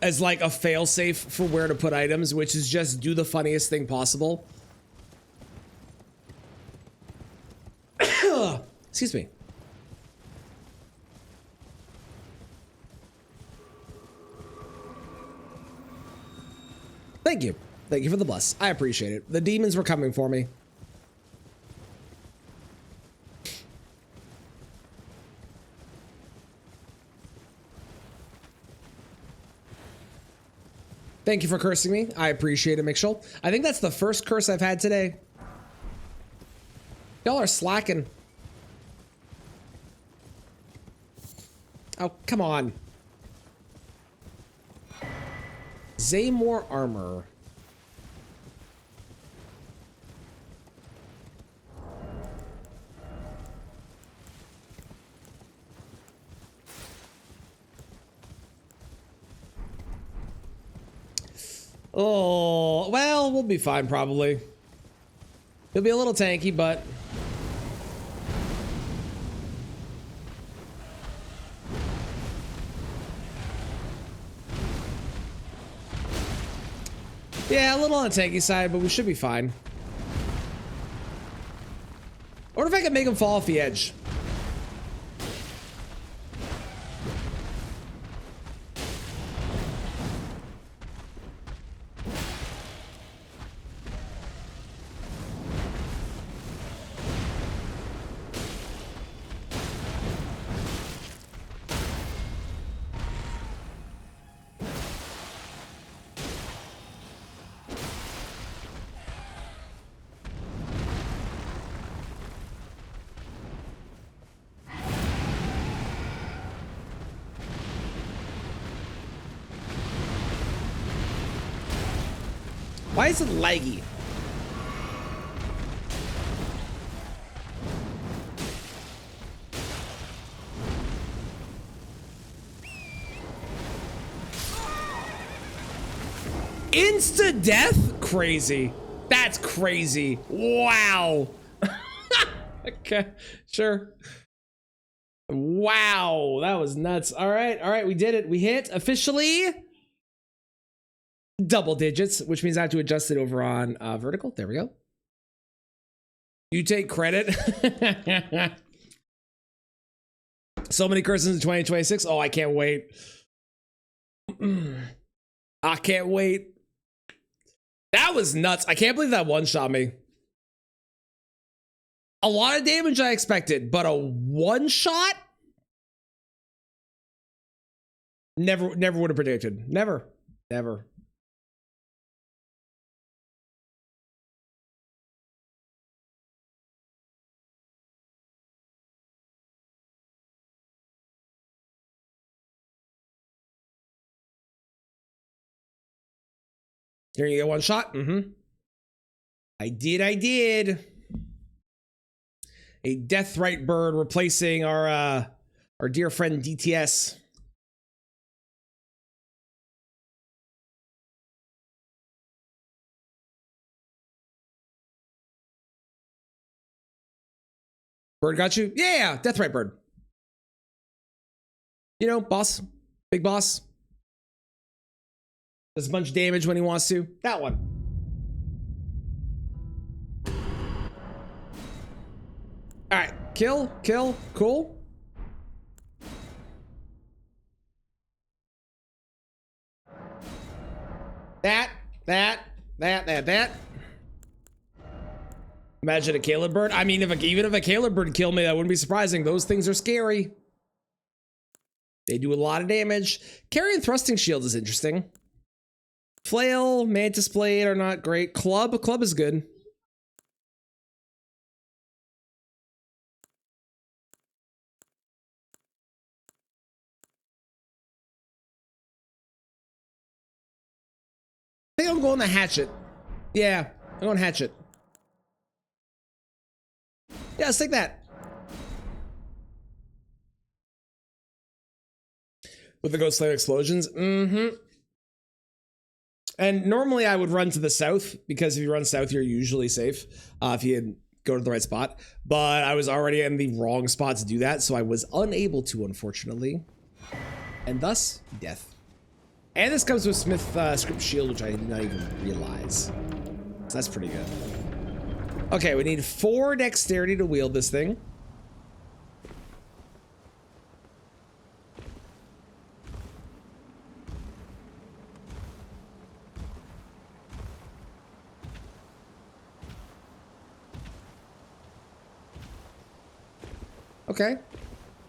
A: as like a failsafe for where to put items, which is just do the funniest thing possible. Excuse me. Thank you. Thank you for the bless. I appreciate it. The demons were coming for me. Thank you for cursing me. I appreciate it, Mitchell. I think that's the first curse I've had today. Y'all are slacking. Oh, come on. Zaymore armor. Oh, well, we'll be fine probably. It'll be a little tanky, but yeah, a little on the tanky side, but we should be fine. I wonder if I can make him fall off the edge. Why is it laggy? Insta death? Crazy. That's crazy. Wow. Okay, sure. Wow, that was nuts. All right, we did it. We hit officially double digits, which means I have to adjust it over on vertical. There we go. You take credit. So many curses in 2026. Oh, I can't wait. I can't wait. That was nuts. I can't believe that one shot me. A lot of damage I expected, but a one shot? Never would have predicted. Never. Here you go, one shot. I did. A Deathrite bird replacing our dear friend DTS. Bird got you? Yeah, Deathrite bird. You know, boss. Big boss. Does a bunch of damage when he wants to. That one. All right, kill, cool. That. Imagine a Caleb bird. I mean, even if a Caleb bird killed me, that wouldn't be surprising. Those things are scary. They do a lot of damage. Carrying thrusting shield is interesting. Flail, mantis blade are not great. Club is good. I think I'm going to hatchet. Yeah, I'm going hatchet. Yeah, let's take that. With the Ghost Slayer explosions. And normally I would run to the south, because if you run south, you're usually safe if you go to the right spot. But I was already in the wrong spot to do that, so I was unable to, unfortunately. And thus, death. And this comes with Smith Script Shield, which I did not even realize. So that's pretty good. Okay, we need 4 dexterity to wield this thing. Okay.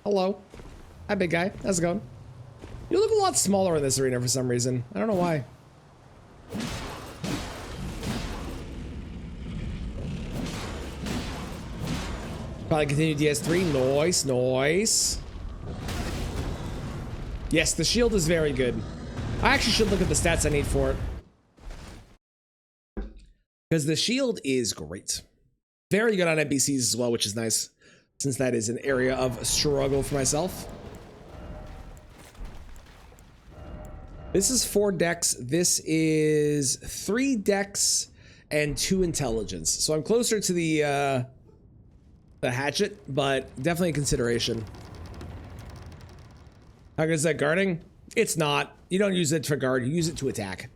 A: Hello. Hi, big guy. How's it going? You look a lot smaller in this arena for some reason. I don't know why. Probably continue DS3. Nice, nice. Yes, the shield is very good. I actually should look at the stats I need for it. Because the shield is great. Very good on NPCs as well, which is nice. Since that is an area of struggle for myself. This is 4 decks. This is 3 decks and 2 intelligence. So I'm closer to the hatchet, but definitely a consideration. How good is that guarding? It's not. You don't use it for guard, you use it to attack.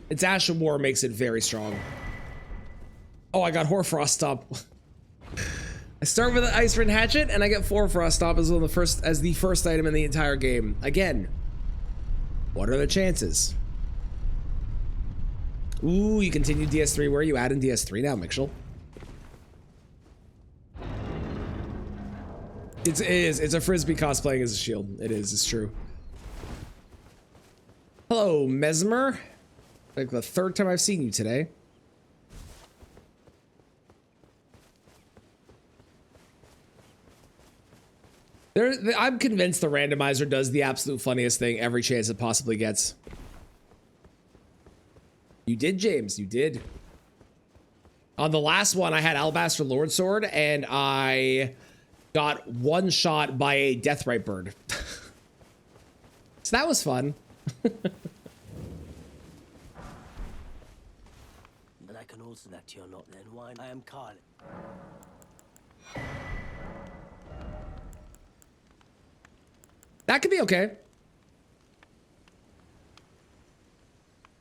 A: Its Ash of War makes it very strong. Oh, I got Hoarfrost Stomp. I start with an Ice Rin Hatchet and I get Hoarfrost Stomp as the first item in the entire game. Again, what are the chances? Ooh, you continue DS3. Where are you at in DS3 now, Mitchell? It is. It's a Frisbee cosplaying as a shield. It is. It's true. Hello, Mesmer. Like the 3rd time I've seen you today. I'm convinced the randomizer does the absolute funniest thing every chance it possibly gets. You did, James. You did. On the last one, I had Alabaster Lord Sword, and I got one shot by a Deathrite bird. So that was fun.
B: But I can also that you're not then why I am Carl.
A: That could be okay.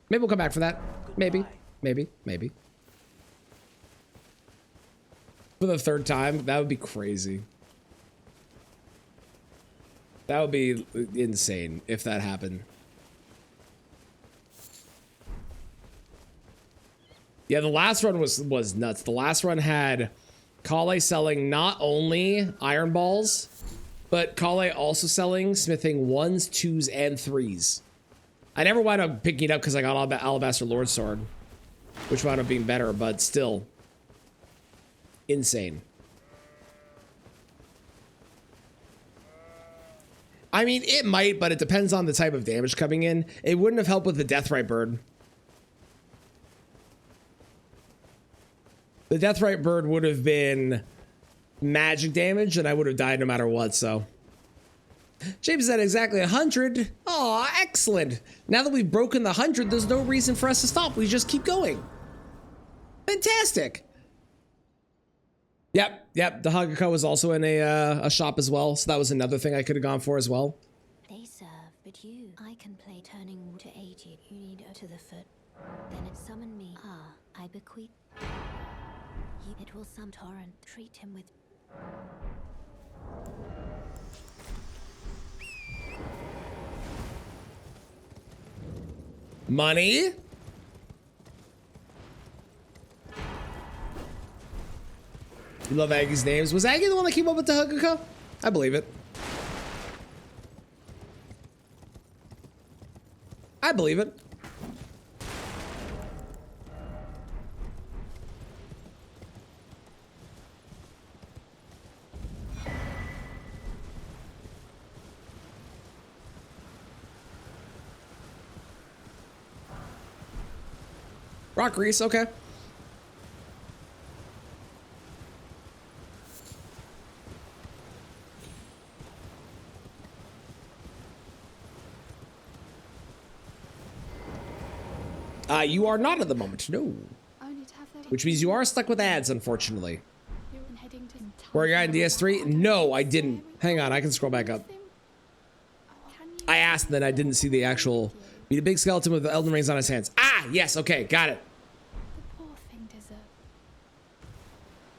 A: Maybe we'll come back for that. Maybe. Maybe. Maybe. For the 3rd time, that would be crazy. That would be insane if that happened. Yeah, the last run was nuts. The last run had Kale selling not only iron balls, but Kale also selling smithing 1s, 2s, and 3s. I never wound up picking it up because I got Alabaster Lord Sword, which wound up being better, but still insane. I mean, it might, but it depends on the type of damage coming in. It wouldn't have helped with the Deathrite bird. The Deathrite bird would have been magic damage, and I would have died no matter what, so. James said exactly 100. Aw, excellent. Now that we've broken the 100, there's no reason for us to stop. We just keep going. Fantastic. Yep. The Hagaka was also in a shop as well, so that was another thing I could have gone for as well.
D: They serve, but you. I can play turning to 80. You need to the foot. Then it summon me. I bequeath. It will some torrent. Treat him with.
A: Money. You love Aggie's names. Was Aggie the one that came up with the Hagaka? I believe it. I believe it. Rock grease, okay. You are not at the moment, no. Which means you are stuck with ads, unfortunately. Where are you at in DS3? No, I didn't. Hang on, I can scroll back up. I asked, and then I didn't see the actual. Beat a big skeleton with the Elden Rings on his hands. Ah, yes, okay, got it.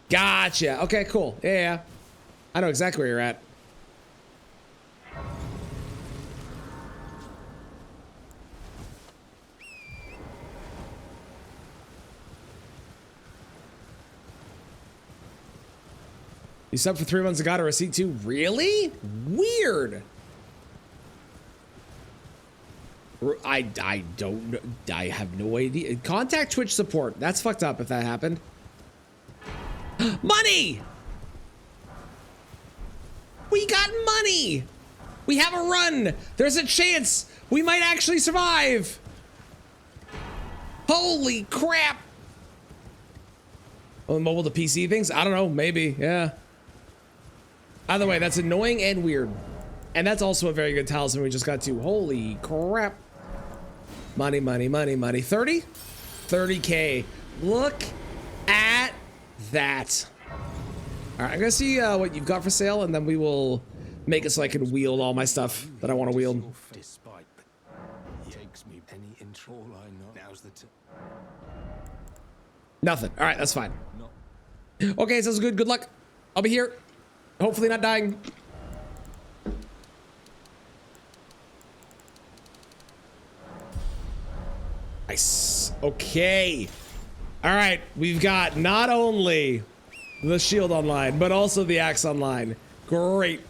A: Gotcha. Okay, cool. Yeah. I know exactly where you're at. You subbed for 3 months and got a receipt too? Really? Weird. I don't know. I have no idea. Contact Twitch support. That's fucked up if that happened. Money! We got money! We have a run! There's a chance we might actually survive! Holy crap! Oh, mobile to PC things? I don't know, maybe, yeah. Either way, that's annoying and weird. And that's also a very good talisman we just got to. Holy crap. Money, money, money, money. 30? 30K. Look at that. All right, I'm gonna see what you've got for sale, and then we will make it so I can wield all my stuff that I want to wield.
G: Despite, but takes me any intro. All I know now's the
A: Nothing. All right, that's fine. Okay, sounds good. Good luck. I'll be here. Hopefully not dying. Nice. Okay. All right, we've got not only the shield online, but also the axe online. Great.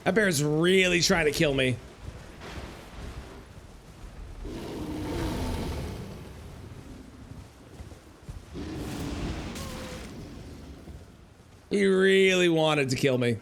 A: That bear's really trying to kill me. He really wanted to kill me.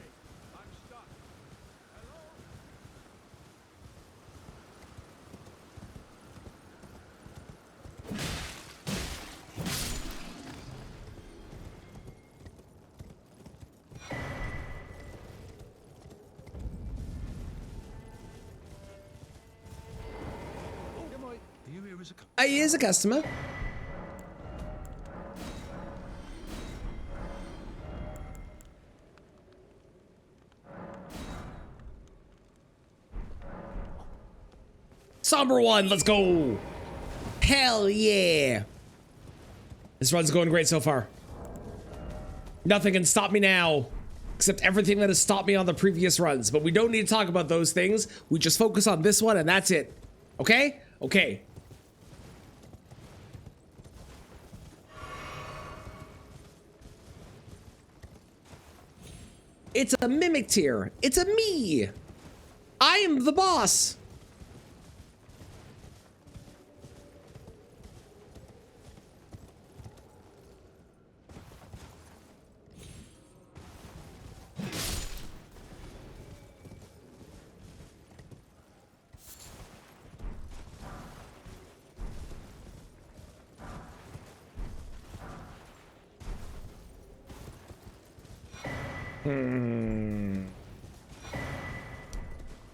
A: He is a customer. Somber one, let's go. Hell yeah. This run's going great so far. Nothing can stop me now, except everything that has stopped me on the previous runs. But we don't need to talk about those things. We just focus on this one and that's it. Okay? Okay. It's a mimic tier. It's a me. I am the boss.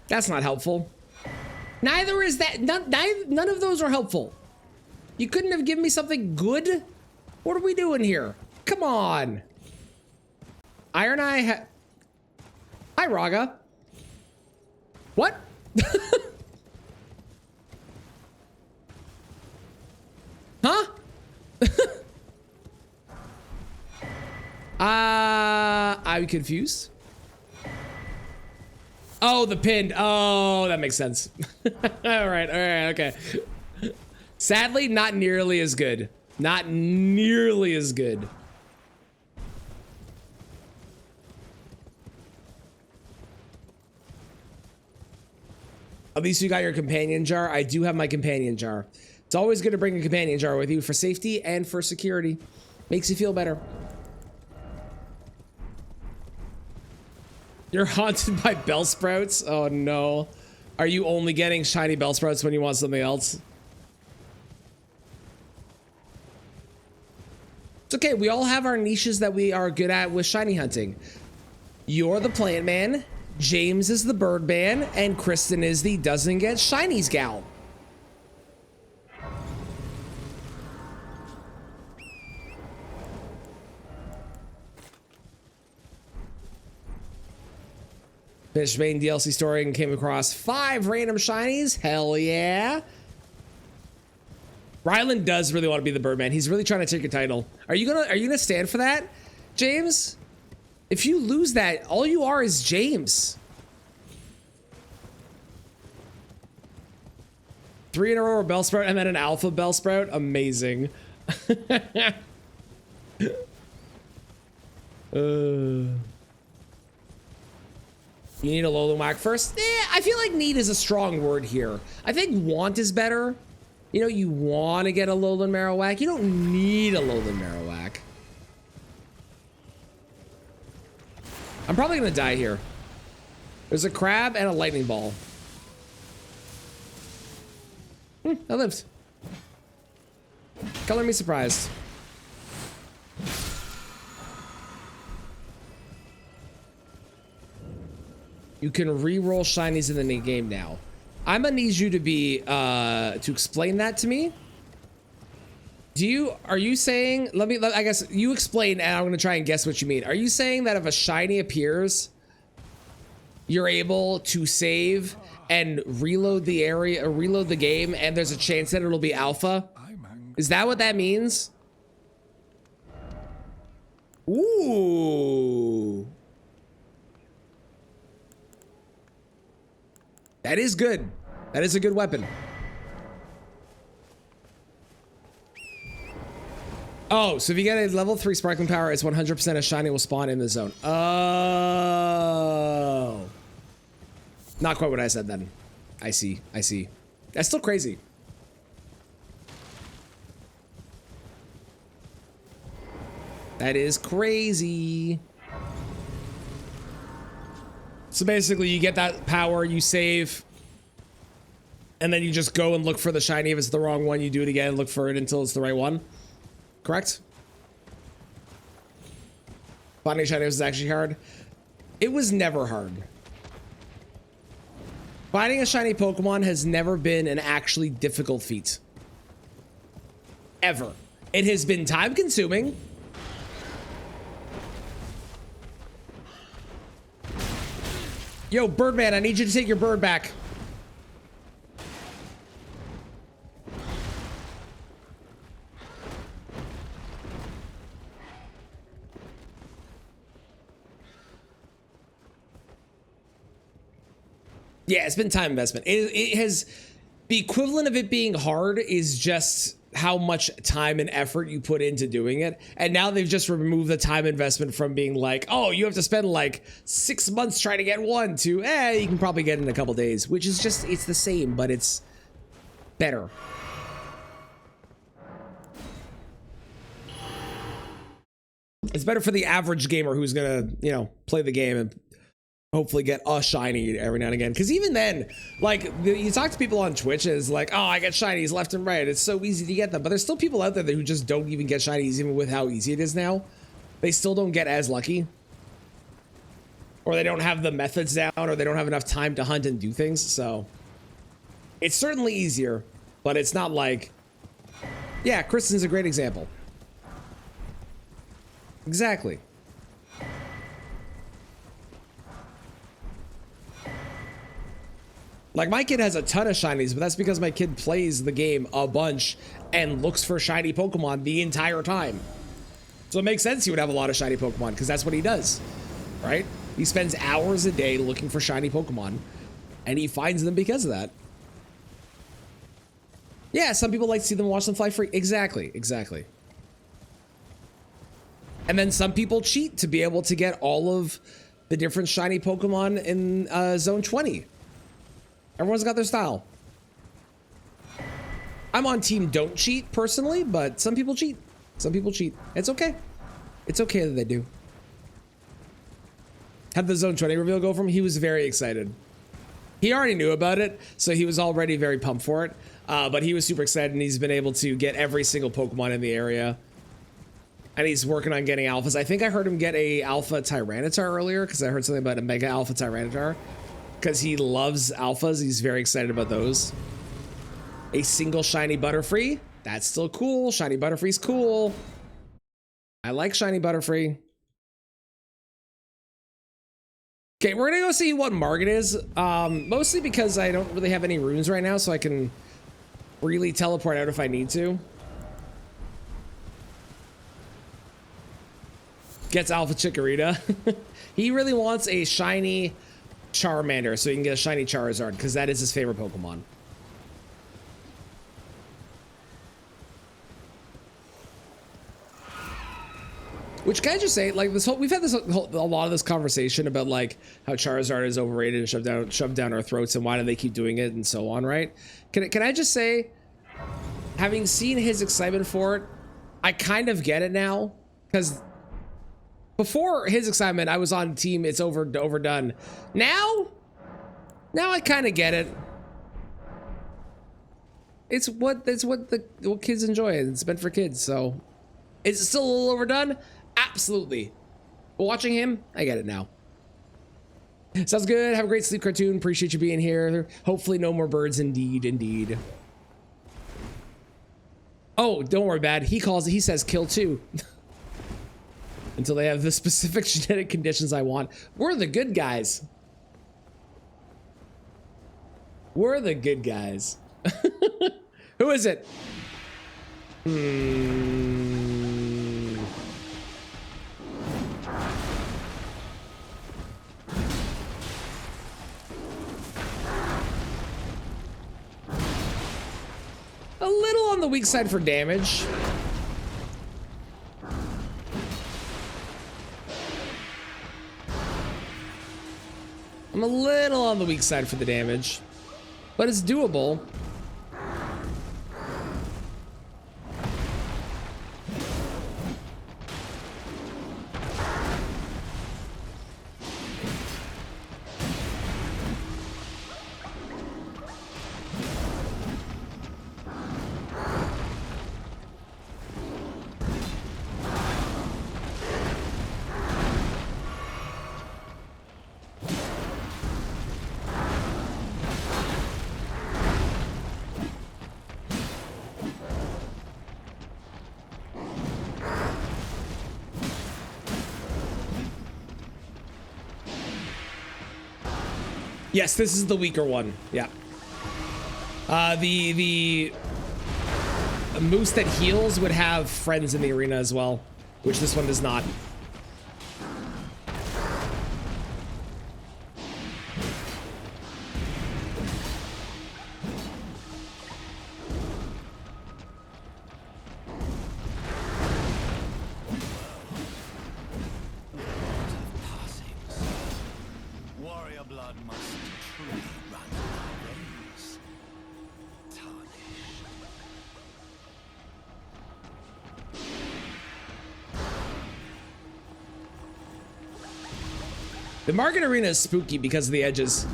A: That's not helpful. Neither is that. None of those are helpful. You couldn't have given me something good? What are we doing here? Come on. Iron Eye Hi, Raga. What? Huh? I'm confused. Oh, the pinned. Oh, that makes sense. All right, okay. Sadly, not nearly as good. Not nearly as good. At least you got your companion jar. I do have my companion jar. It's always good to bring a companion jar with you for safety and for security. Makes you feel better. You're haunted by bell sprouts? Oh no. Are you only getting shiny bell sprouts when you want something else? It's okay, we all have our niches that we are good at with shiny hunting. You're the plant man, James is the bird man, and Kristen is the doesn't get shinies gal. Finished main DLC story and came across 5 random shinies. Hell yeah. Ryland does really want to be the Birdman. He's really trying to take your title. Are you gonna stand for that, James? If you lose that, all you are is James. 3 in a row of Bellsprout and then an Alpha Bellsprout. Amazing. You need a Alolan whack first? I feel like need is a strong word here. I think want is better. You know, you want to get a Alolan Marowak. You don't need a Alolan Marowak. I'm probably going to die here. There's a crab and a lightning ball. I lived. Color me surprised. You can re-roll shinies in the game now. I'm gonna need you to be to explain that to me. Are you saying, I guess you explain and I'm gonna try and guess what you mean. Are you saying that if a shiny appears, you're able to save and reload the area or reload the game and there's a chance that it'll be alpha? Is that what that means? Ooh. That is good. That is a good weapon. Oh, so if you get a level 3 sparkling power, it's 100% a shiny will spawn in the zone. Oh. Not quite what I said then. I see. I see. That's still crazy. That is crazy. So basically you get that power, you save, and then you just go and look for the shiny. If it's the wrong one, you do it again and look for it until it's the right one. Correct? Finding shiny was actually hard. It was never hard. Finding a shiny Pokemon has never been an actually difficult feat. Ever. It has been time consuming. Yo, Birdman, I need you to take your bird back. Yeah, it's been time investment. It has, the equivalent of it being hard is just how much time and effort you put into doing it. And now they've just removed the time investment from being like, oh, you have to spend like 6 months trying to get one to, you can probably get it in a couple days, which is just, it's the same, but it's better. It's better for the average gamer who's gonna, you know, play the game and hopefully get a shiny every now and again. Because even then, like, you talk to people on Twitch and it's like, oh, I get shinies left and right. It's so easy to get them. But there's still people out there who just don't even get shinies, even with how easy it is now. They still don't get as lucky. Or they don't have the methods down, or they don't have enough time to hunt and do things. So it's certainly easier, but it's not like, yeah, Kristen's a great example. Exactly. Like, my kid has a ton of shinies, but that's because my kid plays the game a bunch and looks for shiny Pokemon the entire time. So it makes sense he would have a lot of shiny Pokemon, because that's what he does, right? He spends hours a day looking for shiny Pokemon, and he finds them because of that. Yeah, some people like to see them, watch them fly free. Exactly, exactly. And then some people cheat to be able to get all of the different shiny Pokemon in Zone 20. Everyone's got their style. I'm on team don't cheat personally, but some people cheat. Some people cheat. It's okay. It's okay that they do. How'd the Zone 20 reveal go from? He was very excited. He already knew about it, so he was already very pumped for it. But he was super excited, and he's been able to get every single Pokemon in the area. And he's working on getting alphas. I think I heard him get a alpha Tyranitar earlier, because I heard something about a mega alpha Tyranitar. Because he loves alphas. He's very excited about those. A single shiny Butterfree. That's still cool. Shiny Butterfree's cool. I like shiny Butterfree. Okay, we're gonna go see what Margit is. Mostly because I don't really have any runes right now, so I can really teleport out if I need to. Gets Alpha Chikorita. He really wants a shiny Charmander so he can get a shiny Charizard, because that is his favorite Pokemon. Which can I just say, like this whole, we've had this whole, a lot of this conversation about like how Charizard is overrated and shoved down our throats, and why do they keep doing it and so on, right? Can I just say, having seen his excitement for it, I kind of get it now, because before his excitement, I was on team it's overdone. Now I kind of get it. It's what kids enjoy. It's meant for kids, so is it still a little overdone? Absolutely. But watching him, I get it now. Sounds good. Have a great sleep, cartoon. Appreciate you being here. Hopefully no more birds. Indeed. Oh, don't worry, Bad. He says kill too. Until they have the specific genetic conditions I want. We're the good guys. We're the good guys. Who is it? A little on the weak side for damage. I'm a little on the weak side for the damage, but it's doable. Yes, this is the weaker one. Yeah. The moose that heals would have friends in the arena as well, which this one does not.
B: Warrior blood must truly run in our veins. Tarnished.
A: The market arena is spooky because of the edges.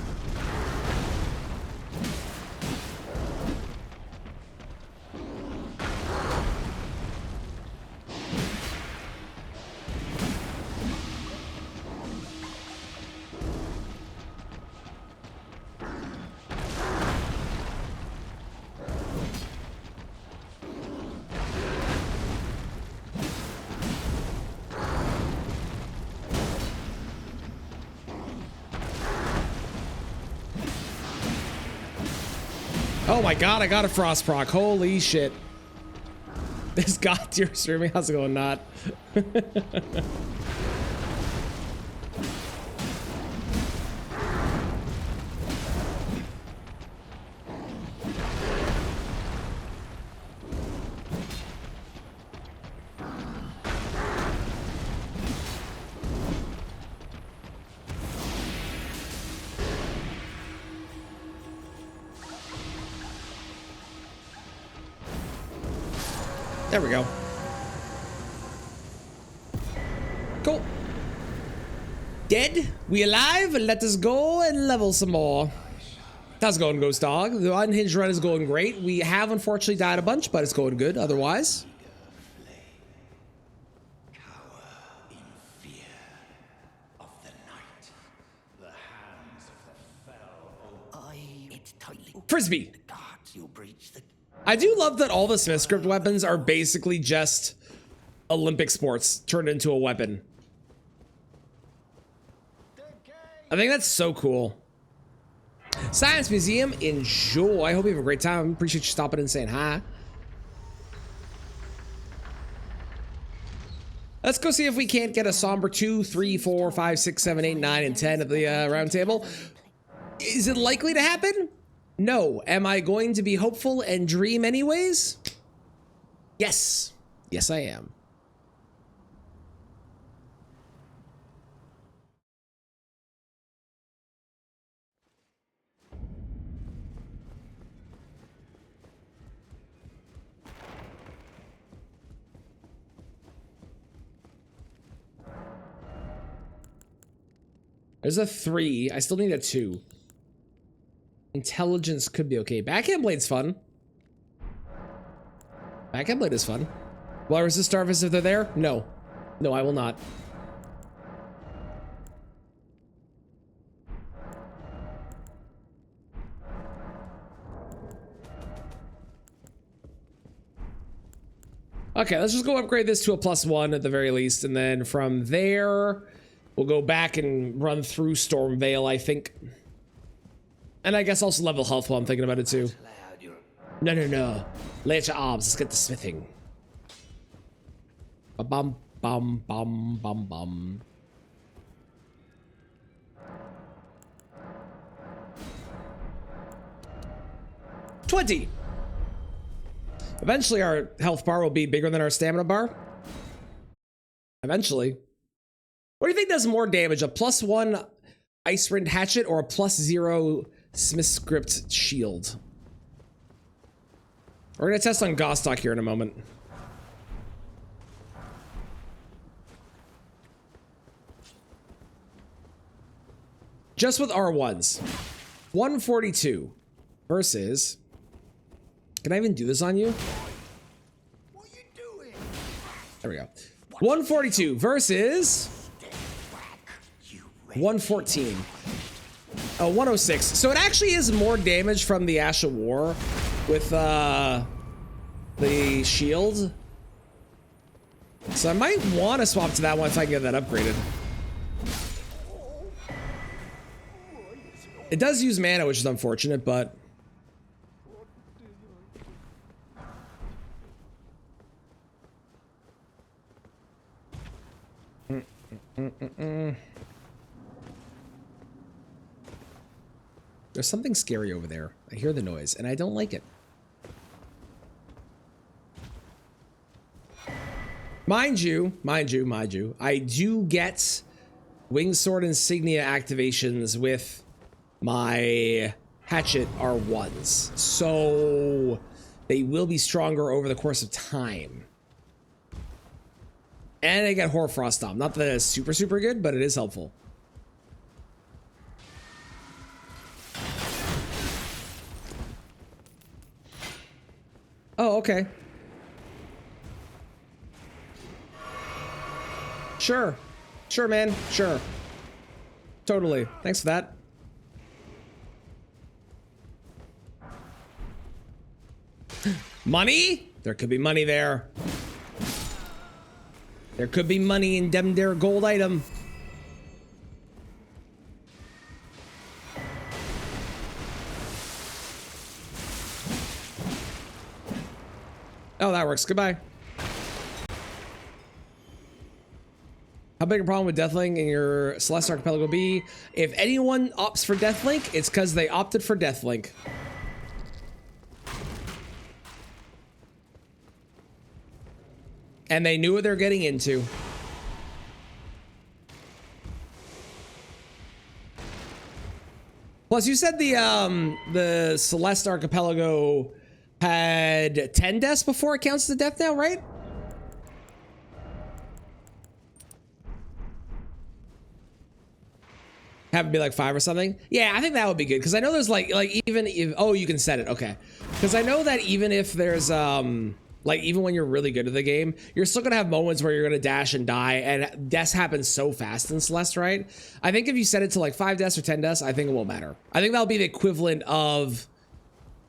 A: Oh my god, I got a frost proc. Holy shit. This god tier streaming. How's it going? Not. There we go. Cool. Dead? We alive? Let us go and level some more. How's it going, Ghost Dog? The unhinged run is going great. We have unfortunately died a bunch, but it's going good otherwise. Frisbee. I do love that all the Smith script weapons are basically just Olympic sports turned into a weapon. I think that's so cool. Science Museum, enjoy. I hope you have a great time. Appreciate you stopping and saying hi. Let's go see if we can't get a somber 2, 3, 4, 5, 6, 7, 8, 9, and 10 at the round table. Is it likely to happen? No. Am I going to be hopeful and dream anyways? Yes. Yes, I am. There's a 3. I still need a 2. Intelligence could be okay. Backhand blade's fun. Backhand blade is fun. Will I resist Starfish if they're there? No. No, I will not. Okay, let's just go upgrade this to a +1 at the very least, and then from there, we'll go back and run through Stormveil, I think. And I guess also level health while I'm thinking about it too. No. Lay at your arms, let's get to smithing. Bum bum bum bum bum. $20. Eventually our health bar will be bigger than our stamina bar. Eventually. What do you think does more damage? A +1 Ice Rind Hatchet or a +0 Smith's Script Shield? We're gonna test on Gostock here in a moment. Just with R1s. 142 versus... Can I even do this on you?
B: What are you doing?
A: There we go. 142 versus 114. Oh, 106. So it actually is more damage from the Ash of War with the shield. So I might want to swap to that one if I can get that upgraded. It does use mana, which is unfortunate, but... There's something scary over there. I hear the noise, and I don't like it. Mind you, I do get Wingsword Insignia activations with my Hatchet R1s, so they will be stronger over the course of time. And I get Hoarfrost Stomp. Not that it's super good, but it is helpful. Oh, okay. Sure. Sure, man. Sure. Totally. Thanks for that. Money? There could be money there. There could be money in dem there gold item. Oh, that works. Goodbye. How big a problem with Deathlink in your Celeste Archipelago be? If anyone opts for Deathlink, it's because they opted for Deathlink. And they knew what they're getting into. Plus, you said the Celeste Archipelago had 10 deaths before it counts as a death now, right? Have it be like 5 or something. Yeah, I think that would be good because I know there's like even if oh you can set it, okay, because I know that even if there's like even when you're really good at the game, you're still gonna have moments where you're gonna dash and die, and deaths happen so fast in Celeste, right? I think if you set it to like 5 deaths or 10 deaths, I think it won't matter. I think that'll be the equivalent of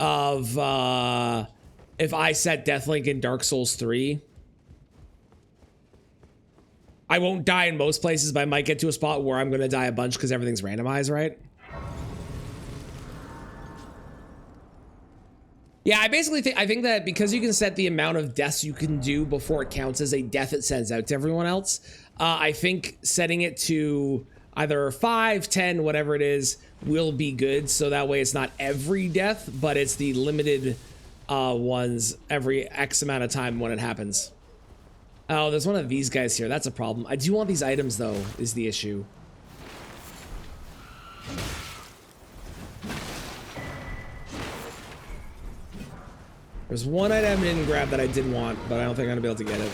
A: if I set Deathlink in Dark Souls 3. I won't die in most places, but I might get to a spot where I'm gonna die a bunch because everything's randomized, right? Yeah, I think that because you can set the amount of deaths you can do before it counts as a death it sends out to everyone else, I think setting it to either 5, 10, whatever it is, will be good. So that way it's not every death, but it's the limited ones every X amount of time when it happens. Oh, there's one of these guys here. That's a problem. I do want these items, though, is the issue. There's one item I didn't grab that I did want, but I don't think I'm gonna be able to get it.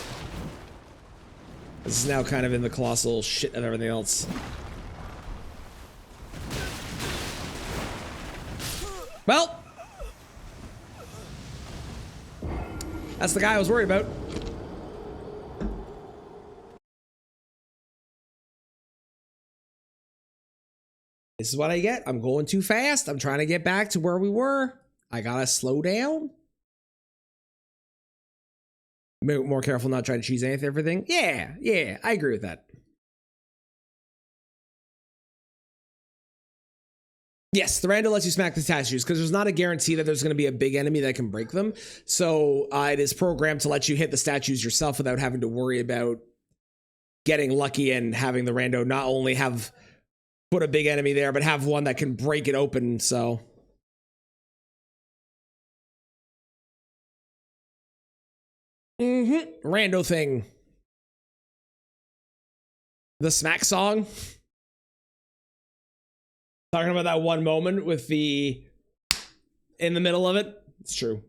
A: This is now kind of in the colossal shit of everything else. Well, that's the guy I was worried about. This is what I get. I'm going too fast. I'm trying to get back to where we were. I gotta slow down. Be more careful not trying to cheese anything, everything. Yeah, I agree with that. Yes, the rando lets you smack the statues because there's not a guarantee that there's going to be a big enemy that can break them. So it is programmed to let you hit the statues yourself without having to worry about getting lucky and having the rando not only have put a big enemy there, but have one that can break it open. So rando thing. The smack song. Talking about that one moment with the in the middle of it. It's true.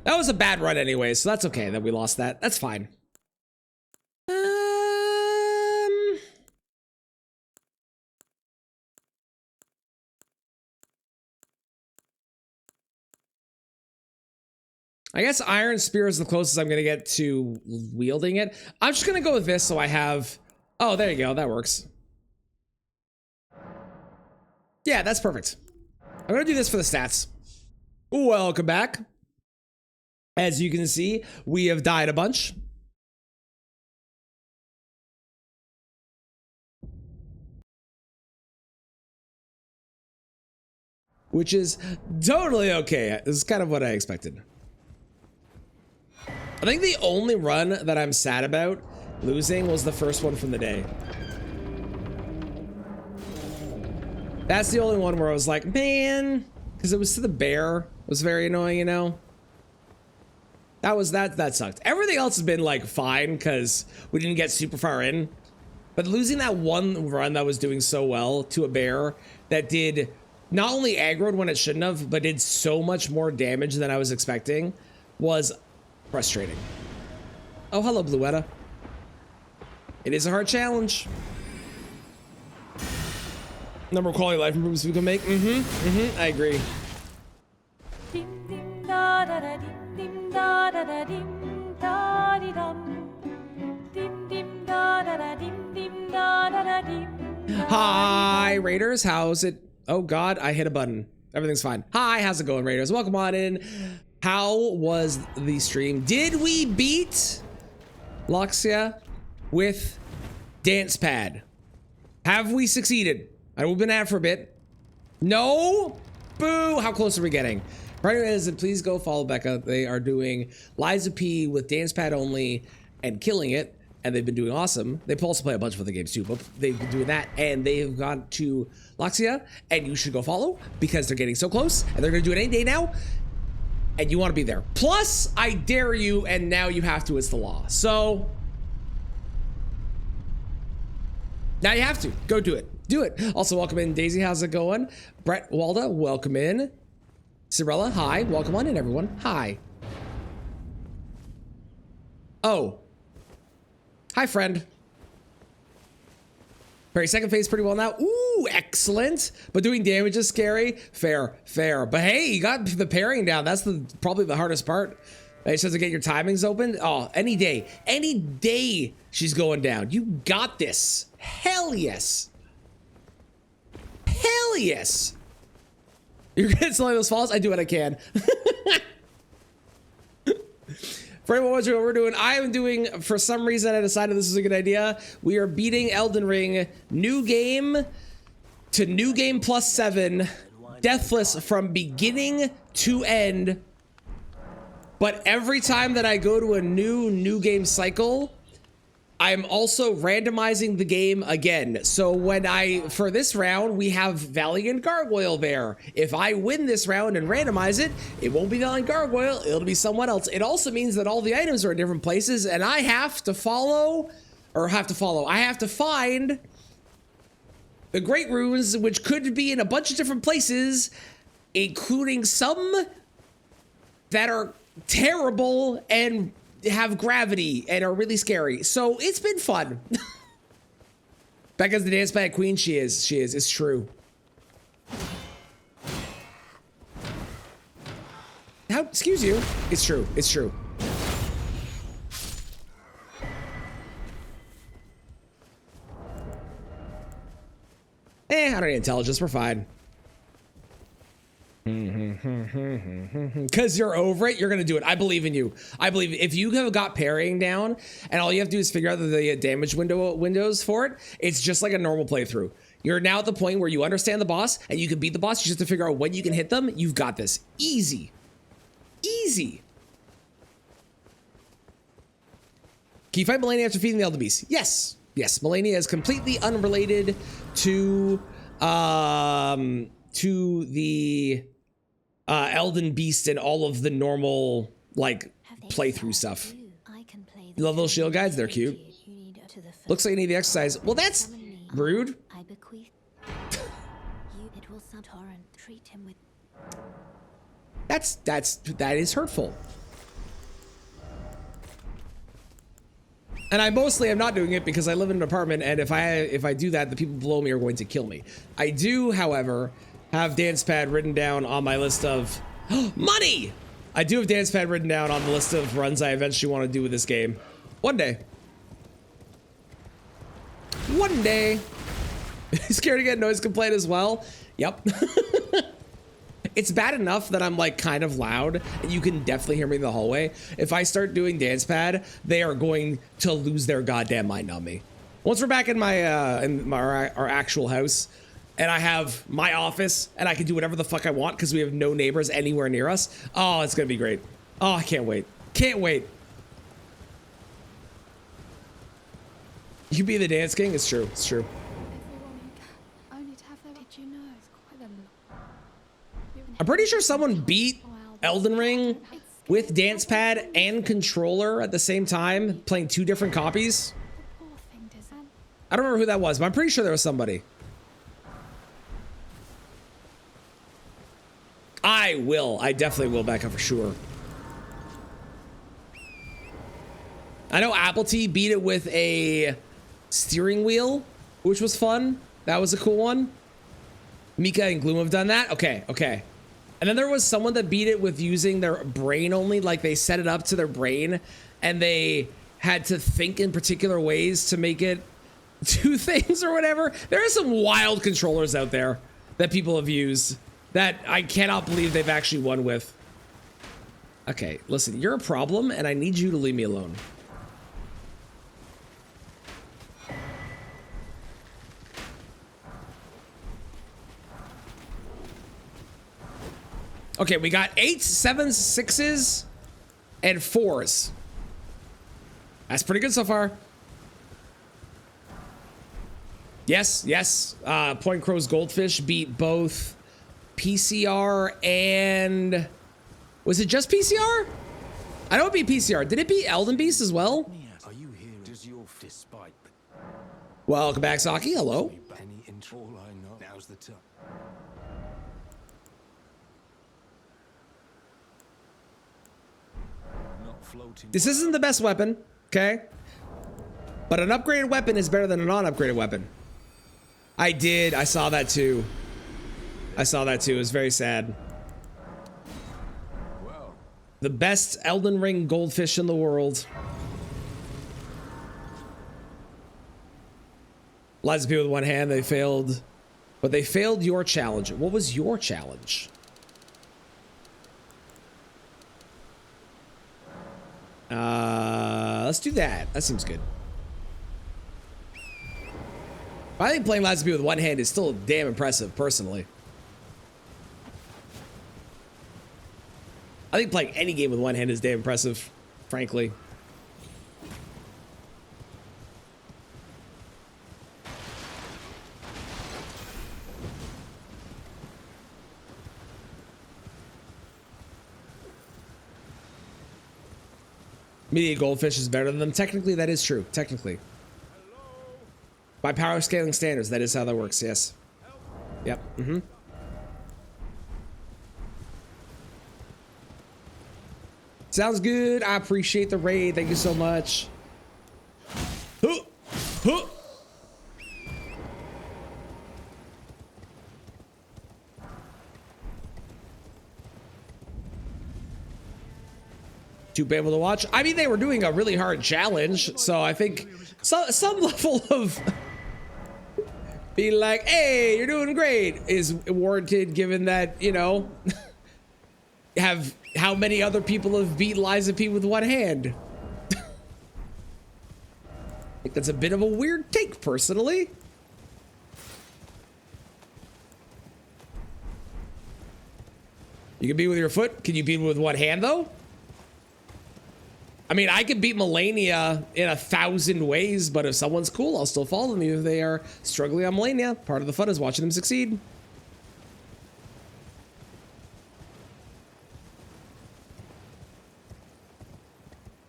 A: That was a bad run anyway, so that's okay that we lost that. That's fine. I guess Iron Spear is the closest I'm going to get to wielding it. I'm just going to go with this so I have... Oh, there you go. That works. Yeah, that's perfect. I'm going to do this for the stats. Welcome back. As you can see, we have died a bunch. Which is totally okay. This is kind of what I expected. I think the only run that I'm sad about losing was the first one from the day. That's the only one where I was like, man, because it was to the bear. It was very annoying, you know? That sucked. Everything else has been like fine because we didn't get super far in. But losing that one run that was doing so well to a bear that did not only aggroed when it shouldn't have, but did so much more damage than I was expecting was frustrating. Oh, hello, Bluetta. It is a hard challenge. Number of quality life improvements we can make. I agree. Hi, Raiders. How's it? Oh, God, I hit a button. Everything's fine. Hi, how's it going, Raiders? Welcome on in. How was the stream? Did we beat Loxia with Dance Pad? Have we succeeded? We've been at it for a bit. No? Boo! How close are we getting? Right, is it? Please go follow Becca. They are doing Liza P with Dance Pad only and killing it, and they've been doing awesome. They also play a bunch of other games too, but they've been doing that, and they have gone to Loxia, and you should go follow because they're getting so close, and they're gonna do it any day now, and you want to be there. Plus, I dare you, and now you have to. It's the law. So now you have to go do it. Do it. Also, welcome in, Daisy. How's it going? Brett Walda, welcome in. Cirella, hi. Welcome on in, everyone. Hi. Oh. Hi, friend. Very second phase pretty well now. Ooh, excellent. But doing damage is scary. Fair, fair. But hey, you got the parrying down. That's probably the hardest part. It just has to get your timings open. Oh, any day she's going down. You got this. Hell yes. Hell yes. You're good at selling those falls? I do what I can. For anyone wondering what we're doing, I am doing, for some reason, I decided this was a good idea. We are beating Elden Ring, new game to new game +7, Deathless from beginning to end. But every time that I go to a new game cycle, I'm also randomizing the game again. So for this round, we have Valiant Gargoyle there. If I win this round and randomize it, it won't be Valiant Gargoyle, it'll be someone else. It also means that all the items are in different places and I have to follow or have to follow. I have to find the Great Runes, which could be in a bunch of different places, including some that are terrible and have gravity and are really scary. So it's been fun. Becca's the dance pad queen. She is. It's true. How? Excuse you. It's true. It's true. I don't need intelligence. We're fine. Because you're over it, you're gonna do it. I believe in you. I believe if you have got parrying down and all you have to do is figure out the damage windows for it, it's just like a normal playthrough. You're now at the point where you understand the boss and you can beat the boss. You just have to figure out when you can hit them. You've got this. Easy. Easy. Can you fight Melania after feeding the Elder Beast? Yes. Yes, Melania is completely unrelated to the Elden Beast and all of the normal like playthrough stuff. You love those shield guides? They're cute. Looks like you need the exercise. Well, that's rude. That is hurtful. And I mostly am not doing it because I live in an apartment, and if I do that, the people below me are going to kill me. I do, however, have dance pad written down on my list of money. I do have dance pad written down on the list of runs I eventually want to do with this game. One day. One day. Scared to get noise complaint as well? Yep. It's bad enough that I'm like kind of loud and you can definitely hear me in the hallway. If I start doing dance pad, they are going to lose their goddamn mind on me. Once we're back in our actual house and I have my office and I can do whatever the fuck I want because we have no neighbors anywhere near us. Oh, it's gonna be great. Oh, I can't wait. Can't wait. You be the dance king? It's true. It's true. I'm pretty sure someone beat Elden Ring with dance pad and controller at the same time, playing two different copies. I don't remember who that was, but I'm pretty sure there was somebody. I will. I definitely will back up for sure. I know Apple T beat it with a steering wheel, which was fun. That was a cool one. Mika and Gloom have done that. Okay, okay. And then there was someone that beat it with using their brain only, like they set it up to their brain and they had to think in particular ways to make it do things or whatever. There are some wild controllers out there that people have used that I cannot believe they've actually won with. Okay, listen, you're a problem and I need you to leave me alone. Okay, we got 8s, 7s, 6s, and 4s. That's pretty good so far. Yes, yes. Point Crow's Goldfish beat both PCR and... Was it just PCR? I know it beat PCR. Did it beat Elden Beast as well?
G: Are you here? Does your fist bite?
A: Welcome back, Saki. Hello.
G: Any intro? All I know. Now's the time.
A: This isn't the best weapon, okay? But an upgraded weapon is better than a non-upgraded weapon. I saw that too. I saw that too. It was very sad.
G: Well,
A: the best Elden Ring goldfish in the world. Lots of people with one hand, they failed. But they failed your challenge. What was your challenge? Let's do that. That seems good. I think playing lots of people with one hand is still damn impressive, personally. I think playing any game with one hand is damn impressive, frankly. Media goldfish is better than them. Technically, that is true. Technically. By power scaling standards, that is how that works, yes. Yep, mm-hmm. Sounds good. I appreciate the raid. Thank you so much. Huh. Huh. To be able to watch. I mean, they were doing a really hard challenge, so I think some level of being like, hey, you're doing great is warranted, given that, you know, have how many other people have beat Liza P with one hand. I think that's a bit of a weird take, personally. You can beat with your foot. Can you beat with one hand, though? I mean, I could beat Melania in 1,000 ways, but if someone's cool, I'll still follow them even if they are struggling on Melania. Part of the fun is watching them succeed.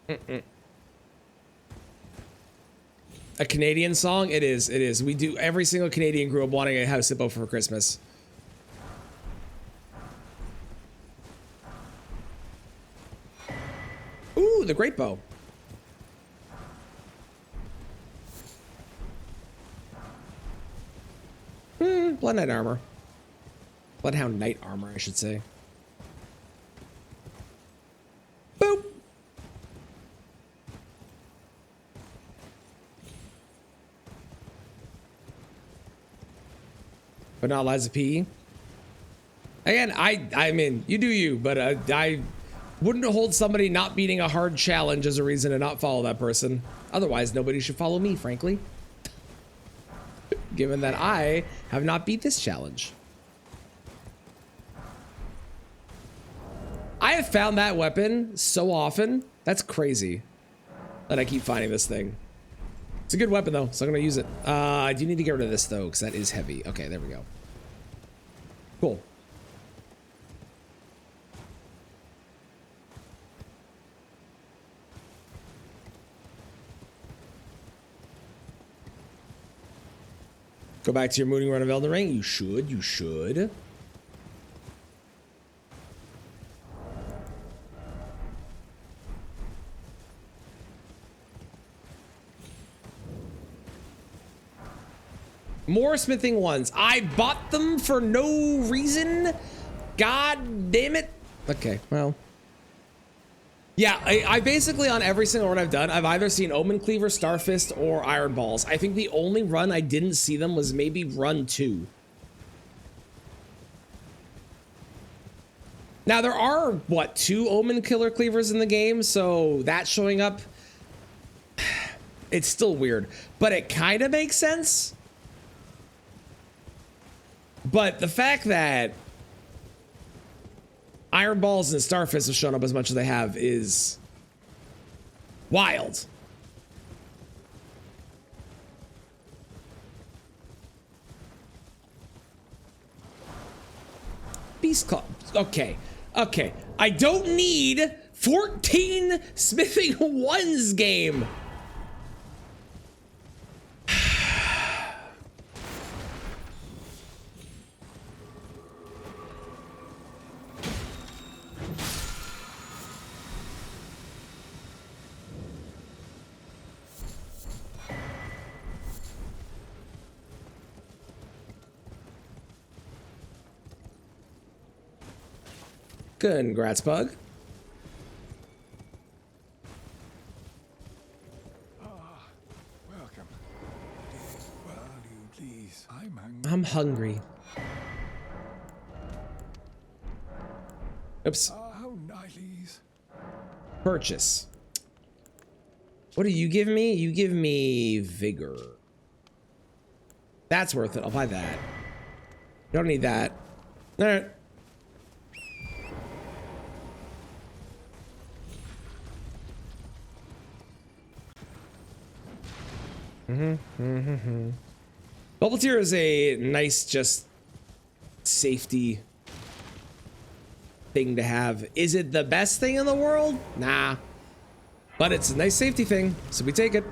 A: A Canadian song? It is, it is. We do, every single Canadian grew up wanting a House Hippo for Christmas. Ooh, the Great Bow. Blood Knight armor. Bloodhound Knight armor, I should say. Boop. But not Liza P. Again, I mean, you do you, but I wouldn't hold somebody not beating a hard challenge as a reason to not follow that person. Otherwise, nobody should follow me, frankly. Given that I have not beat this challenge. I have found that weapon so often. That's crazy that I keep finding this thing. It's a good weapon, though, so I'm going to use it. I do need to get rid of this, though, because that is heavy. Okay, there we go. Cool. Go back to your mooning run of Elden Ring. You should. You should. More smithing ones. I bought them for no reason. God damn it. Okay, well. Yeah, I basically, on every single run I've done, I've either seen Omen Cleaver, Starfist, or Iron Balls. I think the only run I didn't see them was maybe run 2. Now, there are, what, 2 Omen Killer Cleavers in the game, so that showing up, it's still weird. But it kind of makes sense. But the fact that Iron Balls and Starfist have shown up as much as they have is wild. Beast Claw. Okay. Okay. I don't need 14 smithing ones game. Congrats, Bug.
G: Welcome. Well, you please.
A: I'm hungry. Oops.
G: How nice.
A: Purchase. What do you give me? You give me vigor. That's worth it. I'll buy that. You don't need that. All right. Bubble tier is a nice, just safety thing to have. Is it the best thing in the world? Nah. But it's a nice safety thing, so we take it.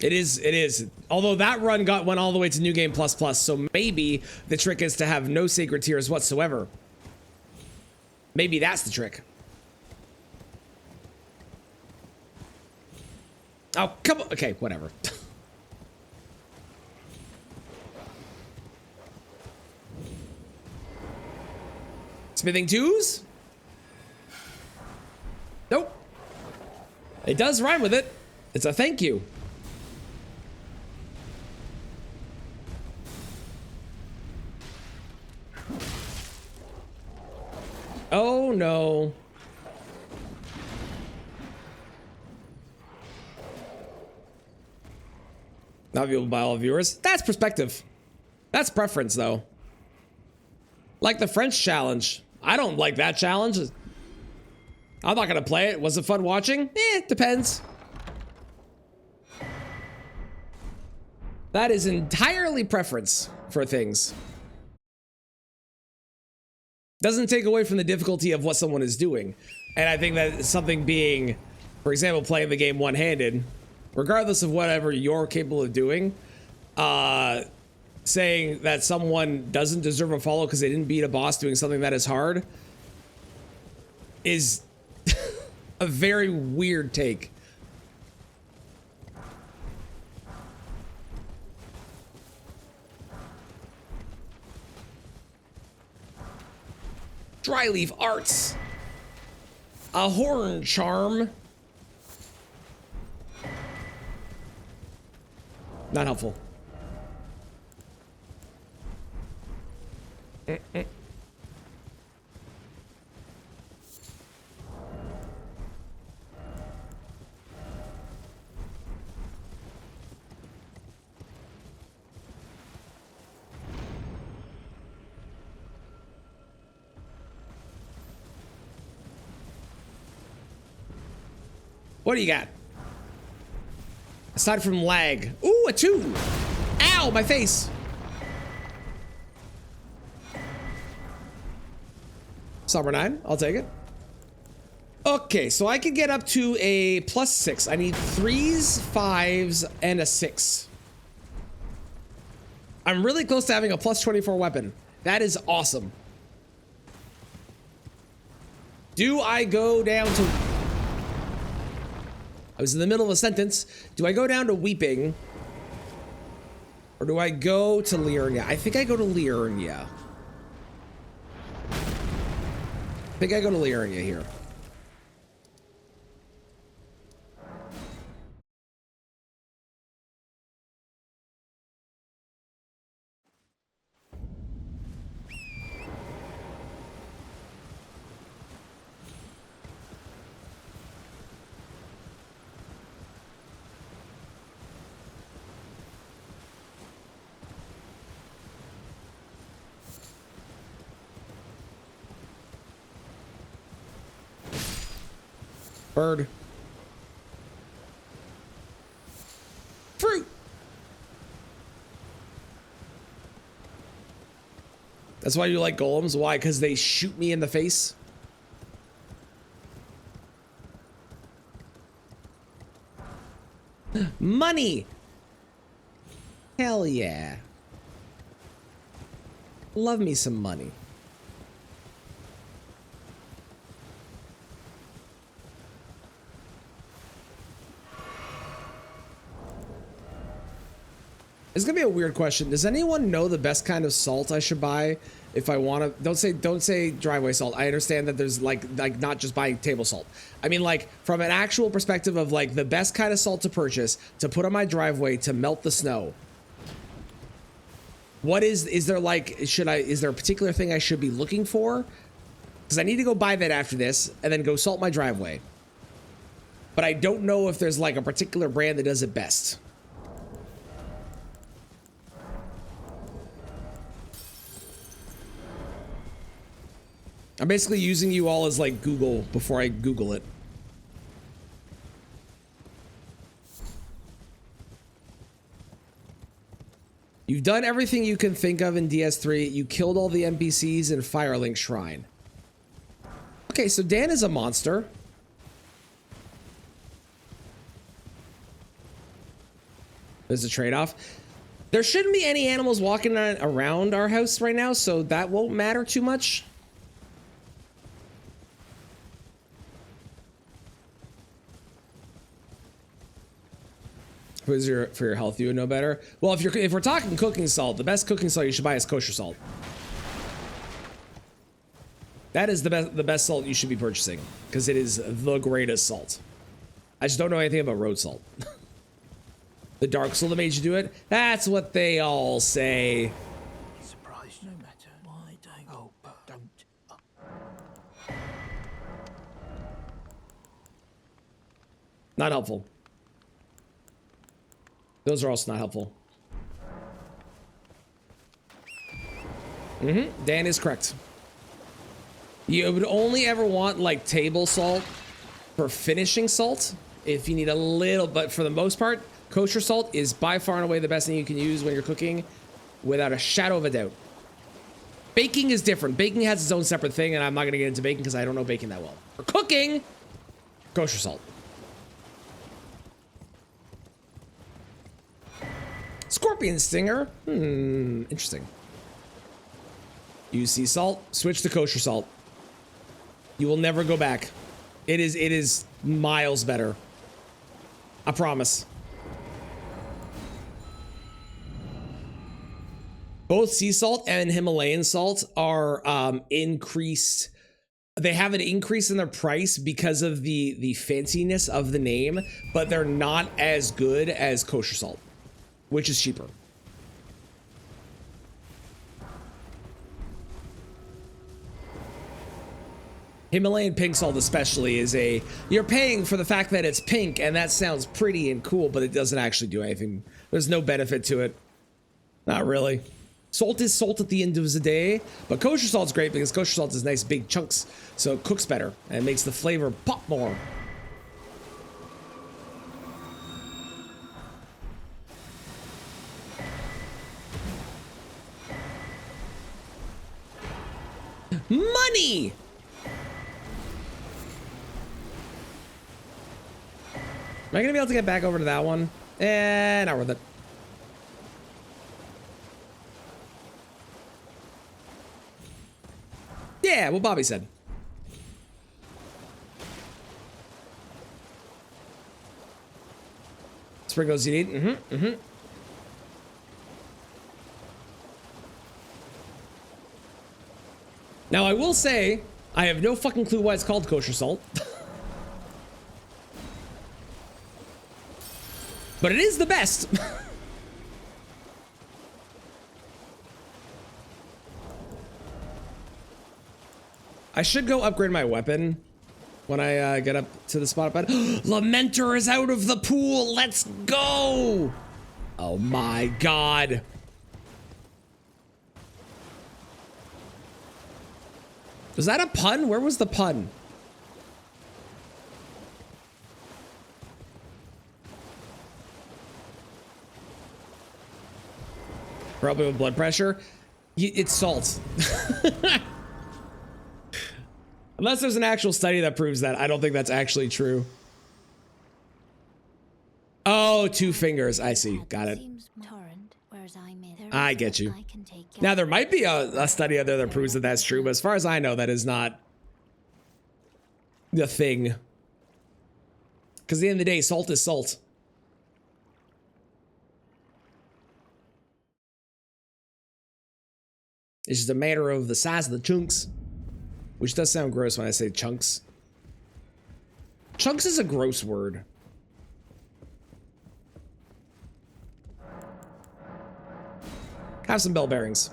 A: It is. Although that run went all the way to New Game Plus Plus, so maybe the trick is to have no sacred tears whatsoever. Maybe that's the trick. Oh, come on. Okay, whatever. Smithing twos? Nope. It does rhyme with it. It's a thank you. Oh no. Not viewable by all viewers. That's perspective. That's preference though. Like the French challenge. I don't like that challenge. I'm not gonna play it. Was it fun watching? Depends. That is entirely preference for things. Doesn't take away from the difficulty of what someone is doing. And I think that something being, for example, playing the game one-handed, regardless of whatever you're capable of doing, saying that someone doesn't deserve a follow because they didn't beat a boss doing something that is hard is a very weird take. Dryleaf Arts. A horn charm. Not helpful. What do you got? Aside from lag. Ooh, a 2. Ow, my face. Summer 9, I'll take it. Okay, so I can get up to a +6. I need 3s, 5s, and a 6. I'm really close to having a +24 weapon. That is awesome. Do I go down to... I was in the middle of a sentence. Do I go down to Weeping? Or do I go to Liurnia? I think I go to Liurnia. I think I go to Liurnia here. Bird. Fruit. That's why you like golems? Why? Because they shoot me in the face? Money. Hell yeah. Love me some money. It's gonna be a weird question. Does anyone know the best kind of salt I should buy if I want to? Don't say driveway salt. I understand that there's like not just buying table salt. I mean like from an actual perspective of like the best kind of salt to purchase to put on my driveway to melt the snow. What is there like? Is there a particular thing I should be looking for? Because I need to go buy that after this and then go salt my driveway. But I don't know if there's like a particular brand that does it best. I'm basically using you all as like Google before I Google it. You've done everything you can think of in DS3. You killed all the NPCs in Firelink Shrine. Okay, so Dan is a monster. There's a trade-off. There shouldn't be any animals walking around our house right now, so that won't matter too much. For your health, you would know better. Well, if we're talking cooking salt, the best cooking salt you should buy is kosher salt. That is the best salt you should be purchasing because it is the greatest salt. I just don't know anything about road salt. The dark salt that made you do it. That's what they all say.
B: Surprised no matter why don't. Oh, but don't.
A: Not helpful. Those are also not helpful. Dan is correct. You would only ever want like table salt for finishing salt if you need a little, but for the most part, kosher salt is by far and away the best thing you can use when you're cooking without a shadow of a doubt. Baking is different. Baking has its own separate thing, and I'm not going to get into baking because I don't know baking that well. For cooking, kosher salt. Scorpion stinger. Interesting. Use sea salt. Switch to kosher salt. You will never go back. It is miles better. I promise. Both sea salt and Himalayan salt are increased. They have an increase in their price because of the fanciness of the name, but they're not as good as kosher salt, which is cheaper. Himalayan pink salt especially is you're paying for the fact that it's pink, and that sounds pretty and cool, but it doesn't actually do anything. There's no benefit to it. Not really. Salt is salt at the end of the day, but kosher salt's great because kosher salt is nice big chunks, so it cooks better and makes the flavor pop more. Money! Am I gonna be able to get back over to that one? Not worth it. Yeah, what Bobby said. Sprinkles you need? Now I will say, I have no fucking clue why it's called kosher salt. But it is the best. I should go upgrade my weapon when I get up to the spot. But Lamenter is out of the pool. Let's go. Oh my god. Was that a pun? Where was the pun? Probably with blood pressure. It's salt. Unless there's an actual study that proves that. I don't think that's actually true. Oh, 2 fingers. I see. Got it. I get you. Now, there might be a study out there that proves that that's true, but as far as I know, that is not the thing. Because at the end of the day, salt is salt. It's just a matter of the size of the chunks. Which does sound gross when I say chunks. Chunks is a gross word. Have some bell bearings.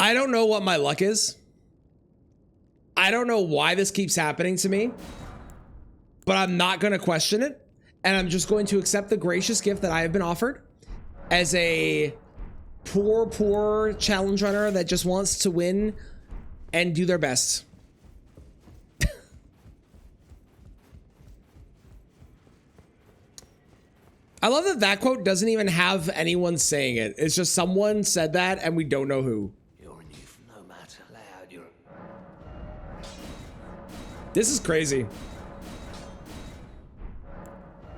A: I don't know what my luck is. I don't know why this keeps happening to me. But I'm not going to question it, and I'm just going to accept the gracious gift that I have been offered as a poor challenge runner that just wants to win and do their best. I love that that quote doesn't even have anyone saying it. It's just someone said that and we don't know who.
B: You're a youth, no matter loud. You're.
A: This is crazy.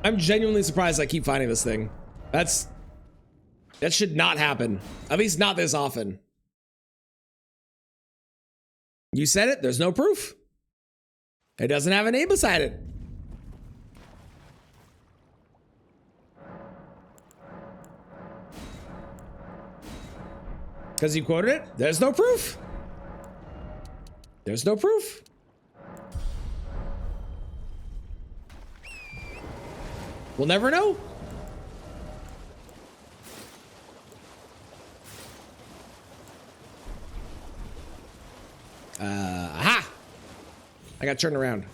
A: I'm genuinely surprised I keep finding this thing. That should not happen. At least not this often. You said it, there's no proof. It doesn't have a name beside it. Because you quoted it, there's no proof. There's no proof. We'll never know. Aha! I got turned around.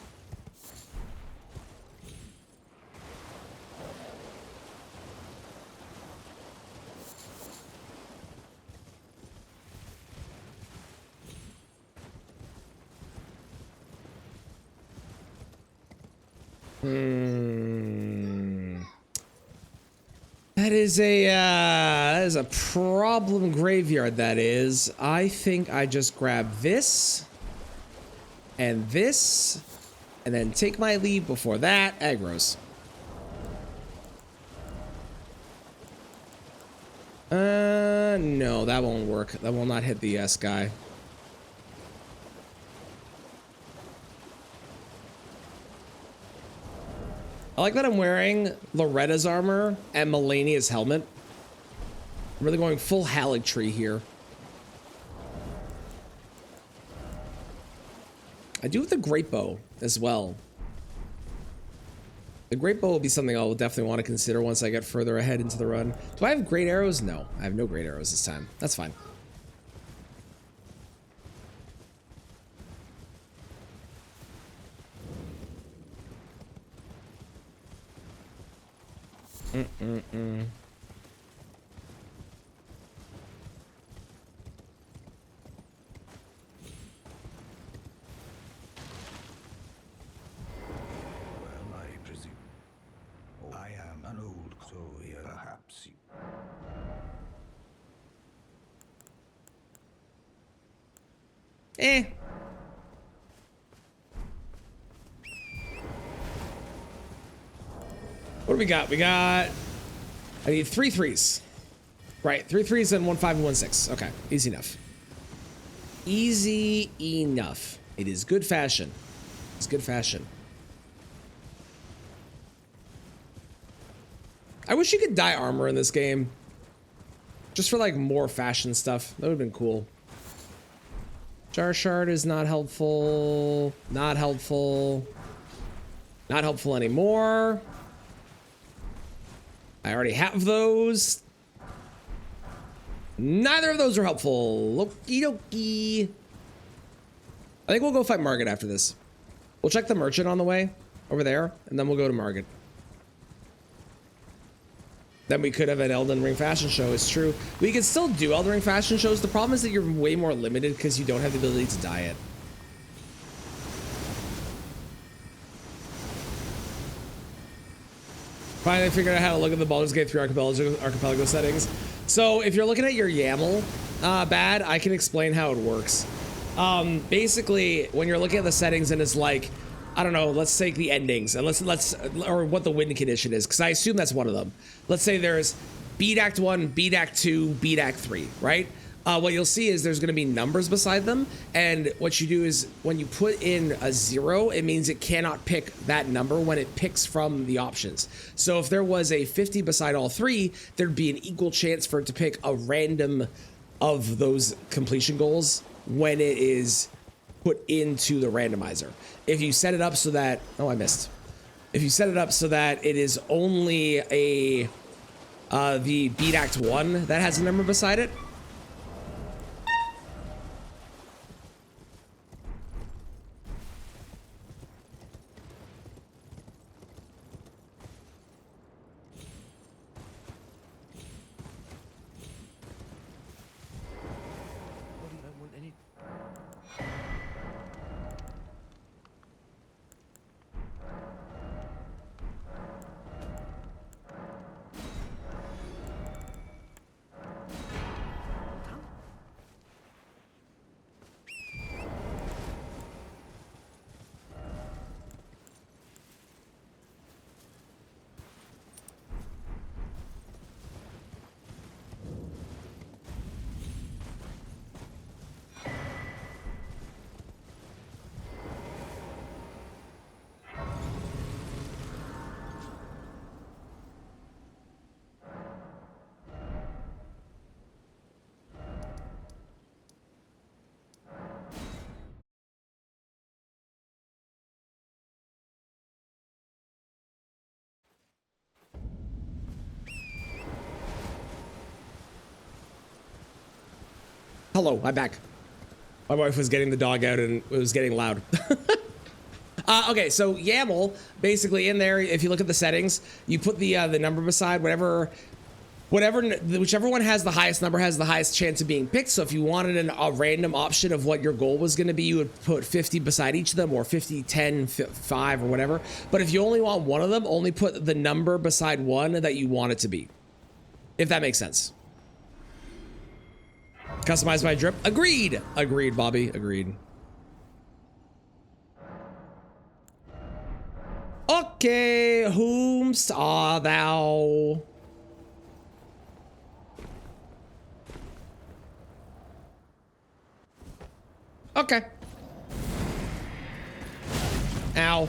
A: That is a problem graveyard, that is. I think I just grab this and this and then take my leave before that aggroes. No, that won't work. That will not hit the guy. I like that I'm wearing Loretta's armor and Melania's helmet. I'm really going full Haligtree here. I do have the Great Bow as well. The Great Bow will be something I'll definitely want to consider once I get further ahead into the run. Do I have great arrows? No, I have no great arrows this time. That's fine.
E: Well, I presume. I am an old, so perhaps you.
A: Eh. What do we got? We got... I need 3 3s. Right, 3 3s and 1 5 and 1 6. Okay, easy enough. Easy enough. It is good fashion. It's good fashion. I wish you could dye armor in this game. Just for like more fashion stuff. That would have been cool. Jar Shard is not helpful. Not helpful. Not helpful anymore. I already have those. Neither of those are helpful. Okie dokie. I think we'll go fight Margit after this. We'll check the merchant on the way over there, and then we'll go to Margit. Then we could have an Elden Ring fashion show. It's true. We could still do Elden Ring fashion shows. The problem is that you're way more limited because you don't have the ability to dye it. Finally figured out how to look at the Baldur's Gate 3 archipelago settings. So if you're looking at your YAML bad, I can explain how it works. Basically, when you're looking at the settings and it's like, I don't know, let's take the endings and let's or what the win condition is, because I assume that's one of them. Let's say there's Beat Act 1, Beat Act 2, Beat Act 3, right? What you'll see is there's going to be numbers beside them, and what you do is when you put in a 0, it means it cannot pick that number when it picks from the options. So if there was a 50 beside all 3, there'd be an equal chance for it to pick a random of those completion goals when it is put into the randomizer. If you set it up so that, oh, I missed. If you set it up so that it is only a the Beat Act 1 that has a number beside it, Hello, I'm back. My wife was getting the dog out and it was getting loud. Okay, so YAML, basically in there, if you look at the settings, you put the number beside whichever one has the highest number has the highest chance of being picked. So if you wanted a random option of what your goal was going to be, you would put 50 beside each of them, or 50, 10, 5, or whatever. But if you only want one of them, only put the number beside one that you want it to be. If that makes sense. Customize my drip. Agreed. Agreed, Bobby. Agreed. Okay, whomst art thou? Okay. Ow.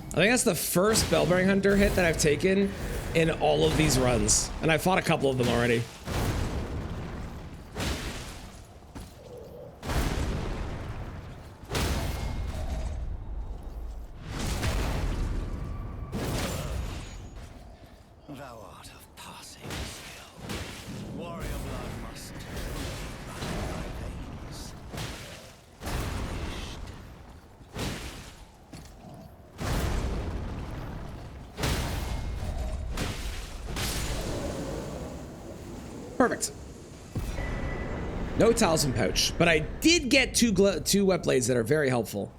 A: I think that's the first Bellbearing Hunter hit that I've taken in all of these runs. And I fought a couple of them already.
B: Thou art of passing skill. Warrior blood must run in thy veins.
A: Perfect. No talisman pouch, but I did get two wet blades that are very helpful.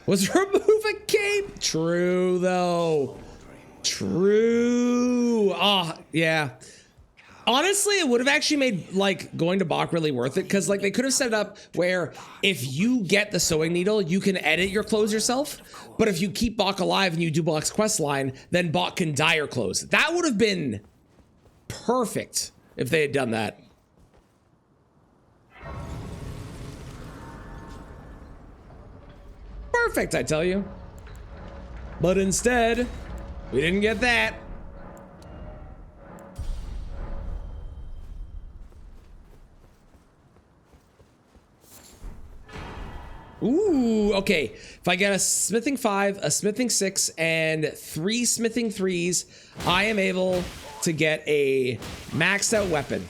A: Was remove a cape? True though. True. Ah, yeah. Honestly, it would have actually made like going to Bach really worth it, because like they could have set it up where if you get the sewing needle, you can edit your clothes yourself. But if you keep Bach alive and you do Bach's quest line, then Bach can dye your clothes. That would have been perfect if they had done that. Perfect, I tell you. But instead, we didn't get that. Ooh, okay. If I get a smithing 5, a smithing 6, and 3 smithing 3s, I am able to get a maxed out weapon.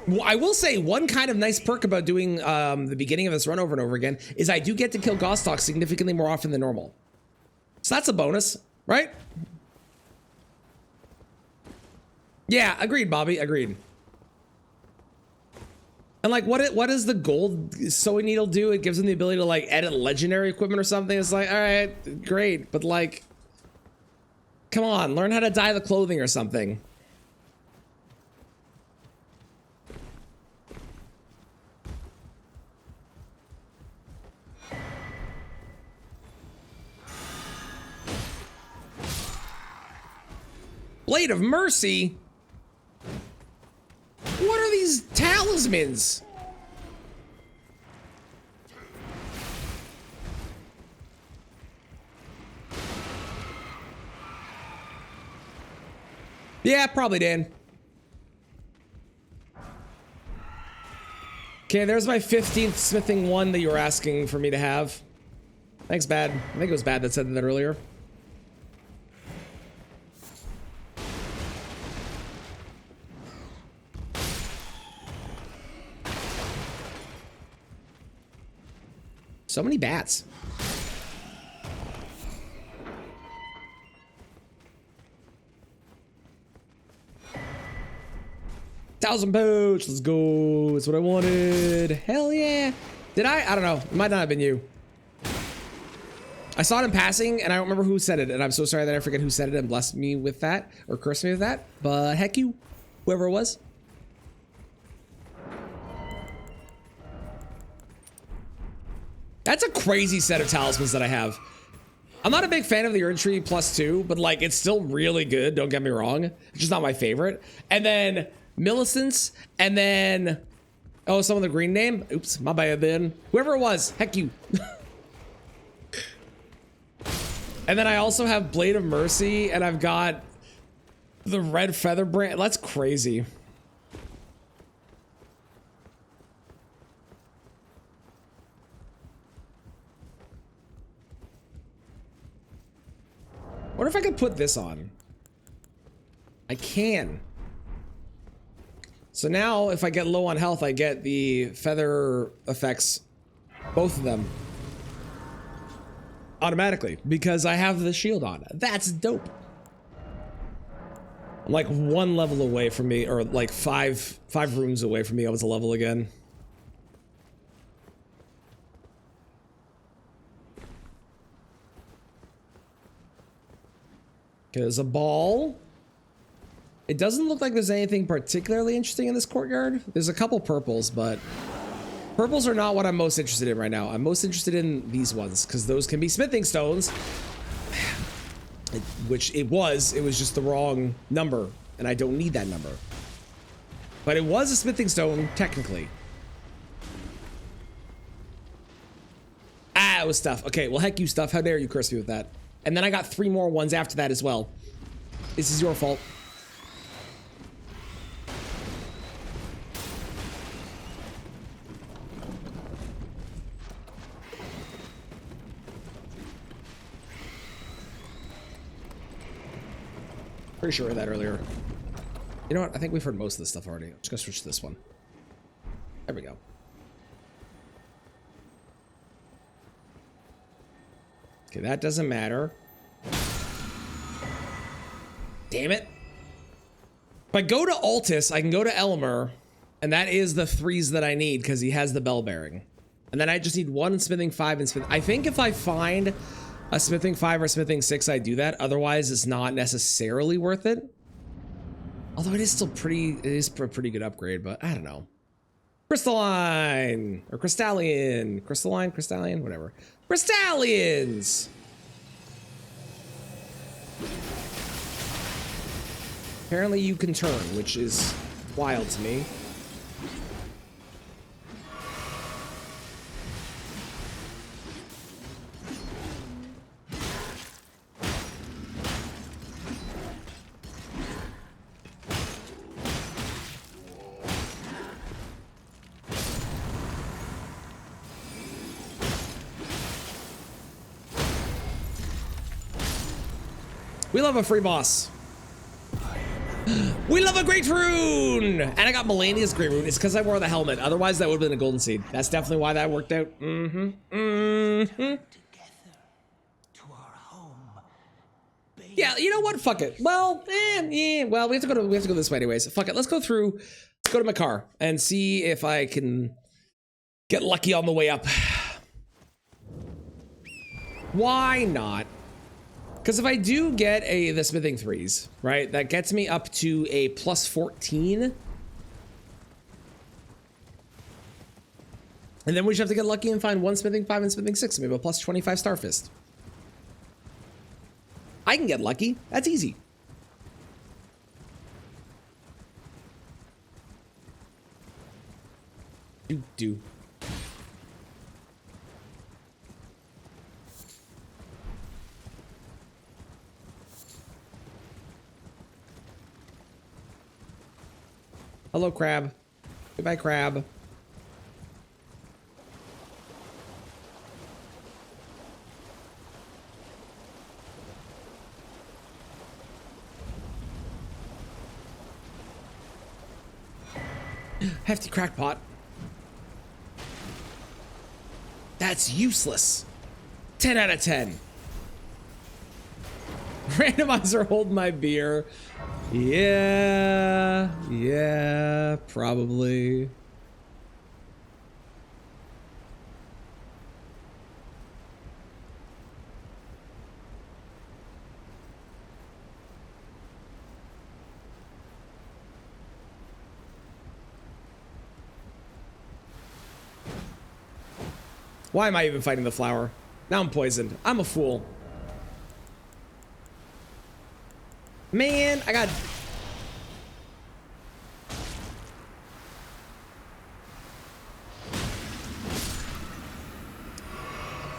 A: Well, I will say one kind of nice perk about doing the beginning of this run over and over again is I do get to kill Gostock significantly more often than normal. So that's a bonus, right? Yeah, agreed, Bobby, agreed. And like, what does the gold sewing needle do? It gives them the ability to like edit legendary equipment or something. It's like, all right, great, but like, come on, learn how to dye the clothing or something. Blade of Mercy? What are these talismans? Yeah, probably did. Okay, there's my 15th smithing 1 that you were asking for me to have. Thanks, Bad. I think it was Bad that said that earlier. So many bats. Thousand pouch, let's go. That's what I wanted. Hell yeah. Did I? I don't know. It might not have been you. I saw it in passing and I don't remember who said it. And I'm so sorry that I forget who said it and blessed me with that or cursed me with that. But heck you, whoever it was. That's a crazy set of talismans that I have. I'm not a big fan of the Urge Tree +2, but like it's still really good. Don't get me wrong. It's just not my favorite. And then Millicent's, and then oh, some of the green name. Oops, my bad then. Whoever it was, heck you. And then I also have Blade of Mercy, and I've got the Red Feather brand. That's crazy. Wonder if I could put this on. I can. So now if I get low on health, I get the feather effects, both of them, automatically because I have the shield on. That's dope. I'm like 1 level away from me, or like five rooms away from me. I was a level again. Okay, there's a ball. It doesn't look like there's anything particularly interesting in this courtyard. There's a couple purples, but purples are not what I'm most interested in right now. I'm most interested in these ones because those can be smithing stones, which it was just the wrong number, and I don't need that number. But it was a smithing stone, technically. Ah, it was stuff. Okay, well, heck you, stuff. How dare you curse me with that? And then I got 3 more ones after that as well. This is your fault. Pretty sure I heard that earlier. You know what? I think we've heard most of this stuff already. I'm just gonna switch to this one. There we go. Okay, that doesn't matter. Damn it. If I go to Altus, I can go to Elmer, and that is the 3s that I need because he has the bell bearing. And then I just need 1 smithing 5 and smithing. I think if I find a smithing 5 or smithing 6, I do that. Otherwise, it's not necessarily worth it. Although it is still it is a pretty good upgrade, but I don't know. Crystalline or Crystallian, Crystalline, Crystallian, whatever. Crystallians. Apparently you can turn, which is wild to me. We love a free boss. We love a great rune! And I got Melania's great rune. It's because I wore the helmet. Otherwise, that would have been a golden seed. That's definitely why that worked out.
B: Together to our home.
A: Yeah, you know what? Fuck it. Well, well, we have to go this way anyways. Fuck it. Let's go through. Let's go to my car and see if I can get lucky on the way up. Why not? Because if I do get the smithing 3s, right, that gets me up to a plus 14. And then we just have to get lucky and find 1 smithing 5 and smithing 6, maybe a plus 25 Starfist. I can get lucky. That's easy. Do. Hello, crab. Goodbye, crab. Hefty crackpot. That's useless. 10 out of 10. Randomizer, hold my beer. Yeah, probably. Why am I even fighting the flower? Now I'm poisoned. I'm a fool. Man, I got...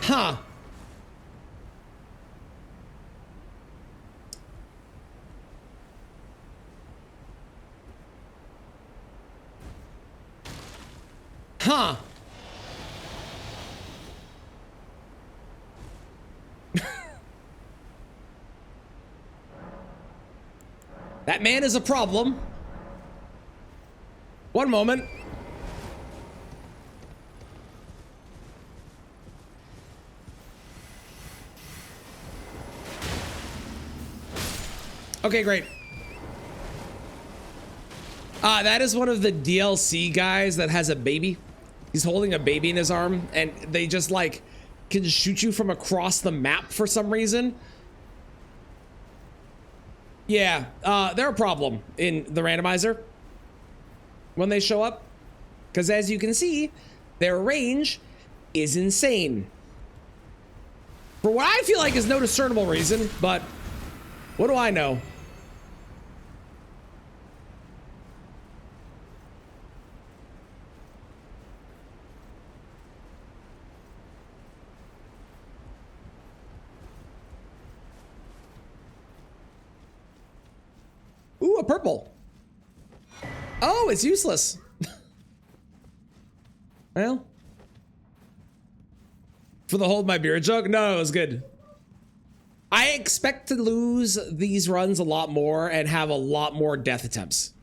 A: Huh. Huh. That man is a problem. One moment. Okay, great. That is one of the DLC guys that has a baby. He's holding a baby in his arm, and they just like can shoot you from across the map for some reason. Yeah, they're a problem in the randomizer when they show up, because as you can see, their range is insane. For what I feel like is no discernible reason, but what do I know? Ooh, a purple. Oh, it's useless. Well, for the hold my beer joke? No, it was good. I expect to lose these runs a lot more and have a lot more death attempts.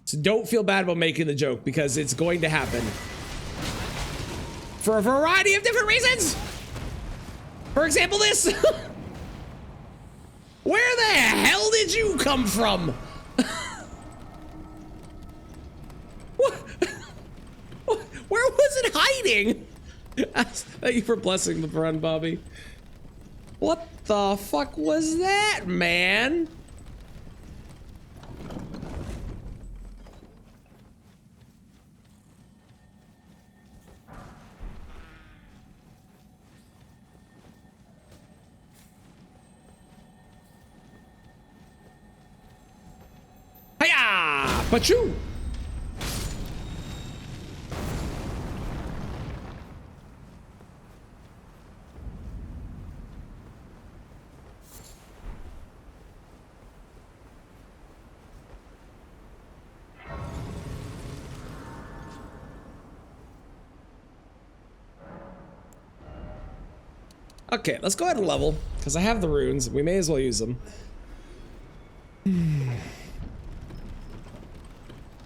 A: So don't feel bad about making the joke, because it's going to happen. For a variety of different reasons. For example, this. Where the hell did you come from? What? Where was it hiding? Thank you for blessing the run, Bobby. What the fuck was that, man? Hiya! Pachoo! Okay, let's go ahead and level, because I have the runes. We may as well use them.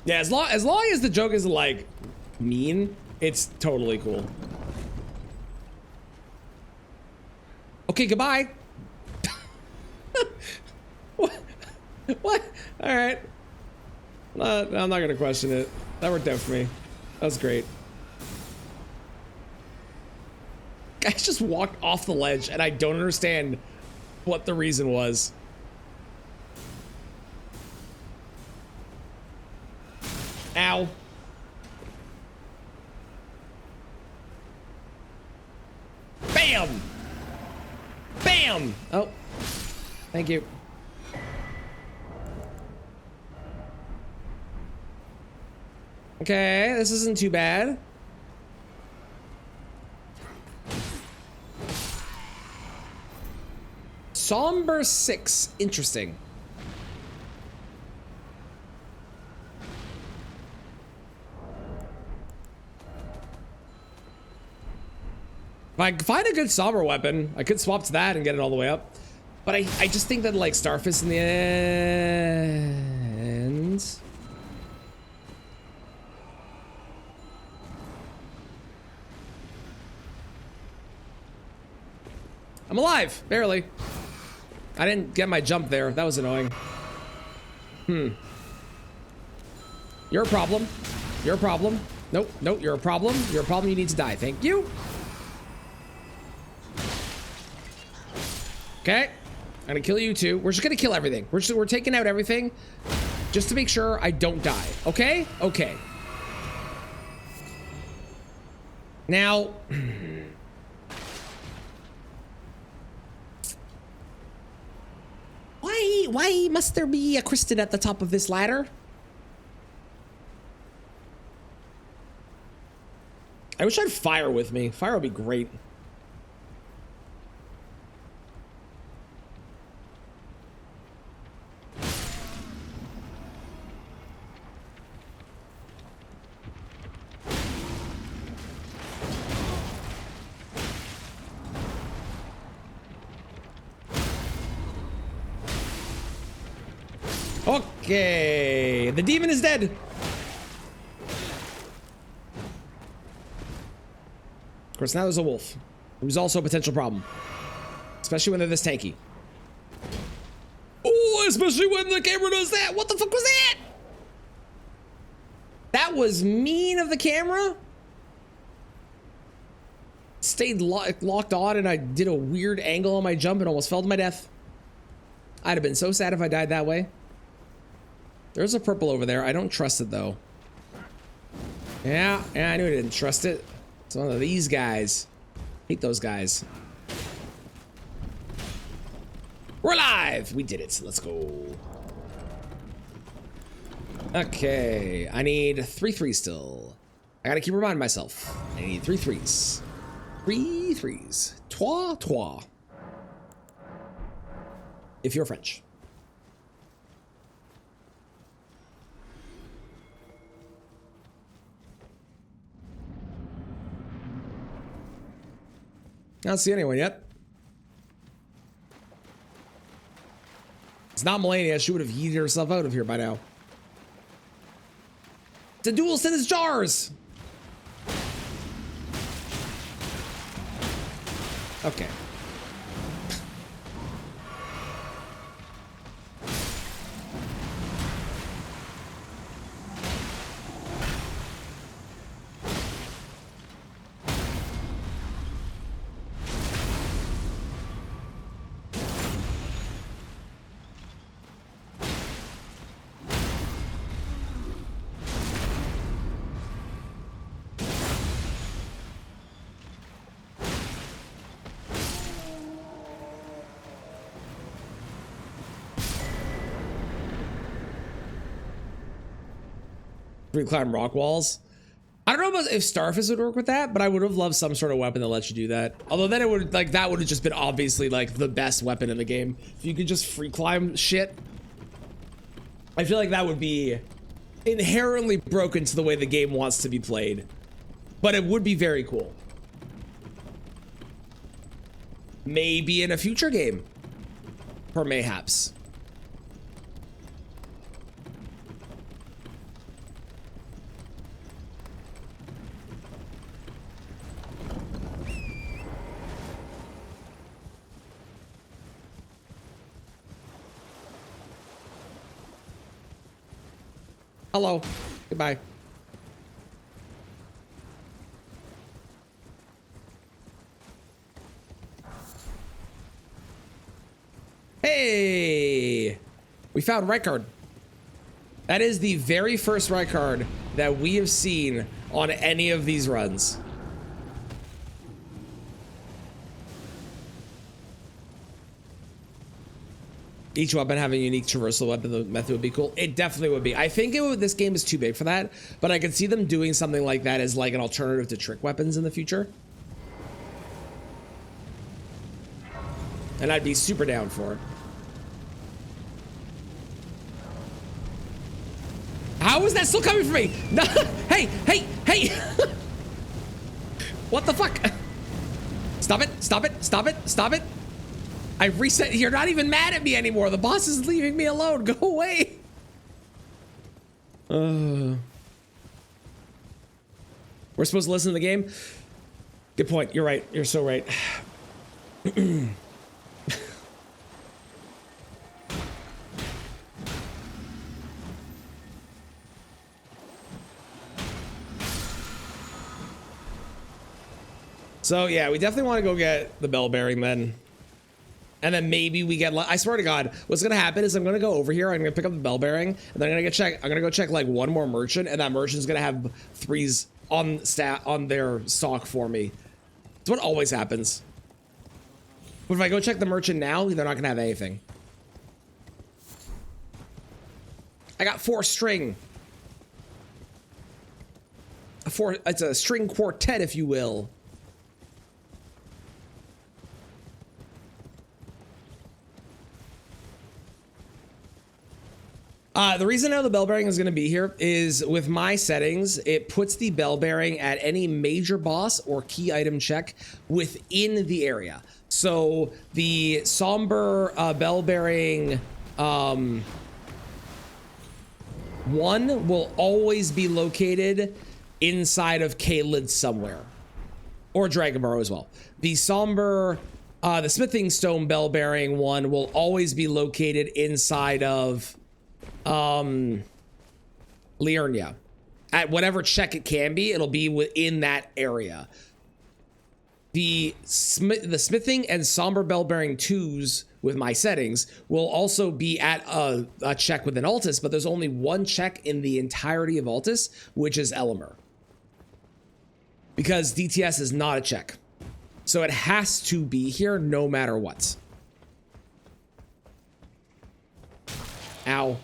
A: Yeah, as long as the joke is like mean, it's totally cool. Okay, goodbye. What? What? All right. I'm not gonna question it. That worked out for me. That was great. Guys just walked off the ledge, and I don't understand what the reason was. Ow. Bam! Bam! Oh. Thank you. Okay, this isn't too bad. Somber 6. Interesting. If I find a good somber weapon, I could swap to that and get it all the way up. But I just think that like Starfist in the end. I'm alive, barely. I didn't get my jump there. That was annoying. You're a problem. You're a problem. Nope, nope, you're a problem. You're a problem, you need to die. Thank you. Okay. I'm gonna kill you too. We're just gonna kill everything. We're taking out everything just to make sure I don't die. Okay? Okay. Now... Why must there be a Kristen at the top of this ladder? I wish I had fire with me. Fire would be great. Okay, the demon is dead. Of course, now there's a wolf, who's also a potential problem, especially when they're this tanky. Oh, especially when the camera does that. What the fuck was that? That was mean of the camera. Stayed locked on, and I did a weird angle on my jump and almost fell to my death. I'd have been so sad if I died that way. There's a purple over there. I don't trust it, though. Yeah, I knew I didn't trust it. It's one of these guys. Hate those guys. We're alive! We did it. Let's go. Okay, I need 3 3s still. I gotta keep reminding myself. I need 3 3s. 3 3s. Trois, trois. If you're French. I don't see anyone yet. It's not Melania. She would have yeeted herself out of here by now. It's a duel sentence jars. Okay. Free climb rock walls. I don't know about if Starfish would work with that, but I would have loved some sort of weapon that lets you do that. Although then it would that would have just been obviously like the best weapon in the game. If you could just free climb shit. I feel like that would be inherently broken to the way the game wants to be played. But it would be very cool. Maybe in a future game. Or mayhaps. Hello. Goodbye. Hey! We found right card. That is the very first right card that we have seen on any of these runs. Each weapon having a unique traversal weapon method would be cool. It definitely would be. I think this game is too big for that, but I could see them doing something like that as like an alternative to trick weapons in the future. And I'd be super down for it. How is that still coming for me? No, hey! What the fuck? Stop it. I reset. You're not even mad at me anymore. The boss is leaving me alone. Go away. We're supposed to listen to the game. Good point. You're right. You're so right. So yeah, we definitely want to go get the bell bearing then. And then maybe we get, I swear to God, what's gonna happen is I'm gonna go over here, I'm gonna pick up the bell bearing, and then I'm gonna go check like one more merchant, and that merchant's gonna have 3s on their stock for me. It's what always happens. But if I go check the merchant now, they're not gonna have anything. I got 4 string. It's a string quartet, if you will. The reason I know the bell bearing is going to be here is with my settings, it puts the bell bearing at any major boss or key item check within the area. So the somber bell bearing One will always be located inside of K-Lid somewhere, or Dragonborough as well. The somber, the smithing stone bell bearing one will always be located inside of Liurnia. At whatever check it can be, it'll be within that area. The smithing and somber bell bearing 2s with my settings will also be at a check within Altus, but there's only one check in the entirety of Altus, which is Elemer. Because DTS is not a check. So it has to be here no matter what. Ow.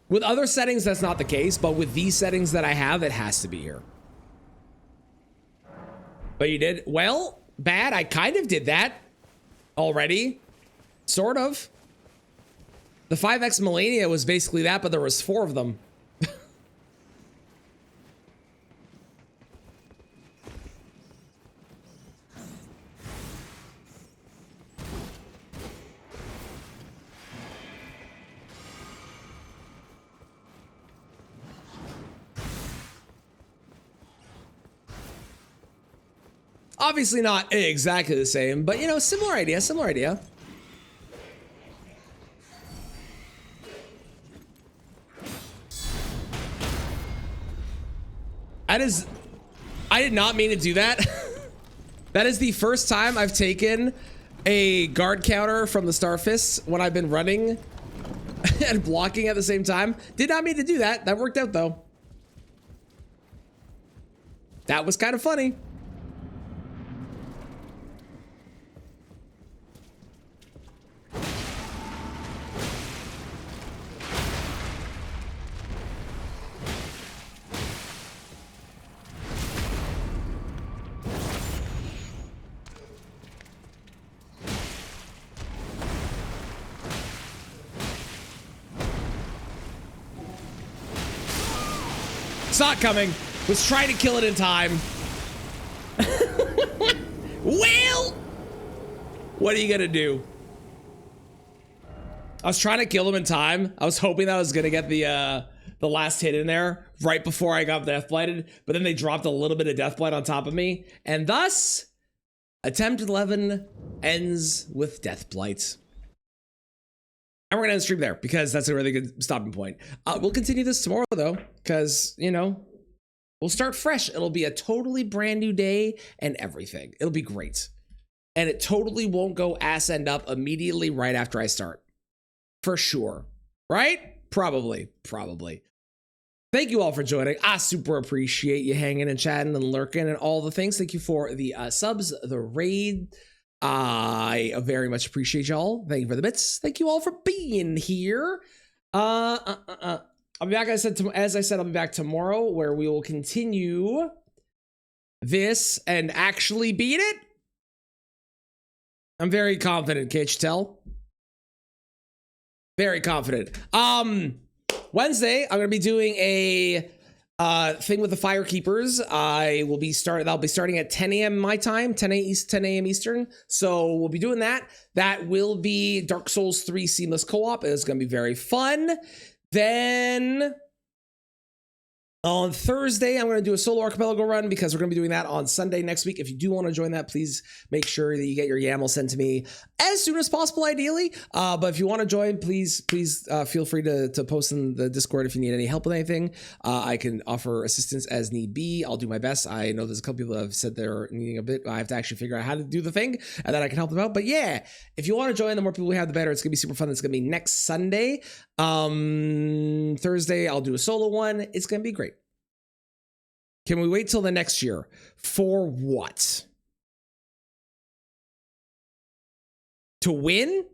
A: With other settings, that's not the case, but with these settings that I have, it has to be here. But you did? Well, bad. I kind of did that already. Sort of. The 5X Millennia was basically that, but there was 4 of them. Obviously not exactly the same, but you know, similar idea, similar idea. I did not mean to do that. That is the first time I've taken a guard counter from the Starfists when I've been running and blocking at the same time. Did not mean to do that. That worked out though. That was kind of funny. Saw it coming. Was trying to kill it in time. Well, what are you gonna do? I was trying to kill him in time. I was hoping that I was gonna get the last hit in there right before I got death blighted, but then they dropped a little bit of death blight on top of me, and thus attempt 11 ends with death blight. And we're gonna end the stream there because that's a really good stopping point. We'll continue this tomorrow though, because you know, we'll start fresh. It'll be a totally brand new day and everything. It'll be great. And it totally won't go ass end up immediately right after I start. For sure. Right? Probably. Thank you all for joining. I super appreciate you hanging and chatting and lurking and all the things. Thank you for the subs, the raid. I very much appreciate y'all. Thank you for the bits. Thank you all for being here. I'll be back. As I said, I'll be back tomorrow where we will continue this and actually beat it. I'm very confident, can't you tell? Very confident. Wednesday, I'm gonna be doing a thing with the Firekeepers. That'll be starting at 10 a.m. my time, 10 a.m. Eastern. So we'll be doing that. That will be Dark Souls 3 Seamless Co-op. It's gonna be very fun. Then on Thursday, I'm going to do a solo archipelago run because we're going to be doing that on Sunday next week. If you do want to join that, please make sure that you get your YAML sent to me as soon as possible, ideally. But if you want to join, please feel free to post in the Discord if you need any help with anything. I can offer assistance as need be. I'll do my best. I know there's a couple people that have said they're needing a bit. I have to actually figure out how to do the thing and then I can help them out. But yeah, if you want to join, the more people we have, the better. It's going to be super fun. It's going to be next Sunday. Thursday, I'll do a solo one. It's going to be great. Can we wait till the next year? For what? To win?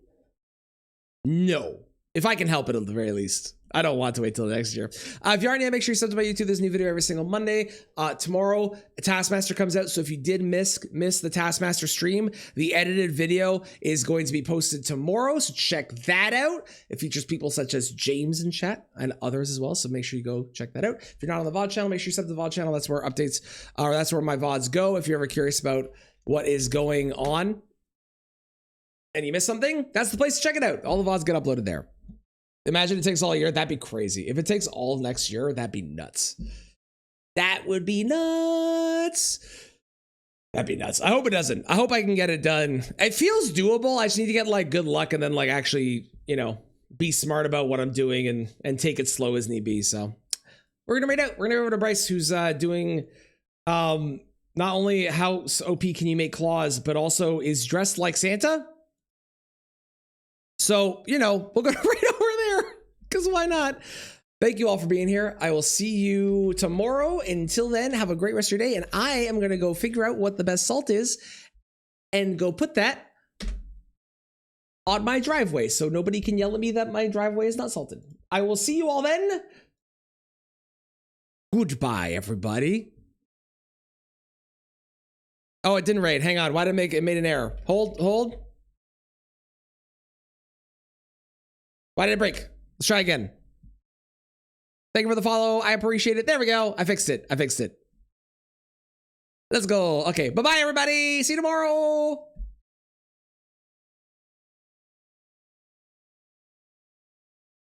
A: No. If I can help it at the very least. I don't want to wait till next year. If you aren't yet, make sure you subscribe to my YouTube. There's a new video every single Monday. Tomorrow, Taskmaster comes out. So if you did miss the Taskmaster stream, the edited video is going to be posted tomorrow. So check that out. It features people such as James in chat and others as well. So make sure you go check that out. If you're not on the VOD channel, make sure you sub to the VOD channel. That's where updates, or that's where my VODs go. If you're ever curious about what is going on and you missed something, that's the place to check it out. All the VODs get uploaded there. Imagine it takes all year. That'd be crazy. If it takes all next year, that'd be nuts. That would be nuts. That'd be nuts. I hope it doesn't. I hope I can get it done. It feels doable. I just need to get like good luck and then like actually, you know, be smart about what I'm doing and take it slow as need be. So we're gonna raid out. We're gonna go over to Bryce, who's doing not only how OP can you make claws, but also is dressed like Santa. So, you know, we'll go right over there because why not? Thank you all for being here. I will see you tomorrow. Until then, have a great rest of your day. And I am going to go figure out what the best salt is and go put that on my driveway so nobody can yell at me that my driveway is not salted. I will see you all then. Goodbye, everybody. Oh, it didn't raid. Hang on. Why did it made an error? Hold. Why did it break? Let's try again. Thank you for the follow. I appreciate it. There we go. I fixed it. Let's go. Okay. Bye-bye, everybody. See you tomorrow.